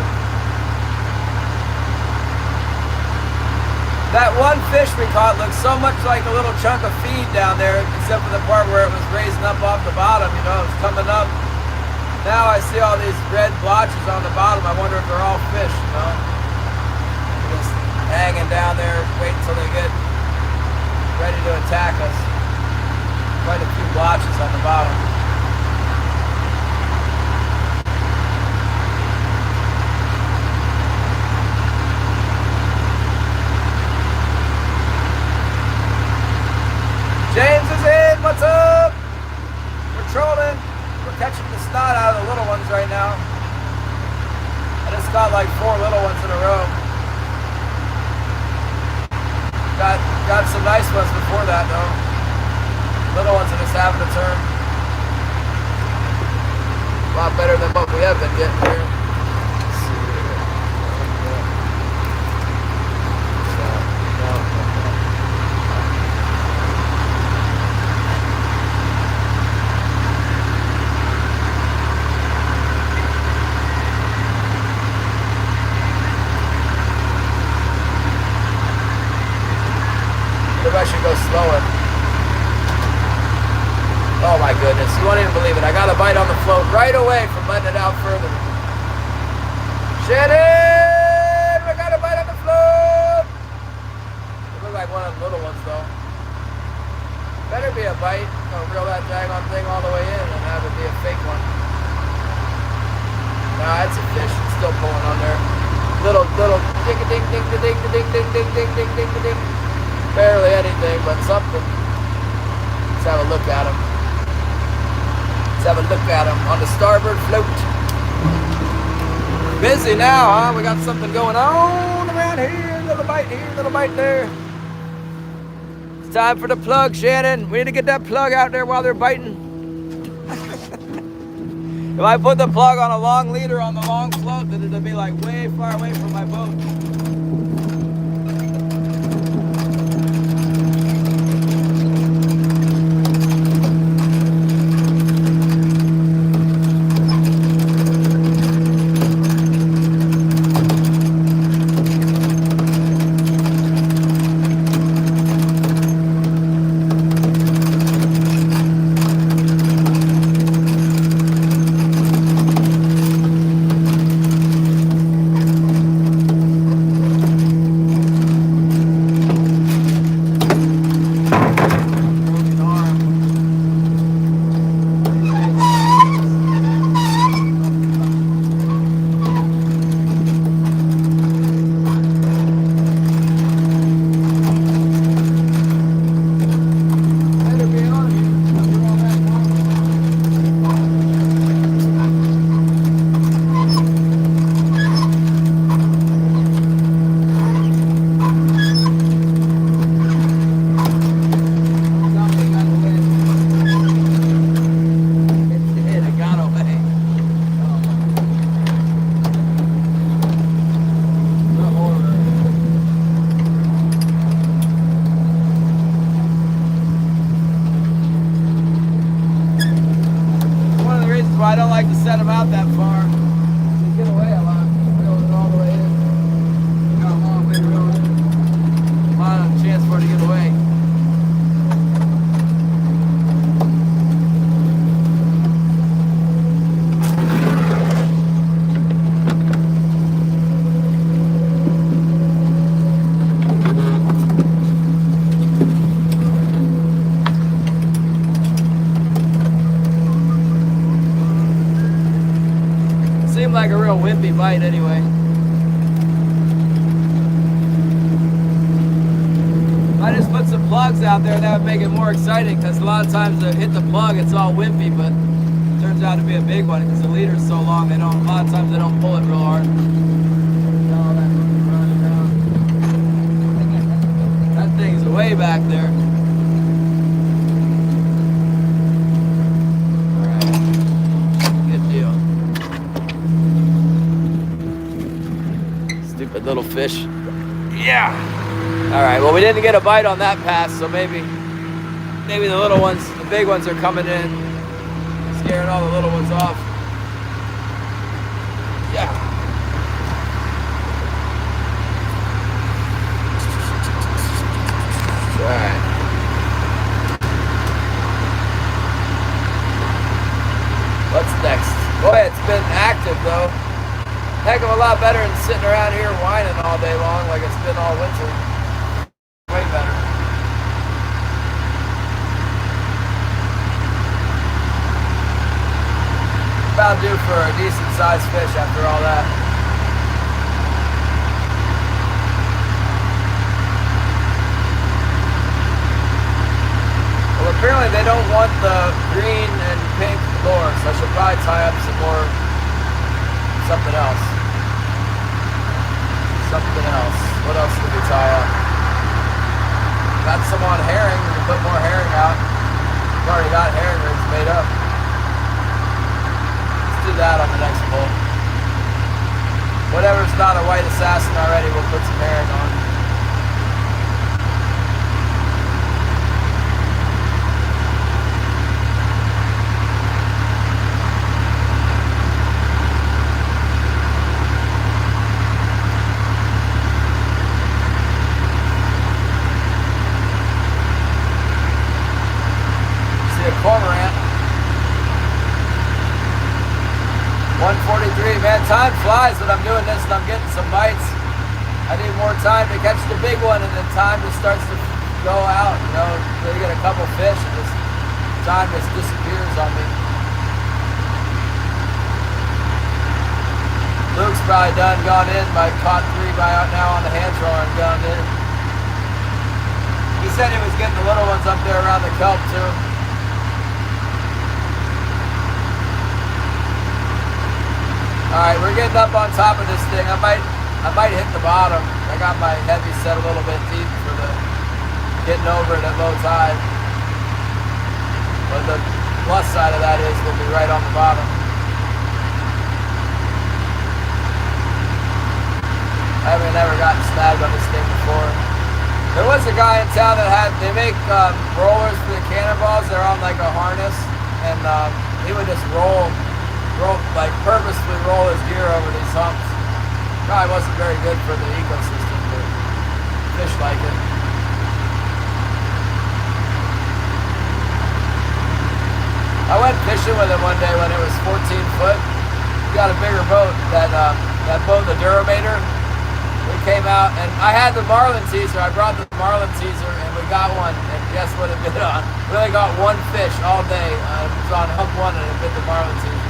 that one fish we caught looks so much like a little chunk of feed down there, except for the part where it was raising up off the bottom, you know, it was coming up. Now I see all these red blotches on the bottom. I wonder if they're all fish, you know. Just hanging down there, waiting until they get ready to attack us. Quite a few blotches on the bottom. James is in, what's up? We're trolling. We're catching the snot out of the little ones right now. I just caught like 4 little ones in a row. Got some nice ones before that though. Little ones are just having a turn. A lot better than what we have been getting here. Let's see here. Maybe I should go slower. Oh my goodness, you won't even believe it. I got a bite on the float right away from letting it out further. Shannon! I got a bite on the float! It looked like one of the little ones though. Better be a bite, reel that daggone thing all the way in and have it be a fake one. Nah, it's a fish. It's still pulling on there. Little ding ding ding ding ding ding ding ding ding ding ding ding. Barely anything, but something. Let's have a look at him. Let's have a look at him on the starboard float. Busy now, huh? We got something going on around here. Little bite here, little bite there. It's time for the plug, Shannon. We need to get that plug out there while they're biting. If I put the plug on a long leader on the long float, then it'll be like way far away from my boat. I don't like to set them out that far. They get away a lot. Reel it all the way in. You got a long way to reel it in. A lot of chance for it to get away. Seemed like a real wimpy bite anyway. If I just put some plugs out there, that would make it more exciting, because a lot of times to hit the plug it's all wimpy, but it turns out to be a big one because the leader's so long a lot of times they don't pull it real hard. That thing's way back there. Stupid little fish. Yeah. All right. Well, we didn't get a bite on that pass, so maybe the little ones, the big ones are coming in, scaring all the little ones off. Yeah. All right. What's next? Boy, it's been active though. Heck of a lot better than sitting around here whining all day long like it's been all winter. Way better. About due for a decent sized fish after all that. Well, apparently they don't want the green and pink lure, so I should probably tie up some more something else. Something else. What else did we tie up? Got some on herring. We can put more herring out. We've already got herring rigs made up. Let's do that on the next pull. Whatever's not a white assassin already, we'll put some herring on. Cormorant. 143. Man, time flies when I'm doing this and I'm getting some bites. I need more time to catch the big one, and then time just starts to go out. You know, you get a couple fish and just Time just disappears on me. Luke's probably gone in. I caught 3 by out now on the hand thrower and gone in. He said he was getting the little ones up there around the kelp too. Alright, we're getting up on top of this thing. I might hit the bottom. I got my heavy set a little bit deep for the getting over it at low tide. But the plus side of that is we'll be right on the bottom. I haven't ever gotten snagged on this thing before. There was a guy in town that they make rollers for the cannonballs. They're on like a harness, and he would just like purposely roll his gear over these humps. Probably wasn't very good for the ecosystem, but fish like it. I went fishing with him one day when it was 14 foot. He got a bigger boat, that boat, the Duramator. We came out, and I had the marlin teaser. I brought the marlin teaser, and we got one. And guess what it bit on? We only got one fish all day. It was on hump 1, and it bit the marlin teaser.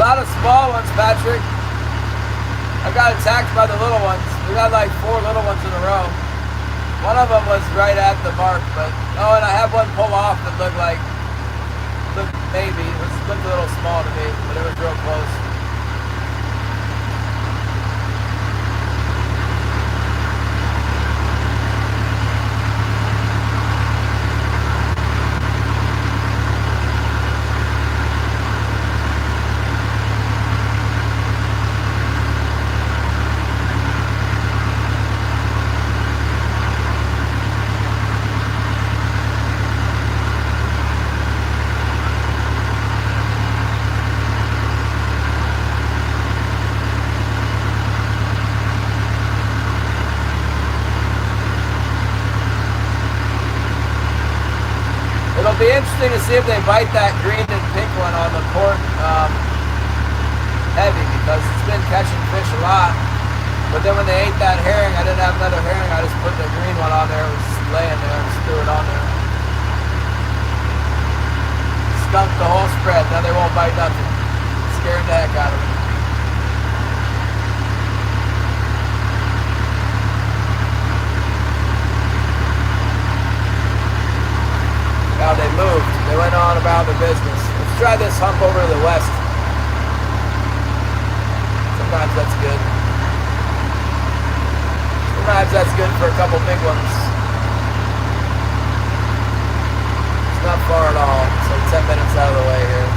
A lot of small ones, Patrick. I got attacked by the little ones. We got like 4 little ones in a row. One of them was right at the mark, but oh, and I had one pull off that looked maybe. It looked a little small to me, but it was real close. It'll be interesting to see if they bite that green and pink one on the port heavy, because it's been catching fish a lot. But then when they ate that herring, I didn't have another herring. I just put the green one on there. It was just laying there and just threw it on there. Skunked the whole spread. Now they won't bite nothing. Scared the heck out of me. Now they moved. They went on about their business. Let's try this hump over to the west. Sometimes that's good. Sometimes that's good for a couple big ones. It's not far at all. It's like 10 minutes out of the way here.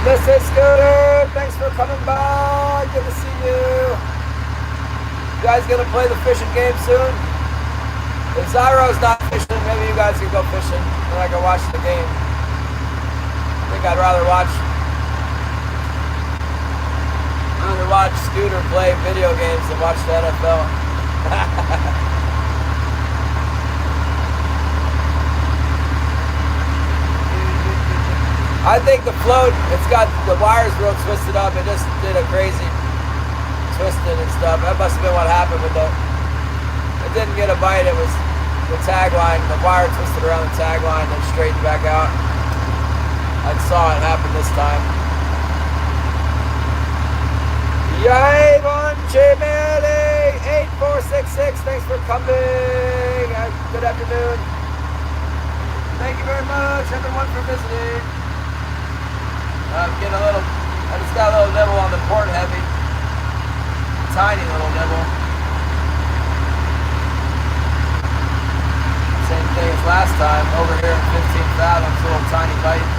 This is Scooter. Thanks for coming by. Good to see you. You guys gonna play the fishing game soon? If Zyro's not fishing, maybe you guys can go fishing, then I can watch the game. I think I'd rather watch Scooter play video games than watch the NFL. I think the float, it's got the wires real twisted up. It just did a crazy twisting and stuff. That must have been what happened with the, it didn't get a bite. It was the tag line, the wire twisted around the tag line and straightened back out. I saw it happen this time. Yay, Bonchimeli 8466, thanks for coming. Good afternoon. Thank you very much, everyone, for visiting. I'm getting a little, I just got a little nibble on the port heavy. Tiny little nibble. time. Over here at 15 fathoms, a little tiny bite.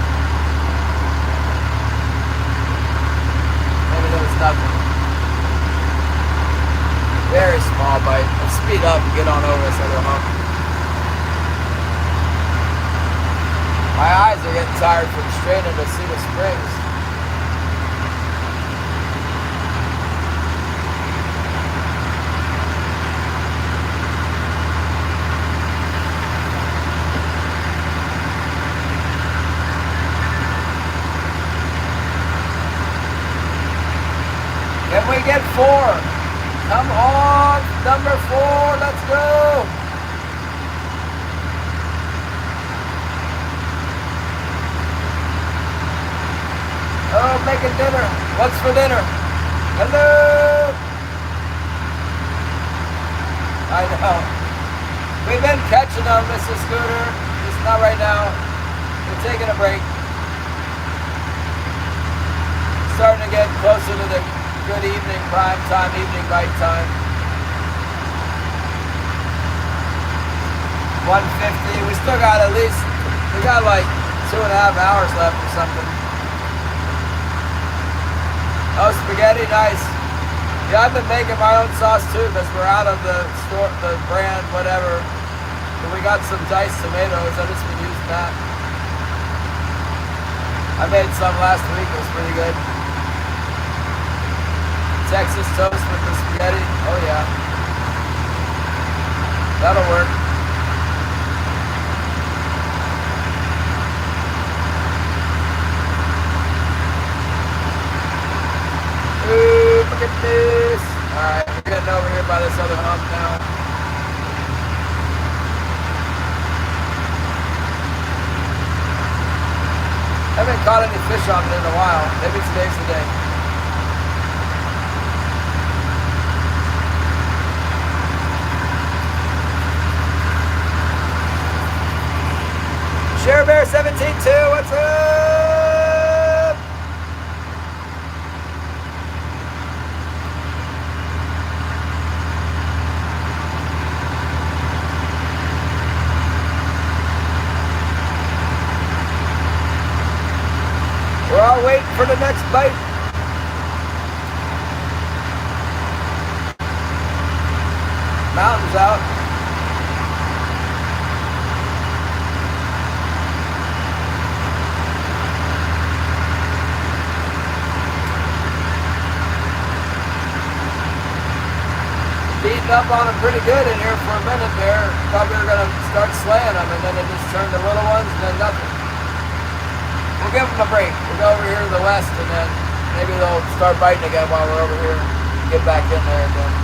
Maybe there was nothing. Very small bite. Let's speed up and get on over this other hump. My eyes are getting tired from straining to Cedar Springs. Can we get 4? Come on, number 4, let's go. Oh, making dinner. What's for dinner? Hello. I know. We've been catching them, Mrs. Scooter. Just not right now. We're taking a break. Starting to get closer to the good evening prime time, evening bite time. 150. We still got at least, we got like 2.5 hours left or something. Oh, spaghetti, nice. Yeah, I've been making my own sauce too because we're out of the store, the brand, whatever. But we got some diced tomatoes. I've just been using that. I made some last week. It was pretty good. Texas toast with the spaghetti. Oh yeah. That'll work. Ooh, look at this. Alright, we're getting over here by this other hump now. I haven't caught any fish on it in a while. Maybe today's the day. Share Bear 17-2, what's up? We're all waiting for the next bite. Mountain's out. Beating up on them pretty good in here for a minute there. Thought we were going to start slaying them, and then it just turned to little ones and then nothing. We'll give them a break. We'll go over here to the west, and then maybe they'll start biting again while we're over here. Get back in there again.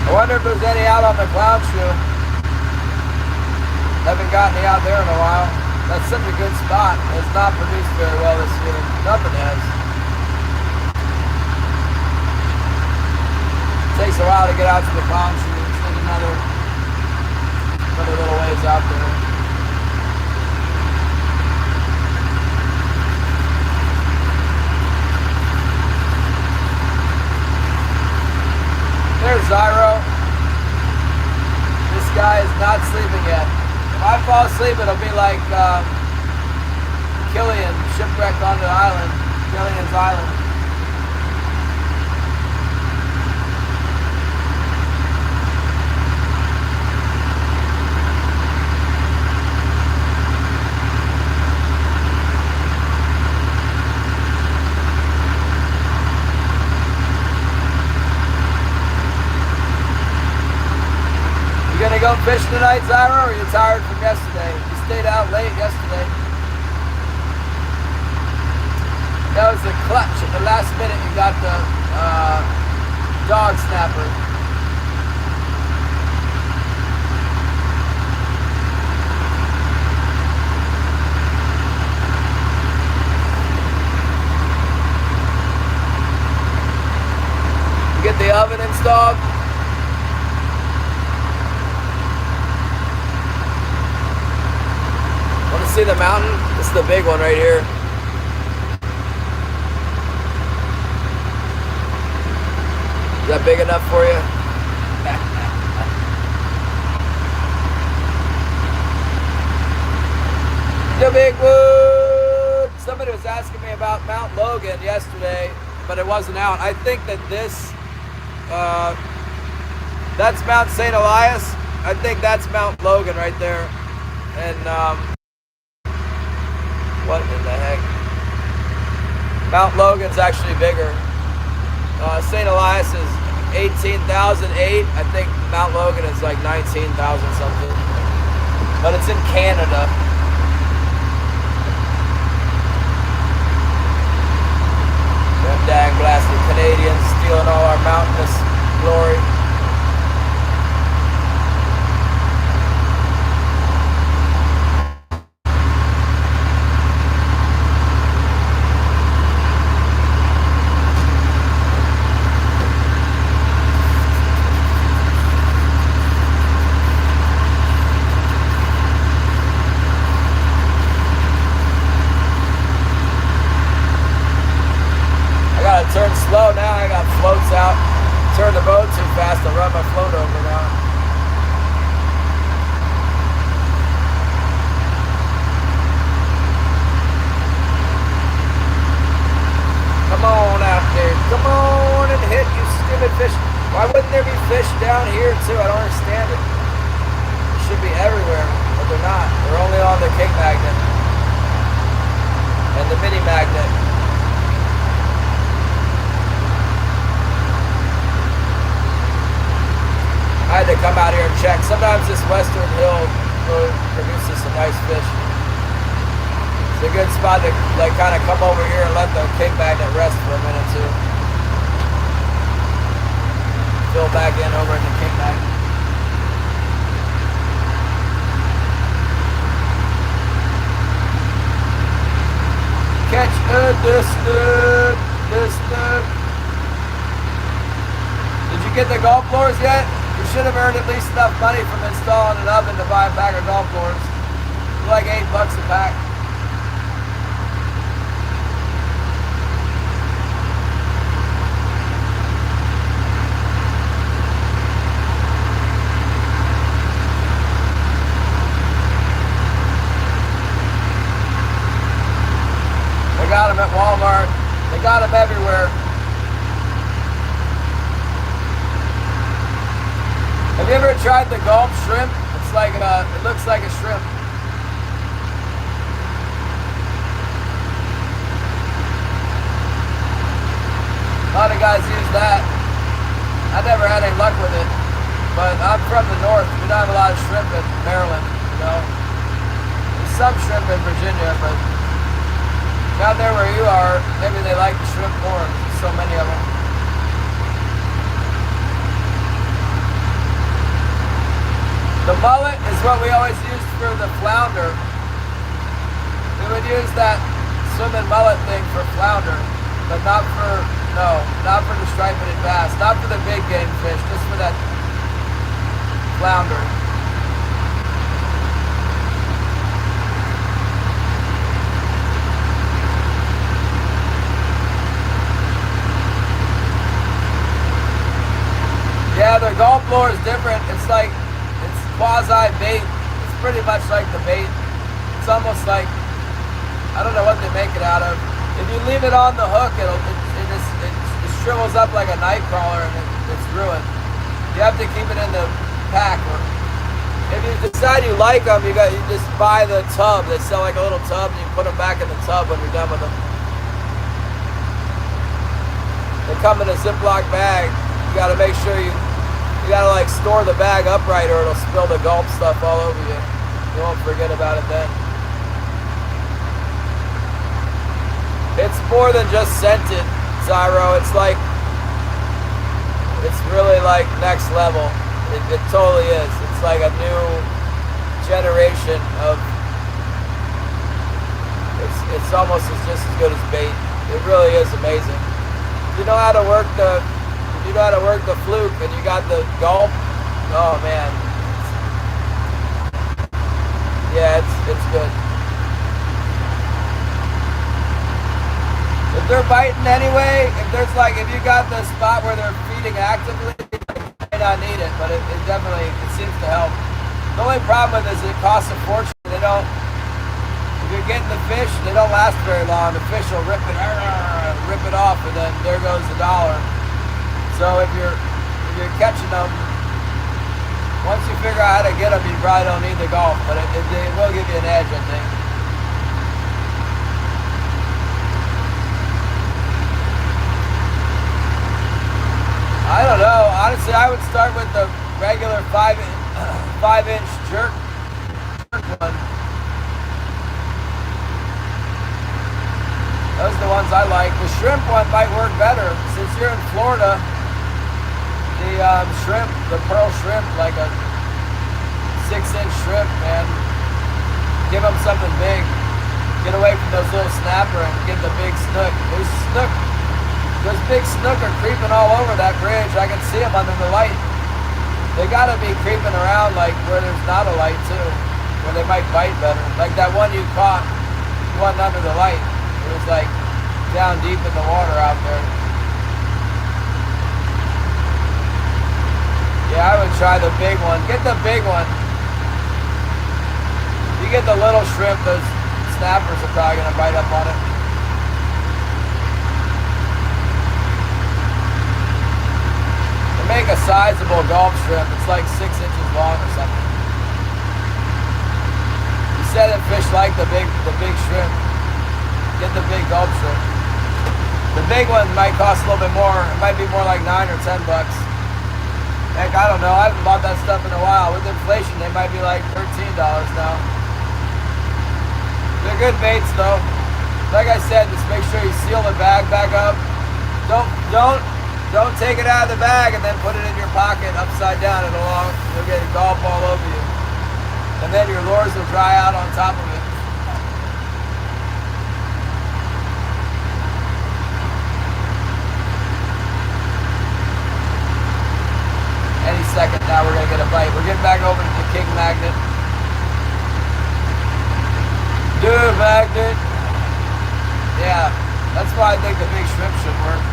I wonder if there's any out on the cloud shoe. Haven't gotten any out there in a while. That's such a good spot. It's not produced very well this year. Nothing has. It takes a while to get out to the clown shoe. It's like another little ways out there. There's Zyro. This guy is not sleeping yet. If I fall asleep, it'll be like Killian, shipwrecked on the island, Killian's Island. You gonna go fishing tonight, Zyro, or are you tired from yesterday? You stayed out late yesterday. That was the clutch. At the last minute, you got the dog snapper. You get the oven installed. Want to see the mountain? This is the big one right here. Is that big enough for you? The big wood. Somebody was asking me about Mount Logan yesterday, but it wasn't out. I think that this, that's Mount St. Elias. I think that's Mount Logan right there. And what in the heck? Mount Logan's actually bigger. St. Elias is 18,008. I think Mount Logan is like 19,000 something. But it's in Canada. Them dang blasted Canadians stealing all our mountainous glory. Turn slow now, I got floats out. Turn the boat too fast, I'll run my float over now. Come on out there, come on and hit, you stupid fish. Why wouldn't there be fish down here too? I don't understand it. They should be everywhere, but they're not. They're only on the king magnet and the mini magnet. I had to come out here and check. Sometimes this western hill produces some nice fish. It's a good spot to like kind of come over here and let the king magnet rest for a minute too. Fill back in over in the king magnet. Catch a distant. Did you get the golf blowers yet? You should have earned at least enough money from installing an oven to buy a pack of golf blowers. They're like $8 a pack. They got them at Walmart. They got them everywhere. Have you ever tried the Gulp shrimp? It's like it looks like a shrimp. A lot of guys use that. I never had any luck with it, but I'm from the north. We don't have a lot of shrimp in Maryland, you know. There's some shrimp in Virginia, but down there where you are, maybe they like the shrimp more. There's so many of them. The mullet is what we always used for the flounder. We would use that swimming mullet thing for flounder, but not for the striped-headed bass, not for the big game fish, just for that flounder. Yeah, the golf blower is different. It's like quasi bait. It's pretty much like the bait. It's almost like, I don't know what they make it out of. If you leave it on the hook, it shrivels up like a night crawler and it's ruined. You have to keep it in the pack. Or if you decide you like them, you just buy the tub. They sell like a little tub and you put them back in the tub when you're done with them. They come in a Ziploc bag. You gotta make sure you gotta like store the bag upright or it'll spill the gulp stuff all over you. You won't forget about it then. It's more than just scented, Zyro. It's like, it's really like next level. It totally is. It's like a new generation of, it's almost just as good as bait. It really is amazing. You know how to work the, fluke, and you got the gulp. Oh man. Yeah, it's good. If they're biting anyway, if you got the spot where they're feeding actively, you may not need it, but it definitely, it seems to help. The only problem with it is it costs a fortune. If you're getting the fish, they don't last very long. The fish will rip it off, and then there goes the dollar. So if you're catching them, once you figure out how to get them, you probably don't need the golf, but it will give you an edge, I think. I don't know. Honestly, I would start with the regular 5-inch jerk one. Those are the ones I like. The shrimp one might work better. Since you're in Florida, the shrimp, the pearl shrimp, like a 6-inch shrimp, man. Give them something big. Get away from those little snapper and get the big snook. Those big snook are creeping all over that bridge. I can see them under the light. They gotta be creeping around like where there's not a light too, where they might bite better. Like that one you caught, wasn't under the light. It was like down deep in the water out there. Yeah, I would try the big one. Get the big one. You get the little shrimp, those snappers are probably gonna bite up on it. They make a sizable gulp shrimp. It's like 6 inches long or something. You said that fish like the big shrimp. Get the big gulp shrimp. The big one might cost a little bit more. It might be more like $9 or $10. Heck, I don't know. I haven't bought that stuff in a while. With inflation, they might be like $13 now. They're good baits, though. Like I said, just make sure you seal the bag back up. Don't take it out of the bag and then put it in your pocket upside down. You'll get gulp all over you, and then your lures will dry out on top of it. Any second now we're gonna get a bite. We're getting back over to the king magnet. Dude, magnet. Yeah, that's why I think the big shrimp should work.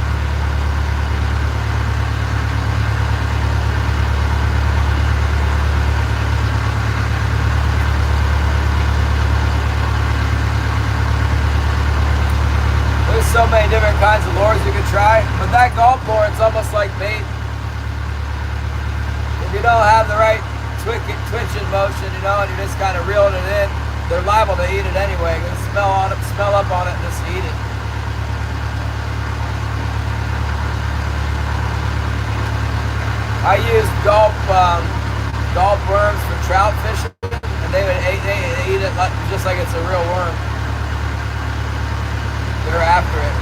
There's so many different kinds of lures you could try, but that gulp lure, it's almost like bait. If you don't have the right twitching motion, and you're just kind of reeling it in, they're liable to eat it anyway. You're gonna smell up on it, and just eat it. I used gulp worms for trout fishing, and they eat it just like it's a real worm. They're after it.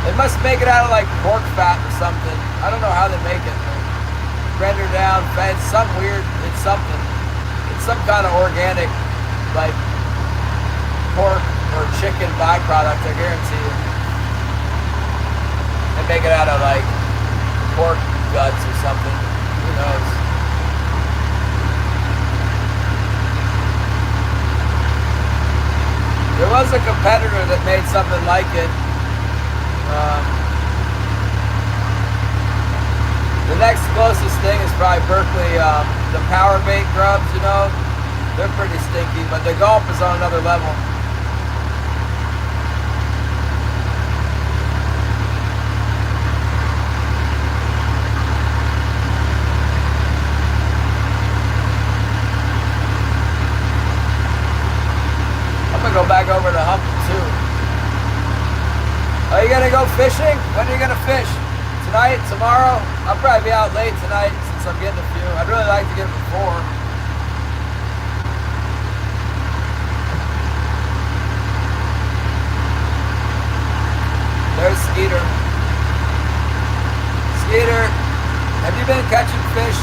They must make it out of like pork fat or something. I don't know how they make it. Render down, it's some weird, it's something. It's some kind of organic, like pork or chicken byproduct, I guarantee you. They make it out of like pork guts or something. Who knows? There was a competitor that made something like it. The next closest thing is probably Berkeley, the power bait grubs, they're pretty stinky, but the gulp is on another level. I'm gonna go back over to Hump too. Are you gonna go fishing? When are you gonna fish? Tonight, tomorrow? I'll probably be out late tonight since I'm getting a few. I'd really like to get them before. catching fish.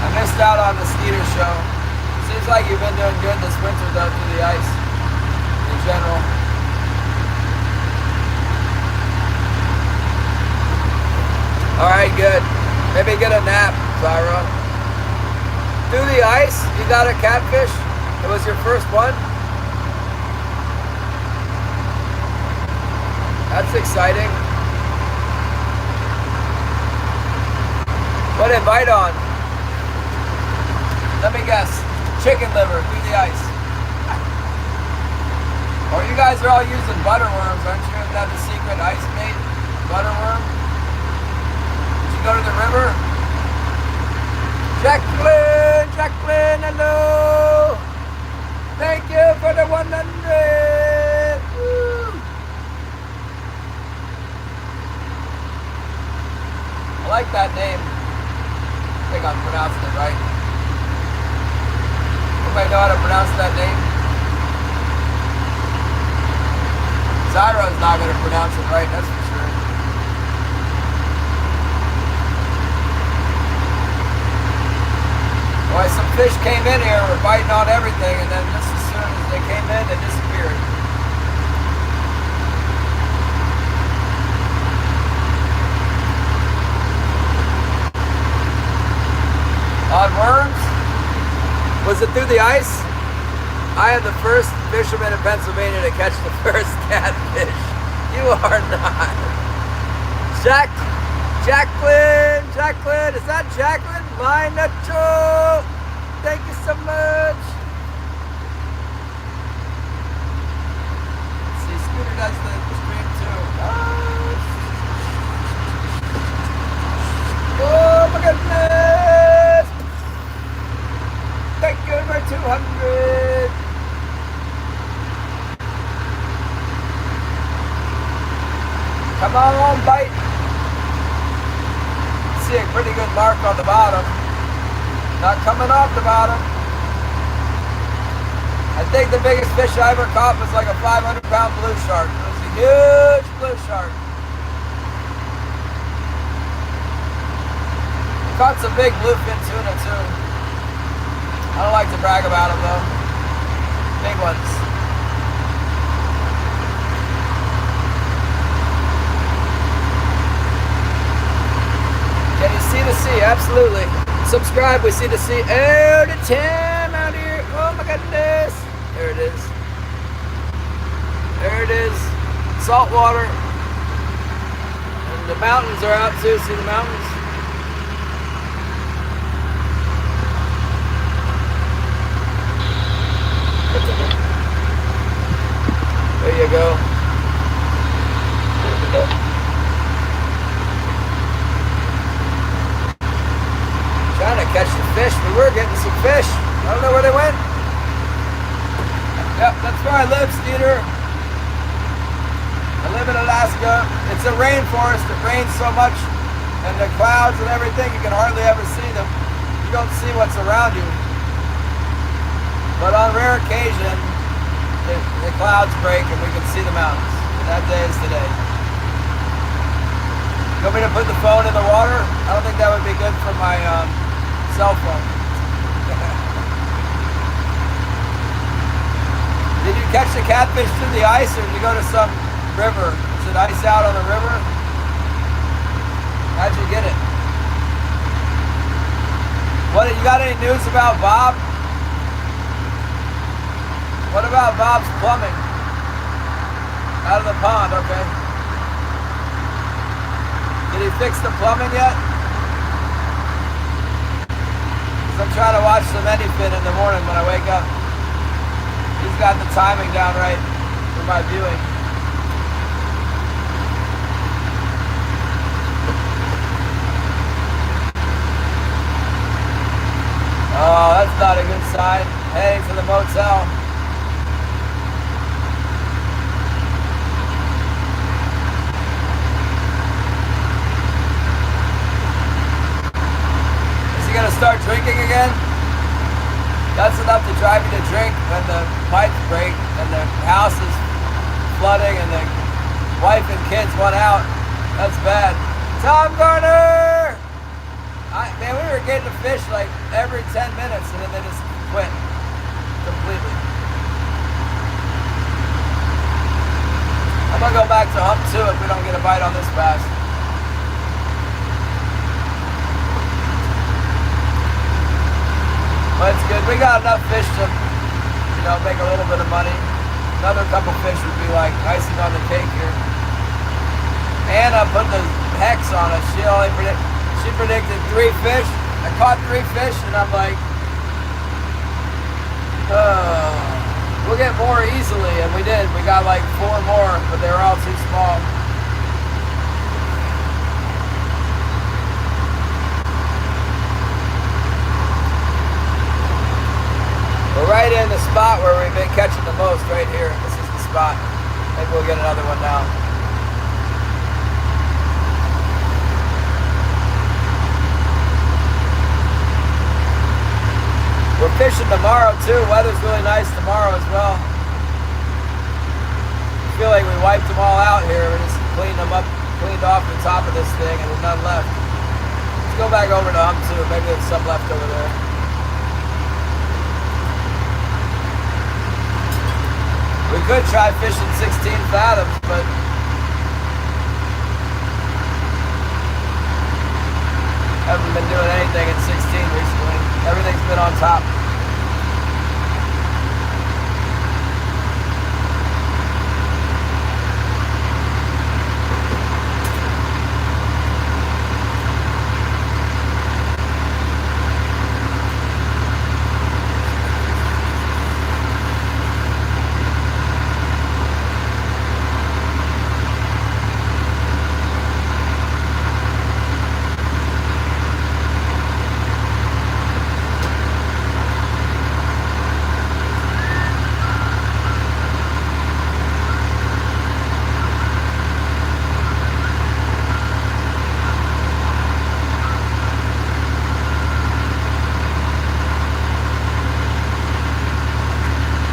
I missed out on the Skeeter show. Seems like you've been doing good this winter though through the ice in general. Alright, good. Maybe get a nap, Zyra. Through the ice, you got a catfish? It was your first one? That's exciting. What did it bite on? Let me guess. Chicken liver through the ice. Or you guys are all using butterworms, aren't you? Isn't that the secret ice bait? Butterworm? Did you go to the river? Jacqueline, hello! Thank you for the 100! Woo. I like that name. I think I'm pronouncing it right. Anybody know how to pronounce that name? Zyra's not going to pronounce it right, that's for sure. Boy, some fish came in here, were biting on everything, and then just as soon as they came in, they disappeared. On worms? Was it through the ice? I am the first fisherman in Pennsylvania to catch the first catfish. You are not. Jacqueline, is that Jacqueline? My nacho. Thank you so much. Let's see, Scooter does the stream too. Oh my goodness. Thank you for 200. Come on, bite. See a pretty good mark on the bottom. Not coming off the bottom. I think the biggest fish I ever caught was like a 500-pound blue shark. It was a huge blue shark. I caught some big bluefin tuna too. I don't like to brag about them though. Big ones. Can you see the sea? Absolutely. Subscribe, we see the sea. Oh, the time out here. Oh my goodness. There it is. There it is. Salt water. And the mountains are out too. See the mountains? There you go. Trying to catch the fish. We were getting some fish. I don't know where they went. Yep, that's where I live, Skeeter. I live in Alaska. It's a rainforest. It rains so much, and the clouds and everything, you can hardly ever see them. You don't see what's around you. But on rare occasion, the clouds break and we can see the mountains. And that day is today. You want me to put the phone in the water? I don't think that would be good for my cell phone. Did you catch the catfish through the ice or did you go to some river? Is it ice out on the river? How'd you get it? What, you got any news about Bob? What about Bob's plumbing? Out of the pond, okay. Did he fix the plumbing yet? Because I'm trying to watch the Manyfin in the morning when I wake up. He's got the timing down right for my viewing. Oh, that's not a good sign. Heading to the motel. Gonna start drinking again? That's enough to drive you to drink when the pipes break and the house is flooding and the wife and kids went out. That's bad. Tom Garner! Man, we were getting a fish like every 10 minutes and then they just quit completely. I'm gonna go back to hump 2 if we don't get a bite on this bass. But it's good. We got enough fish to, make a little bit of money. Another couple fish would be like icing on the cake here. Anna put the hex on us. She predicted 3 fish. I caught 3 fish and I'm like, we'll get more easily, and we did. We got like 4 more, but they were all too small. We're right in the spot where we've been catching the most, right here. This is the spot. Maybe we'll get another one now. We're fishing tomorrow too. Weather's really nice tomorrow as well. I feel like we wiped them all out here. We just cleaned them up, cleaned off the top of this thing, and there's none left. Let's go back over to hump 2. Maybe there's some left over there. We could try fishing 16 fathoms, but haven't been doing anything at 16 recently. Everything's been on top.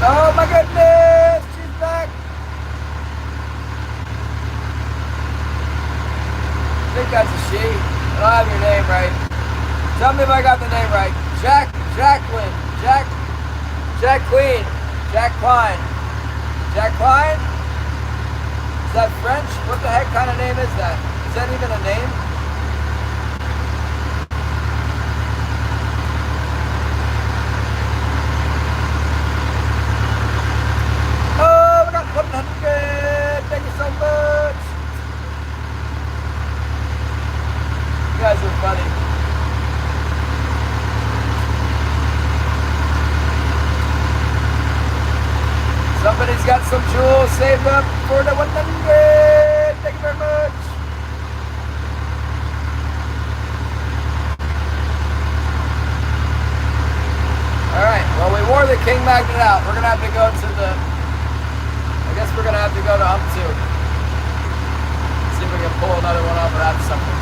Oh my goodness, she's back. I think that's a she. I don't have your name right. Tell me if I got the name right. Jacqueline, Jacqueline. Jack Klein? Is that French? What the heck kind of name is that? Is that even a name? Oh, we got 100. Thank you so much. You guys are funny. Somebody's got some jewels saved up for the 100. Thank you very much. Alright, well we wore the king magnet out. We're gonna have to go to the, I guess we're gonna have to go to hump 2. See if we can pull another one off without something.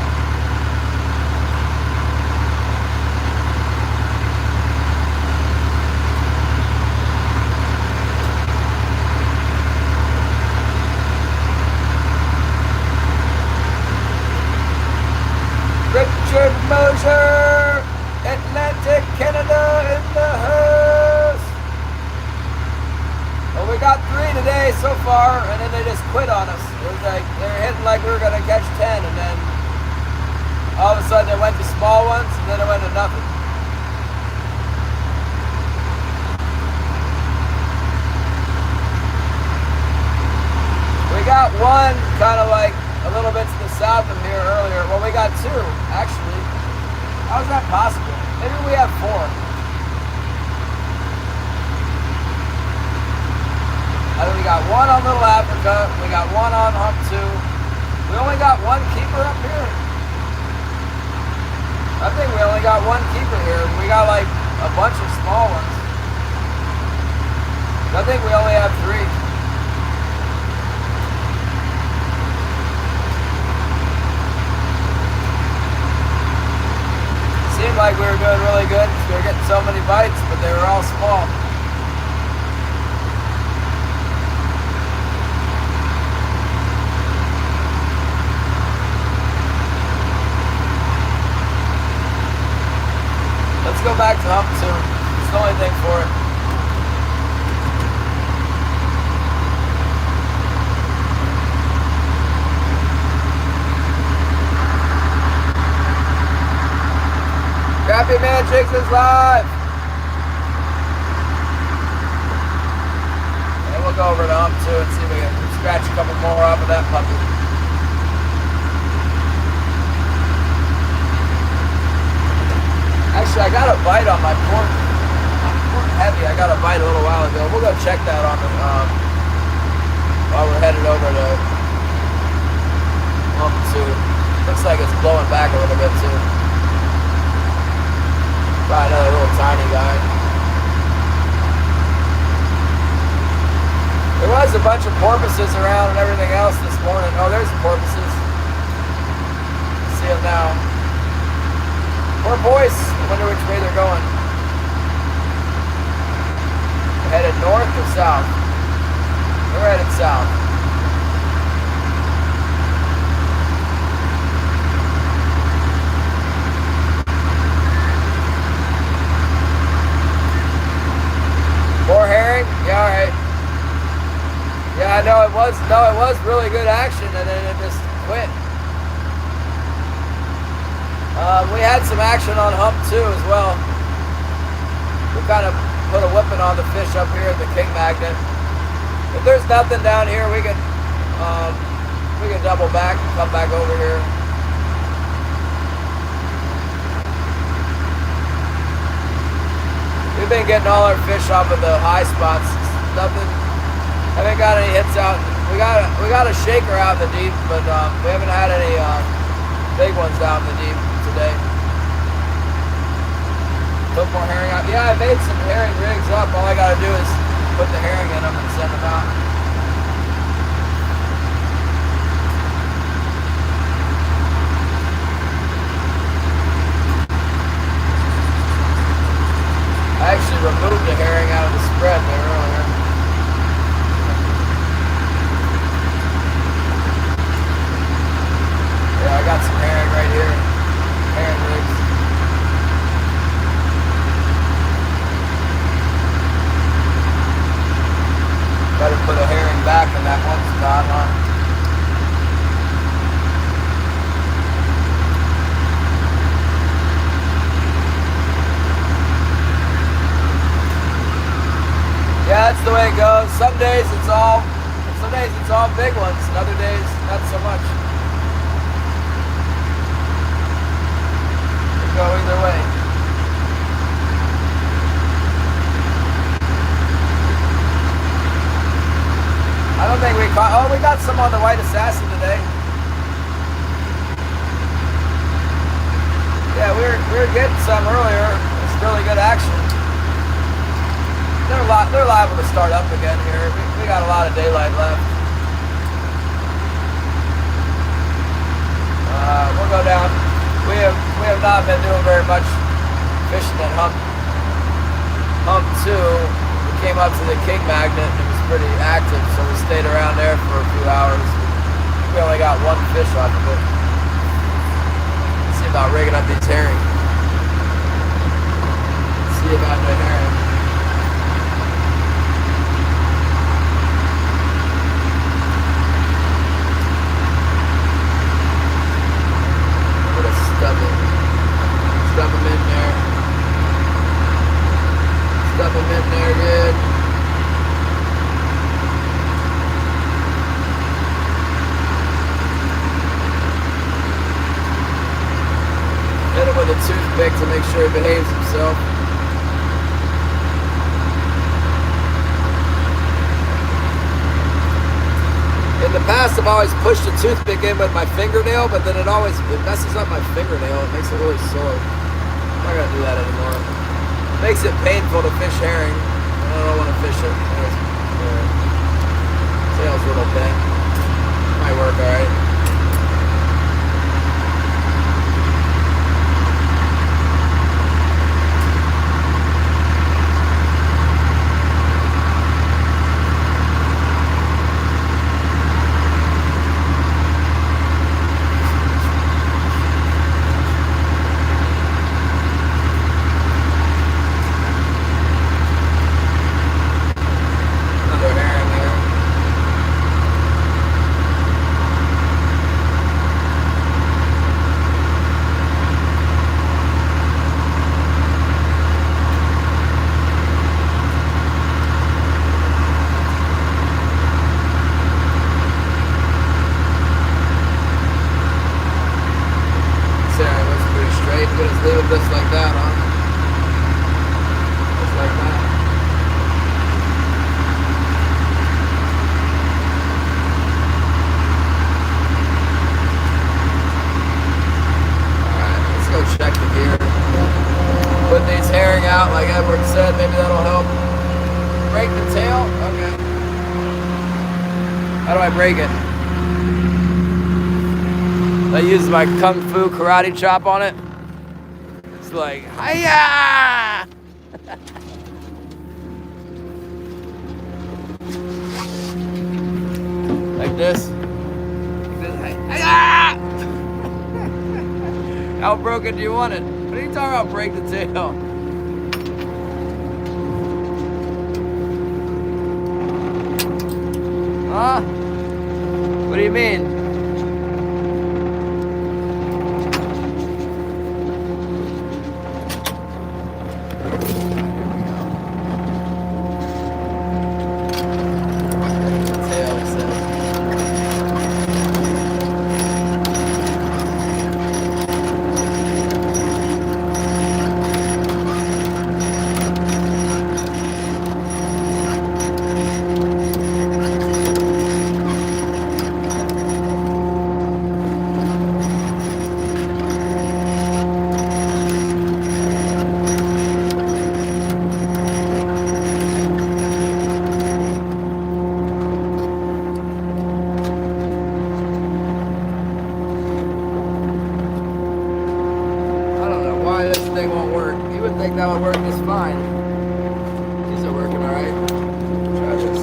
Richard Mosier, Atlantic Canada in the house. Well, we got 3 today so far, and then they just quit on us. It was like they were hitting like we were gonna catch 10, and then all of a sudden it went to small ones, and then it went to nothing. We got one kind of like a little bit to the south of here earlier. Well, we got 2, actually. How is that possible? Maybe we have 4. I think we got 1 on Little Africa. We got 1 on hump 2. We only got 1 keeper up here. I think we only got 1 keeper here. We got like a bunch of small ones. I think we only have 3. Seemed like we were doing really good. We were getting so many bites, but they were all small. go back to hump 2. It's the only thing for it. Crappy Man Jigs is live. And we'll go over to hump 2 and see if we can scratch a couple more off of that puppy. Actually, I got a bite on my pork heavy. I got a bite a little while ago. We'll go check that on the while we're headed over to hump 2. Looks like it's blowing back a little bit too. Probably another little tiny guy. There was a bunch of porpoises around and everything else this morning. Oh, there's the porpoises. See them now. Poor boys. I wonder which way they're going. They're headed north or south? They're headed south. More herring? Yeah, alright. Yeah, I know it was really good action and then it just quit. We had some action on hump 2 as well. We kind of put a whipping on the fish up here at the King Magnet. If there's nothing down here, we can double back and come back over here. We've been getting all our fish off of the high spots. Nothing. Haven't got any hits out. We got a shaker out in the deep, but we haven't had any big ones out in the deep today. Put more herring out. Yeah, I made some herring rigs up. All I gotta do is put the herring in them and send them out. I actually removed the herring out of the spread there earlier. Yeah, I got some herring right here. Herring rigs. Better put a herring back in that one spot, huh? Yeah, that's the way it goes. Some days it's all big ones, and other days not so much. It can go either way. I don't think we caught. Oh, we got some on the white assassin today. Yeah, we were getting some earlier. It's really good action. They're liable to start up again here. We got a lot of daylight left. We'll go down. We have not been doing very much fishing at hump 2. We came up to the King Magnet and it was pretty active, so we stayed around there for a few hours. We only got one fish off of it. Let's see about rigging up these herring. See about the herring. Stuff them in there. Stuff them in there good. Hit him with a toothpick to make sure he behaves himself. In the past, I've always pushed a toothpick in with my fingernail, but then it messes up my fingernail. It makes it really sore. I'm not gonna do that anymore. It makes it painful to fish herring. I don't want to fish it. Tail's a little bent. Might work alright. bait. We're gonna leave it just like that, huh? Just like that. Alright, let's go check the gear. Put these herring out like Edward said, maybe that'll help. Break the tail? Okay. How do I break it? I use my kung fu karate chop on it. It's like, hiya! Like this. Hiya! How broken do you want it? What are you talking about, break the tail? Huh? What do you mean? That would work just fine. These are working alright. Try this.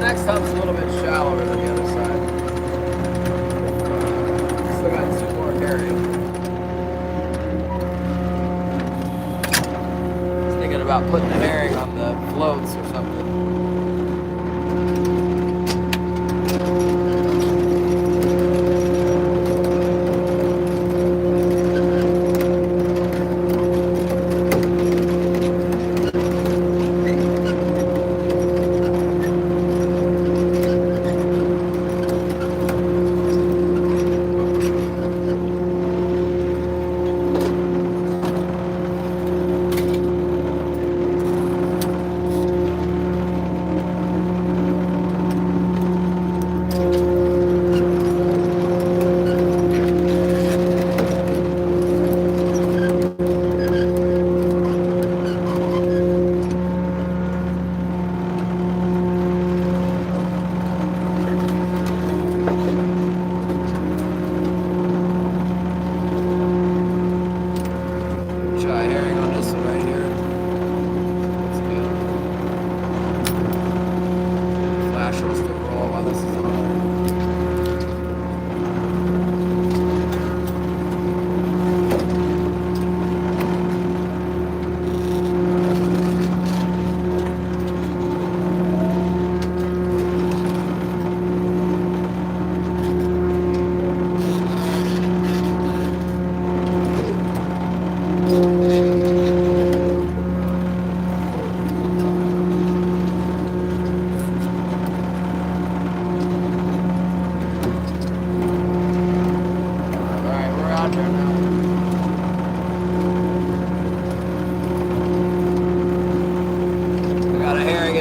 Next hump's a little bit shallower than the other side. Still got 2 more herring. I was thinking about putting the herring on the floats or something.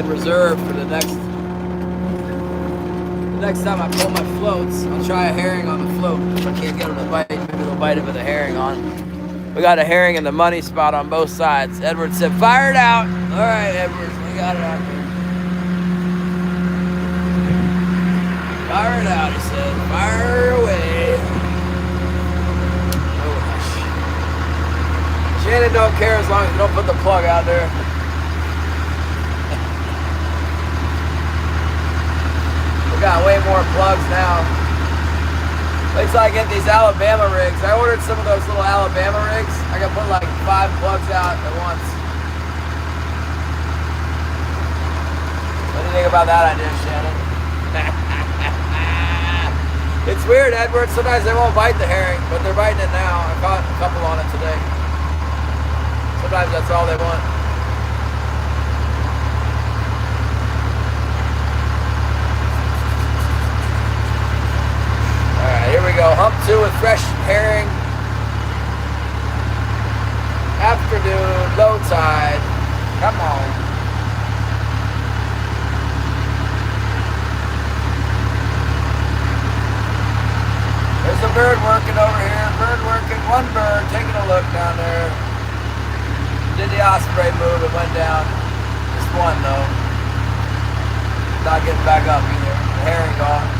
Reserve for the next time I pull my floats. I'll try a herring on the float. If I can't get them to bite, maybe they'll bite it with a herring on. We got a herring in the money spot on both sides. Edward said, fire it out. All right, Edward, we got it out there. Fire it out, he said. Fire away. Oh, Shannon don't care as long as you don't put the plug out there. We got way more plugs now. Looks like I get these Alabama rigs. I ordered some of those little Alabama rigs. I can put like 5 plugs out at once. What do you think about that idea, Shannon? It's weird, Edward. Sometimes they won't bite the herring, but they're biting it now. I caught a couple on it today. Sometimes that's all they want. Alright, here we go. Hump 2 with fresh herring. Afternoon, low tide. Come on. There's a bird working over here. Bird working. One bird taking a look down there. Did the osprey move? It went down. Just one though. Not getting back up either. The herring gone.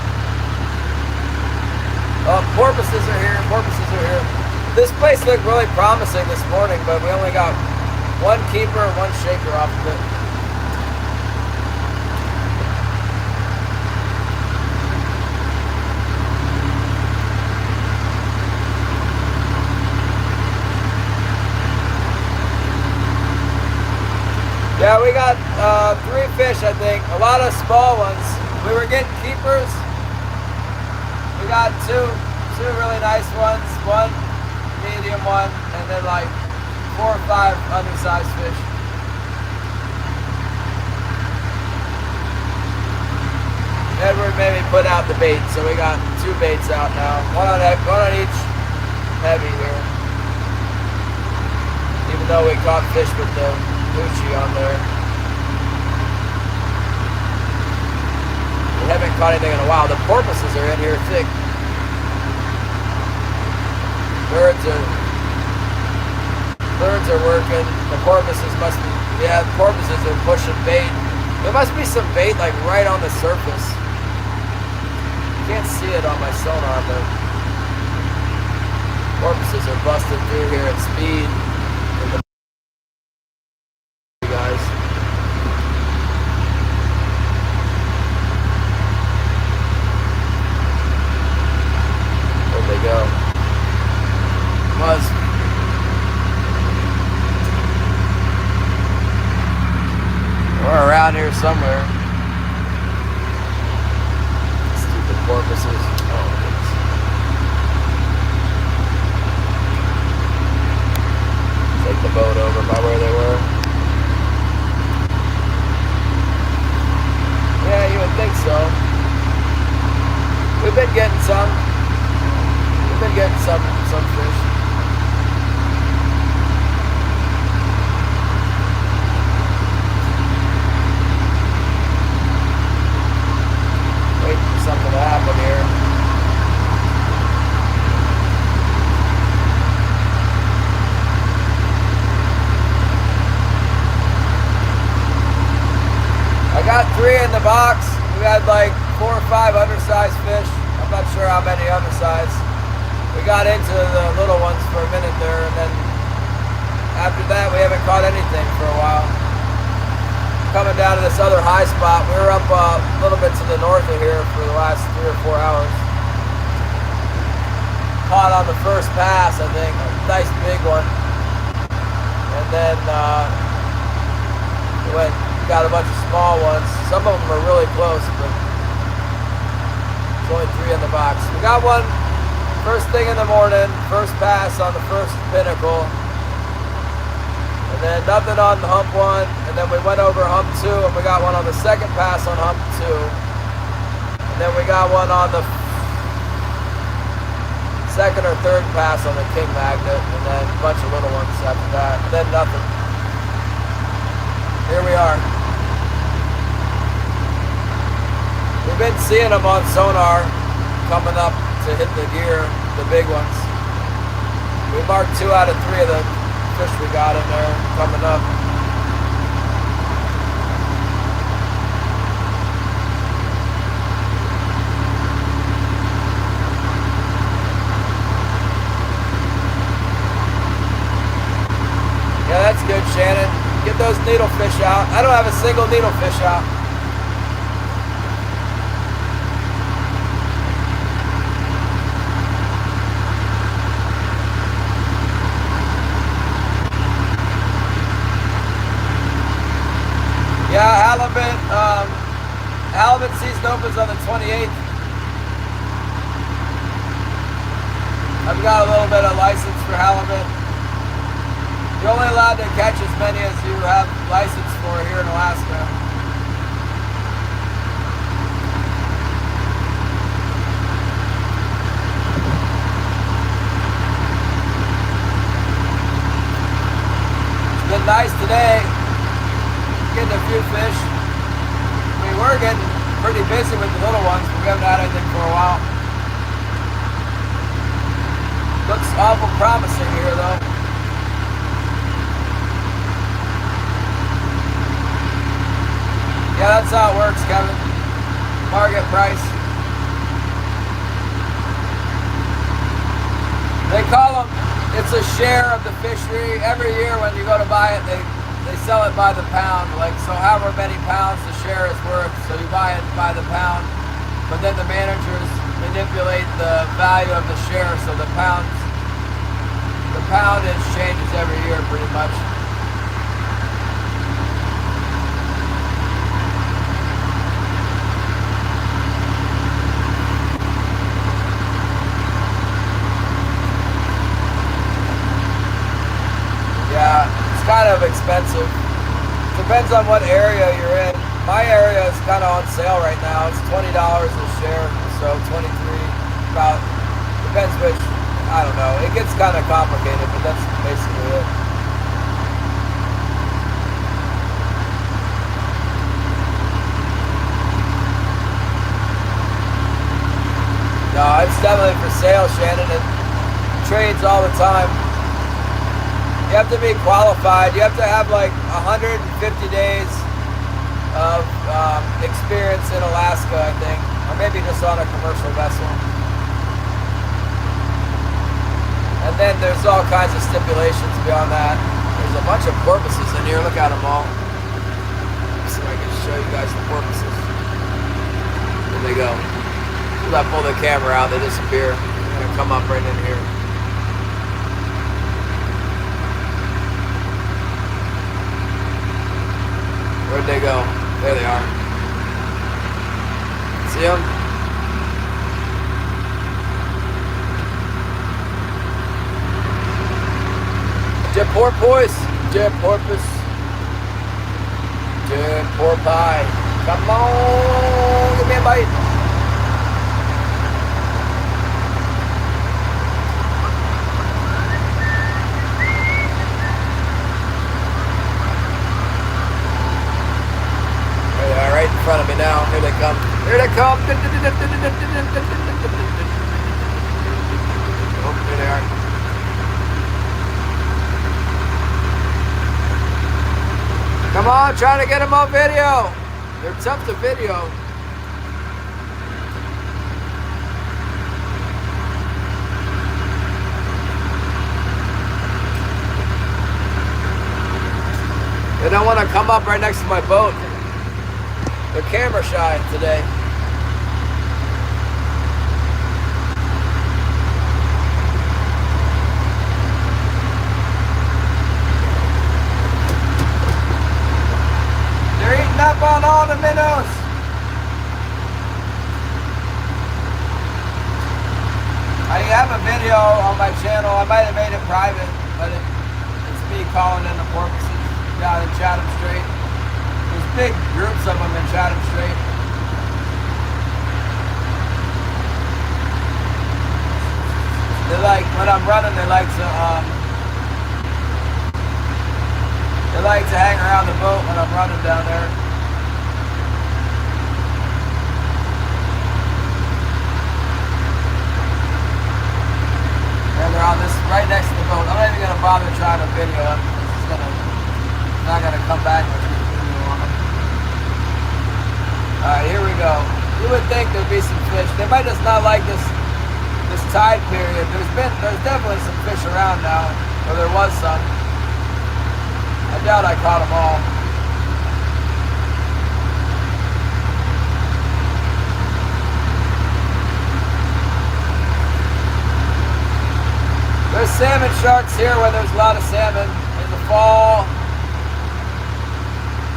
Oh, porpoises are here. Porpoises are here. This place looked really promising this morning, but we only got one keeper, one shaker off of it. Yeah, we got 3 fish, I think. A lot of small ones. We were getting keepers. We got two really nice ones. One medium one, and then like 4 or 5 undersized fish. Edward made me put out the bait, so we got 2 baits out now. One on each heavy here. Even though we caught fish with the Gucci on there. We haven't caught anything in a while. The porpoises are in here thick. Birds are working. The porpoises must be, yeah, the porpoises are pushing bait. There must be some bait like right on the surface. You can't see it on my sonar, but porpoises are busting through here at speed. We're around here somewhere. Stupid porpoises. Oh, goodness. Take the boat over by where they were. Yeah, you would think so. We've been getting some. We've been getting some fish. Something to happen here. I got 3 in the box. We had like 4 or 5 undersized fish. I'm not sure how many undersized. We got into the little ones for a minute there, and then after that we haven't caught anything for a while. Coming down to this other high spot. We were up a little bit to the north of here for the last 3 or 4 hours. Caught on the first pass, I think, a nice big one. And then we got a bunch of small ones. Some of them are really close, but there's only 3 in the box. We got one first thing in the morning, first pass on the first pinnacle. And then nothing on the hump 1, and then we went over hump 2, and we got one on the second pass on hump 2. And then we got one on the second or third pass on the king magnet, and then a bunch of little ones after that, and then nothing. Here we are. We've been seeing them on sonar coming up to hit the gear, the big ones. We marked 2 out of 3 of the fish we got in there coming up. Yeah, that's good, Shannon. Get those needlefish out. I don't have a single needlefish out. Yeah, halibut season opens on the 28th. I've got a little bit of license for halibut. You're only allowed to catch as many as you have license for here in Alaska. It's been nice today. Getting a few fish. I mean, we're getting pretty busy with the little ones, but we haven't had anything for a while. Looks awful promising here, though. Yeah, that's how it works, Kevin. Market price. They call them, it's a share of the fishery. Every year when you go to buy it, they sell it by the pound, like, so however many pounds the share is worth, so you buy it by the pound, but then the managers manipulate the value of the share, so the poundage changes every year pretty much. Yeah. Kind of expensive. Depends on what area you're in. My area is kind of on sale right now. It's $20 a share, so 23 about. Depends which. I don't know. It gets kind of complicated, but that's basically it. No, it's definitely for sale, Shannon. It trades all the time. You have to be qualified. You have to have like 150 days of experience in Alaska, I think, or maybe just on a commercial vessel. And then there's all kinds of stipulations beyond that. There's a bunch of porpoises in here. Look at them all. Let's see if I can show you guys the porpoises. There they go. As I pull the camera out, they disappear. They're gonna come up right in here. Where'd they go? There they are. See them? De porpoise. De porpoise. De porpoise. Come on, give me a bite. Right in front of me now. Here they come. Here they come. Oh, here they are. Come on, trying to get them on video. They're tough to video. They don't want to come up right next to my boat. They're camera shy today. They're eating up on all the minnows. I have a video on my channel. I might have made it private, but it's me calling in the porpoises down in Chatham Strait. There's big groups of them in Chatham Strait. They like, when I'm running, they like to hang around the boat when I'm running down there. And they're on this, right next to the boat. video him. He's not gonna come back with me video on him. Alright, here we go. You would think there'd be some fish. They might just not like this tide period. There's definitely some fish around now, or there was some. I doubt I caught them all. There's salmon sharks here where there's a lot of salmon in the fall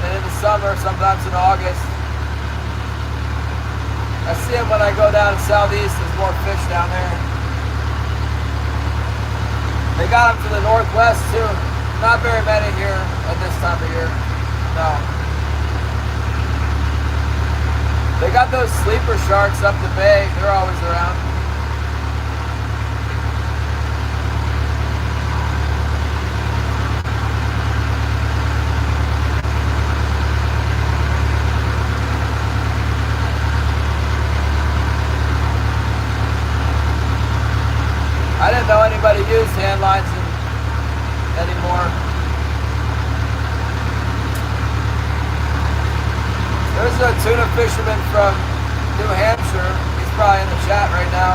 and in the summer, sometimes in August. I see them when I go down southeast. There's more fish down there. They got them to the northwest too. Not very many here at this time of year. No. They got those sleeper sharks up the bay. They're always around. I didn't know anybody used hand lines anymore. There's a tuna fisherman from New Hampshire. He's probably in the chat right now.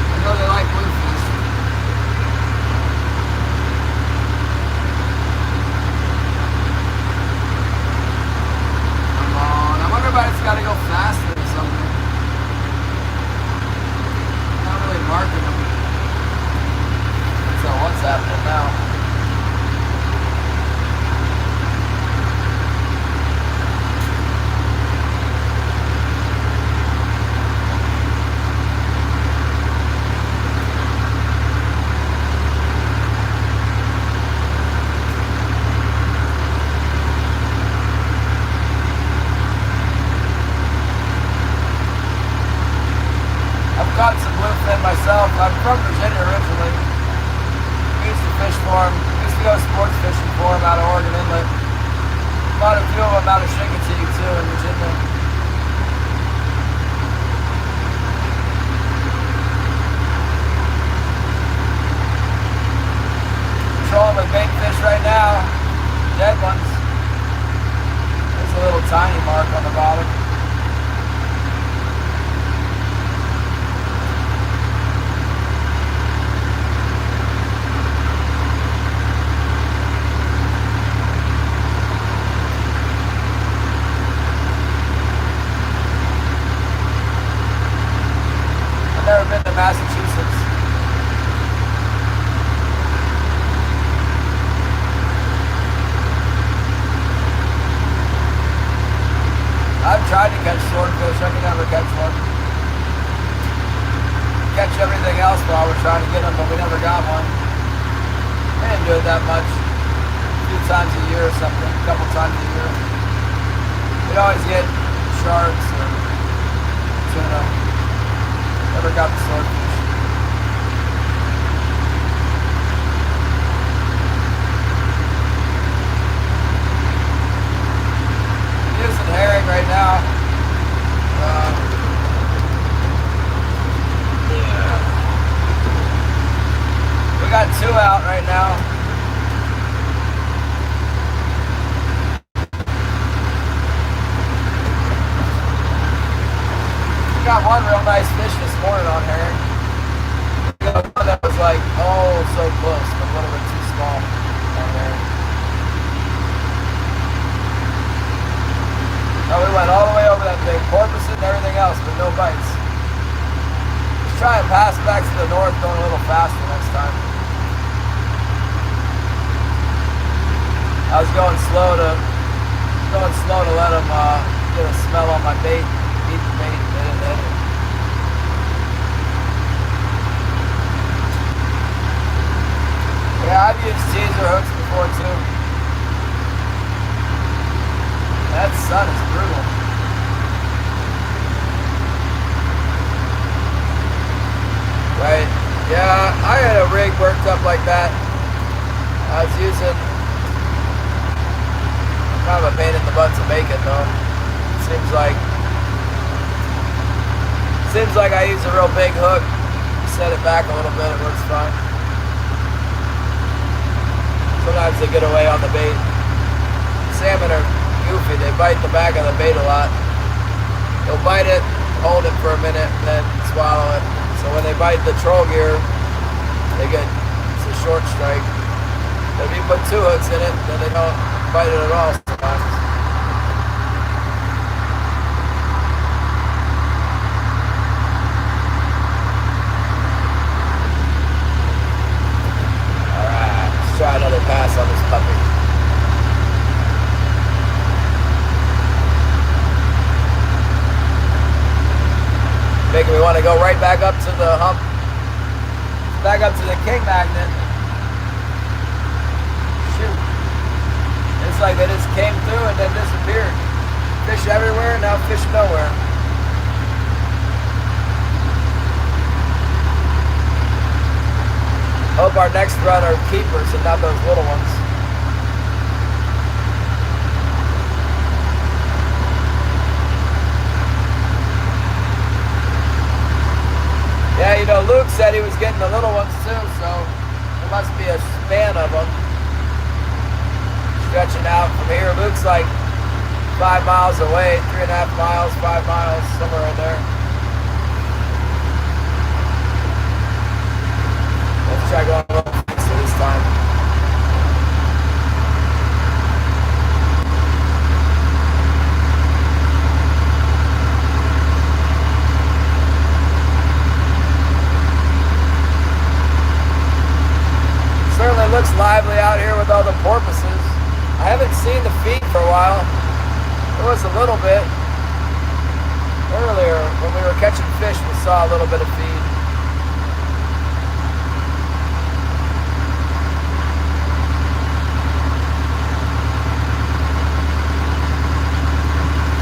I know they like bluefish. Everybody's got to go faster or something. Not really marking them. So what's happening now? Caught some bluefin myself. I'm from Virginia originally. We used to fish for them. We used to go sports fishing for them out of Oregon Inlet. Caught a few of them out of Chincoteague too in Virginia. Trolling with bait fish right now. Dead ones. There's a little tiny mark on the bottom. Never been to Massachusetts. I've tried to catch swordfish. I could never catch one. Catch everything else while we're trying to get them, but we never got one. We didn't do it that much. A few times a year or something. A couple times a year. We'd always get sharks or tuna. Never got the swordfish. I'm using herring right now. We got two out right now. We got one real nice fish this morning on herring. We got one that was like, oh, so close, but a little bit too small on herring. Oh, we went all the way over that thing, porpoising and everything else, but no bites. Let's try and pass back to the north, going a little faster next time. I was going slow to let them get a smell on my bait, eat the bait, and then hit it. Yeah, I've used teaser hooks before too. That sun is brutal. Right. Yeah, I had a rig worked up like that. I was using kind of a pain in the butt to make it though. Seems like I use a real big hook. Set it back a little bit, it works fine. Sometimes they get away on the bait. Salmon are goofy, they bite the back of the bait a lot. They'll bite it, hold it for a minute, and then swallow it. So when they bite the troll gear, it's a short strike. But if you put 2 hooks in it, then they don't bite it at all sometimes. Alright, let's try another pass on this puppy. Making me want to go right back up to the hump, back up to the king magnet. Shoot. It's like they just came through and then disappeared. Fish everywhere, now fish nowhere. Hope our next run are keepers and not those little ones. Yeah, you know, Luke said he was getting the little ones too, so there must be a span of them stretching out from here. Luke's like 5 miles away, 3.5 miles, 5 miles, somewhere in there. Let's try going a little faster this time. Certainly looks lively out here with all the porpoises. I haven't seen the feed for a while. There was a little bit earlier when we were catching fish. We saw a little bit of feed.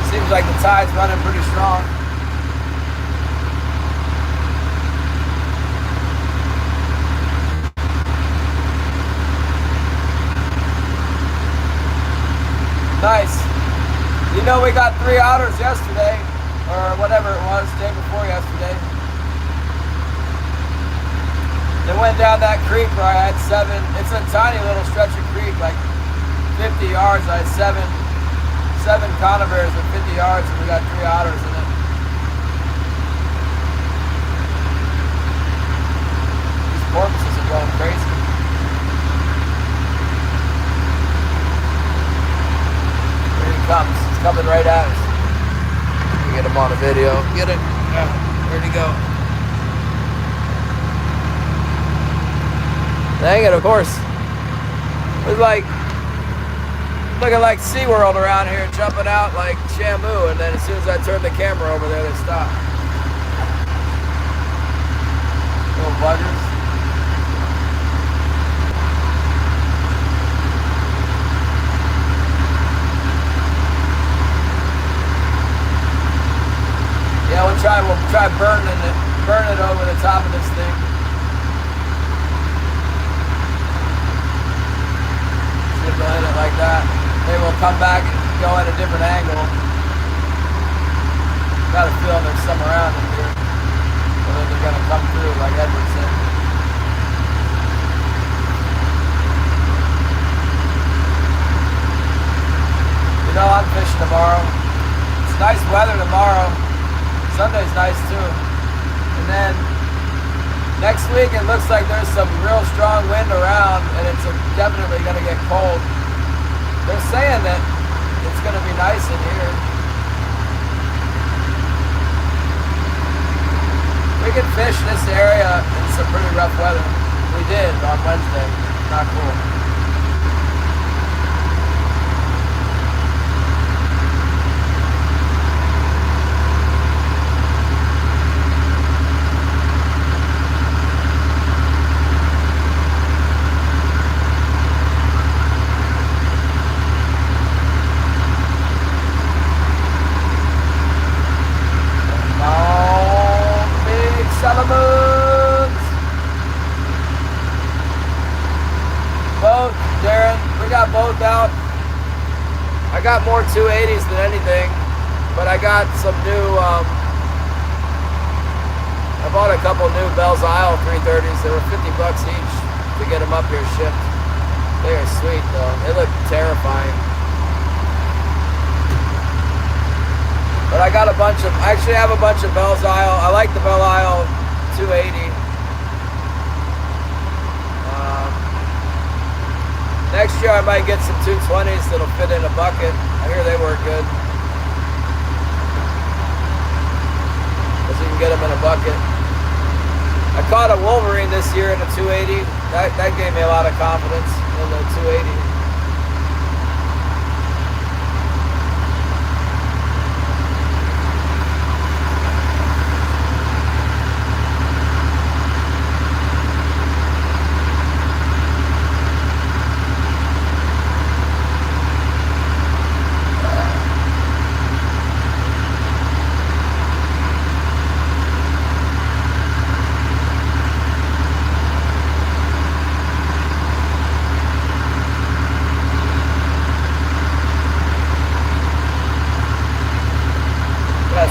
Seems like the tide's running pretty strong. Nice. You know, we got 3 otters yesterday, or whatever it was, day before yesterday. They went down that creek where I had 7. It's a tiny little stretch of creek, like 50 yards. I had 7 conibears at 50 yards, and we got 3 otters in it. These porpoises are going crazy. He's coming right at us. Get him on a video. Get it. Where'd he go? Dang it, of course. It was like looking like SeaWorld around here, jumping out like Shamu, and then as soon as I turned the camera over there, they stopped. Little buggers. Yeah, we'll try burn it over the top of this thing. See if they'll hit it like that. Maybe we'll come back and go at a different angle. Got a feeling there's some around in here. And then they're gonna come through like Edward said. You know, I'm fishing tomorrow. It's nice weather tomorrow. Sunday's nice too. And then next week it looks like there's some real strong wind around and it's definitely going to get cold. They're saying that it's going to be nice in here. We can fish this area in some pretty rough weather. We did on Wednesday. Not cool. both, Darren. We got both out. I got more 280s than anything, but I got some new, I bought a couple new Bell's Isle 330s. They were 50 bucks each to get them up here shipped. They are sweet though. They look terrifying. But I got a bunch of, I actually have a bunch of Bell's Isle. I like the Bell Isle 280. Next year I might get some 220s that'll fit in a bucket. I hear they work good. Because you can get them in a bucket. I caught a Wolverine this year in a 280. That gave me a lot of confidence in the 280.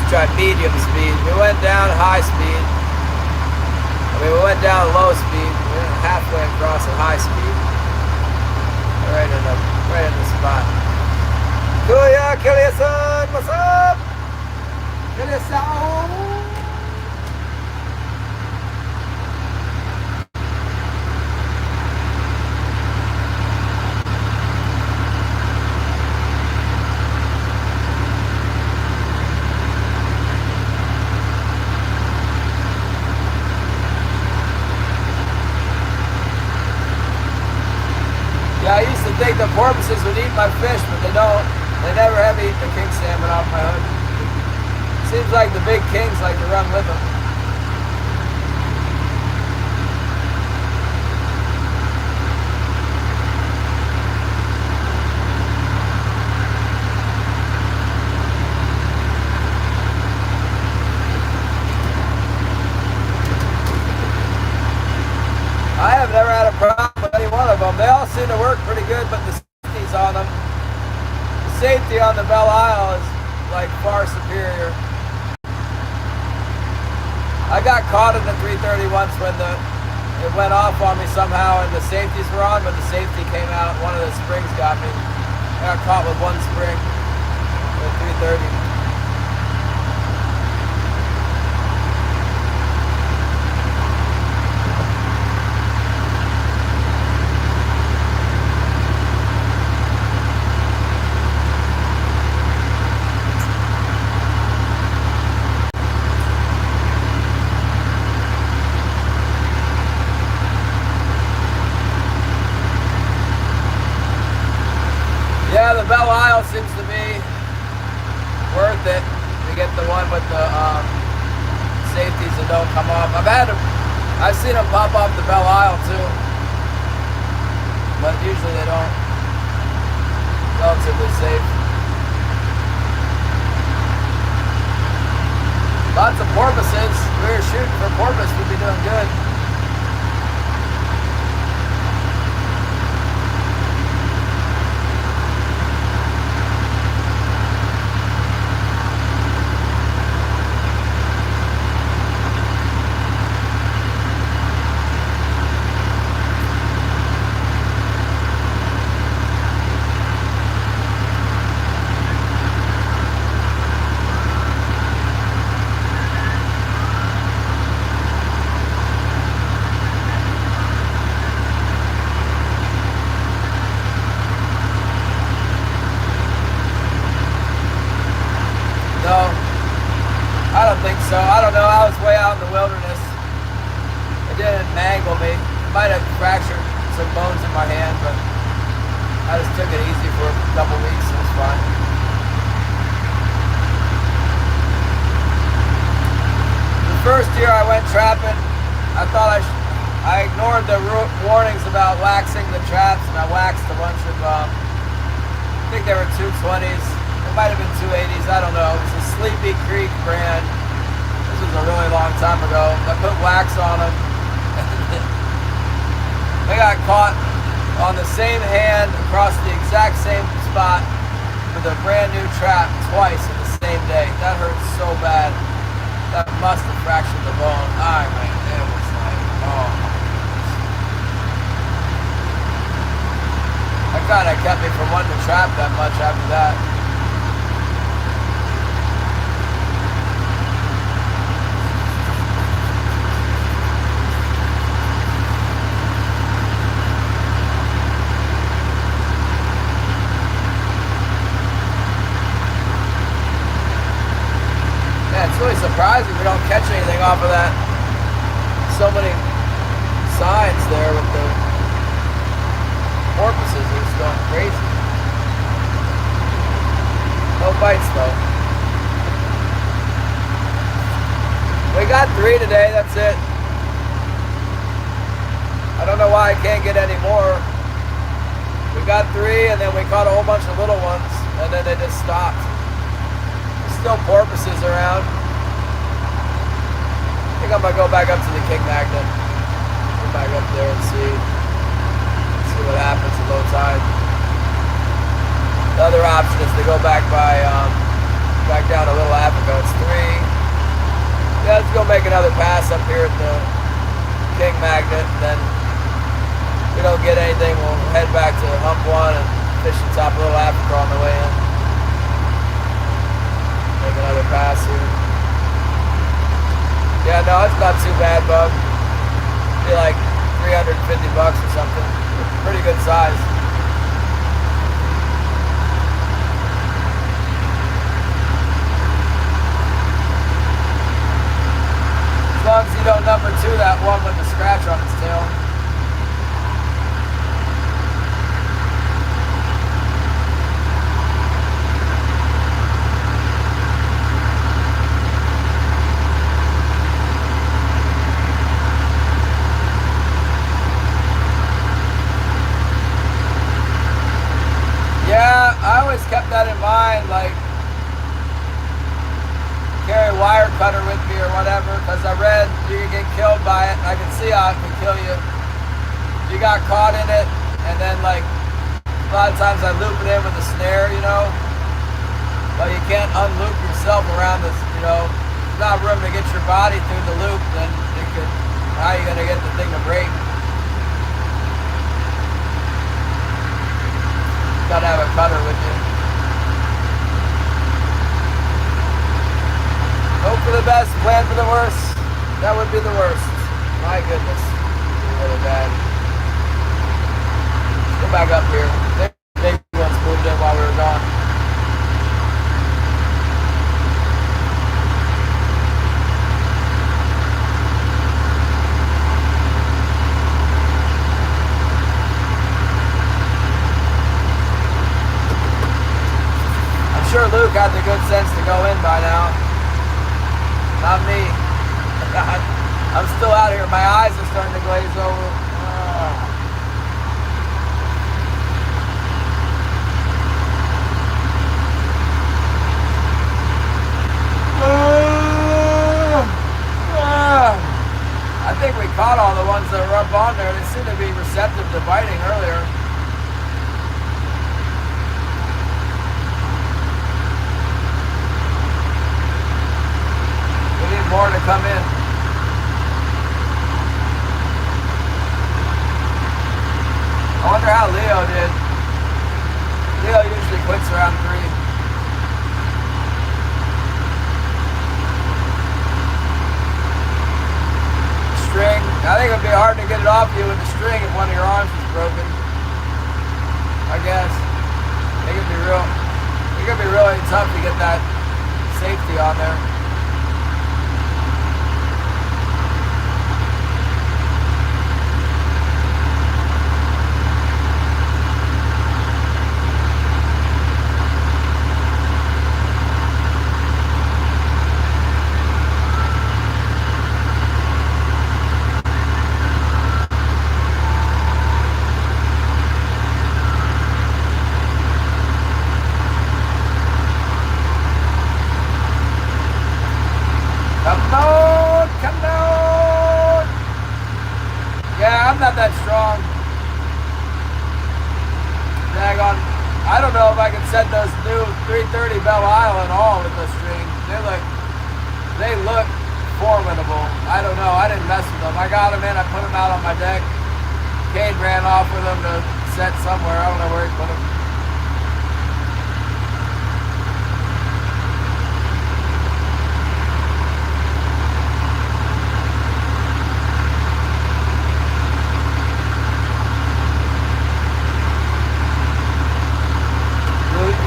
Try medium speed. We went down high speed. We went down low speed. We went halfway across at high speed. Right in the spot. Kuya, Kiliasan, what's up? Kiliasan. I used to think the porpoises would eat my fish, but they don't. They never have eaten the king salmon off my hook. Seems like the big kings like to run with them. I have never had a problem with any one of them. They all seem to work pretty good, but the safety's on them. The safety on the Bell Isle is like far superior. I got caught in the 330 once when it went off on me somehow and the safeties were on, but the safety came out. One of the springs got me. I got caught with one spring with 330. Yeah, the Bell Isle seems to be worth it to get the one with the safeties that don't come off. I've seen them pop off the Bell Isle too, but usually they don't. Relatively safe. Lots of porpoises. If we were shooting for porpoise, we'd be doing good. I don't think so. I don't know. I was way out in the wilderness. It didn't mangle me. It might have fractured some bones in my hand, but I just took it easy for a couple weeks. It was fine. The first year I went trapping, I thought I ignored the warnings about waxing the traps, and I waxed a bunch of, I think they were 220s. It might have been 280s, I don't know. It was a Sleepy Creek brand. This was a really long time ago. I put wax on them. They got caught on the same hand across the exact same spot with a brand new trap twice in the same day. That hurts so bad. That must have fractured the bone. I mean, it was like, oh my goodness. That kind of kept me from wanting to trap that much after that. It's really surprising we don't catch anything off of that. So many signs there with the porpoises. They're just going crazy. No bites though. We got 3 today, that's it. I don't know why I can't get any more. We got 3 and then we caught a whole bunch of little ones and then they just stopped. There's still porpoises around. I think I'm gonna go back up to the king magnet. Go back up there and see what happens at low tide. The other option is to go back back down to Little Africa. It's 3. Yeah, let's go make another pass up here at the king magnet. And then if we don't get anything, we'll head back to hump 1 and fish the top of Little Africa on the way in. Make another pass here. Yeah, no, it's not too bad, bub. Be like $350 or something. Pretty good size. As long as you don't number 2 that one with the scratch on its tail. Yeah, I always kept that in mind, like carry a wire cutter with me or whatever, because I read you can get killed by it. I can see how it can kill you. You got caught in it, and then like a lot of times I loop it in with a snare, you know, but you can't unloop yourself around this, you know. There's not room to get your body through the loop, then you could, how are you gonna get the thing to break? Gotta have a cutter with you. Hope for the best, plan for the worst. That would be the worst. My goodness. It'd be really bad. Let's go back up here. The big ones moved in while we were gone. I'm sure Luke had the good sense to go in by now. Not me. I'm still out here. My eyes are starting to glaze over. I think we caught all the ones that were up on there. They seem to be receptive to biting earlier. More to come in. I wonder how Leo did. Leo usually quits around 3. String. I think it'd be hard to get it off you with the string if one of your arms is broken. I guess. It could be really tough to get that safety on there. drag on. I don't know if I can set those new 330 Belle Isle and all with the string. They look formidable. I don't know. I didn't mess with them. I got them in. I put them out on my deck. Cade ran off with them to set somewhere. I don't know where he put them.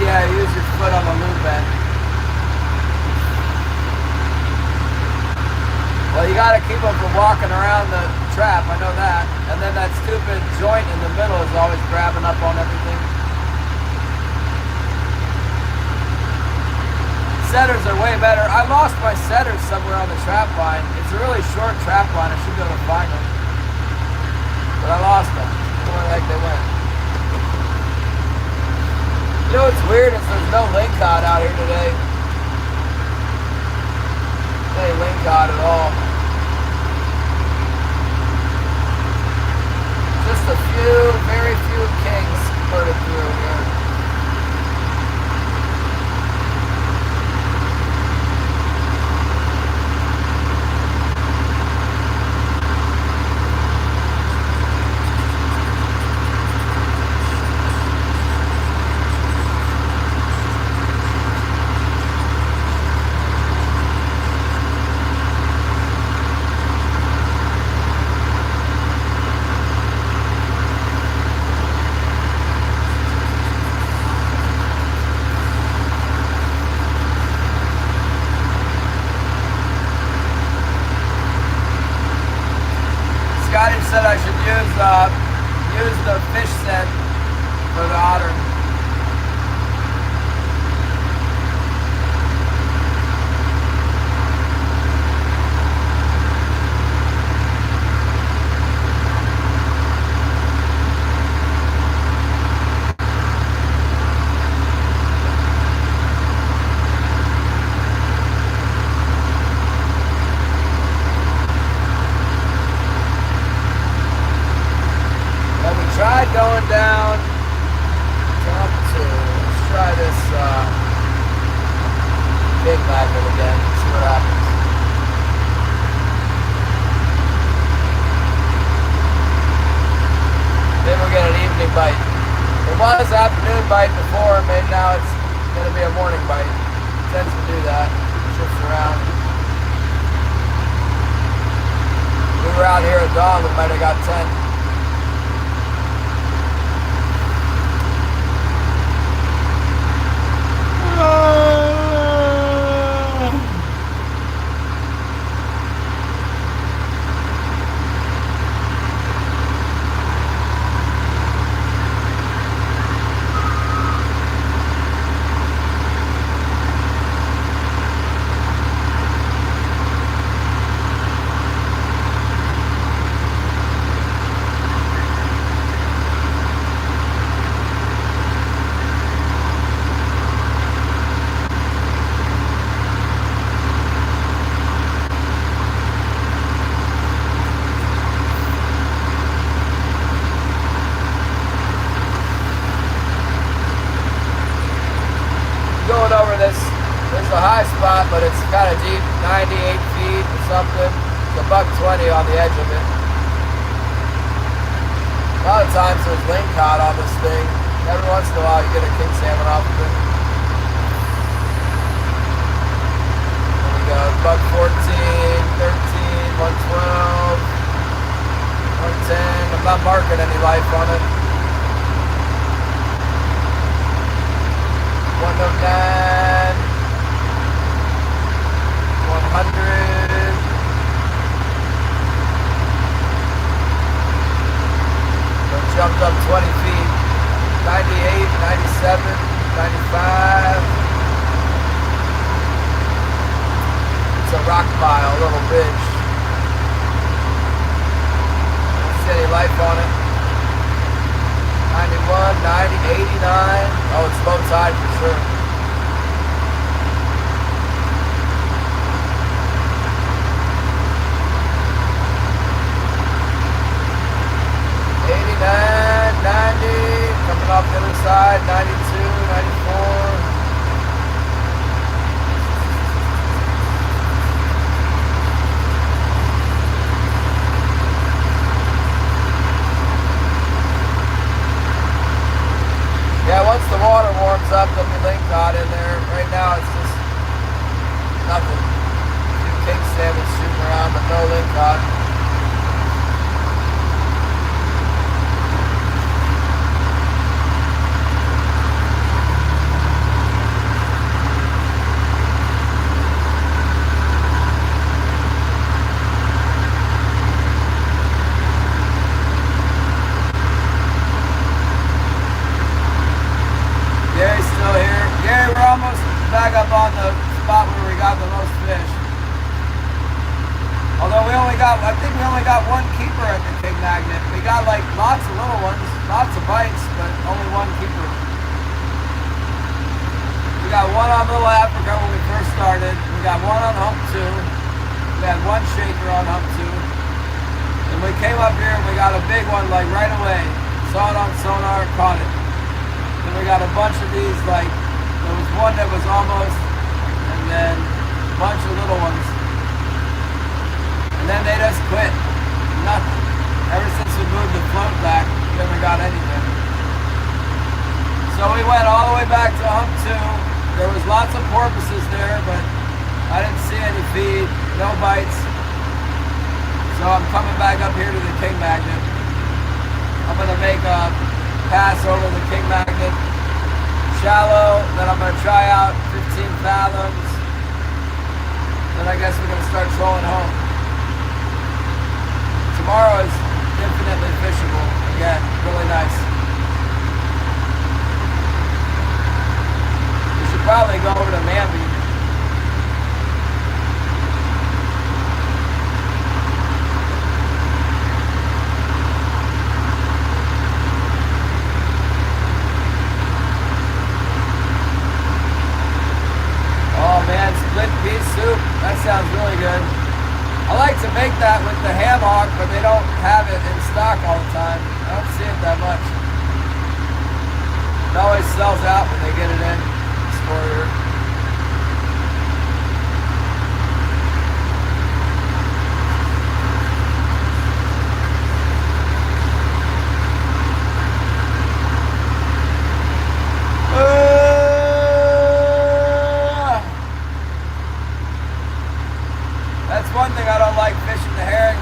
Yeah, use your foot on the loop end. Well, you gotta keep them from walking around the trap, I know that. And then that stupid joint in the middle is always grabbing up on everything. Setters are way better. I lost my setters somewhere on the trap line. It's a really short trap line. I should be able to find them. But I lost them. Where the heck they went? You know what's weird is there's no link cod out here today. No link cod at all. Just a few, very few kings spurted through here. Said I should use the fish scent for the otter. Tried going down jump to, let's try this big magnet again, see what happens. Maybe we'll get an evening bite. It was an afternoon bite before, maybe now it's going to be a morning bite. It tends to do that, shifts around. We were out here at dawn, we might have got 10. Going over this, there's a high spot, but it's kind of deep, 98 feet or something. It's $1.20 on the edge of it. A lot of times there's ling cod on this thing. Every once in a while you get a king salmon off of it. There we go, $1.14, 13, 112, 110. I'm not marking any life on it. 109, 100. So it jumped up 20 feet. 98, 97, 95. It's a rock pile, a little ridge. Don't see any life on it. 91, 90, 89. Oh, it's low tide for sure. Coming off the other side, 92, 94. Yeah, once the water warms up, there'll be lingcod in there. Right now, it's just nothing. A few king salmon shooting around, but no lingcod. Gary's still here. Gary, we're almost back up on the spot where we got the most fish. Although I think we only got one keeper at the King Magnet. We got like lots of little ones, lots of bites, but only one keeper. We got one on Little Africa when we first started. We got one on hump 2. We had one shaker on hump 2. And we came up here and we got a big one like right away. Saw it on sonar, caught it. Then we got a bunch of these, like, there was one that was almost, and then a bunch of little ones. And then they just quit. Nothing. Ever since we moved the float back, we never got anything. So we went all the way back to hump 2. There was lots of porpoises there, but I didn't see any feed, no bites. So I'm coming back up here to the King Magnet. I'm gonna make a pass over the King Magnet shallow, then I'm going to try out 15 fathoms, then I guess we're going to start trolling home. Tomorrow is infinitely fishable, again, really nice. We should probably go over to Mamby. Oh man, split pea soup. That sounds really good. I like to make that with the ham hock, but they don't have it in stock all the time. I don't see it that much. It always sells out when they get it in the store here. That's one thing I don't like fishing the herring.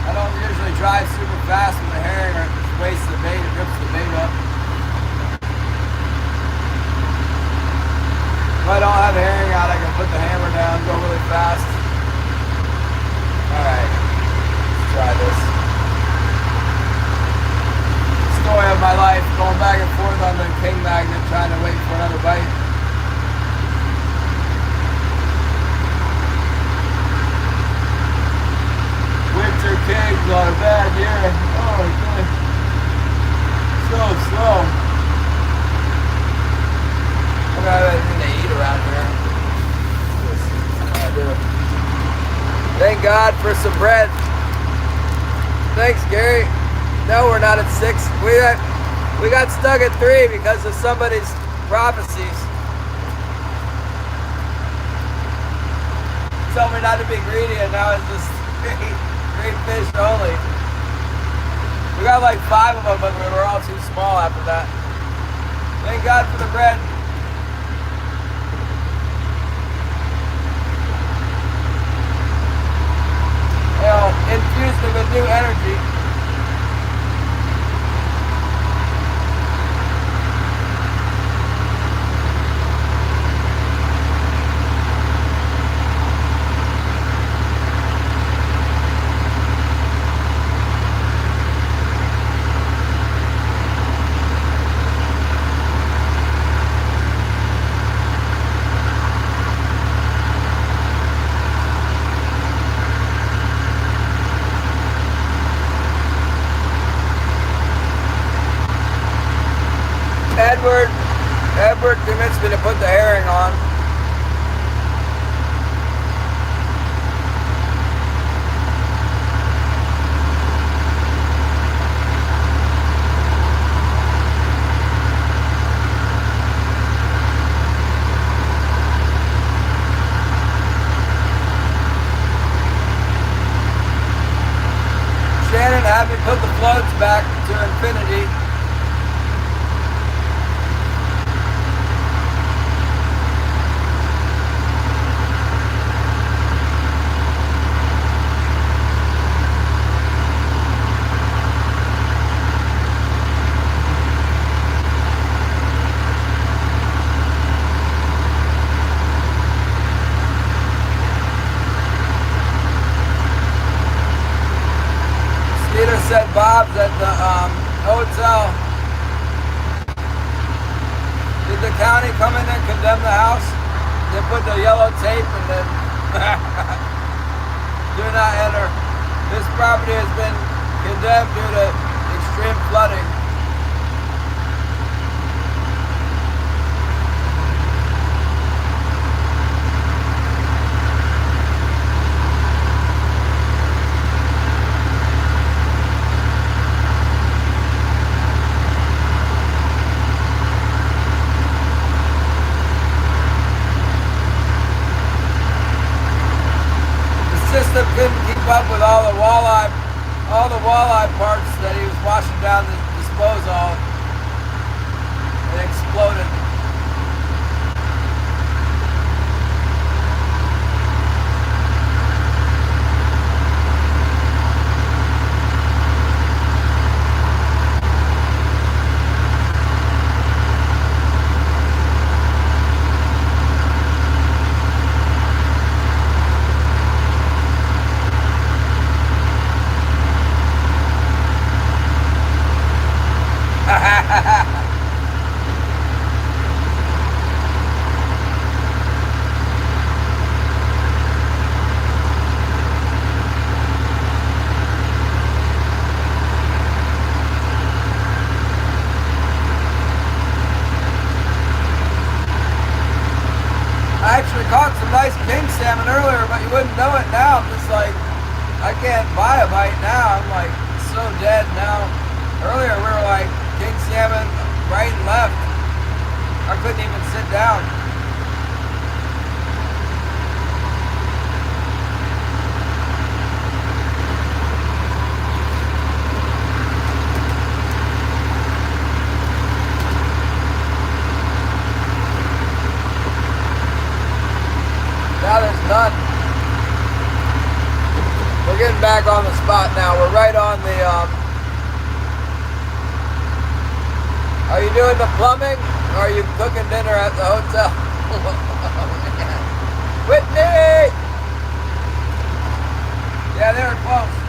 I don't usually drive super fast with the herring or it just wastes the bait, it rips the bait up. If I don't have herring out, I can put the hammer down, go really fast. Alright, let's try this. Story of my life, going back and forth on the King Magnet, trying to wait for another bite. Winter King's on a bad year. Oh my god. So slow. I don't have anything to eat around here. I do. Thank God for some bread. Thanks, Gary. No, we're not at 6. We got stuck at 3 because of somebody's prophecies. Told me not to be greedy, and now it's just great fish only. We got like 5 of them, but we were all too small after that. Thank God for the bread. You know, infused it with new energy. Edward convinced me to put the herring on. back to infinity. Said Bob's at the hotel. Did the county come in and condemn the house? They put the yellow tape and then do not enter. This property has been condemned due to extreme flooding. System couldn't keep up with all the walleye parts that he was washing down the disposal. It exploded. I actually caught some nice king salmon earlier, but you wouldn't know it now. I'm just like, I can't buy a bite now. I'm like so dead now. Earlier we were like king salmon right and left. I couldn't even sit down. Now there's none. We're getting back on the spot now. We're right on the, are you doing the plumbing or are you cooking dinner at the hotel? Whitney! Yeah, they were close.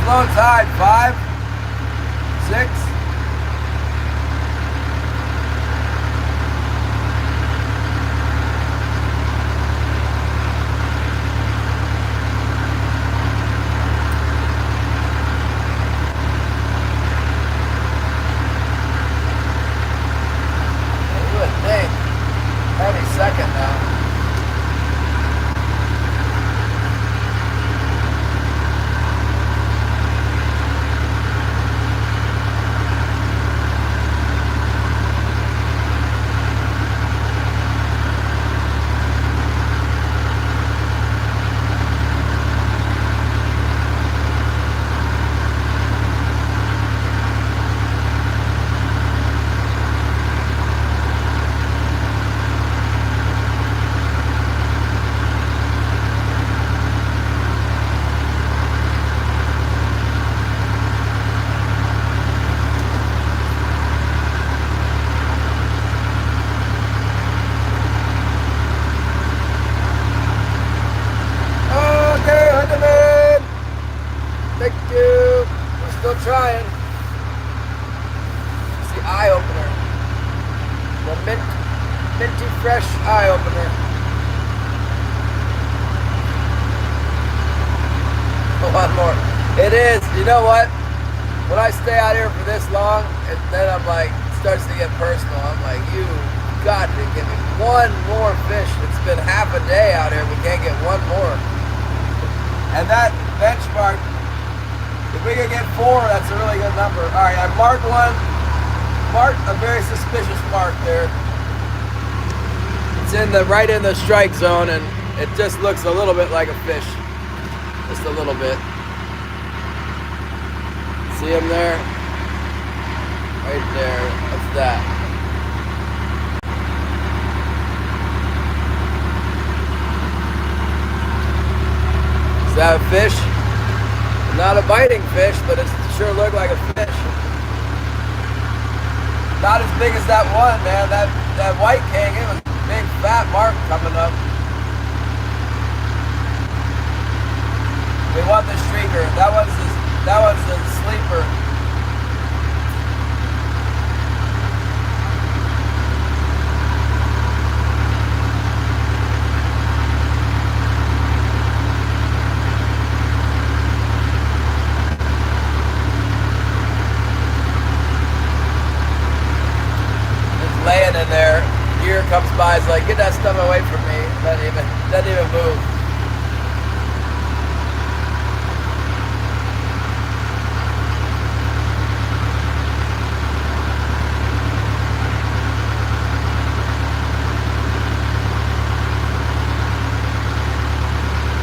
low tide? 5? 6? You would think. Any second now. Still trying. It's the eye opener. The minty fresh eye opener. One more. It is. You know what? When I stay out here for this long, and then I'm like, it starts to get personal. I'm like, you got to give me one more fish. It's been half a day out here. We can't get one more. And that benchmark, if we could get 4, that's a really good number. All right, I marked one. Marked a very suspicious mark there. It's right in the strike zone, and it just looks a little bit like a fish. Just a little bit. See him there? Right there. What's that? Is that a fish? Not a biting fish, but it sure looked like a fish. Not as big as that one, man. That white king, it was a big fat mark coming up. We want the streaker. That one's the sleeper. Laying in there, gear comes by, it's like, get that stuff away from me. Doesn't even move.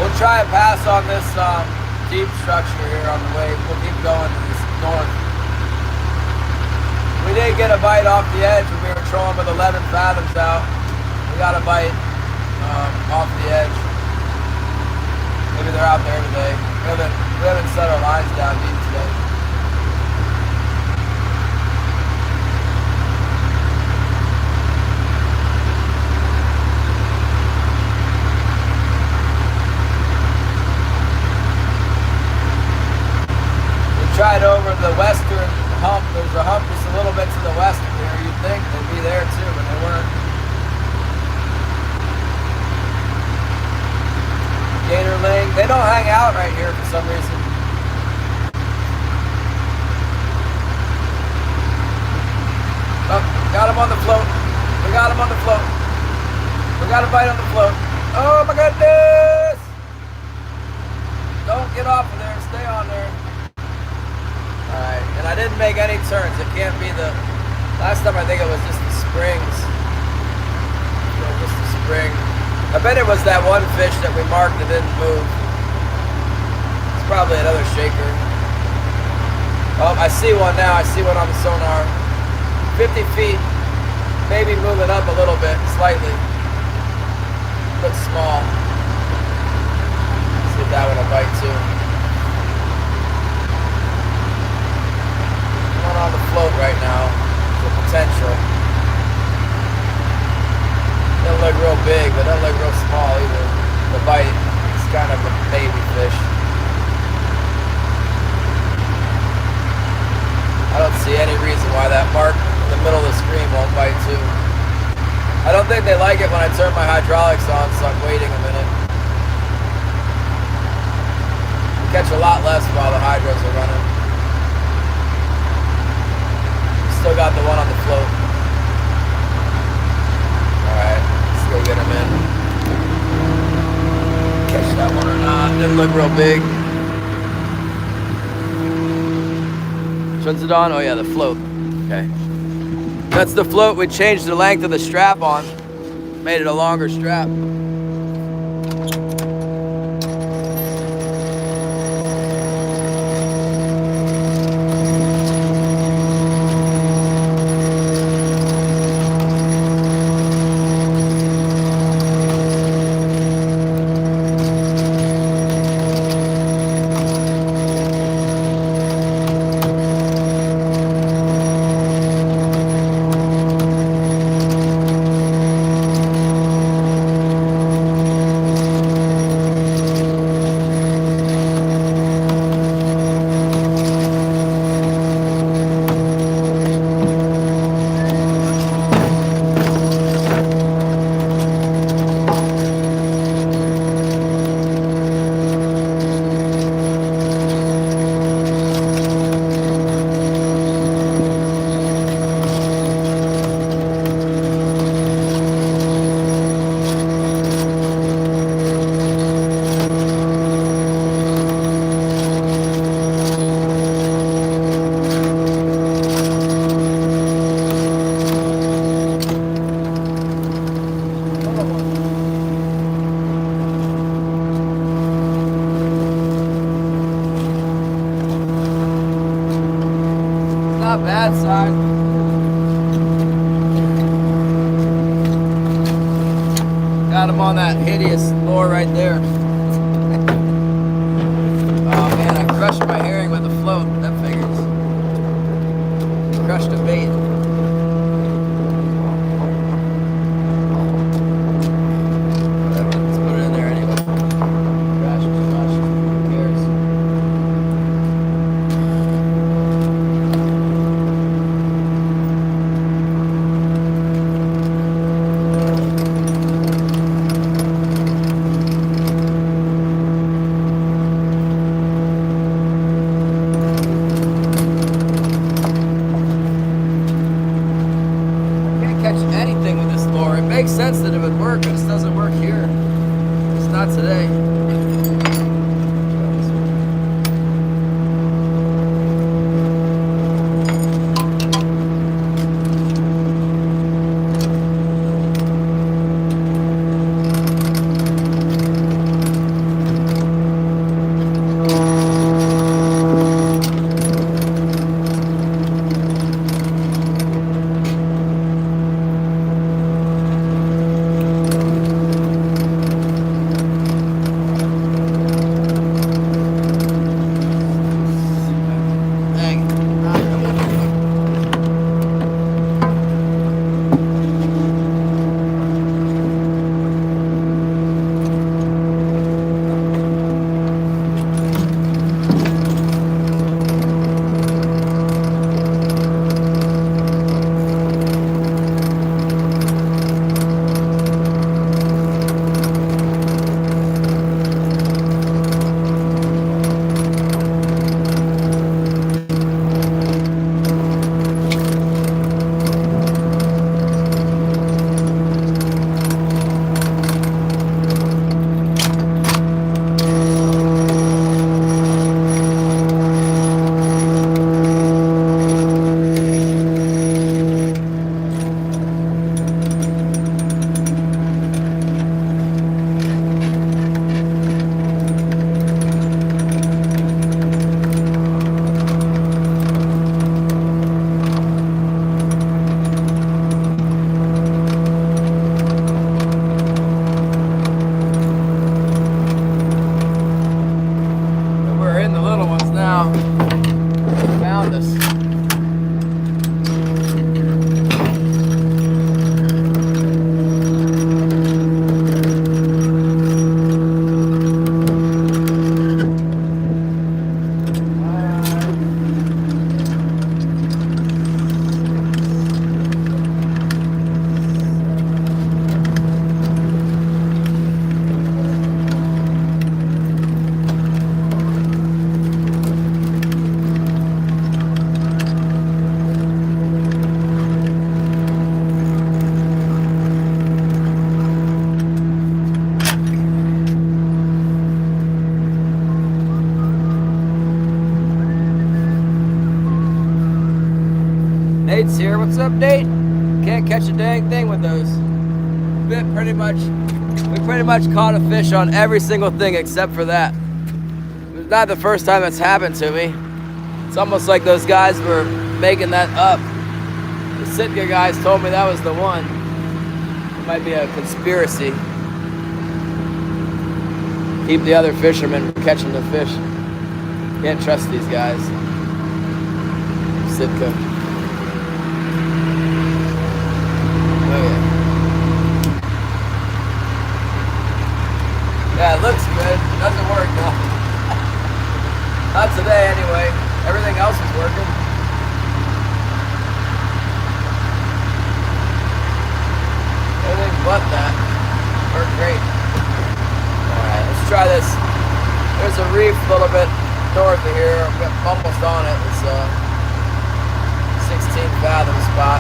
We'll try and pass on this deep structure here on the way. We'll keep going to this north. We did get a bite off the edge when we were trolling with 11 fathoms out. We got a bite off the edge. Maybe they're out there today. We haven't set our lines down deep today. We tried over the western hump. There's a hump just a little bit to the west of here. You'd think they'd be there too, but they weren't. Gatorling. They don't hang out right here for some reason. Oh, got him on the float. We got him on the float. We got a bite on the float. Oh my goodness! Don't get off of there. Stay on there. Alright, and I didn't make any turns. It can't be the... Last time I think it was just the springs. Just the spring. I bet it was that one fish that we marked that didn't move. It's probably another shaker. Oh, I see one now. I see one on the sonar. 50 feet. Maybe moving up a little bit, slightly. Looks small. Let's see if that one will bite too. One on the float right now. The potential. Doesn't look real big, but doesn't look real small either. The bite is kind of a baby fish. I don't think they like it when I turn my hydraulics on, so I'm waiting a minute. We catch a lot less while the hydros are running. Still got the one on the float. Alright, let's go get him in. Catch that one or not. Didn't look real big. Which one's it on? Oh yeah, the float. Okay. That's the float. We changed the length of the strap on. Made it a longer strap. Not bad size. Got him on that hideous lure right there. Oh man, I crushed my herring with a float. That figures. Crushed a bait. Whatever, let's put it in there anyway. Trash is trash. Who cares? Nate's here. What's up, Nate? Can't catch a dang thing with those. We pretty much caught a fish on every single thing except for that. It's not the first time that's happened to me. It's almost like those guys were making that up. The Sitka guys told me that was the one. It might be a conspiracy. Keep the other fishermen from catching the fish. Can't trust these guys. Sitka. Oh yeah. Yeah, it looks good. Doesn't work though. Not today anyway. Everything else is working. Everything but that worked great. Alright, let's try this. There's a reef a little bit north of here. I'm almost on it. It's a 16 fathom spot.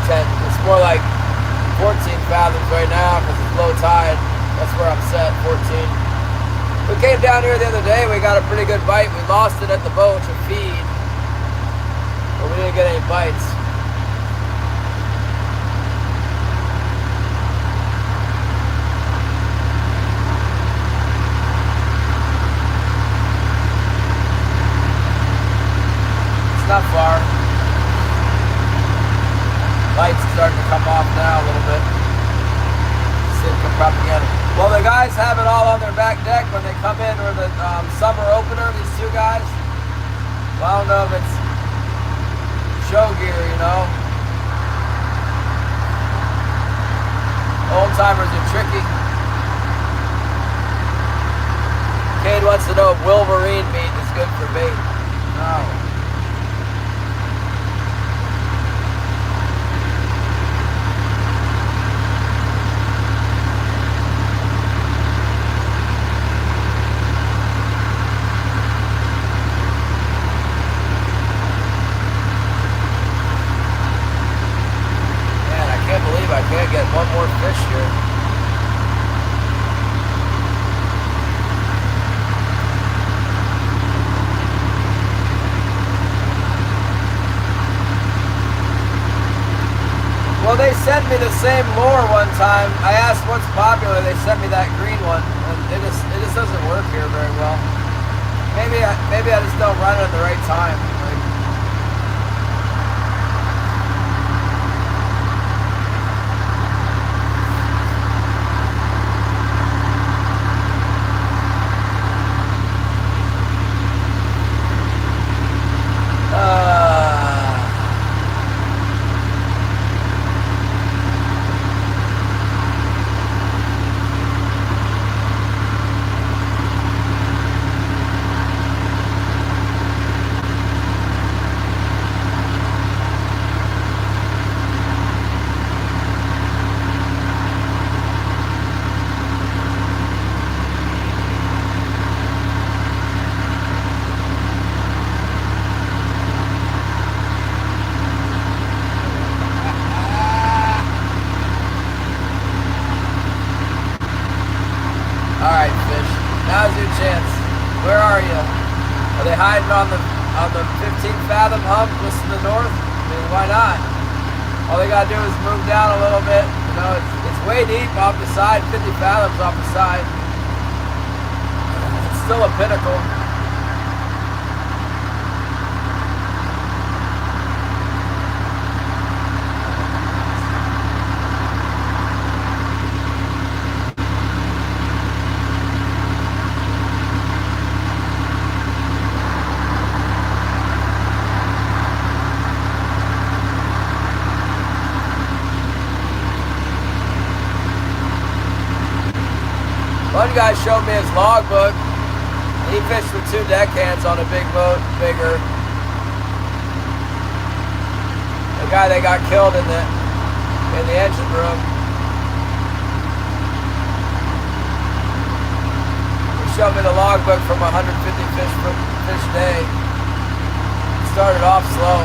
10. It's more like 14 fathoms right now because it's low tide. That's where I'm set, 14. We came down here the other day, we got a pretty good bite. We lost it at the boat to feed, but we didn't get any bites. It's not far. Light's starting to come off now a little bit. Sitka propaganda. Well, the guys have it all on their back deck when they come in, or the summer opener, these two guys. Well, I don't know if it's show gear, you know. Old timers are tricky. Cade wants to know if Wolverine meat is good for bait. No. I can't get one more fish here. Well, they sent me the same lure one time. I asked what's popular. They sent me that green one, and it just doesn't work here very well. Maybe I just don't run it at the right time. Alright, fish. Now's your chance. Where are you? Are they hiding on the 15 fathom hump just to the north? I mean, why not? All they gotta do is move down a little bit. You know, it's way deep off the side, 50 fathoms off the side. It's still a pinnacle. One guy showed me his logbook. He fished with 2 deckhands on a big boat, bigger. The guy that got killed in the engine room. He showed me the logbook from 150 fish day. Started off slow.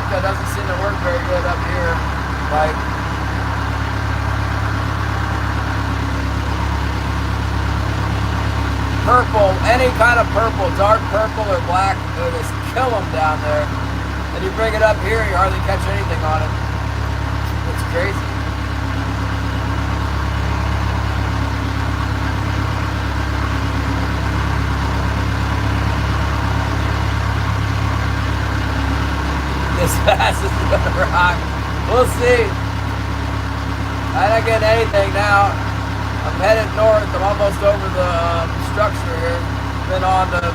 That doesn't seem to work very good up here. Like, purple, any kind of purple, dark purple or black, it'll just kill them down there. And you bring it up here, you hardly catch anything on it. It's crazy. This bass is gonna rock. We'll see. I don't get anything now. I'm headed north. I'm almost over the structure here. Been on this.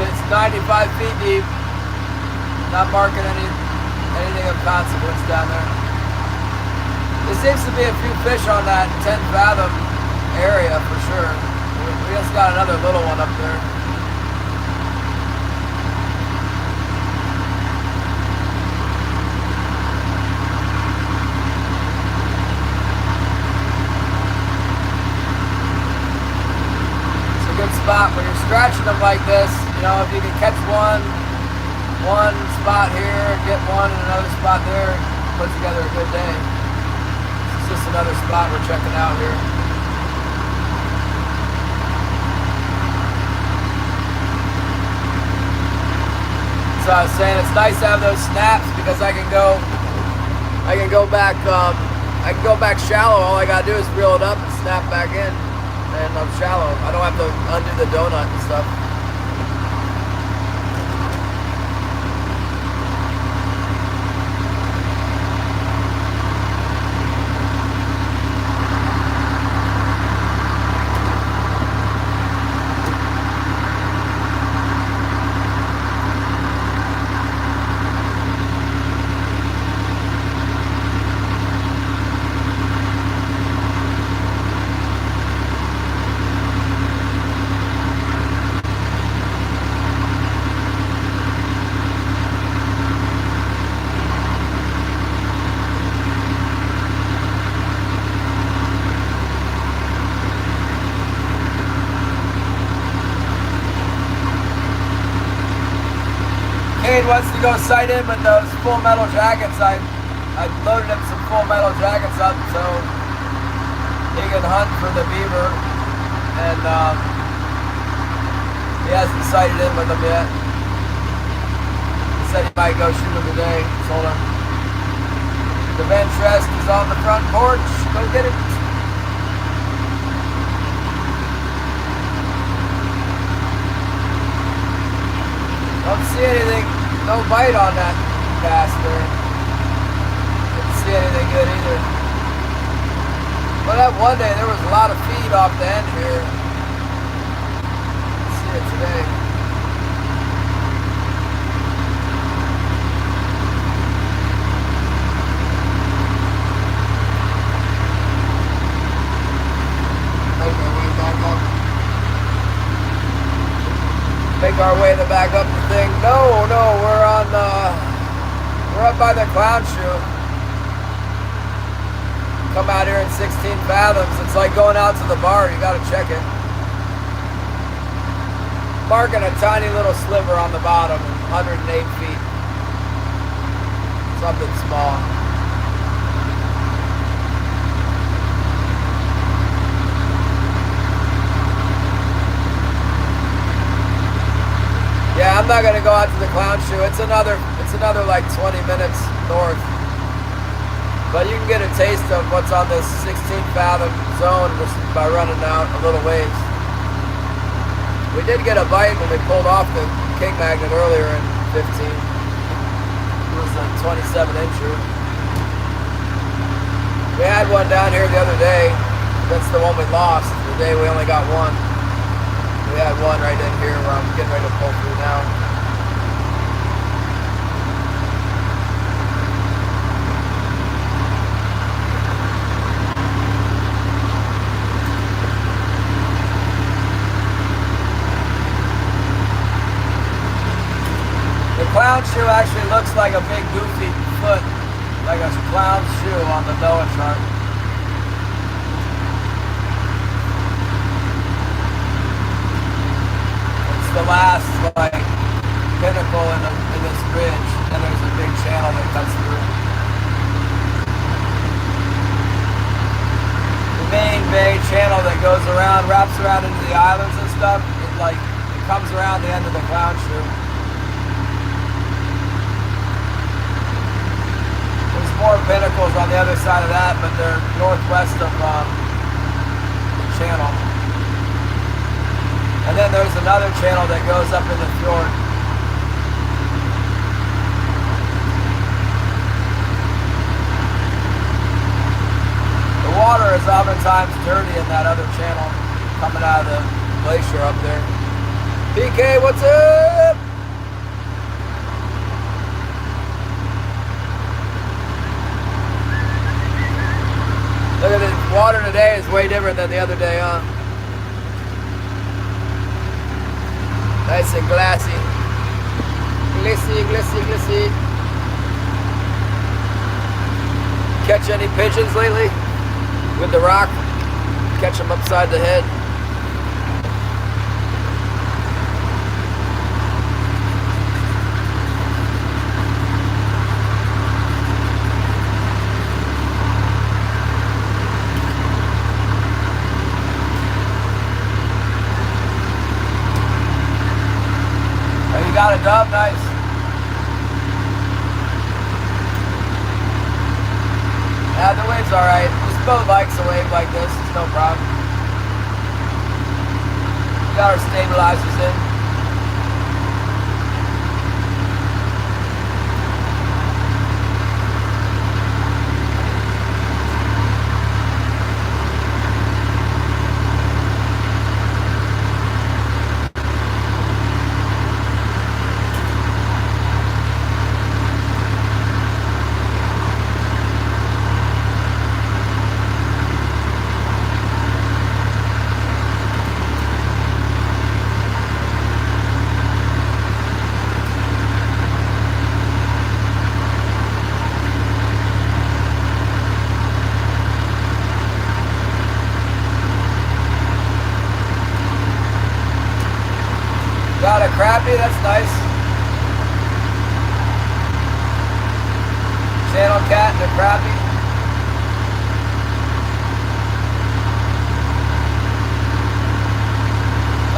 It's 95 feet deep. Not marking anything of consequence down there. There seems to be a few fish on that 10 fathom area for sure. We just got another little one up there. Spot when you're scratching them like this, you know, if you can catch one spot here, get one in another spot there, put together a good day. This is just another spot we're checking out here. So I was saying it's nice to have those snaps because I can go back shallow. All I gotta do is reel it up and snap back in. And I'm shallow. I don't have to undo the donut and stuff. Wants to go sight in with those full metal jackets. I loaded him some full metal jackets up so he can hunt for the beaver, and he hasn't sighted in with them yet. He said he might go shoot him today. Told him the Ventress is on the front porch. Go get it. Don't see anything. No bite on that bass there. Didn't see anything good either. But that one day there was a lot of feed off the end here. Let's see it today. Make our way to back up the thing. No, we're up by the clown chute. Come out here in 16 fathoms. It's like going out to the bar. You gotta check it. Marking a tiny little sliver on the bottom, 108 feet. Something small. Yeah, I'm not gonna go out to the clown chute. It's another like 20 minutes north. But you can get a taste of what's on this 16 fathom zone just by running out a little ways. We did get a bite when we pulled off the king magnet earlier in 15. It was a 27 incher. We had one down here the other day. That's the one we lost. The day we only got one. We had one right in here where I'm getting ready to pull through now. The clown shoe actually looks like a big goofy foot, like a clown shoe on the Noah chart. The last like pinnacle in this ridge, and there's big channel that cuts through. The main bay channel that goes around, wraps around into the islands and stuff, it comes around the end of the clown shoe. There's more pinnacles on the other side of that, but they're northwest of the channel. And then there's another channel that goes up in the fjord. The water is oftentimes dirty in that other channel coming out of the glacier up there. PK, what's up? Look at the water today is way different than the other day, huh? Nice and glassy. Glassy, glassy, glassy. Catch any pigeons lately? With the rock? Catch them upside the head. You got a dove, nice. Yeah, the wave's alright. This boat likes a wave like this, it's no problem. We got our stabilizers in. Got a crappie, that's nice. Channel cat and a crappie.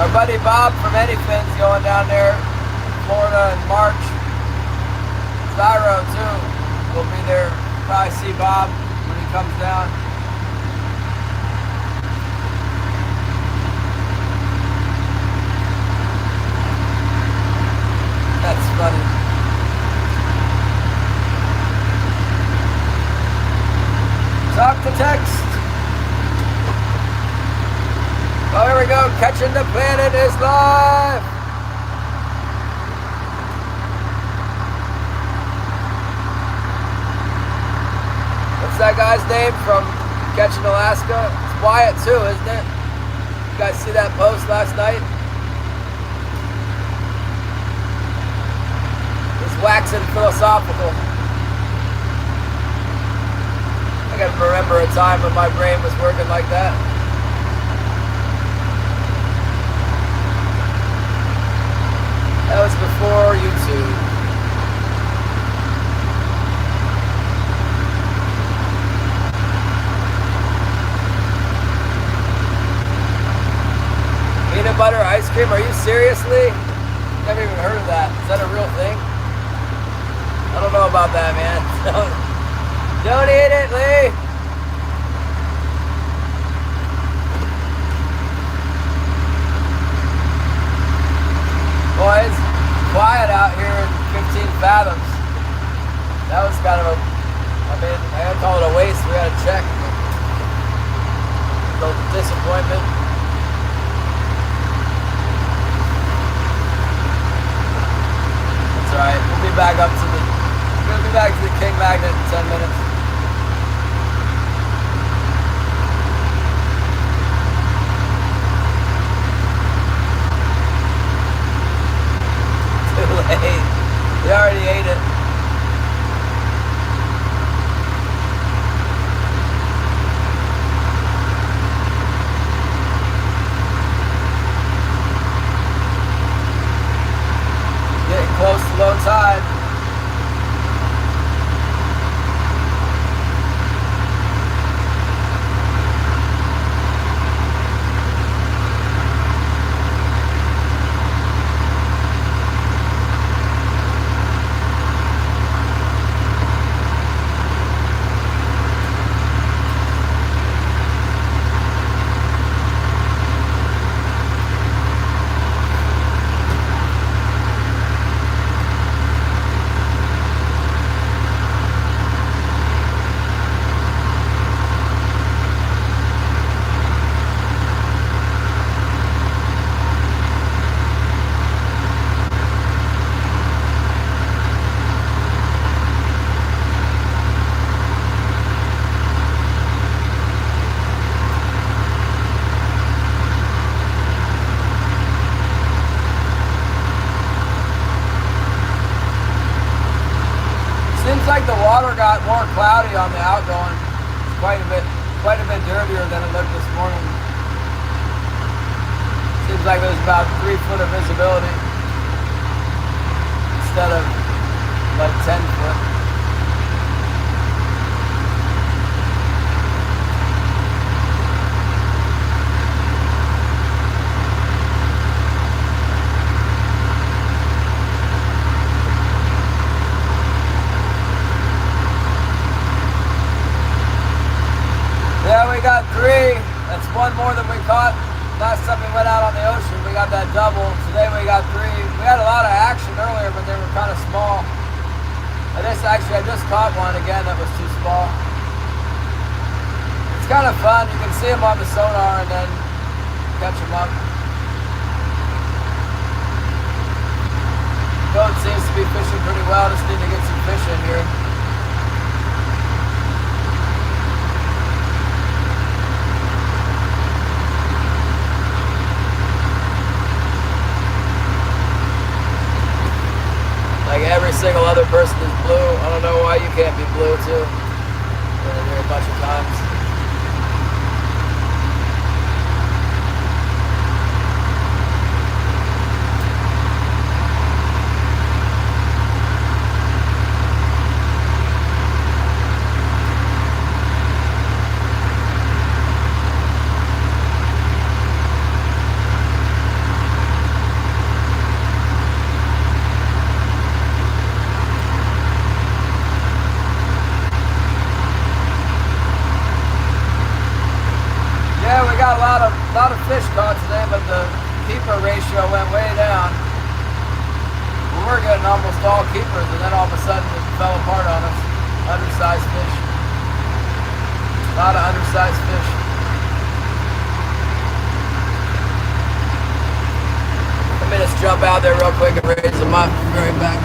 Our buddy Bob from Anyfin's going down there in Florida in March. Zyro too. We'll be there. Probably see Bob when he comes down. That's funny. Talk to text. Oh, here we go. Catching the Planet is live. What's that guy's name from Catching Alaska? It's Wyatt too, isn't it? You guys see that post last night? Waxing philosophical. I gotta remember a time when my brain was working like that. That was before YouTube. Peanut butter ice cream? Are you seriously? Never even heard of that. Is that a real thing? I don't know about that, man. Don't eat it, Lee. Boys, quiet out here in 15 fathoms. That was kind of I gotta call it a waste. We gotta check. A little disappointment. That's alright. We'll be back up to the We'll be back to the King Magnet in 10 minutes. Too late. We already ate it. Getting close to low tide. outgoing. It's quite a bit dirtier than it looked this morning. Seems like there's about 3 foot of visibility instead of like 10 foot. Yeah, we got 3. That's 1 more than we caught last time we went out on the ocean. We got that double. Today we got 3. We had a lot of action earlier, but they were kind of small. I just caught one again that was too small. It's kind of fun. You can see them on the sonar and then catch them up. Boat seems to be fishing pretty well. Just need to get some fish in here. Like every single other person is blue. I don't know why you can't be blue too. Been in here a bunch of times. A lot of fish caught today, but the keeper ratio went way down. We were getting almost all keepers, and then all of a sudden it fell apart on us. Undersized fish. A lot of undersized fish. Let me just jump out there real quick and raise them up. Be right back.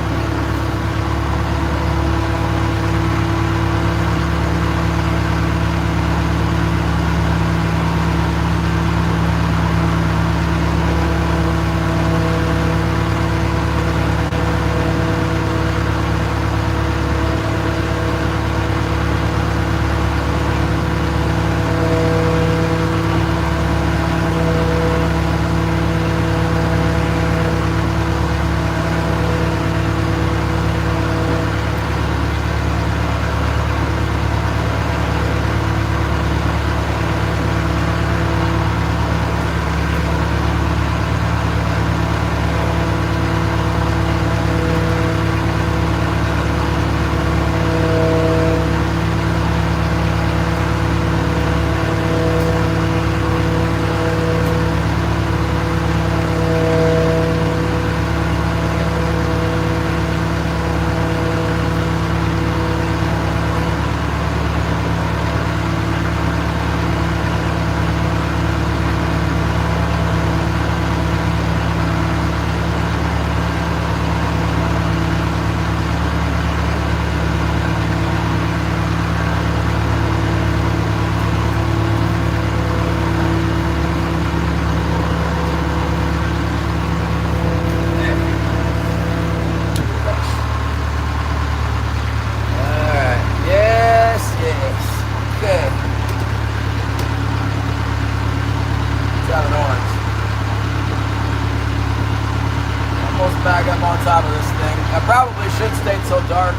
Back up on top of this thing. I probably should stay so dark.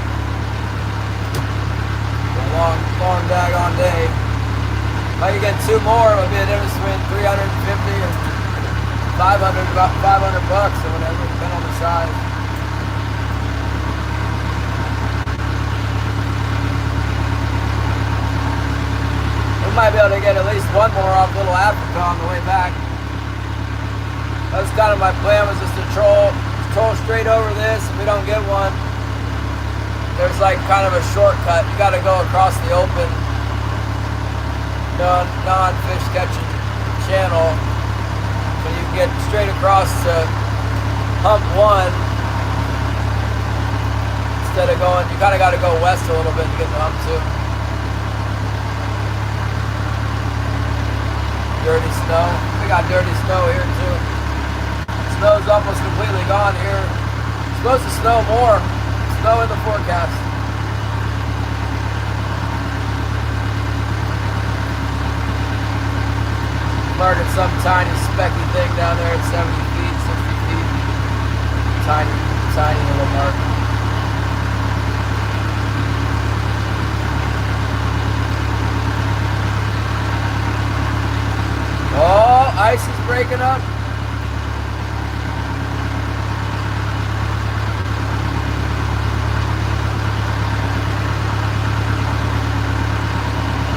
A long daggone day. If I could get 2 more, it would be a difference between 350 and 500, about 500 bucks or whatever, depending on the size. We might be able to get at least 1 more off Little Africa on the way back. That was kind of my plan, was just to troll straight over this. If we don't get one, there's like kind of a shortcut. You got to go across the open non-fish catching channel, so you can get straight across to hump 1 instead of going. You kind of got to go west a little bit to get to hump 2. Dirty snow. We got dirty snow here too. Snow's almost completely gone here. It's supposed to snow more. Snow in the forecast. marking some tiny specky thing down there at 70 feet, 60 feet. Tiny, tiny little mark. Oh, ice is breaking up.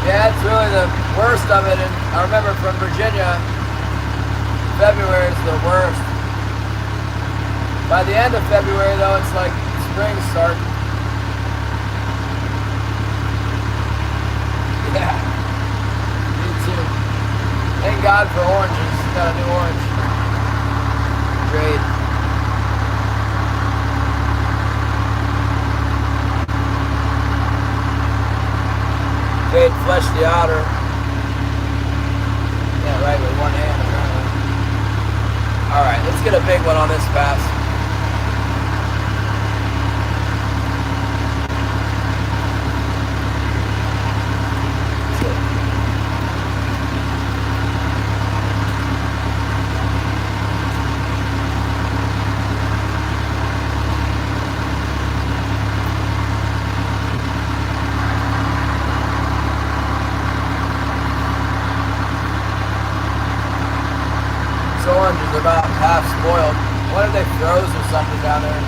Yeah, it's really the worst of it, and I remember from Virginia, February is the worst. By the end of February, though, it's like spring starting. Yeah, me too. Thank God for oranges. Got a new orange. Great. Great flesh the otter. Yeah, right, with one hand apparently. Alright, let's get a big one on this pass. Orange is about half spoiled. What if they froze or something down there?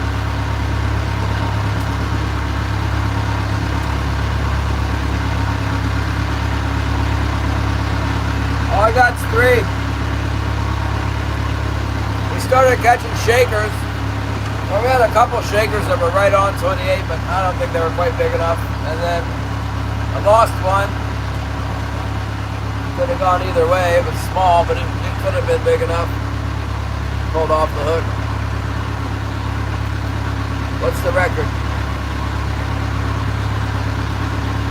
All I got's 3. We started catching shakers. Well, we had a couple shakers that were right on 28, but I don't think they were quite big enough. And then I lost one. Could have gone either way. It was small, but it could have been big enough. Pulled off the hook. What's the record?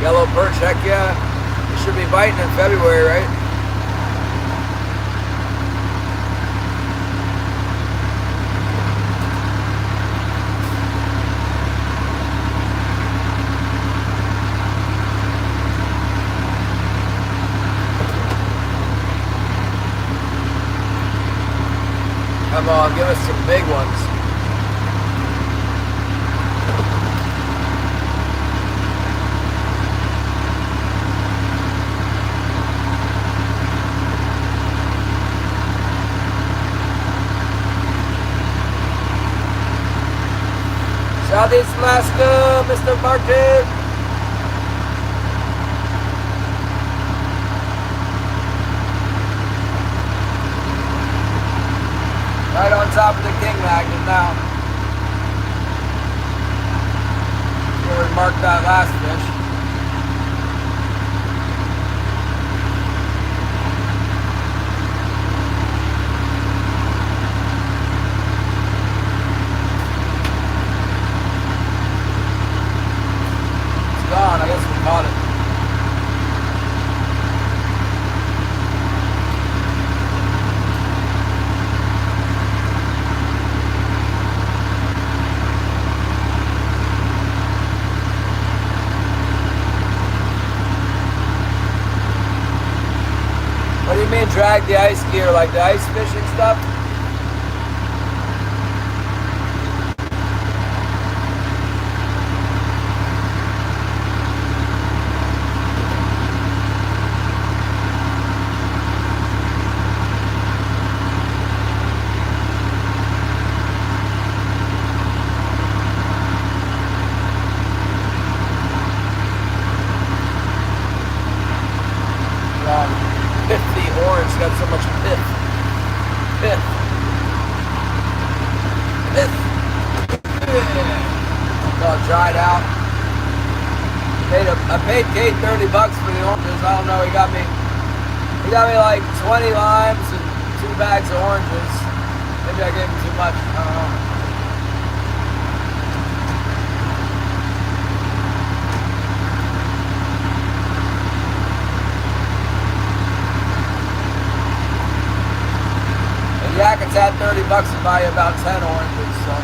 Yellow perch, heck yeah. You should be biting in February, right? Come on, give us some big ones. Southeast Alaska, Mr. Martin. Right on top of the king magnet now. Where we marked that last fish. It's gone. I guess we caught it. What do you mean drag the ice gear, like the ice fishing stuff? The orange got so much pith. Pith. Pith. It's all dried out. I paid Kate $30 for the oranges. I don't know, he got me like 20 limes and 2 bags of oranges. Maybe I gave him too much, I don't know. Yakut's had $30 to buy you about 10 oranges, so.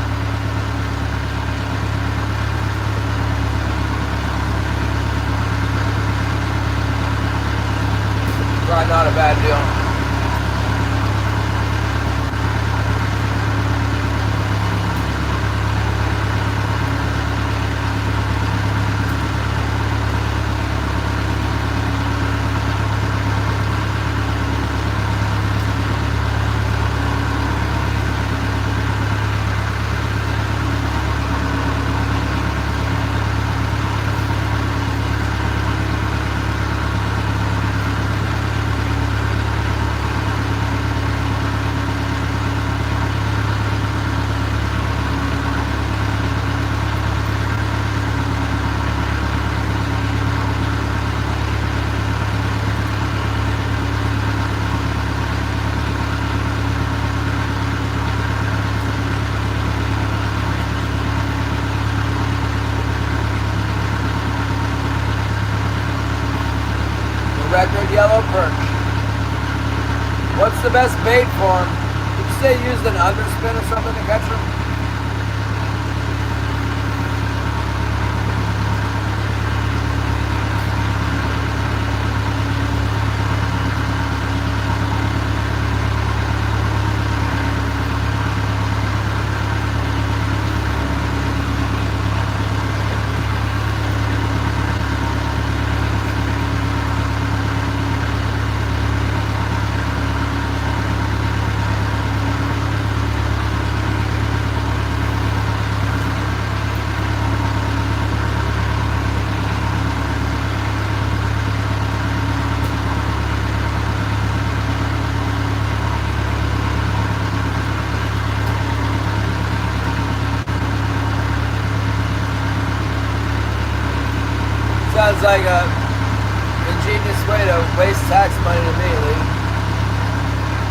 Probably not a bad deal. record yellow perch. What's the best bait for them? Did you say you used an underspin or something to catch them? Sounds like a ingenious way to waste tax money to me, Lee.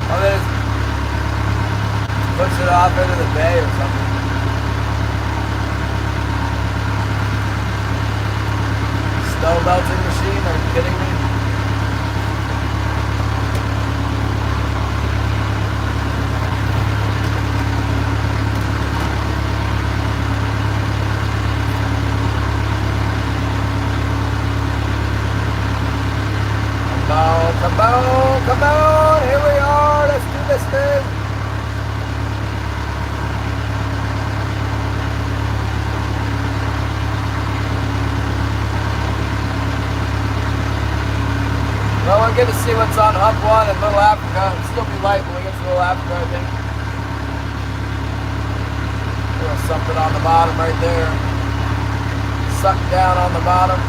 I mean, just push it off into the bay or something. Snow melting machine? Are you kidding me? Come on, come on, here we are, let's do this thing. Well, we're going to see what's on Hump 1 in Little Africa. It'll still be light when we get to Little Africa, I think. There's something on the bottom right there. Suck down on the bottom.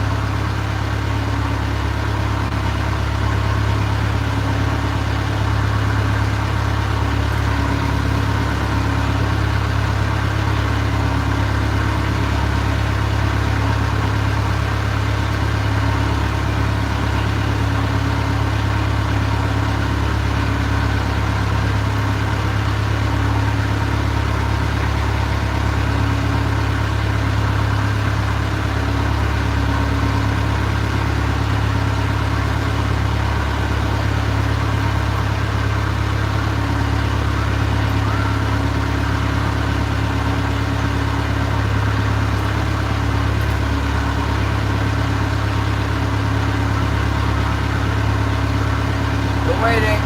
Waiting.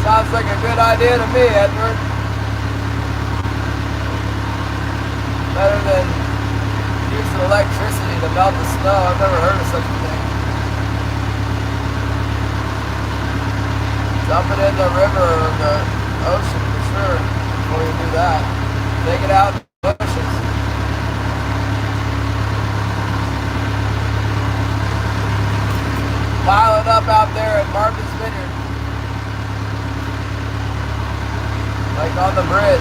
Sounds like a good idea to me, Edward. Better than using electricity to melt the snow. I've never heard of such a thing. Dump it in the river or the ocean for sure before you do that. Take it out in the oceans. Pile it up out there at Martha's Vineyard. Like on the bridge.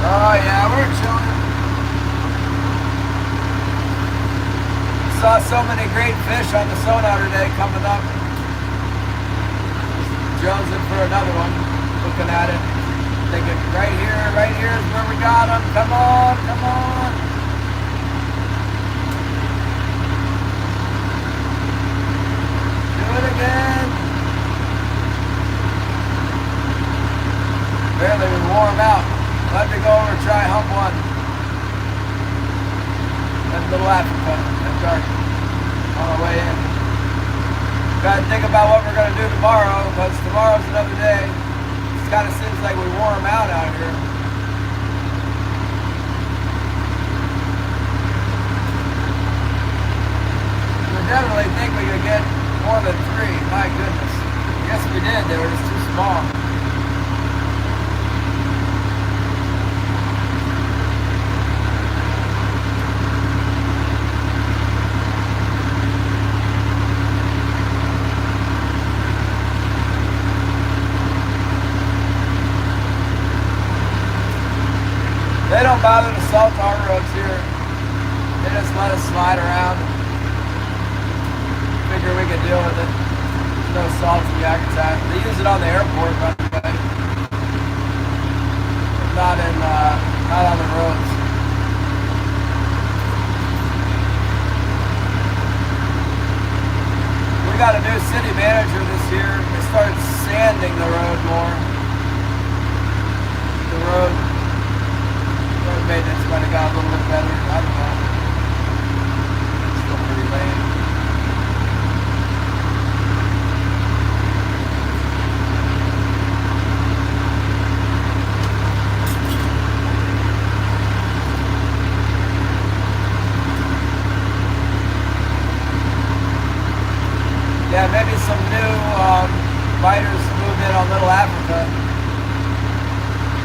Oh yeah, we're chilling. Saw so many great fish on the sonar today coming up. Jonesing for another one, looking at it, thinking right here is where we got them. Come on, come on. Do it again. Apparently we wore them out. We'll have to go over and try Hump 1. And Little Africa, and dark on our way in. Got to think about what we're going to do tomorrow, because tomorrow's another day. It kind of seems like we wore them out here. My goodness. Yes, we did. They were just too small. They don't bother to salt our roads here. They just let us slide around. Figure we could deal with it. No salt in Yakutat. They use it on the airport, by the way. Not on the roads. We got a new city manager this year. They started sanding the road more. The road maintenance might have got a little bit better. I don't know. Still pretty lame. Yeah, maybe some new fighters moved in on Little Africa.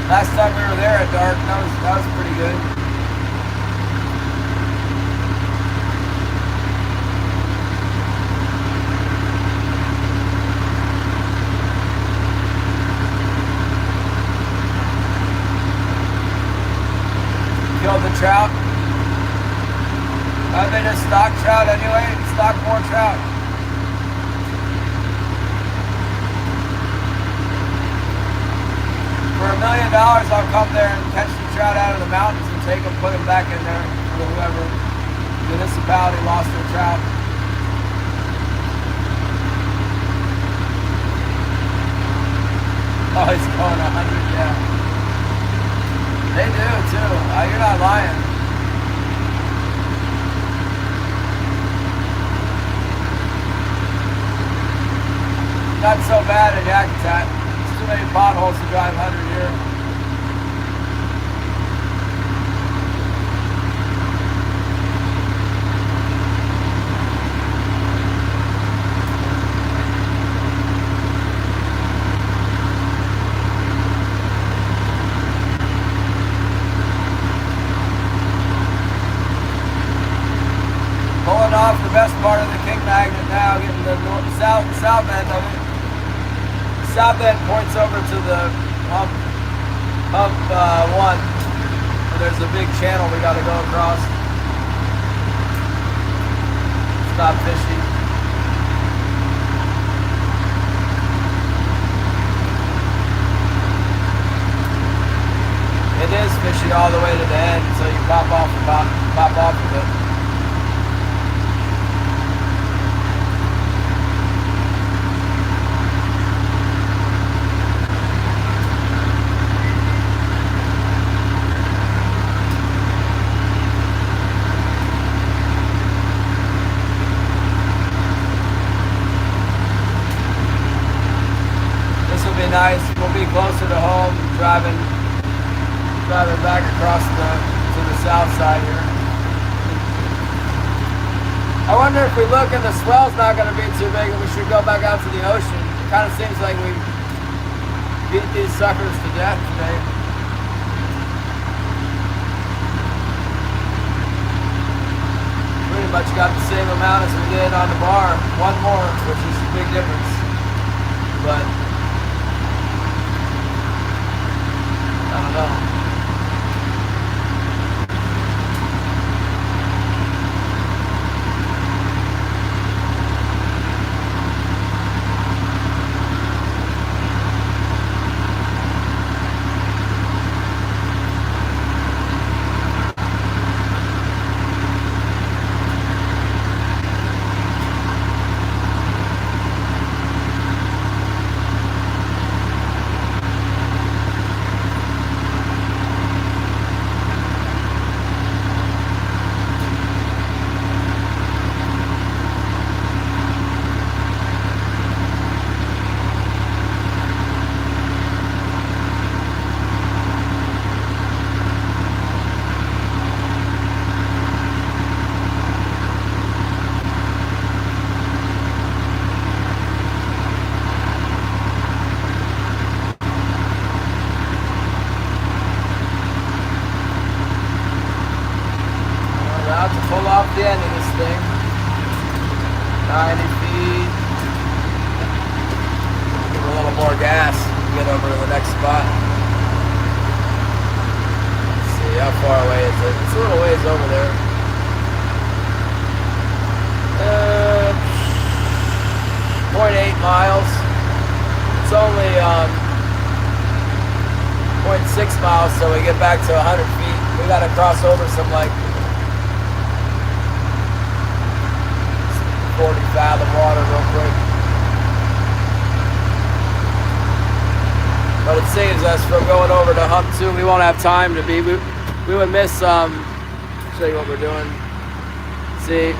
Last time we were there at dark, that was pretty good. Killed the trout. They just stock trout anyway. Stock more trout. For $1 million, I'll come there and catch the trout out of the mountains and take them, put them back in there for whoever municipality lost their trout. Oh, he's going 100, yeah. They do too. You're not lying. Not so bad in Yakutat. Too many potholes to drive 100 here. Pulling off the best part of the King Magnet now, getting the south end of it. South end points over to the hump 1. There's a big channel we got to go across. It's not fishy. It is fishy all the way to the end until you pop off of it. Nice. We'll be closer to home driving back across to the south side here. I wonder if we look and the swell's not going to be too big and we should go back out to the ocean. It kind of seems like we beat these suckers to death today. Pretty much got the same amount as we did on the bar. One more, which is a big difference. But I don't know. About to pull off the end of this thing. 90 feet. Give it a little more gas. Get over to the next spot. Let's see, how far away is it? It's a little ways over there. 0.8 miles. It's only 0.6 miles till we get back to 100 feet. We gotta cross over some like 40 fathom water real quick. But it saves us from going over to hump 2. We won't have time to be, we would miss, show you what we're doing. See,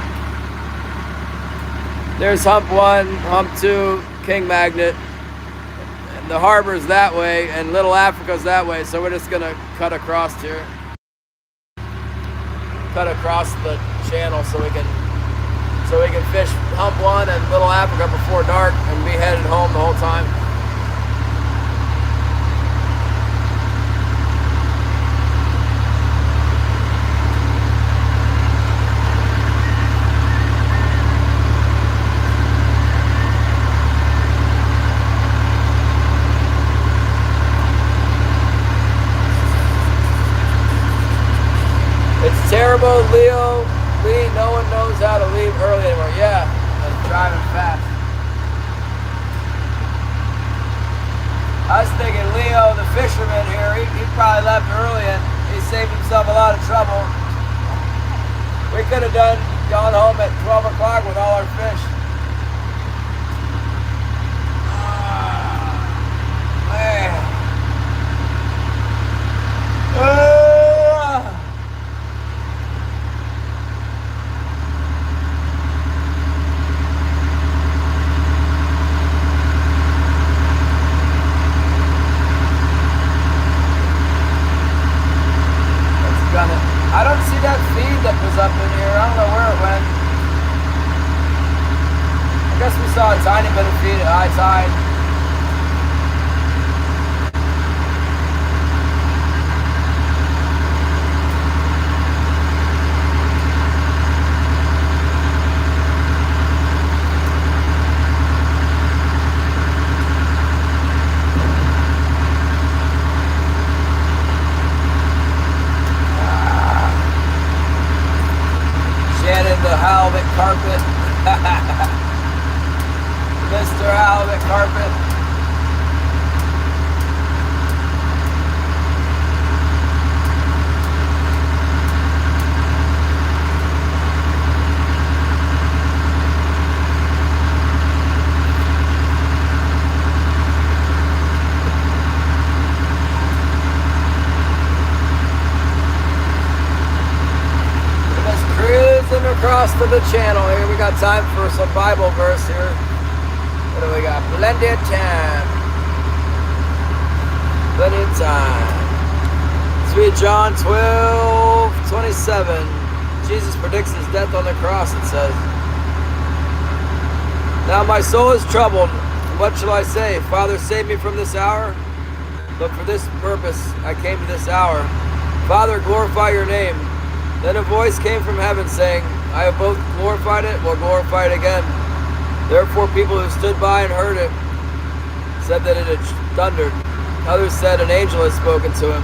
there's hump 1, hump 2, King Magnet. And the harbor's that way, and Little Africa's that way, so we're just gonna cut across here. Cut across the channel so we can fish hump 1 and Little Africa before dark and be headed home the whole time. It's terrible, Leo. Lee, no one knows how to leave early anymore. Yeah, and driving fast. I was thinking Leo, the fisherman here, he probably left early and he saved himself a lot of trouble. We could have gone home at 12 o'clock with all our fish. Man. I don't see that feed that was up in here. I don't know where it went. I guess we saw a tiny bit of feed at high tide. The halibut carpet. Mr. Halibut Carpet. Across to the channel here. We got time for some Bible verse here. What do we got? Plenty of time. Plenty of time. Let's read John 12:27. Jesus predicts his death on the cross, it says. Now my soul is troubled. What shall I say? Father, save me from this hour. But for this purpose I came to this hour. Father, glorify your name. Then a voice came from heaven saying, I have both glorified it, will glorify it again. Therefore people who stood by and heard it said that it had thundered. Others said an angel had spoken to him.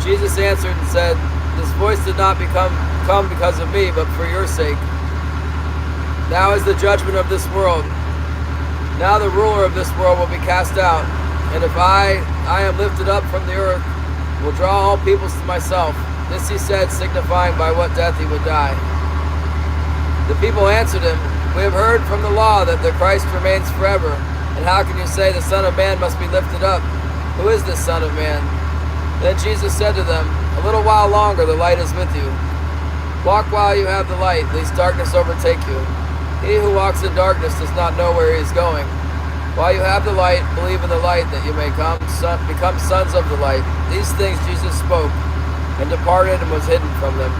Jesus answered and said, this voice did not come because of me, but for your sake. Now is the judgment of this world. Now the ruler of this world will be cast out. And if I am lifted up from the earth, will draw all peoples to myself. This he said, signifying by what death he would die. The people answered him, we have heard from the law that the Christ remains forever. And how can you say the Son of Man must be lifted up? Who is this Son of Man? Then Jesus said to them, a little while longer the light is with you. Walk while you have the light, lest darkness overtake you. He who walks in darkness does not know where he is going. While you have the light, believe in the light, that you may become sons of the light. These things Jesus spoke, and departed and was hidden from them.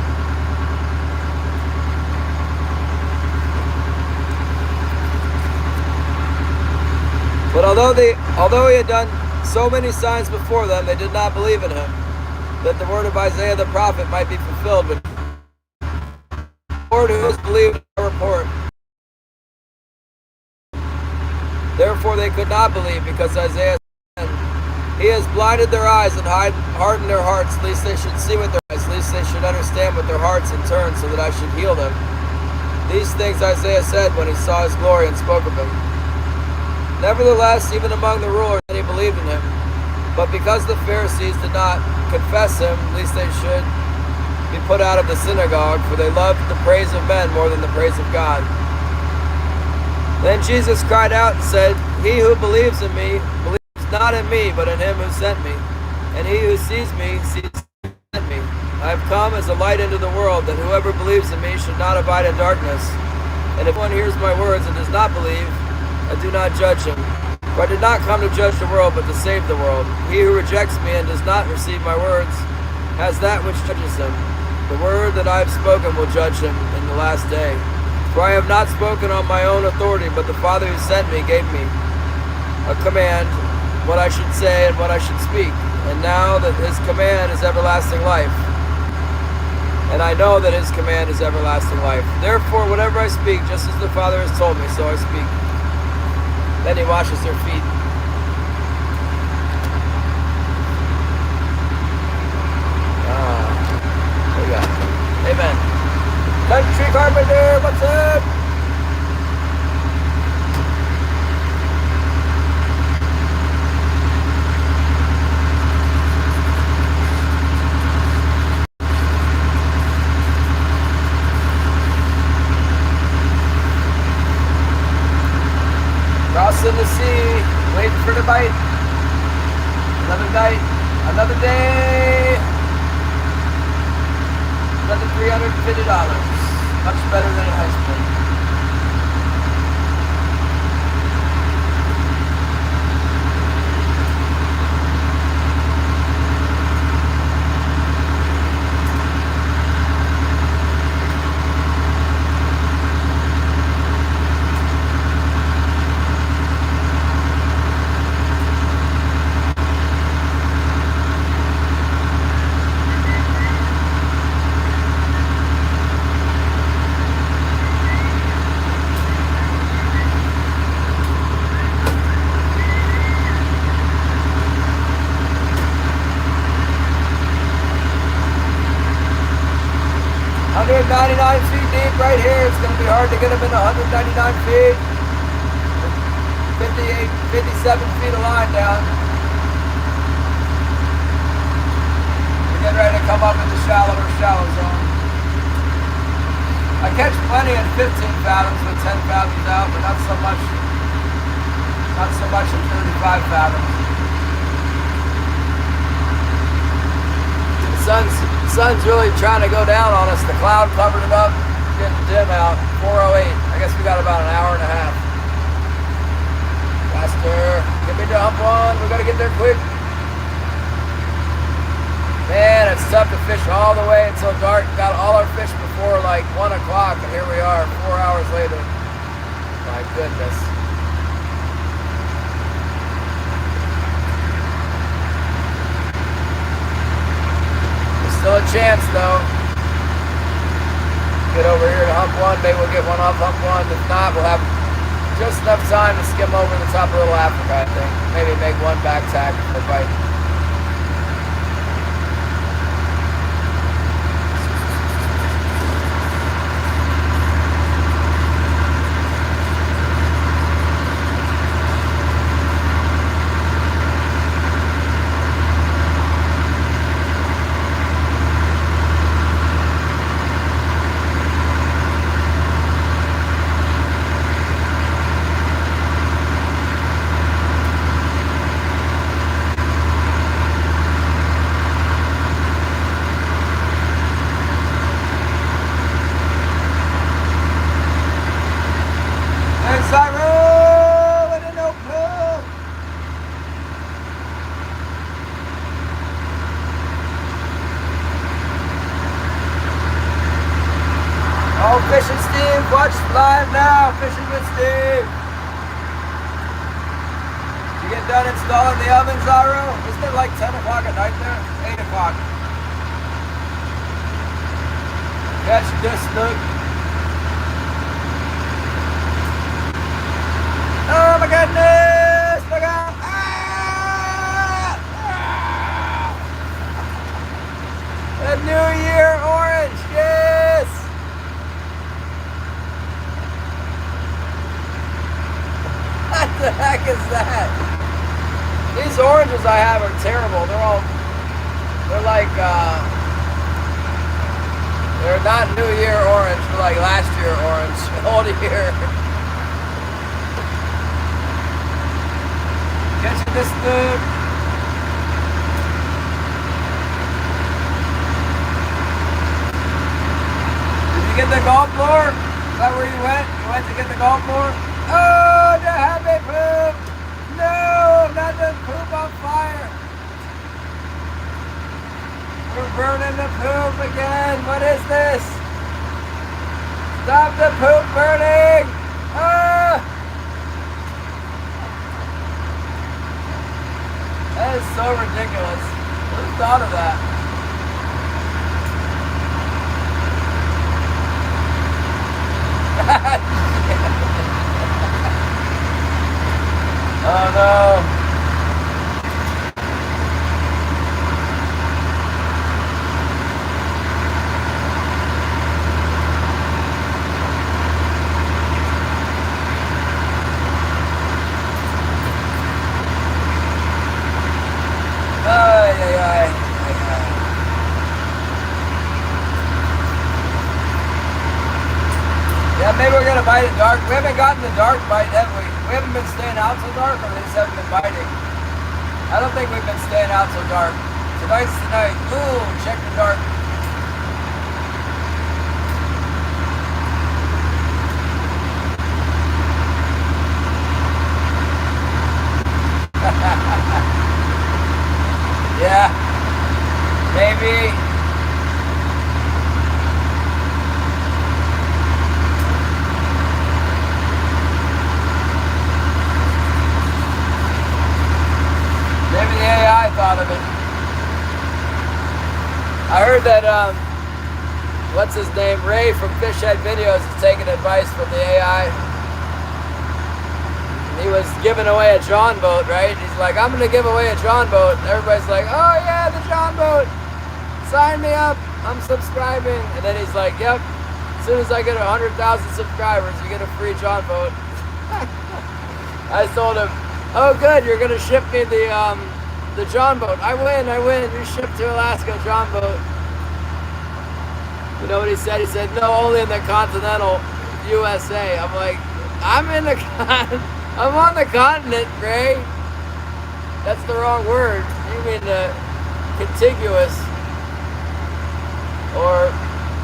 But although he had done so many signs before them, they did not believe in him, that the word of Isaiah the prophet might be fulfilled. But Lord, who has believed our report? Therefore they could not believe, because Isaiah said, He has blinded their eyes and hardened their hearts, lest they should see with their eyes, lest they should understand with their hearts and turn, so that I should heal them. These things Isaiah said when he saw his glory and spoke of him. Nevertheless, even among the rulers, many believed in him. But because the Pharisees did not confess him, lest they should be put out of the synagogue, for they loved the praise of men more than the praise of God. Then Jesus cried out and said, He who believes in me, believes not in me, but in him who sent me. And he who sees me, sees who sent me. I have come as a light into the world, that whoever believes in me should not abide in darkness. And if one hears my words and does not believe, I do not judge him. For I did not come to judge the world, but to save the world. He who rejects me and does not receive my words has that which judges him. The word that I have spoken will judge him in the last day. For I have not spoken on my own authority, but the Father who sent me gave me a command, what I should say and what I should speak. And now that his command is everlasting life. And I know that his command is everlasting life. Therefore, whatever I speak, just as the Father has told me, so I speak. Then he washes their feet. There we go. Amen. Country Carpenter, what's up? Crossing the sea, waiting for the bite. Another night, another day. Another $350. Much better than it has been. $199 feet deep right here. It's going to be hard to get them in 199 feet. 57 feet of line down. We're getting ready to come up in the shallow zone. I catch plenty in 15 fathoms with 10 fathoms out, but not so much in 35 fathoms. The sun's really trying to go down on us. The cloud covered it up, getting dim out. 4:08. I guess we got about an hour and a half. Faster. Get me to hump one. We gotta get there quick. Man, it's tough to fish all the way until dark. Got all our fish before like 1 o'clock, and here we are 4 hours later. My goodness. Still a chance though. Get over here to hump one, maybe we'll get one off hump one. If not, we'll have just enough time to skim over the top of Little Africa, I think. Maybe make one back tack or bite. Fishing Steve, watch live now. Fishing with Steve. Did you get done installing the oven, Zyro? Isn't it like 10 o'clock at night there? 8 o'clock. Catch this, look. my goodness! Look out! Ah! Ah! A New Year orange, yes! What the heck is that? These oranges I have are terrible. They're like, they're not New Year orange. They're like last year orange. Old year. Catching this dude. Did you get the golf lure? Is that where you went? You went to get the golf lure? Oh, the happy poop! No, not the poop on fire. We're burning the poop again. What is this? Stop the poop burning! Ah! That is so ridiculous. Who thought of that? Oh no. Yeah, maybe we're gonna bite it dark. We haven't gotten the dark bite, have we? We haven't been staying out so dark, or they just haven't been biting. I don't think we've been staying out so dark. Tonight's the night. Ooh, check the dark. Yeah, maybe. Maybe the AI thought of it. I heard that, what's his name? Ray from Fishhead Videos is taking advice from the AI. He was giving away a John boat, right? He's like, I'm gonna give away a John boat. And everybody's like, oh yeah, the John boat. Sign me up. I'm subscribing. And then he's like, yep. As soon as I get 100,000 subscribers, you get a free John boat. I told him, oh good, you're gonna ship me the John boat. I win. You ship to Alaska, John boat. You know what he said? He said, no, only in the continental USA. I'm like, I'm on the continent, Ray. That's the wrong word. You mean the contiguous or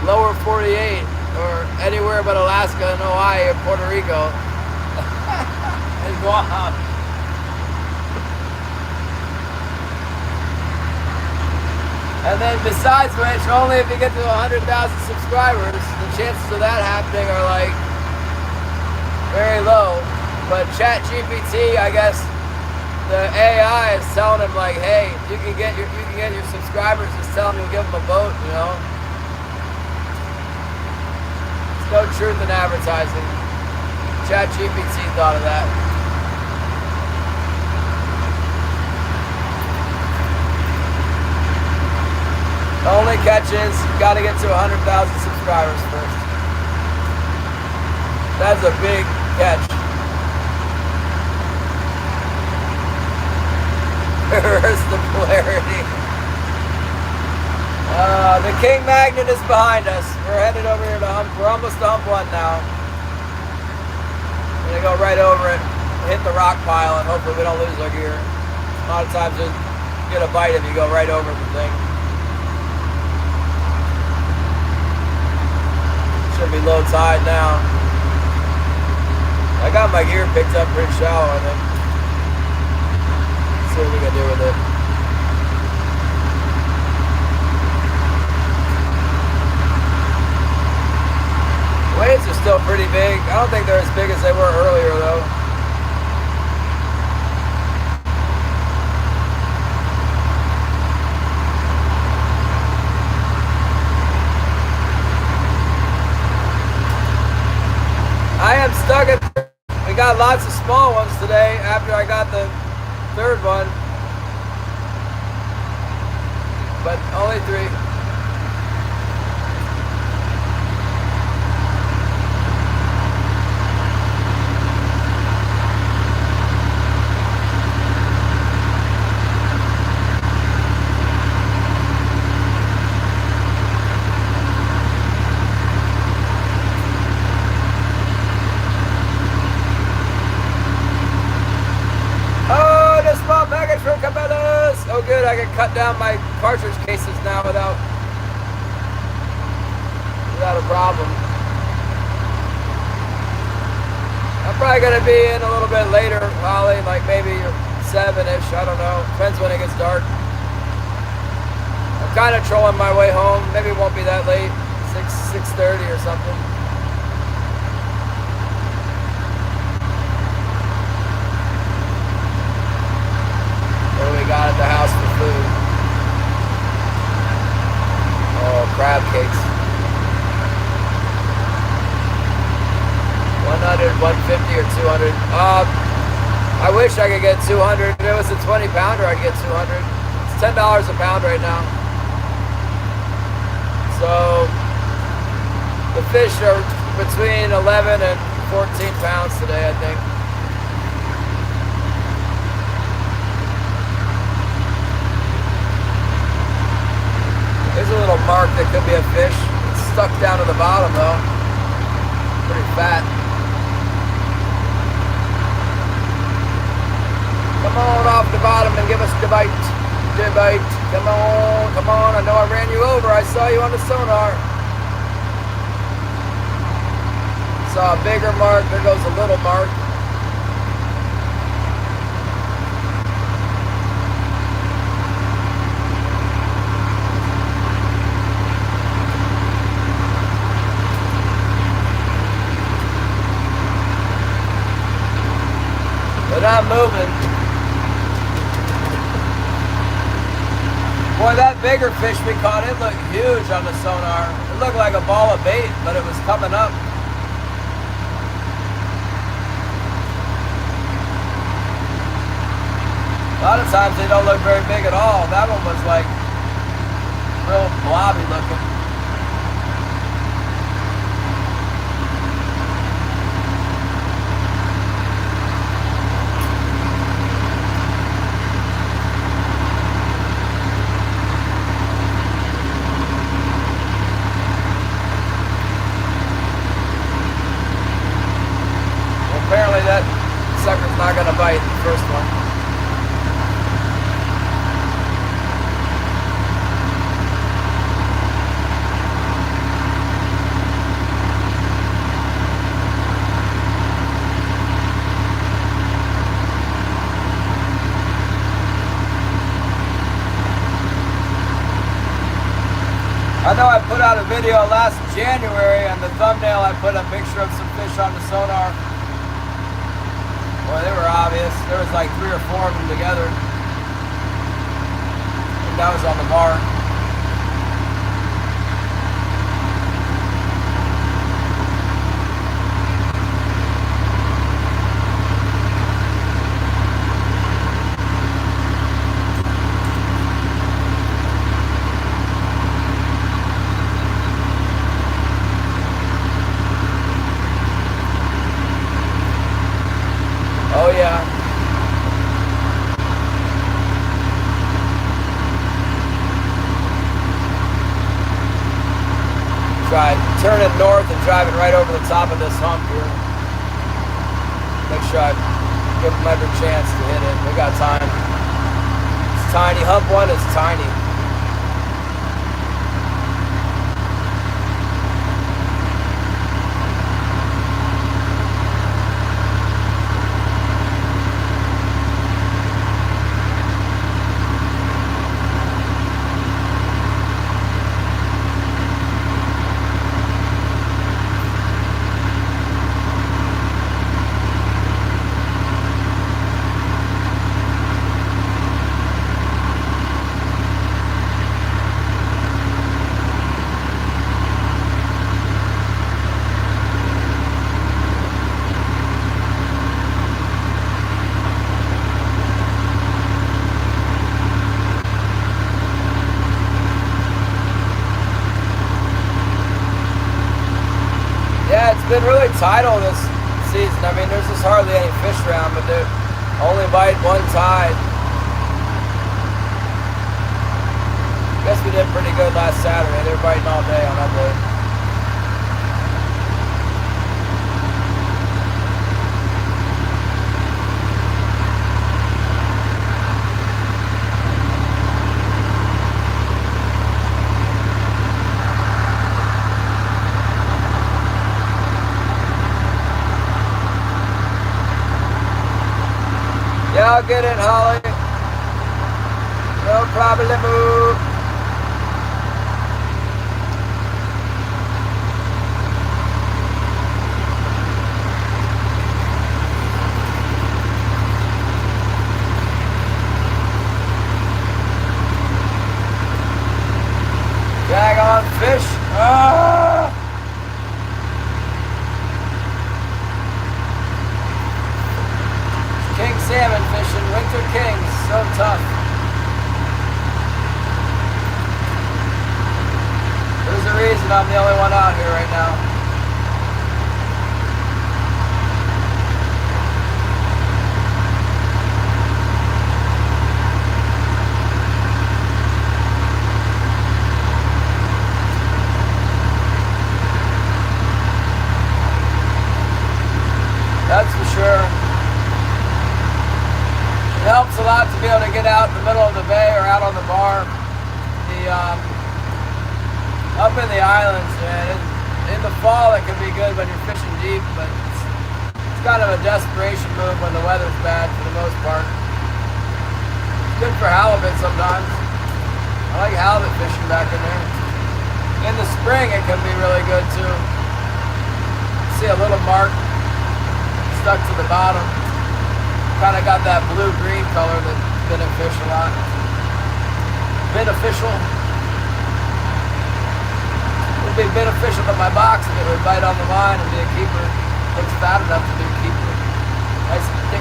lower 48 or anywhere but Alaska and Hawaii or Puerto Rico and Guam. And then besides which, only if you get to 100,000 subscribers, the chances of that happening are like very low. But ChatGPT, I guess the AI is telling him like, hey, you can get your subscribers, just tell them you'll give them a boat, you know. There's no truth in advertising. ChatGPT thought of that. The only catch is you got to get to 100,000 subscribers first. That's a big catch. Reverse the polarity. The King Magnet is behind us. We're headed over here to Hump. We're almost to Hump 1 now. We're gonna go right over it, hit the rock pile, and hopefully we don't lose our gear. A lot of times you get a bite if you go right over the thing. Should be low tide now. I got my gear picked up pretty shallow, I think. See what we can do with it. Waves are still pretty big. I don't think they're as big as they were earlier though. I am stuck at, we got got lots of small ones today after I got the third one, but only 3. Oh good, I can cut down my cartridge cases now without a problem. I'm probably going to be in a little bit later, Holly, like maybe 7-ish, I don't know. Depends when it gets dark. I'm kind of trolling my way home. Maybe it won't be that late, 6:30 or something. Got at the house for food. Oh, crab cakes. 100, 150, or 200. I wish I could get 200. If it was a 20-pounder, I'd get 200. It's $10 a pound right now. So the fish are between 11 and 14 pounds today, I think. There's a little mark that could be a fish. It's stuck down to the bottom though. Pretty fat. Come on off the bottom and give us the bite. The bite. Come on, come on. I know I ran you over. I saw you on the sonar. Saw a bigger mark. There goes a little mark. But I'm moving. Boy, that bigger fish we caught, it looked huge on the sonar. It looked like a ball of bait, but it was coming up. A lot of times they don't look very big at all. That one was like real blobby looking. Apparently that sucker's not going to bite the first one. I know I put out a video last January, and the thumbnail I put a picture of some fish on the sonar. Boy, they were obvious. There was like 3 or 4 of them together. And that was on the bar. Oh yeah. Try turning north and driving right over the top of this hump here. Make sure I give them every chance to hit it. We got time. It's tiny. Hump 1 is tiny. been really tidal this season. I mean, there's just hardly any fish around, but they only bite one tide. Guess we did pretty good last Saturday. They were biting all day on that day. Yeah, I'll get it, Holly. No problemo. Jag on fish. Ah! King salmon fishing, winter kings, so tough. There's a reason I'm the only one out here right now. That's for sure. It helps a lot to be able to get out in the middle of the bay or out on the bar. Up in the islands, man. In the fall, it can be good when you're fishing deep, but it's kind of a desperation move when the weather's bad for the most part. It's good for halibut sometimes. I like halibut fishing back in there. In the spring, it can be really good too. See a little mark stuck to the bottom. Kind of got that blue-green color that benefish a lot. Beneficial. It would be beneficial to my box if it would bite on the line and be a keeper. Looks fat enough to be a keeper. Nice and thick.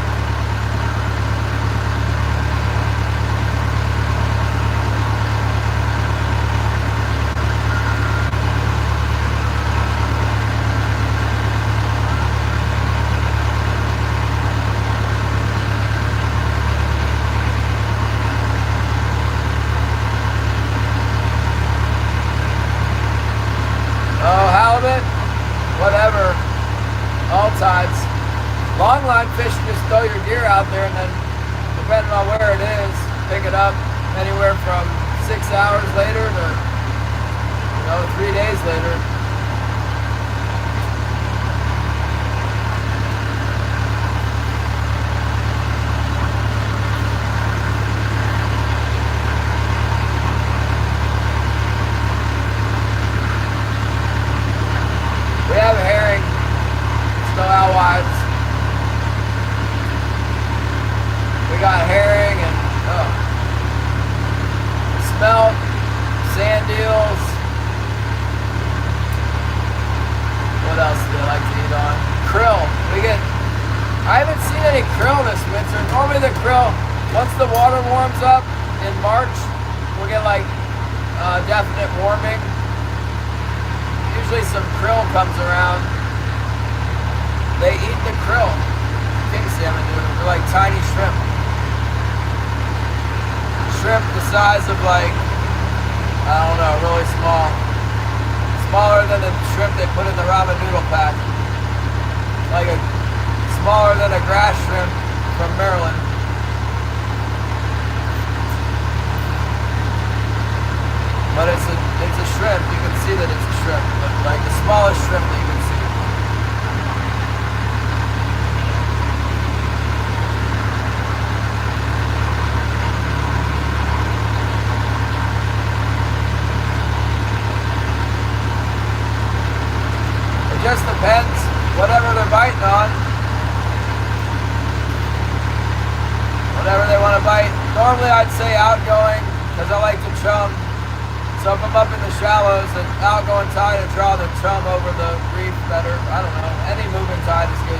Whatever, all tides. Long line fishing, just throw your gear out there and then, depending on where it is, pick it up anywhere from 6 hours later to, 3 days later. We have herring, snow alewives. We got herring and smelt, sand eels. What else do they like to eat on? Krill. I haven't seen any krill this winter. Normally the krill, once the water warms up in March, we'll get like definite warming. Usually some krill comes around. They eat the krill. King salmon do. They're like tiny shrimp. Shrimp the size of like, I don't know, really small. Smaller than the shrimp they put in the ramen noodle pack. Like smaller than a grass shrimp from Maryland. But it's a shrimp. You can see that it's a shrimp, but like the smallest shrimp that you can see. It just depends, whatever they're biting on. Whatever they want to bite. Normally I'd say outgoing, because I like to chum. So if I'm up in the shallows, an outgoing tide to draw the chum over the reef better. I don't know. Any moving tide is good.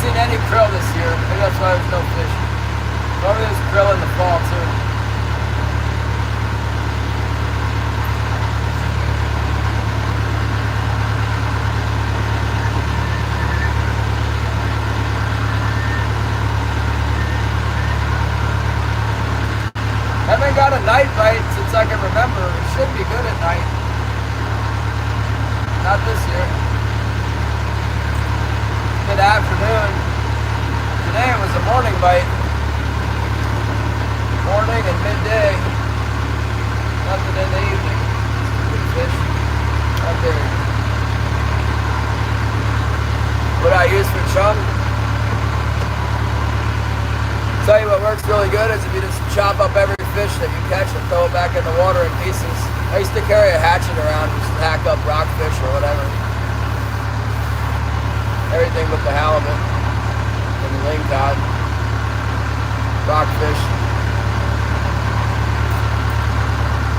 seen any krill this year. Maybe that's why there's no fish. Normally there's krill in the fall too. Haven't got a night bite since I can remember. It should be good at night. Not this year. Mid-afternoon. Today it was a morning bite. Morning and midday. Nothing in the evening. Good fish. Not there. What I use for chum? Tell you what works really good is if you just chop up every fish that you catch and throw it back in the water in pieces. I used to carry a hatchet around and just hack up rockfish or whatever. Everything but the halibut and the lingcod. Rockfish.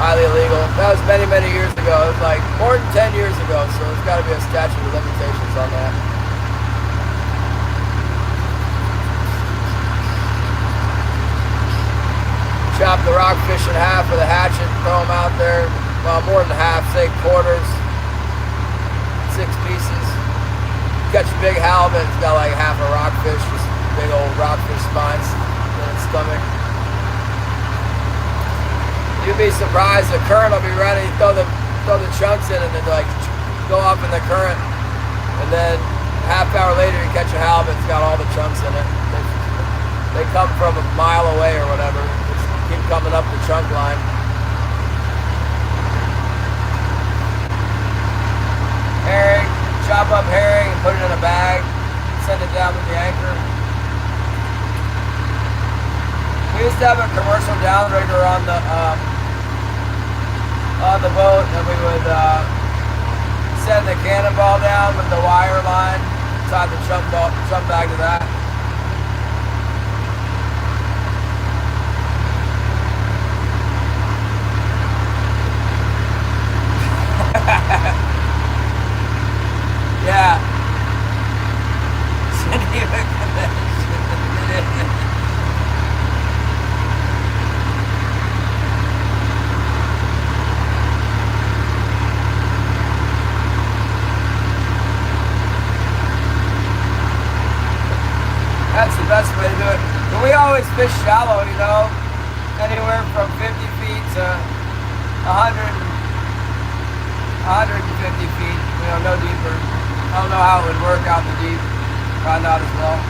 Highly illegal. That was many, many years ago. It was like more than 10 years ago, so there's got to be a statute of limitations on that. Chop the rockfish in half with a hatchet, throw them out there. Well, more than half, say quarters, 6 pieces. Catch a big halibut, it's got like half a rockfish, just big old rockfish spines in its stomach. You'd be surprised, the current will be running, you throw the chunks in and then like go up in the current, and then a half hour later you catch a halibut, it's got all the chunks in it. They come from a mile away or whatever. Keep coming up the chunk line. Herring, chop up herring and put it in a bag, send it down with the anchor. We used to have a commercial downrigger on the boat, and we would send the cannonball down with the wire line, tie the chunk bag to that. Yeah. That's the best way to do it. But we always fish shallow, you know, anywhere from 50 feet to 150 feet, you know, no deeper. I don't know how it would work out in the deep. Probably not as well.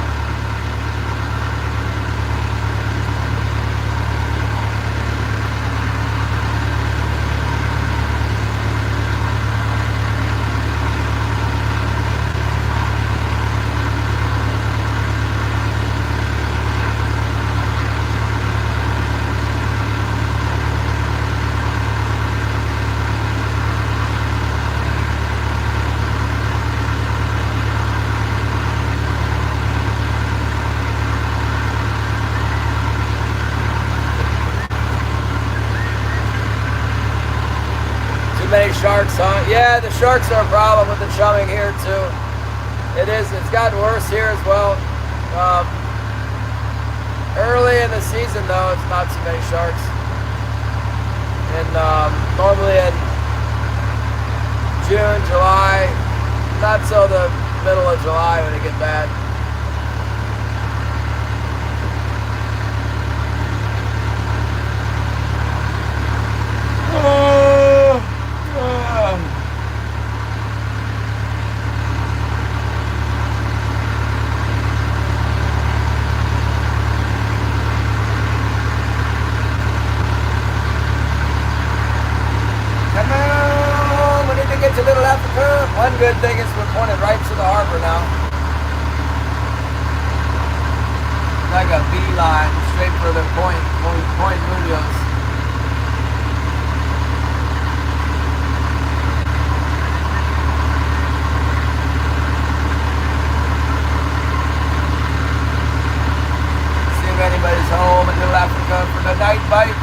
Many sharks, huh? Yeah, the sharks are a problem with the chumming here too. It is. It's gotten worse here as well. Early in the season, though, it's not so many sharks. And normally in June, July, not till the middle of July when it gets bad. To Little Africa. One good thing is we're pointed right to the harbor now. Like a beeline straight for the point Munoz. See if anybody's home in Little Africa for the night bite.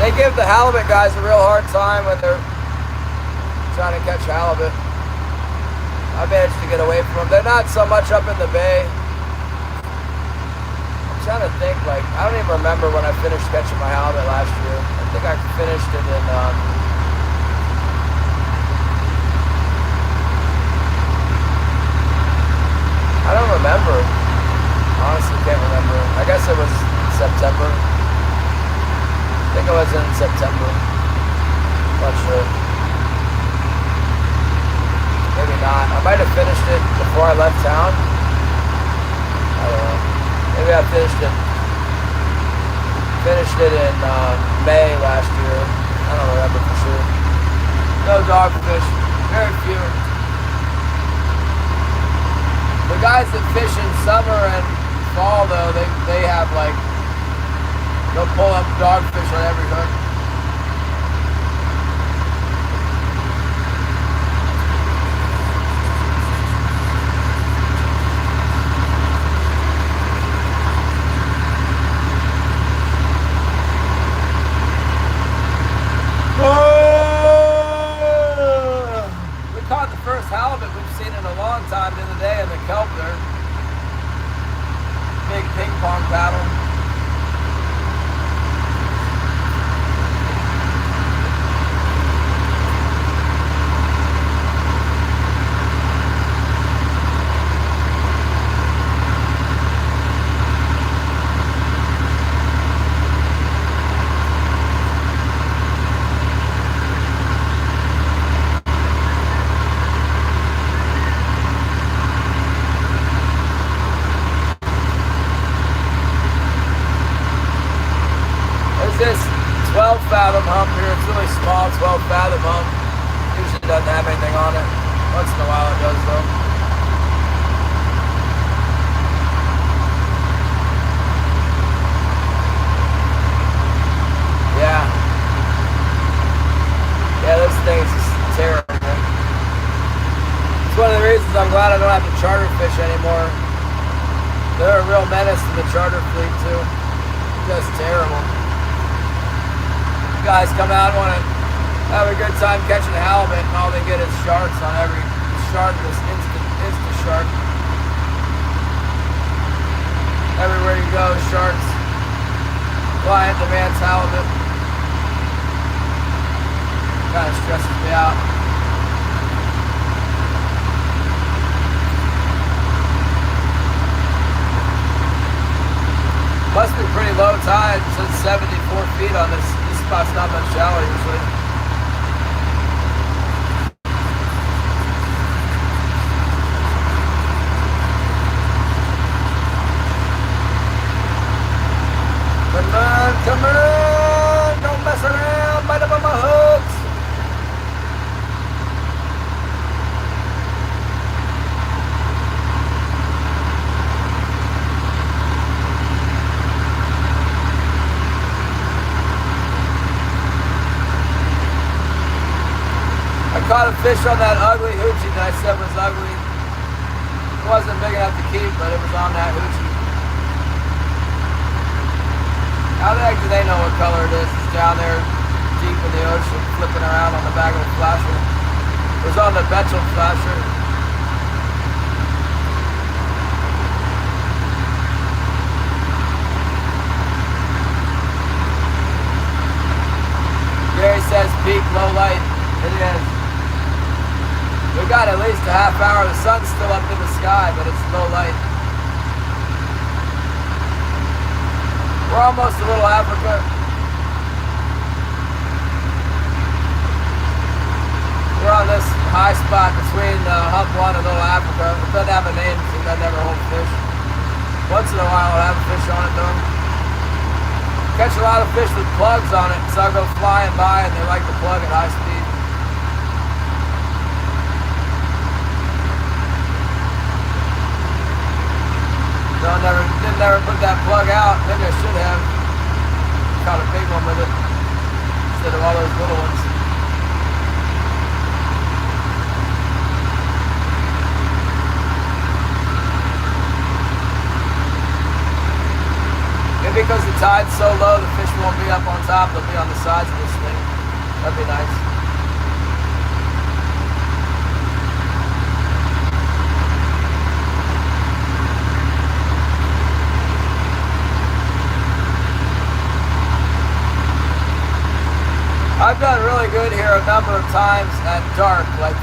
They give the halibut guys a real hard time when they're trying to catch halibut. I managed to get away from them. They're not so much up in the bay. I'm trying to think, like, I don't even remember when I finished catching my halibut last year. I think I finished it in, I don't remember. Honestly, can't remember. I guess it was September. I think it was in September. Not sure. Maybe not. I might have finished it before I left town. I don't know. Maybe I finished it in May last year. I don't remember for sure. No dogfish. Very few. The guys that fish in summer and fall, though, they have, like, they'll pull up dogfish on every hook. We caught the first halibut we've seen in a long time the other day in the kelp there. Big ping pong paddle. This 12 fathom hump here, it's really small, 12 fathom hump. Usually doesn't have anything on it. Once in a while it does though. Yeah. Yeah, this thing's just terrible. It's one of the reasons I'm glad I don't have to charter fish anymore. They're a real menace to the charter fleet too. Just terrible. Guys come out and want to have a good time catching a halibut, and all they get is sharks on every shark, this instant shark. Everywhere you go, sharks. Client demands halibut. Kind of stresses me out. Must be pretty low tide, it says 74 feet on this. This spot's not much shallow usually. Come on, don't mess around, bite up on my hooks. I caught a fish on that ugly hoochie that I said was ugly. It wasn't big enough to keep, but it was on that hoochie. How the heck do they know what color it is? It's down there deep in the ocean, flipping around on the back of the flasher. It was on the Betchel flasher. Gary says peak low light. It is. We got at least a half hour. The sun's still up in the sky, but it's low light. We're almost to Little Africa. We're on this high spot between Hump 1 and Little Africa. It doesn't have a name because it doesn't ever hold fish. Once in a while it'll have a fish on it though. Catch a lot of fish with plugs on it, so I'll go flying by and they like to plug at high speed. No, didn't never put that plug out. Maybe I should have. Caught a big one with it instead of all those little ones. Maybe because the tide's so low, the fish won't be up on top, they'll be on the sides of this thing. That'd be nice. I've done really good here a number of times at dark, like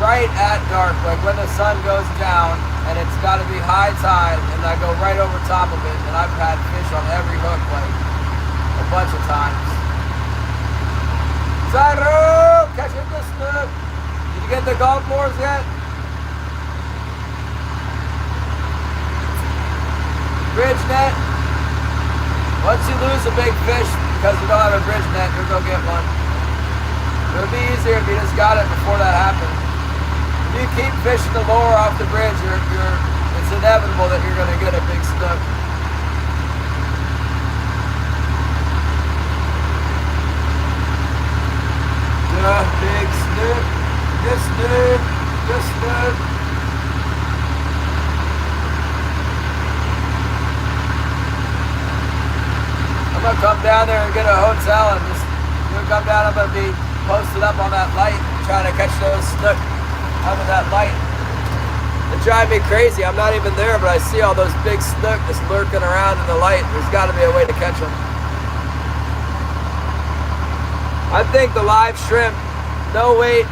right at dark, like when the sun goes down and it's got to be high tide, and I go right over top of it, and I've had fish on every hook like a bunch of times. Zyro, catching the snook. Did you get the golf boards yet? Bridge net. Once you lose a big fish because you don't have a bridge net, you'll go get one. It'll be easier if you just got it before that happens. If you keep fishing the lure off the bridge, it's inevitable that you're going to get a big snook. The big snook, this snook, this snook. I'm going to come down there and get a hotel and just come down. I'm going to be posted up on that light trying to catch those snook out of that light. It drives me crazy. I'm not even there, but I see all those big snook just lurking around in the light. There's got to be a way to catch them. I think the live shrimp, no weight,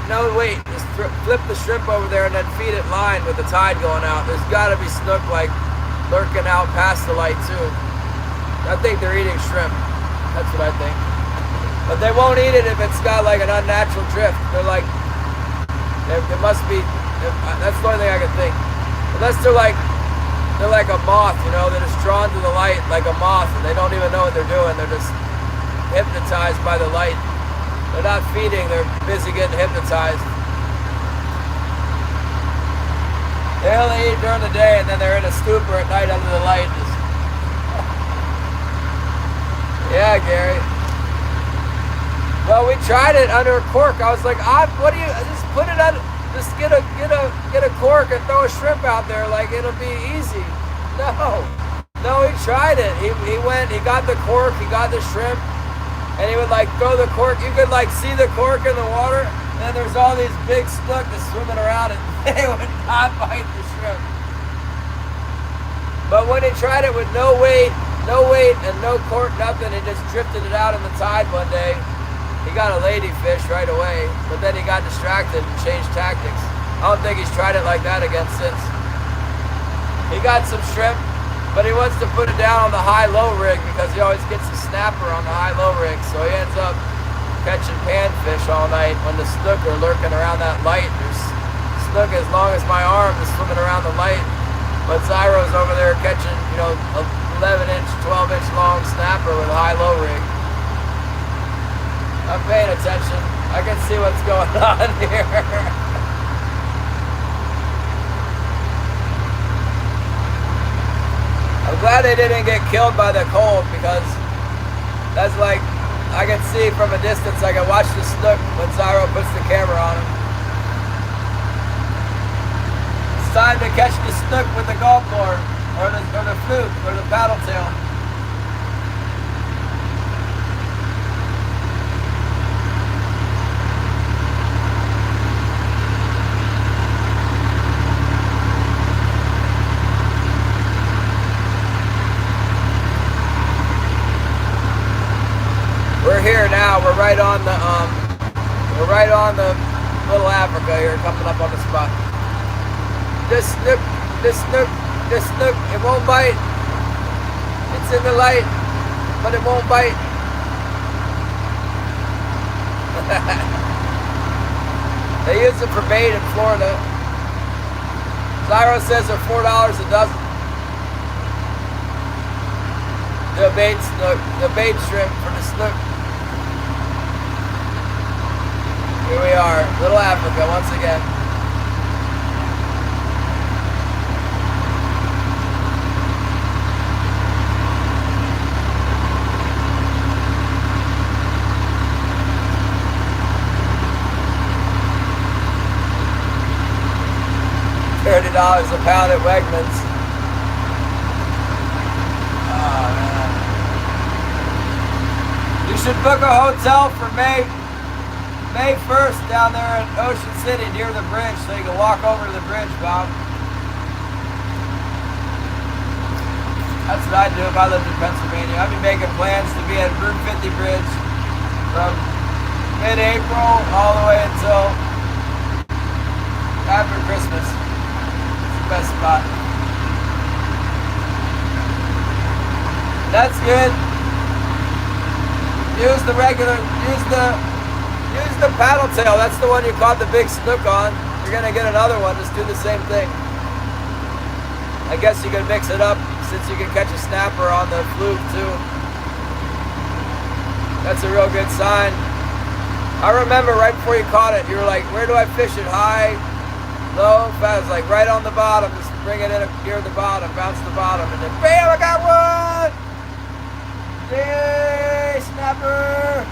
just flip the shrimp over there and then feed it line with the tide going out. There's got to be snook like lurking out past the light too. I think they're eating shrimp. That's what I think. But they won't eat it if it's got like an unnatural drift. They're like, there must be, that's the only thing I can think. Unless they're like a moth, you know, they're just drawn to the light like a moth and they don't even know what they're doing. They're just hypnotized by the light. They're not feeding, they're busy getting hypnotized. They only eat during the day and then they're in a stupor at night under the light. Just... Yeah, Gary. Well, we tried it under a cork. I was like, what do you, just put it on, just get a cork and throw a shrimp out there, like it'll be easy. No, he tried it. He got the cork, he got the shrimp, and he would like throw the cork. You could like see the cork in the water, and there's all these big snook just swimming around, and they would not bite the shrimp. But when he tried it with no weight and no cork, nothing, he just drifted it out in the tide one day. He got a ladyfish right away, but then he got distracted and changed tactics. I don't think he's tried it like that again since. He got some shrimp, but he wants to put it down on the high-low rig because he always gets a snapper on the high-low rig, so he ends up catching panfish all night when the snook are lurking around that light. There's snook as long as my arm is swimming around the light, but Zyro's over there catching, you know, 11-inch, 12-inch long snapper with a high-low rig. I'm paying attention. I can see what's going on here. I'm glad they didn't get killed by the cold because that's like, I can see from a distance, I can watch the snook when Zyro puts the camera on him. It's time to catch the snook with the golf board or the fluke or the paddle tail. We're here now. We're right on the Little Africa here, coming up on the spot. This snook, it won't bite. It's in the light, but it won't bite. They use it for bait in Florida. Zyro says they're $4 a dozen. The bait snook, the bait shrimp for the snook. Here we are, Little Africa once again. $30 a pound at Wegmans. Oh man. should book a hotel for May 1st down there in Ocean City near the bridge so you can walk over to the bridge, Bob. That's what I'd do if I lived in Pennsylvania. I'd be making plans to be at Route 50 Bridge from mid-April all the way until after Christmas. It's the best spot. That's good. Use the paddle tail. That's the one you caught the big snook on. You're gonna get another one. Just do the same thing. I guess you can mix it up since you can catch a snapper on the fluke too. That's a real good sign. I remember right before you caught it, you were like, where do I fish it? High, low, fast? Like right on the bottom. Just bring it in near the bottom, bounce the bottom, and then bam, I got one! Yay, snapper!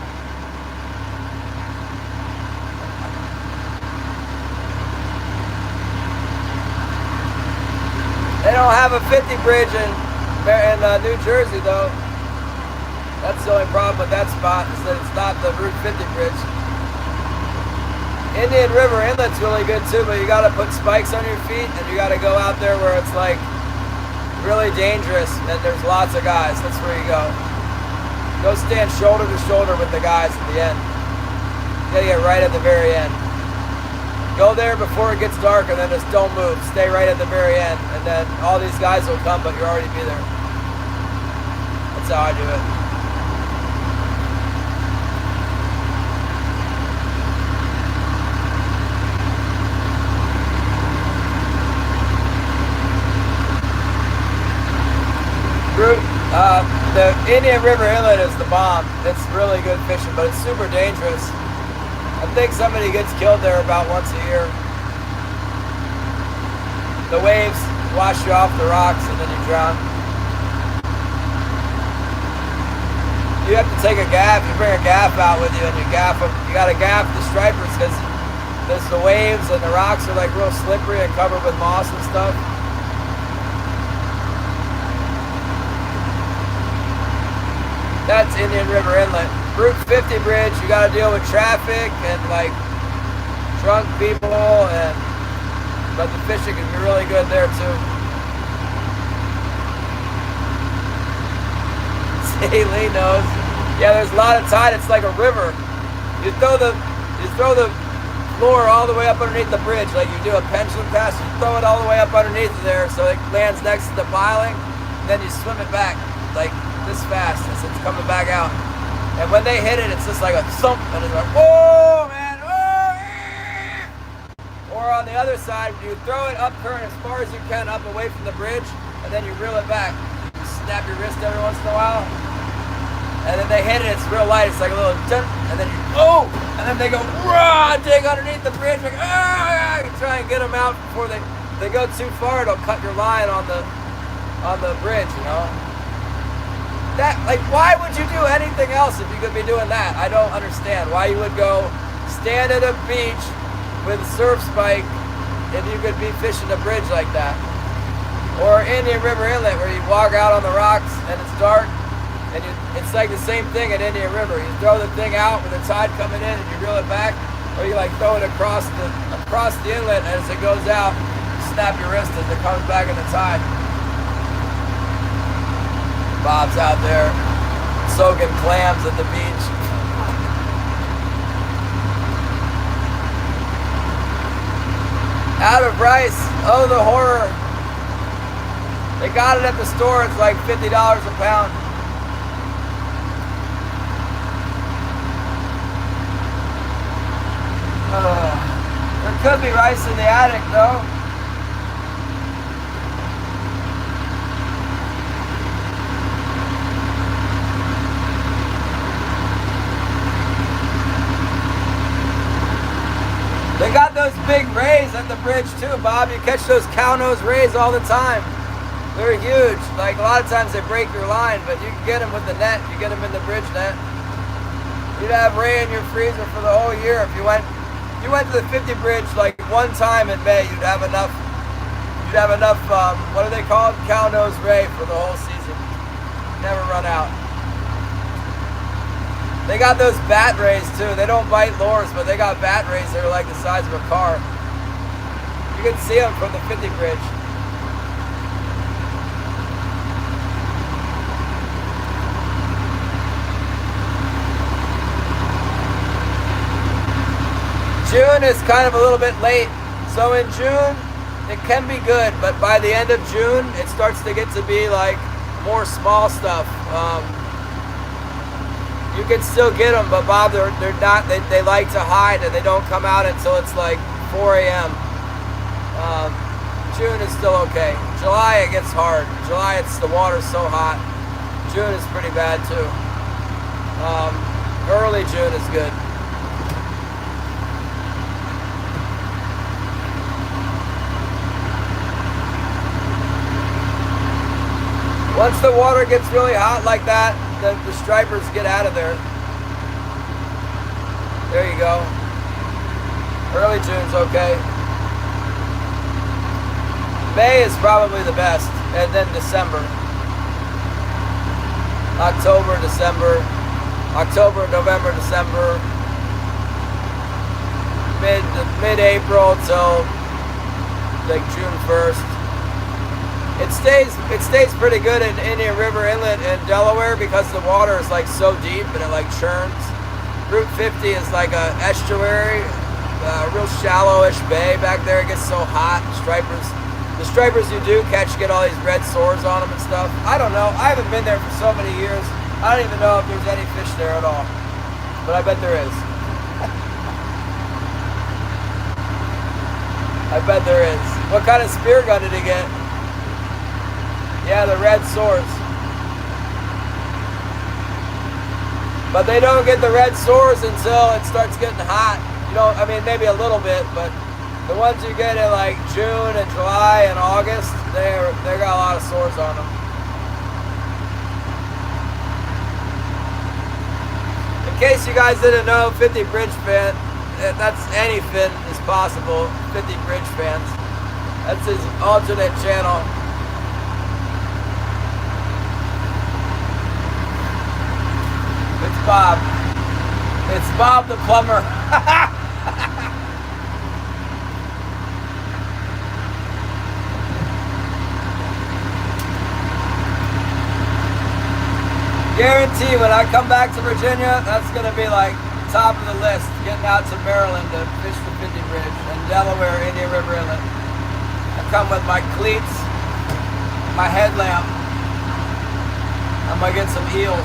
They don't have a 50 bridge in New Jersey though. That's the only problem with that spot, is that it's not the Route 50 bridge. Indian River Inlet's really good too, but you gotta put spikes on your feet and you gotta go out there where it's like really dangerous and there's lots of guys. That's where you go. Go stand shoulder to shoulder with the guys at the end. You gotta get right at the very end. Go there before it gets dark and then just don't move. Stay right at the very end and then all these guys will come, but you'll already be there. That's how I do it. The Indian River Inlet is the bomb. It's really good fishing, but it's super dangerous. I think somebody gets killed there about once a year. The waves wash you off the rocks and then you drown. You have to take a gaff. You bring a gaff out with you and you gaff them. You got to gaff the stripers because the waves and the rocks are like real slippery and covered with moss and stuff. That's Indian River Inlet. Route 50 Bridge, you gotta deal with traffic and like drunk people, but the fishing can be really good there too. See, Lee knows. Yeah, there's a lot of tide. It's like a river. You throw the floor all the way up underneath the bridge, like you do a pendulum pass. You throw it all the way up underneath there, so it lands next to the piling. And then you swim it back, like this fast as it's coming back out. And when they hit it, it's just like a thump, and it's like, whoa, man, oh! Or on the other side, you throw it up current as far as you can up away from the bridge, and then you reel it back. You snap your wrist every once in a while, and then they hit it, it's real light, it's like a little dun, and then you, oh! And then they go, rah, dig underneath the bridge, like, ah! You try and get them out before they go too far, it'll cut your line on the bridge, you know? That, like, why would you do anything else if you could be doing that? I don't understand why you would go stand at a beach with a surf spike if you could be fishing a bridge like that. Or Indian River Inlet where you walk out on the rocks and it's dark and it's like the same thing at Indian River. You throw the thing out with the tide coming in and you reel it back, or you like throw it across the inlet, and as it goes out, you snap your wrist as it comes back in the tide. Bob's out there soaking clams at the beach. Out of rice. Oh, the horror. They got it at the store. It's like $50 a pound. There could be rice in the attic, though. They got those big rays at the bridge too, Bob. You catch those cow-nose rays all the time. They're huge. Like a lot of times they break your line, but you can get them with the net. You get them in the bridge net. You'd have ray in your freezer for the whole year. If you went to the 50 bridge like one time in May, you'd have enough. What are they called? Cow-nose ray for the whole season. Never run out. They got those bat rays too. They don't bite lures, but they got bat rays that are like the size of a car. You can see them from the 50 bridge. June is kind of a little bit late. So in June, it can be good, but by the end of June, it starts to get to be like more small stuff. You can still get them, but Bob, they're not. They like to hide, and they don't come out until it's like 4 a.m. June is still okay. July it gets hard. July the water's so hot. June is pretty bad too. Early June is good. Once the water gets really hot like that, the stripers get out of there. There you go. Early June's okay. May is probably the best, and then December. October, December. October, November, December. Mid-April till like June 1st. It stays pretty good in Indian River Inlet in Delaware because the water is like so deep and it like churns. Route 50 is like a estuary, a real shallowish bay back there. It gets so hot. The stripers you do catch get all these red sores on them and stuff. I don't know. I haven't been there for so many years. I don't even know if there's any fish there at all. But I bet there is. I bet there is. What kind of spear gun did he get? Yeah, the red sores. But they don't get the red sores until it starts getting hot. You know, I mean, maybe a little bit, but the ones you get in like June and July and August, they got a lot of sores on them. In case you guys didn't know, 50 Bridge fan, that's any fin is possible. 50 Bridge fans. That's his alternate channel. It's Bob. It's Bob the plumber. Guarantee when I come back to Virginia, that's going to be like top of the list, getting out to Maryland to fish the 50 Bridge and Delaware, Indian River Inlet. I come with my cleats, my headlamp. I'm going to get some eels.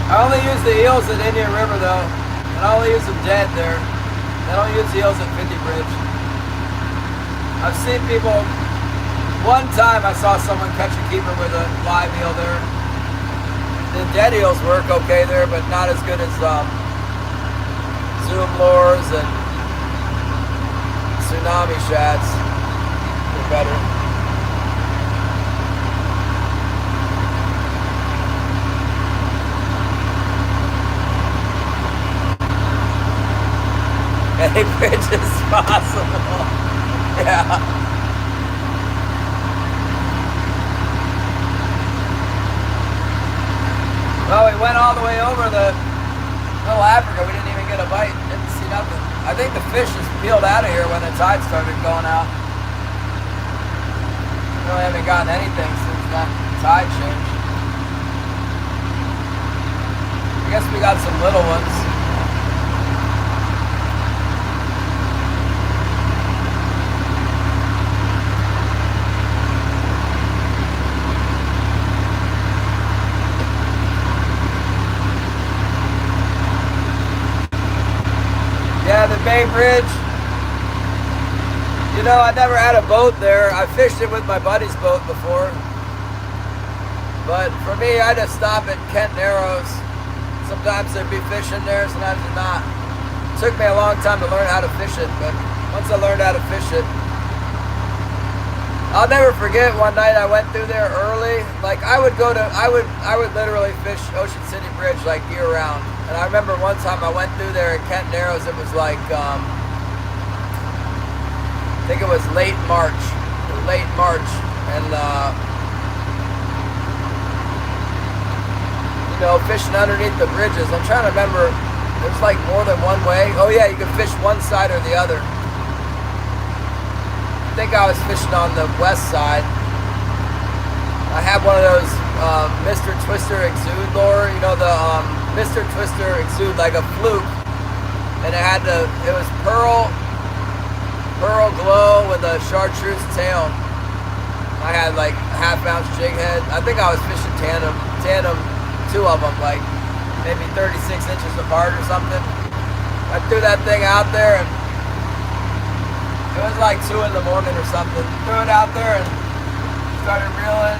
I only use the eels at Indian River though, and I only use them dead there. I don't use eels at 50 Bridge. I've seen people, one time I saw someone catch a keeper with a live eel there. The dead eels work okay there, but not as good as zoom lures and tsunami shads. They're better. Any bridge is possible. Yeah. Well, we went all the way over the Middle Africa. We didn't even get a bite. Didn't see nothing. I think the fish just peeled out of here when the tide started going out. We really haven't gotten anything since that tide changed. I guess we got some little ones. Yeah, the Bay Bridge. You know, I never had a boat there. I fished it with my buddy's boat before. But for me, I just stop at Kent Narrows. Sometimes there'd be fish in there, sometimes there's not. It took me a long time to learn how to fish it, but once I learned how to fish it, I'll never forget one night I went through there early. Like I would literally fish Ocean City Bridge like year round. And I remember one time I went through there at Kent Narrows, it was like, I think it was late March, and know, fishing underneath the bridges. I'm trying to remember, there's like more than one way. Oh yeah, you can fish one side or the other. I think I was fishing on the west side. I had one of those Mr. Twister Exude lure, you know, the Mr. Twister Exude, like a fluke, and it was pearl glow with a chartreuse tail. I had like a half-ounce jig head. I think I was fishing tandem, two of them, like maybe 36 inches apart or something. I threw that thing out there, and it was like 2 in the morning or something. Threw it out there and started reeling.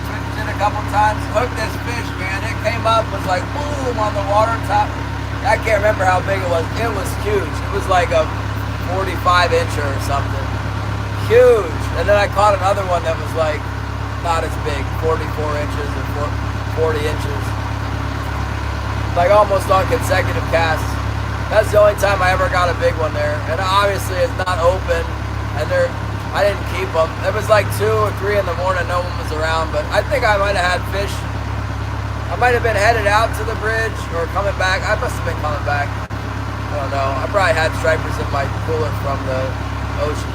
Switched it a couple times. Hooked this fish, man. It came up, was like boom on the water top. I can't remember how big it was. It was huge. It was like a 45 incher or something. Huge. And then I caught another one that was like not as big, 44 inches or 40 inches. Like almost on consecutive casts. That's the only time I ever got a big one there. And obviously it's not open, and I didn't keep them. It was like 2 or 3 in the morning, no one was around, but I think I might have had fish. I might have been headed out to the bridge or coming back. I must have been coming back. I don't know. I probably had stripers in my cooler from the ocean.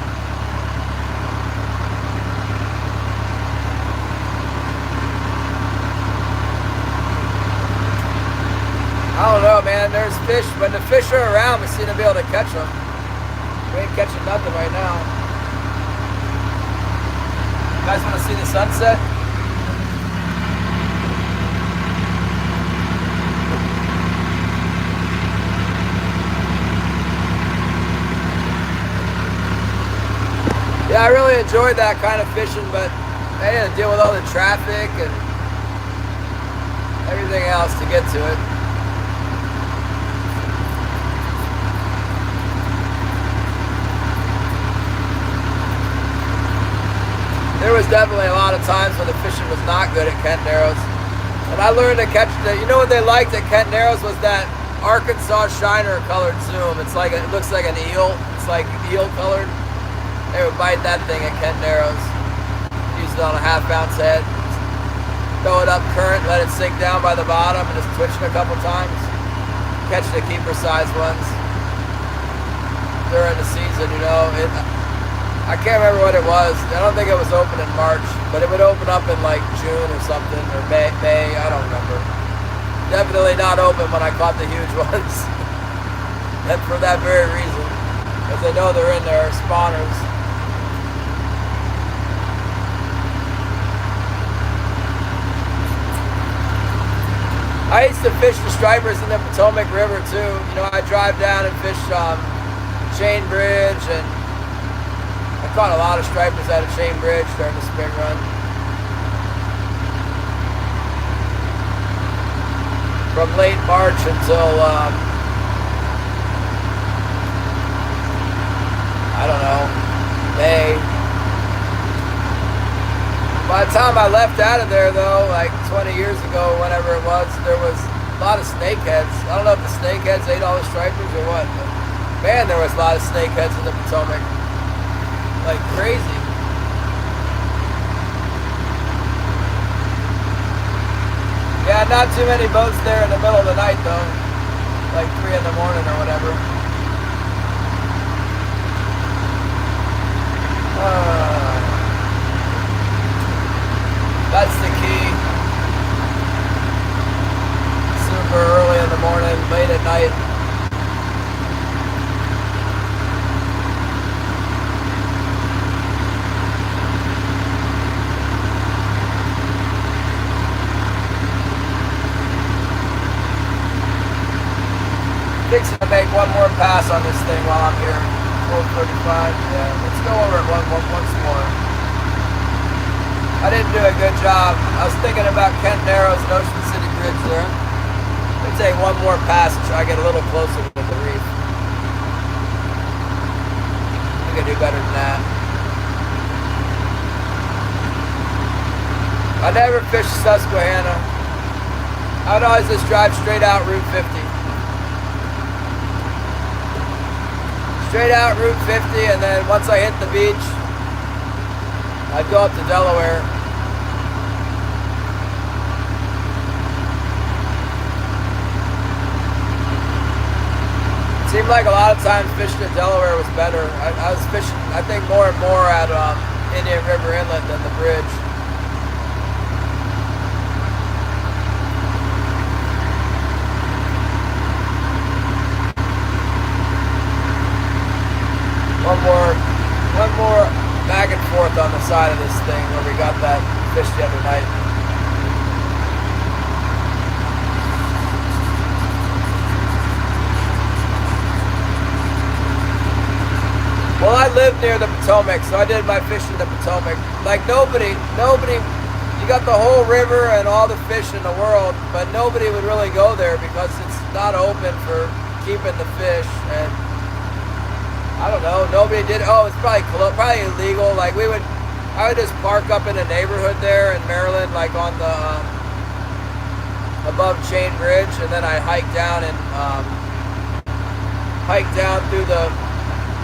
I don't know, man. There's fish. When the fish are around, we seem to be able to catch them. We ain't catching nothing right now. You guys want to see the sunset? Yeah, I really enjoyed that kind of fishing, but I had to deal with all the traffic and everything else to get to it. There was definitely a lot of times when the fishing was not good at Kent Narrows. And I learned to catch you know what they liked at Kent Narrows was that Arkansas Shiner colored zoom. It's like, it looks like an eel. It's like eel colored. They would bite that thing at Kent Narrows. Use it on a half-ounce head. Throw it up current, let it sink down by the bottom, and just twitch it a couple times. Catch the keeper-sized ones. During the season, you know. I can't remember what it was. I don't think it was open in March, but it would open up in like June or something, or May, I don't remember. Definitely not open when I caught the huge ones. And for that very reason. Because they know they're in there, spawners. I used to fish the stripers in the Potomac River too. You know, I drive down and fish Chain Bridge, and I caught a lot of stripers out of Chain Bridge during the spring run. From late March until, I don't know, May. By the time I left out of there though, like 20 years ago, whenever it was, there was a lot of snakeheads. I don't know if the snakeheads ate all the stripers or what, but man, there was a lot of snakeheads in the Potomac. Like crazy. Yeah, not too many boats there in the middle of the night though. Like 3 in the morning or whatever. That's the key. Super early in the morning, late at night. Fixing to make one more pass on this thing while I'm here. 4:35. Yeah, let's go over it once more. I didn't do a good job. I was thinking about Kent Narrows and Ocean City Bridge there. Let's take one more pass and try to get a little closer to the reef. We can do better than that. I never fished Susquehanna. I would always just drive straight out Route 50. Straight out Route 50, and then once I hit the beach, I'd go up to Delaware. times fishing in Delaware was better. I was fishing, I think, more and more at Indian River Inlet than the bridge. One more back and forth on the side of this thing where we got that fish the other night. Well, I lived near the Potomac, so I did my fishing in the Potomac. Like nobody, you got the whole river and all the fish in the world, but nobody would really go there because it's not open for keeping the fish. And I don't know, nobody did. Oh, it's probably illegal. Like I would just park up in a neighborhood there in Maryland, like on the above Chain Bridge, and then I hike down and through the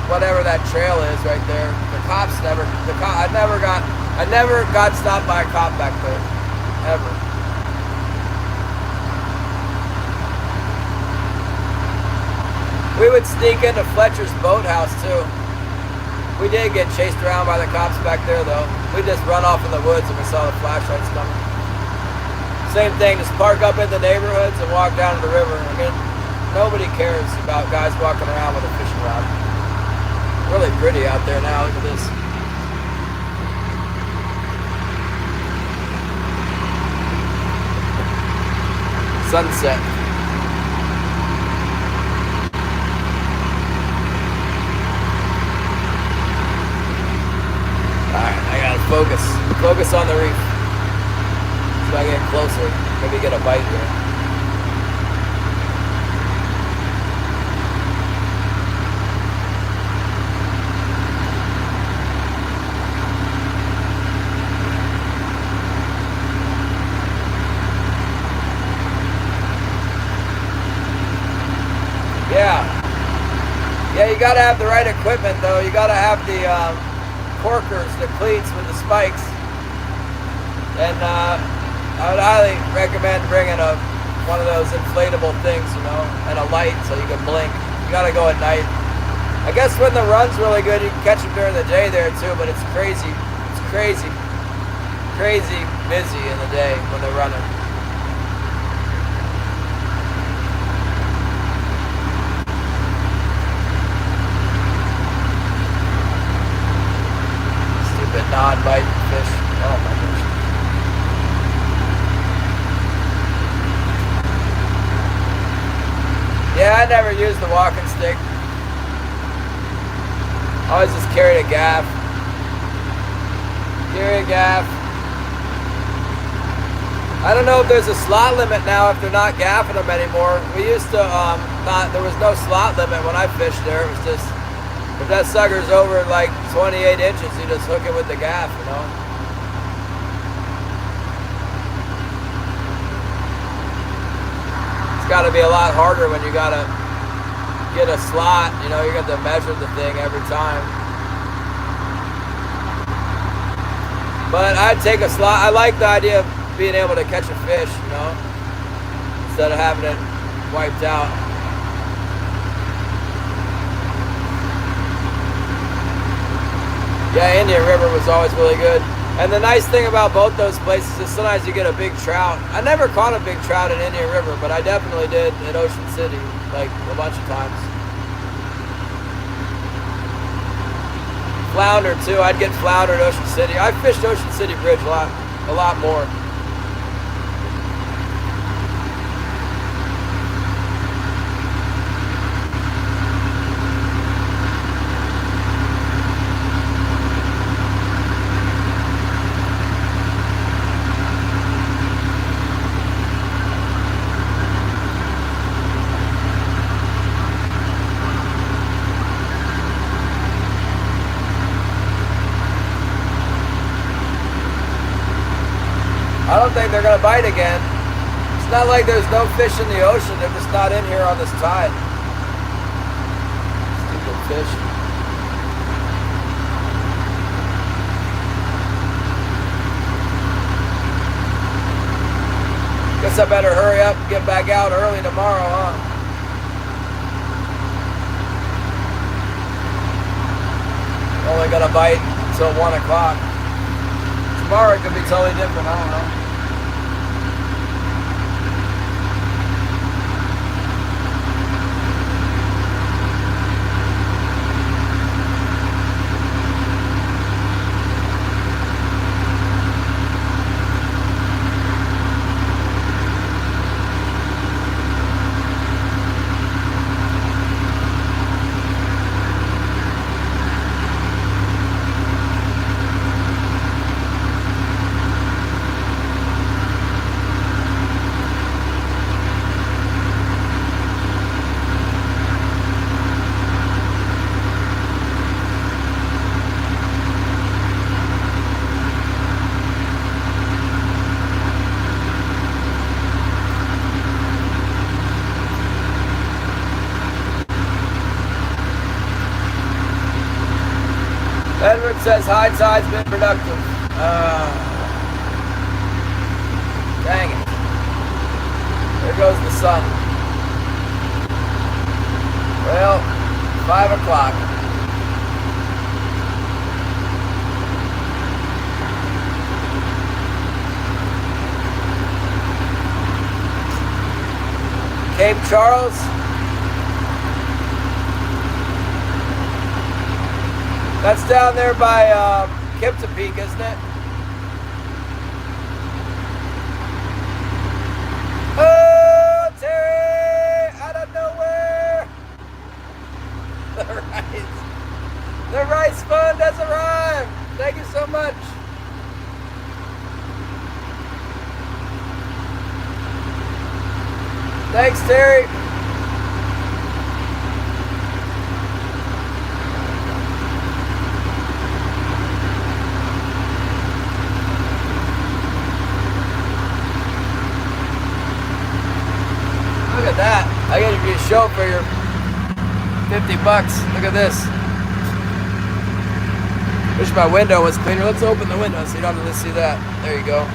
whatever that trail is right there. I never got stopped by a cop back there, ever. We would sneak into Fletcher's boathouse too. We did get chased around by the cops back there though. We just run off in the woods and we saw the flashlights coming. Same thing, just park up in the neighborhoods and walk down to the river. I mean, nobody cares about guys walking around with a fishing rod. Really pretty out there now, look at this. Sunset. Alright, I gotta focus on the reef. So I get closer, maybe get a bite here. Yeah, you gotta have the right equipment though. You gotta have the corkers, the cleats with the spikes. And I would highly recommend bringing one of those inflatable things, you know, and a light so you can blink. You gotta go at night. I guess when the run's really good, you can catch them during the day there too, but it's crazy. It's crazy busy in the day when they're running. Non-biting fish. Oh my gosh. Yeah, I never used the walking stick. Always just carried a gaff. Carry a gaff. I don't know if there's a slot limit now if they're not gaffing them anymore. We used to there was no slot limit when I fished there. It was just, if that sucker's over like 28 inches, you just hook it with the gaff, you know. It's got to be a lot harder when you got to get a slot, you know, you got to measure the thing every time. But I'd take a slot. I like the idea of being able to catch a fish, you know, instead of having it wiped out. Yeah, Indian River was always really good. And the nice thing about both those places is sometimes you get a big trout. I never caught a big trout in Indian River, but I definitely did at Ocean City, like a bunch of times. Flounder too, I'd get flounder at Ocean City. I fished Ocean City Bridge a lot more. I don't think they're gonna bite again. It's not like there's no fish in the ocean, they're just not in here on this tide. Stupid fish. Guess I better hurry up and get back out early tomorrow, huh? only gonna bite until 1 o'clock. Tomorrow it could be totally different, I don't know. Edward says high tide's been productive. Dang it. There goes the sun. Well, 5 o'clock. Cape Charles. That's down there by Kipta Peak, isn't it? Oh, Terry! Out of nowhere! The rice fund has arrived! Thank you so much! Thanks, Terry! Look at that. I gotta give you a show for your 50 bucks. Look at this. Wish my window was cleaner. Let's open the window so you don't have to see that. There you go.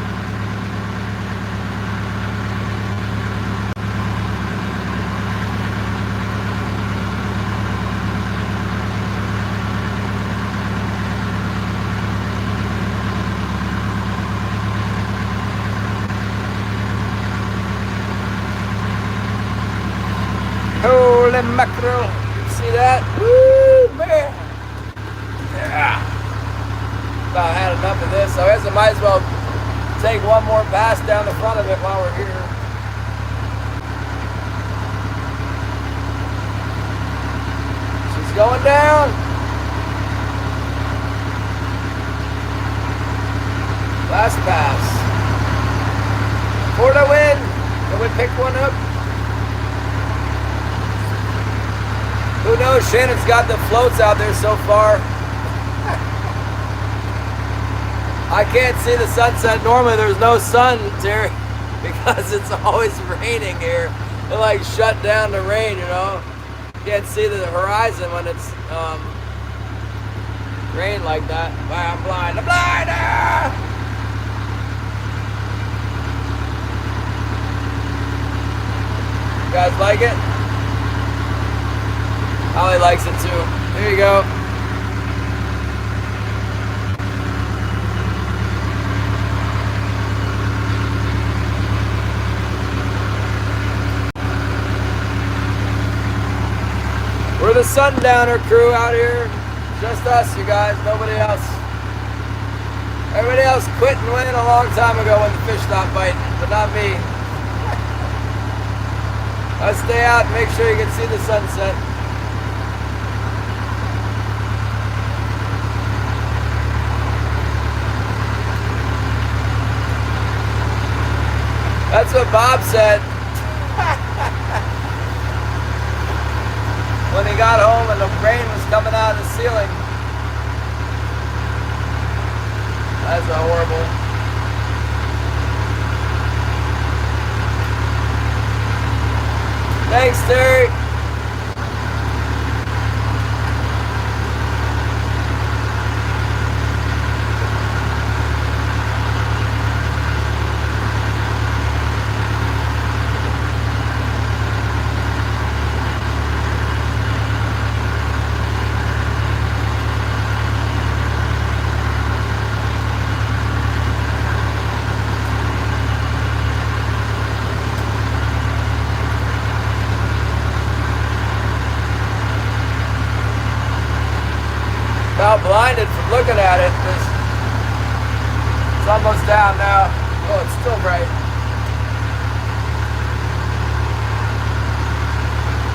Holy mackerel. You see that? Woo, man. Yeah. About had enough of this. So I guess I might as well take one more pass down the front of it while we're here. She's going down. Last pass. For the win. Can we pick one up? Who knows? Shannon's got the floats out there so far. I can't see the sunset. Normally there's no sun, Terry, because it's always raining here. It like shut down the rain, you know. You can't see the horizon when it's rain like that. Wow, I'm blind. I'm blind! Ah! You guys like it? Holly likes it too. Here you go. We're the sundowner crew out here. Just us, you guys. Nobody else. Everybody else quit and went a long time ago when the fish stopped biting, but not me. I stay out and make sure you can see the sunset. That's what Bob said when he got home and the rain was coming out of the ceiling. That's a horrible. Thanks, Terry. down now. Oh, it's still bright.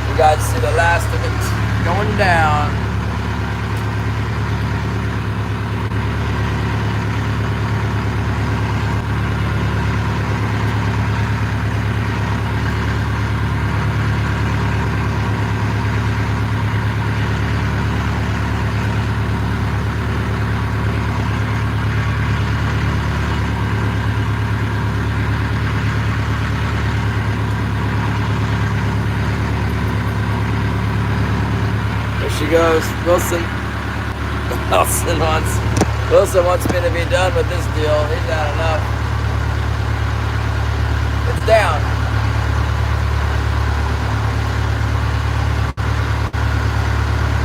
You guys see the last of it going down. She goes, Wilson wants me to be done with this deal. He's had enough. It's down.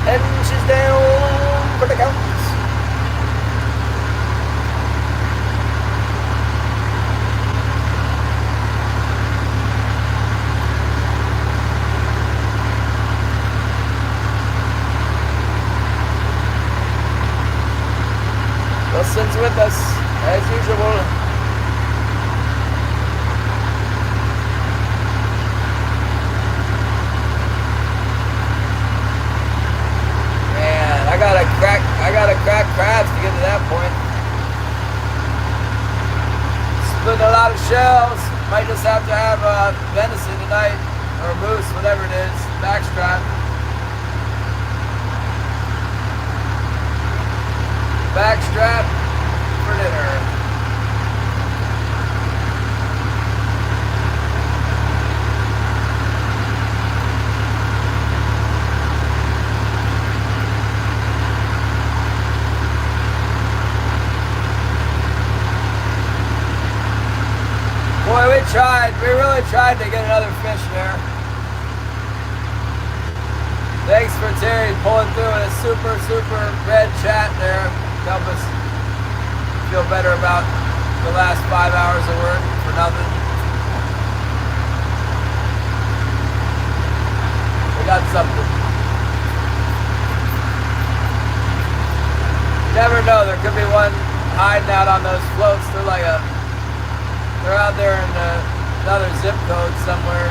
And she's down for the count. Wilson's with us, as usual. Man, I gotta crack crabs to get to that point. Splitting a lot of shells. Might just have to have venison tonight, or moose, whatever it is, backstrap. Backstrap for dinner. Boy, we really tried to get another fish there. Thanks for Terry pulling through in a super red chat there. Help us feel better about the last 5 hours of work for nothing. We got something. You never know, there could be one hiding out on those floats. They're out there in another zip code somewhere.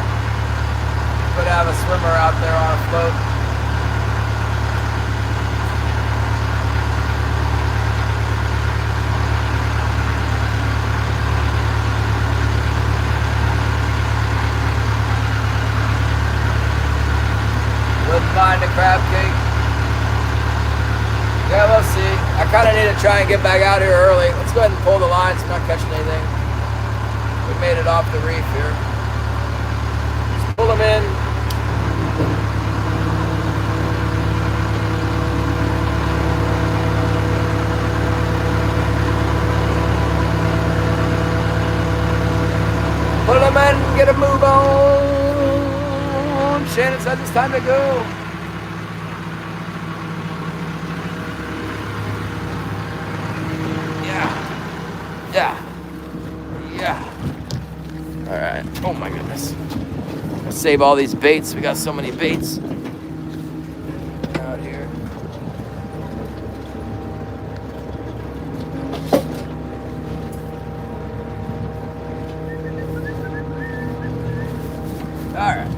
Could have a swimmer out there on a float. Wouldn't mind a crab cake. Yeah, we'll see. I kind of need to try and get back out here early. Let's go ahead and pull the line so I'm not catching anything. We made it off the reef here. Just pull them in. Pull them in, get a move on. Shannon says it's time to go. Yeah. All right. Oh my goodness. Let's save all these baits. We got so many baits out here. All right.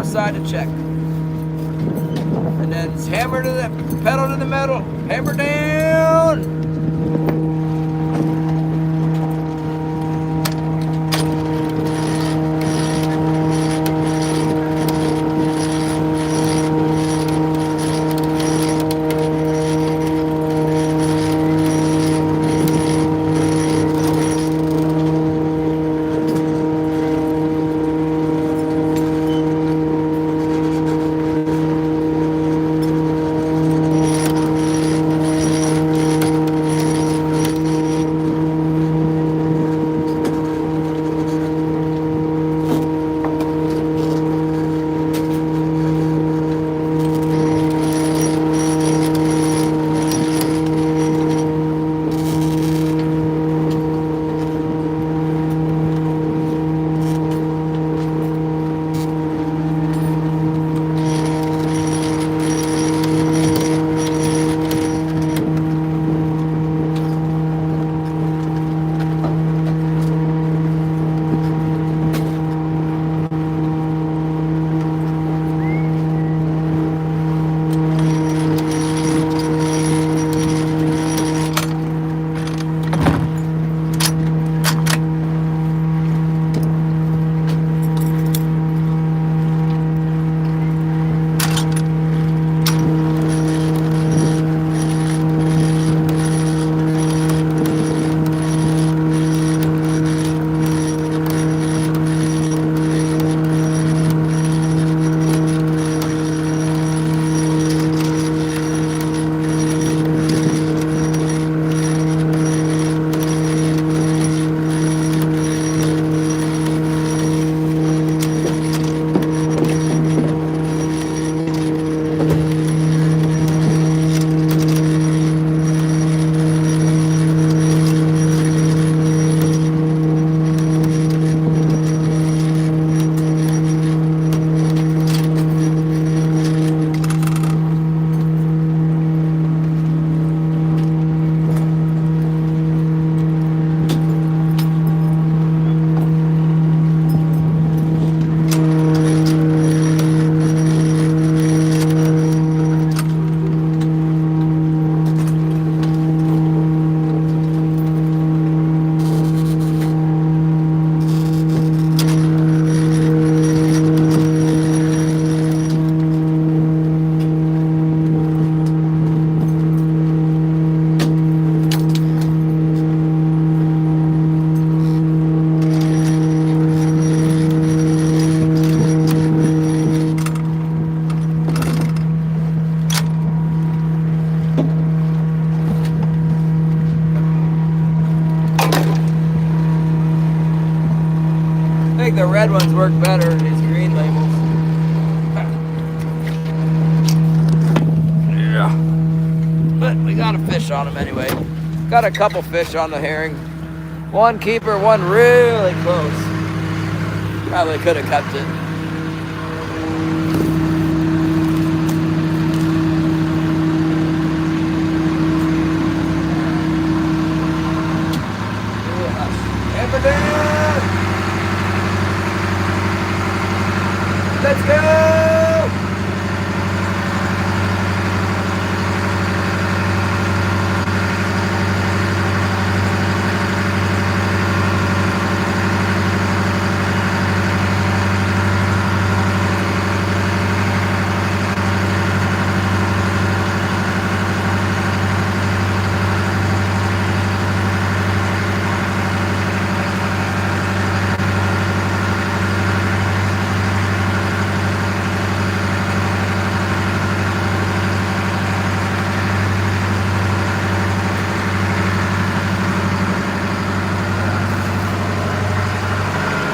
side to check. And then hammer to the pedal to the metal. Hammer down. I think the red ones work better than these green labels. Yeah. But we got a fish on them anyway. Got a couple fish on the herring. One keeper, one really close. Probably could have kept it. Hammer down! Let's go!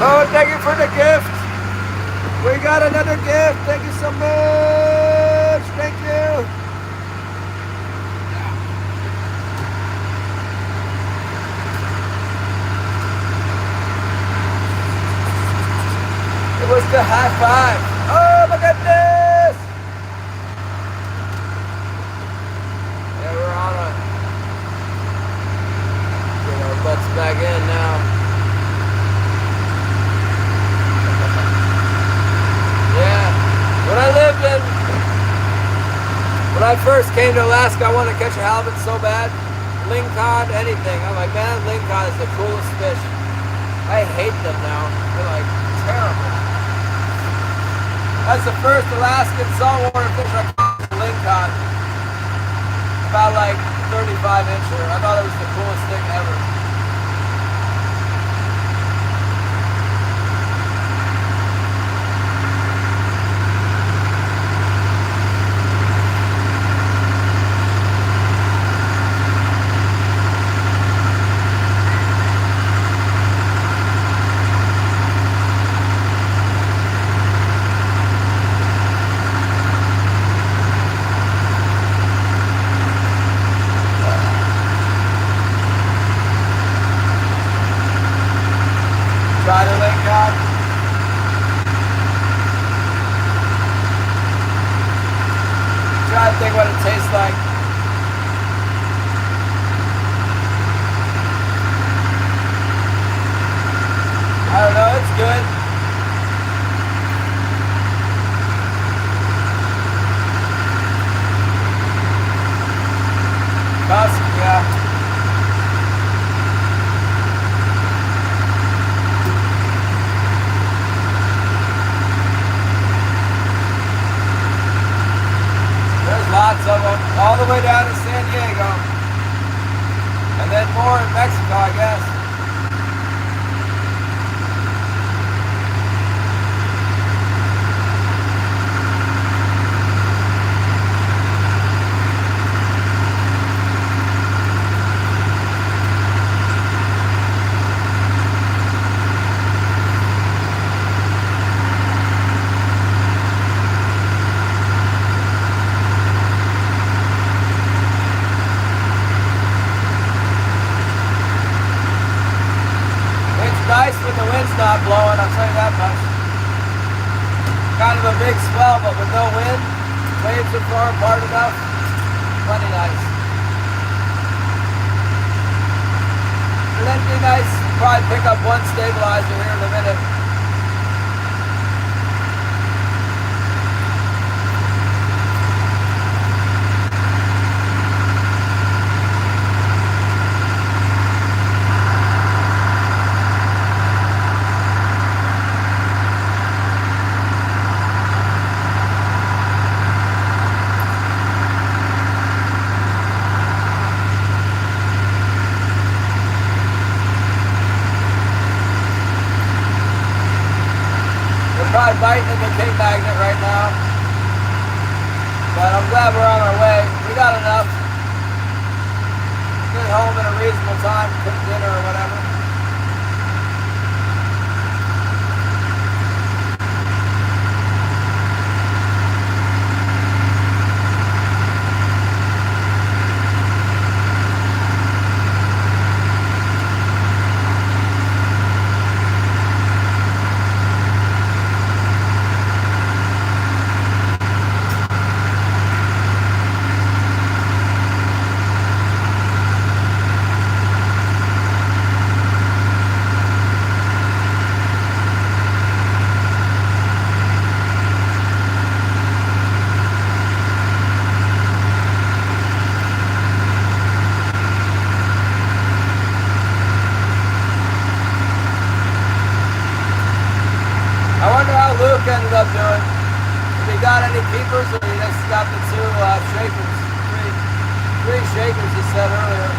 Oh, thank you for the gift. We got another gift. Thank you so much. Thank you. It was the high five. Oh my goodness. Yeah, we're on a. Get our butts back in now. Yeah. first came to Alaska, I wanted to catch a halibut so bad. Lingcod, anything. I'm like, man, lingcod is the coolest fish. I hate them now. They're like terrible. That's the first Alaskan saltwater fish I caught, lingcod. About like 35 incher. I thought it was the coolest thing ever. Try the lingcod. Try to think what it tastes like. I don't know, it's good. Cusk, yeah. Lots of them, all the way down to San Diego, and then more in Mexico, I guess. Nice when the wind's not blowing, I'll tell you that much. Kind of a big swell, but with no wind, waves are far apart enough. Plenty nice. And then be nice, probably pick up one stabilizer here in a minute. Probably biting in the king magnet right now, but I'm glad we're on our way. We got enough. Get home in a reasonable time, cook dinner or whatever. Luke ended up doing. If he got any keepers, or he just got the two shakers, three shakers he said earlier.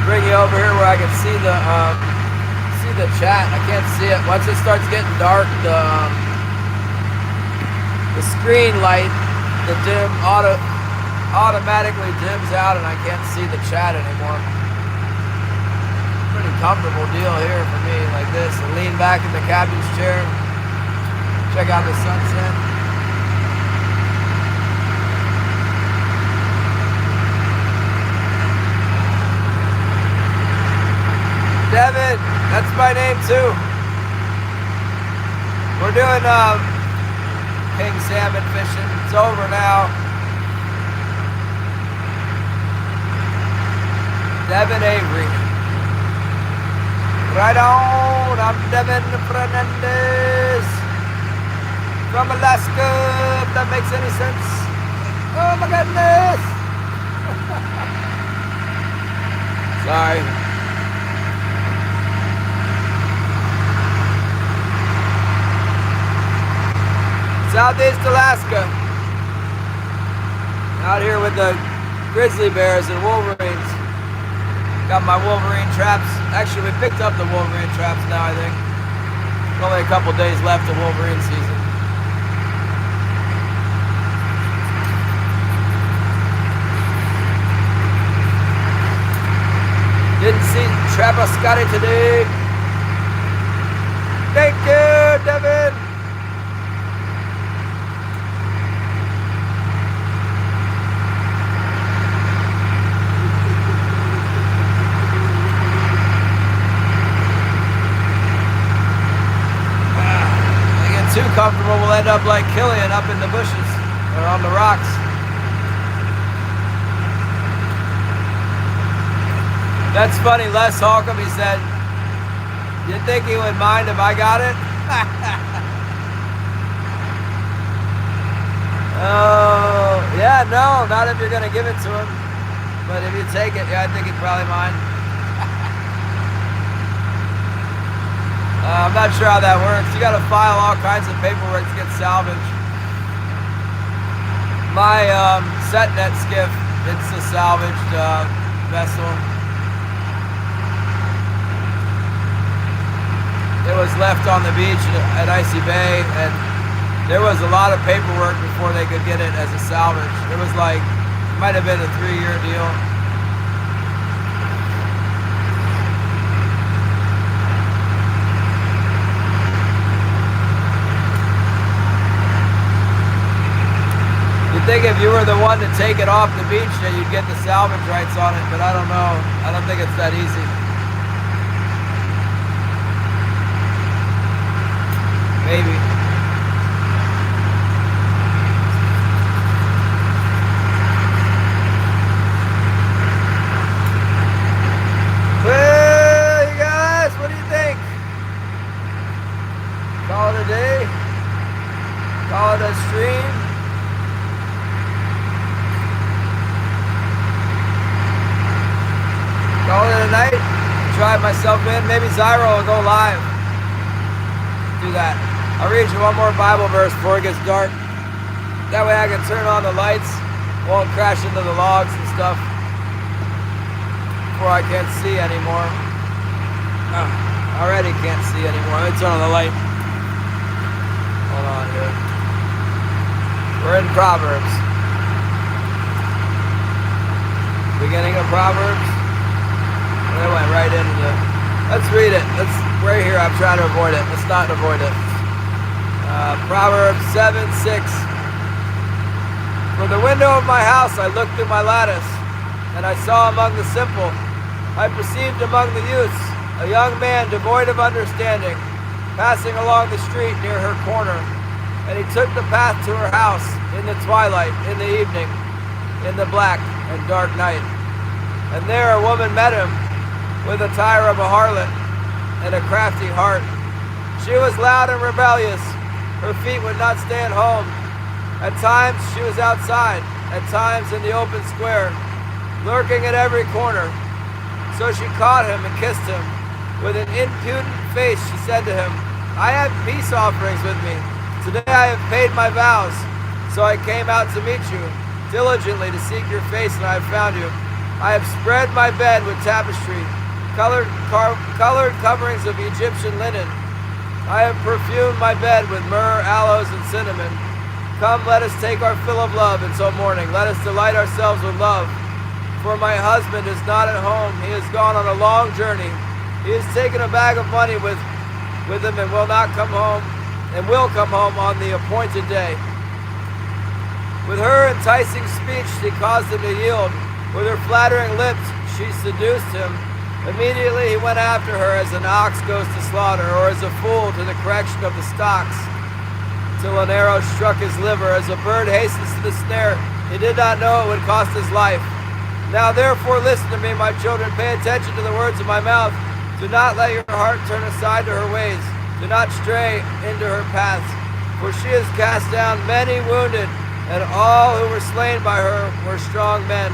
Bring you over here where I can see the chat. I can't see it. Once it starts getting dark, the screen light, the dim automatically dims out, and I can't see the chat anymore. Pretty pretty comfortable deal here for me, like this. I lean back in the captain's chair, check out the sunset. Devin, that's my name too. We're doing king salmon fishing. It's over now. Devin Avery. Right on, I'm Devin Fernandez from Alaska, if that makes any sense. Oh my goodness. Sorry. Southeast Alaska. Out here with the grizzly bears and wolverines. Got my wolverine traps. Actually, we picked up the wolverine traps now, I think. Only a couple days left of wolverine season. Didn't see Traviscotti today. Thank you, Devin. Too comfortable, we'll end up like Killian up in the bushes or on the rocks. That's funny, Les Holcomb, he said, you think he would mind if I got it? Oh, yeah, no, not if you're going to give it to him. But if you take it, yeah, I think he'd probably mind. I'm not sure how that works. You got to file all kinds of paperwork to get salvaged. My set net skiff, it's a salvaged vessel. It was left on the beach at Icy Bay, and there was a lot of paperwork before they could get it as a salvage. It was like, it might have been a 3-year deal. You'd think if you were the one to take it off the beach that you'd get the salvage rights on it, but I don't know. I don't think it's that easy. Maybe. Well, you guys, what do you think? Call it a day? Call it a stream? Call it a night, drive myself in, maybe Zyro will go live. Do that. I'll read you one more Bible verse before it gets dark. That way I can turn on the lights, won't crash into the logs and stuff before I can't see anymore. Already can't see anymore. Let me turn on the light. Hold on here. We're in Proverbs. Beginning of Proverbs. It went right into the... Let's read it. Right here, I'm trying to avoid it. Let's not avoid it. Proverbs 7:6. From the window of my house I looked through my lattice, and I saw among the simple, I perceived among the youths, a young man devoid of understanding, passing along the street near her corner. And he took the path to her house in the twilight, in the evening, in the black and dark night. And there a woman met him, with the tire of a harlot and a crafty heart. She was loud and rebellious. Her feet would not stand home. At times she was outside, at times in the open square, lurking at every corner. So she caught him and kissed him. With an impudent face she said to him, I have peace offerings with me. Today I have paid my vows. So I came out to meet you, diligently to seek your face, and I have found you. I have spread my bed with tapestry, colored coverings of Egyptian linen. I have perfumed my bed with myrrh, aloes, and cinnamon. Come, let us take our fill of love until morning. Let us delight ourselves with love. For my husband is not at home. He has gone on a long journey. He has taken a bag of money with him and will not come home, and will come home on the appointed day. With her enticing speech, she caused him to yield. With her flattering lips, she seduced him. Immediately he went after her as an ox goes to slaughter, or as a fool to the correction of the stocks, till an arrow struck his liver. As a bird hastens to the snare, he did not know it would cost his life. Now therefore listen to me, my children, pay attention to the words of my mouth. Do not let your heart turn aside to her ways. Do not stray into her paths. For she has cast down many wounded, and all who were slain by her were strong men.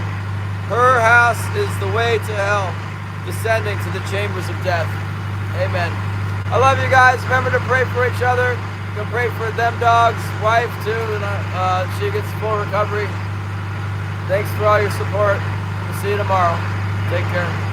Her house is the way to hell, descending to the chambers of death. Amen. I love you guys. Remember to pray for each other. You can pray for them dogs, wife too, and she gets full recovery. Thanks for all your support. We'll see you tomorrow. Take care.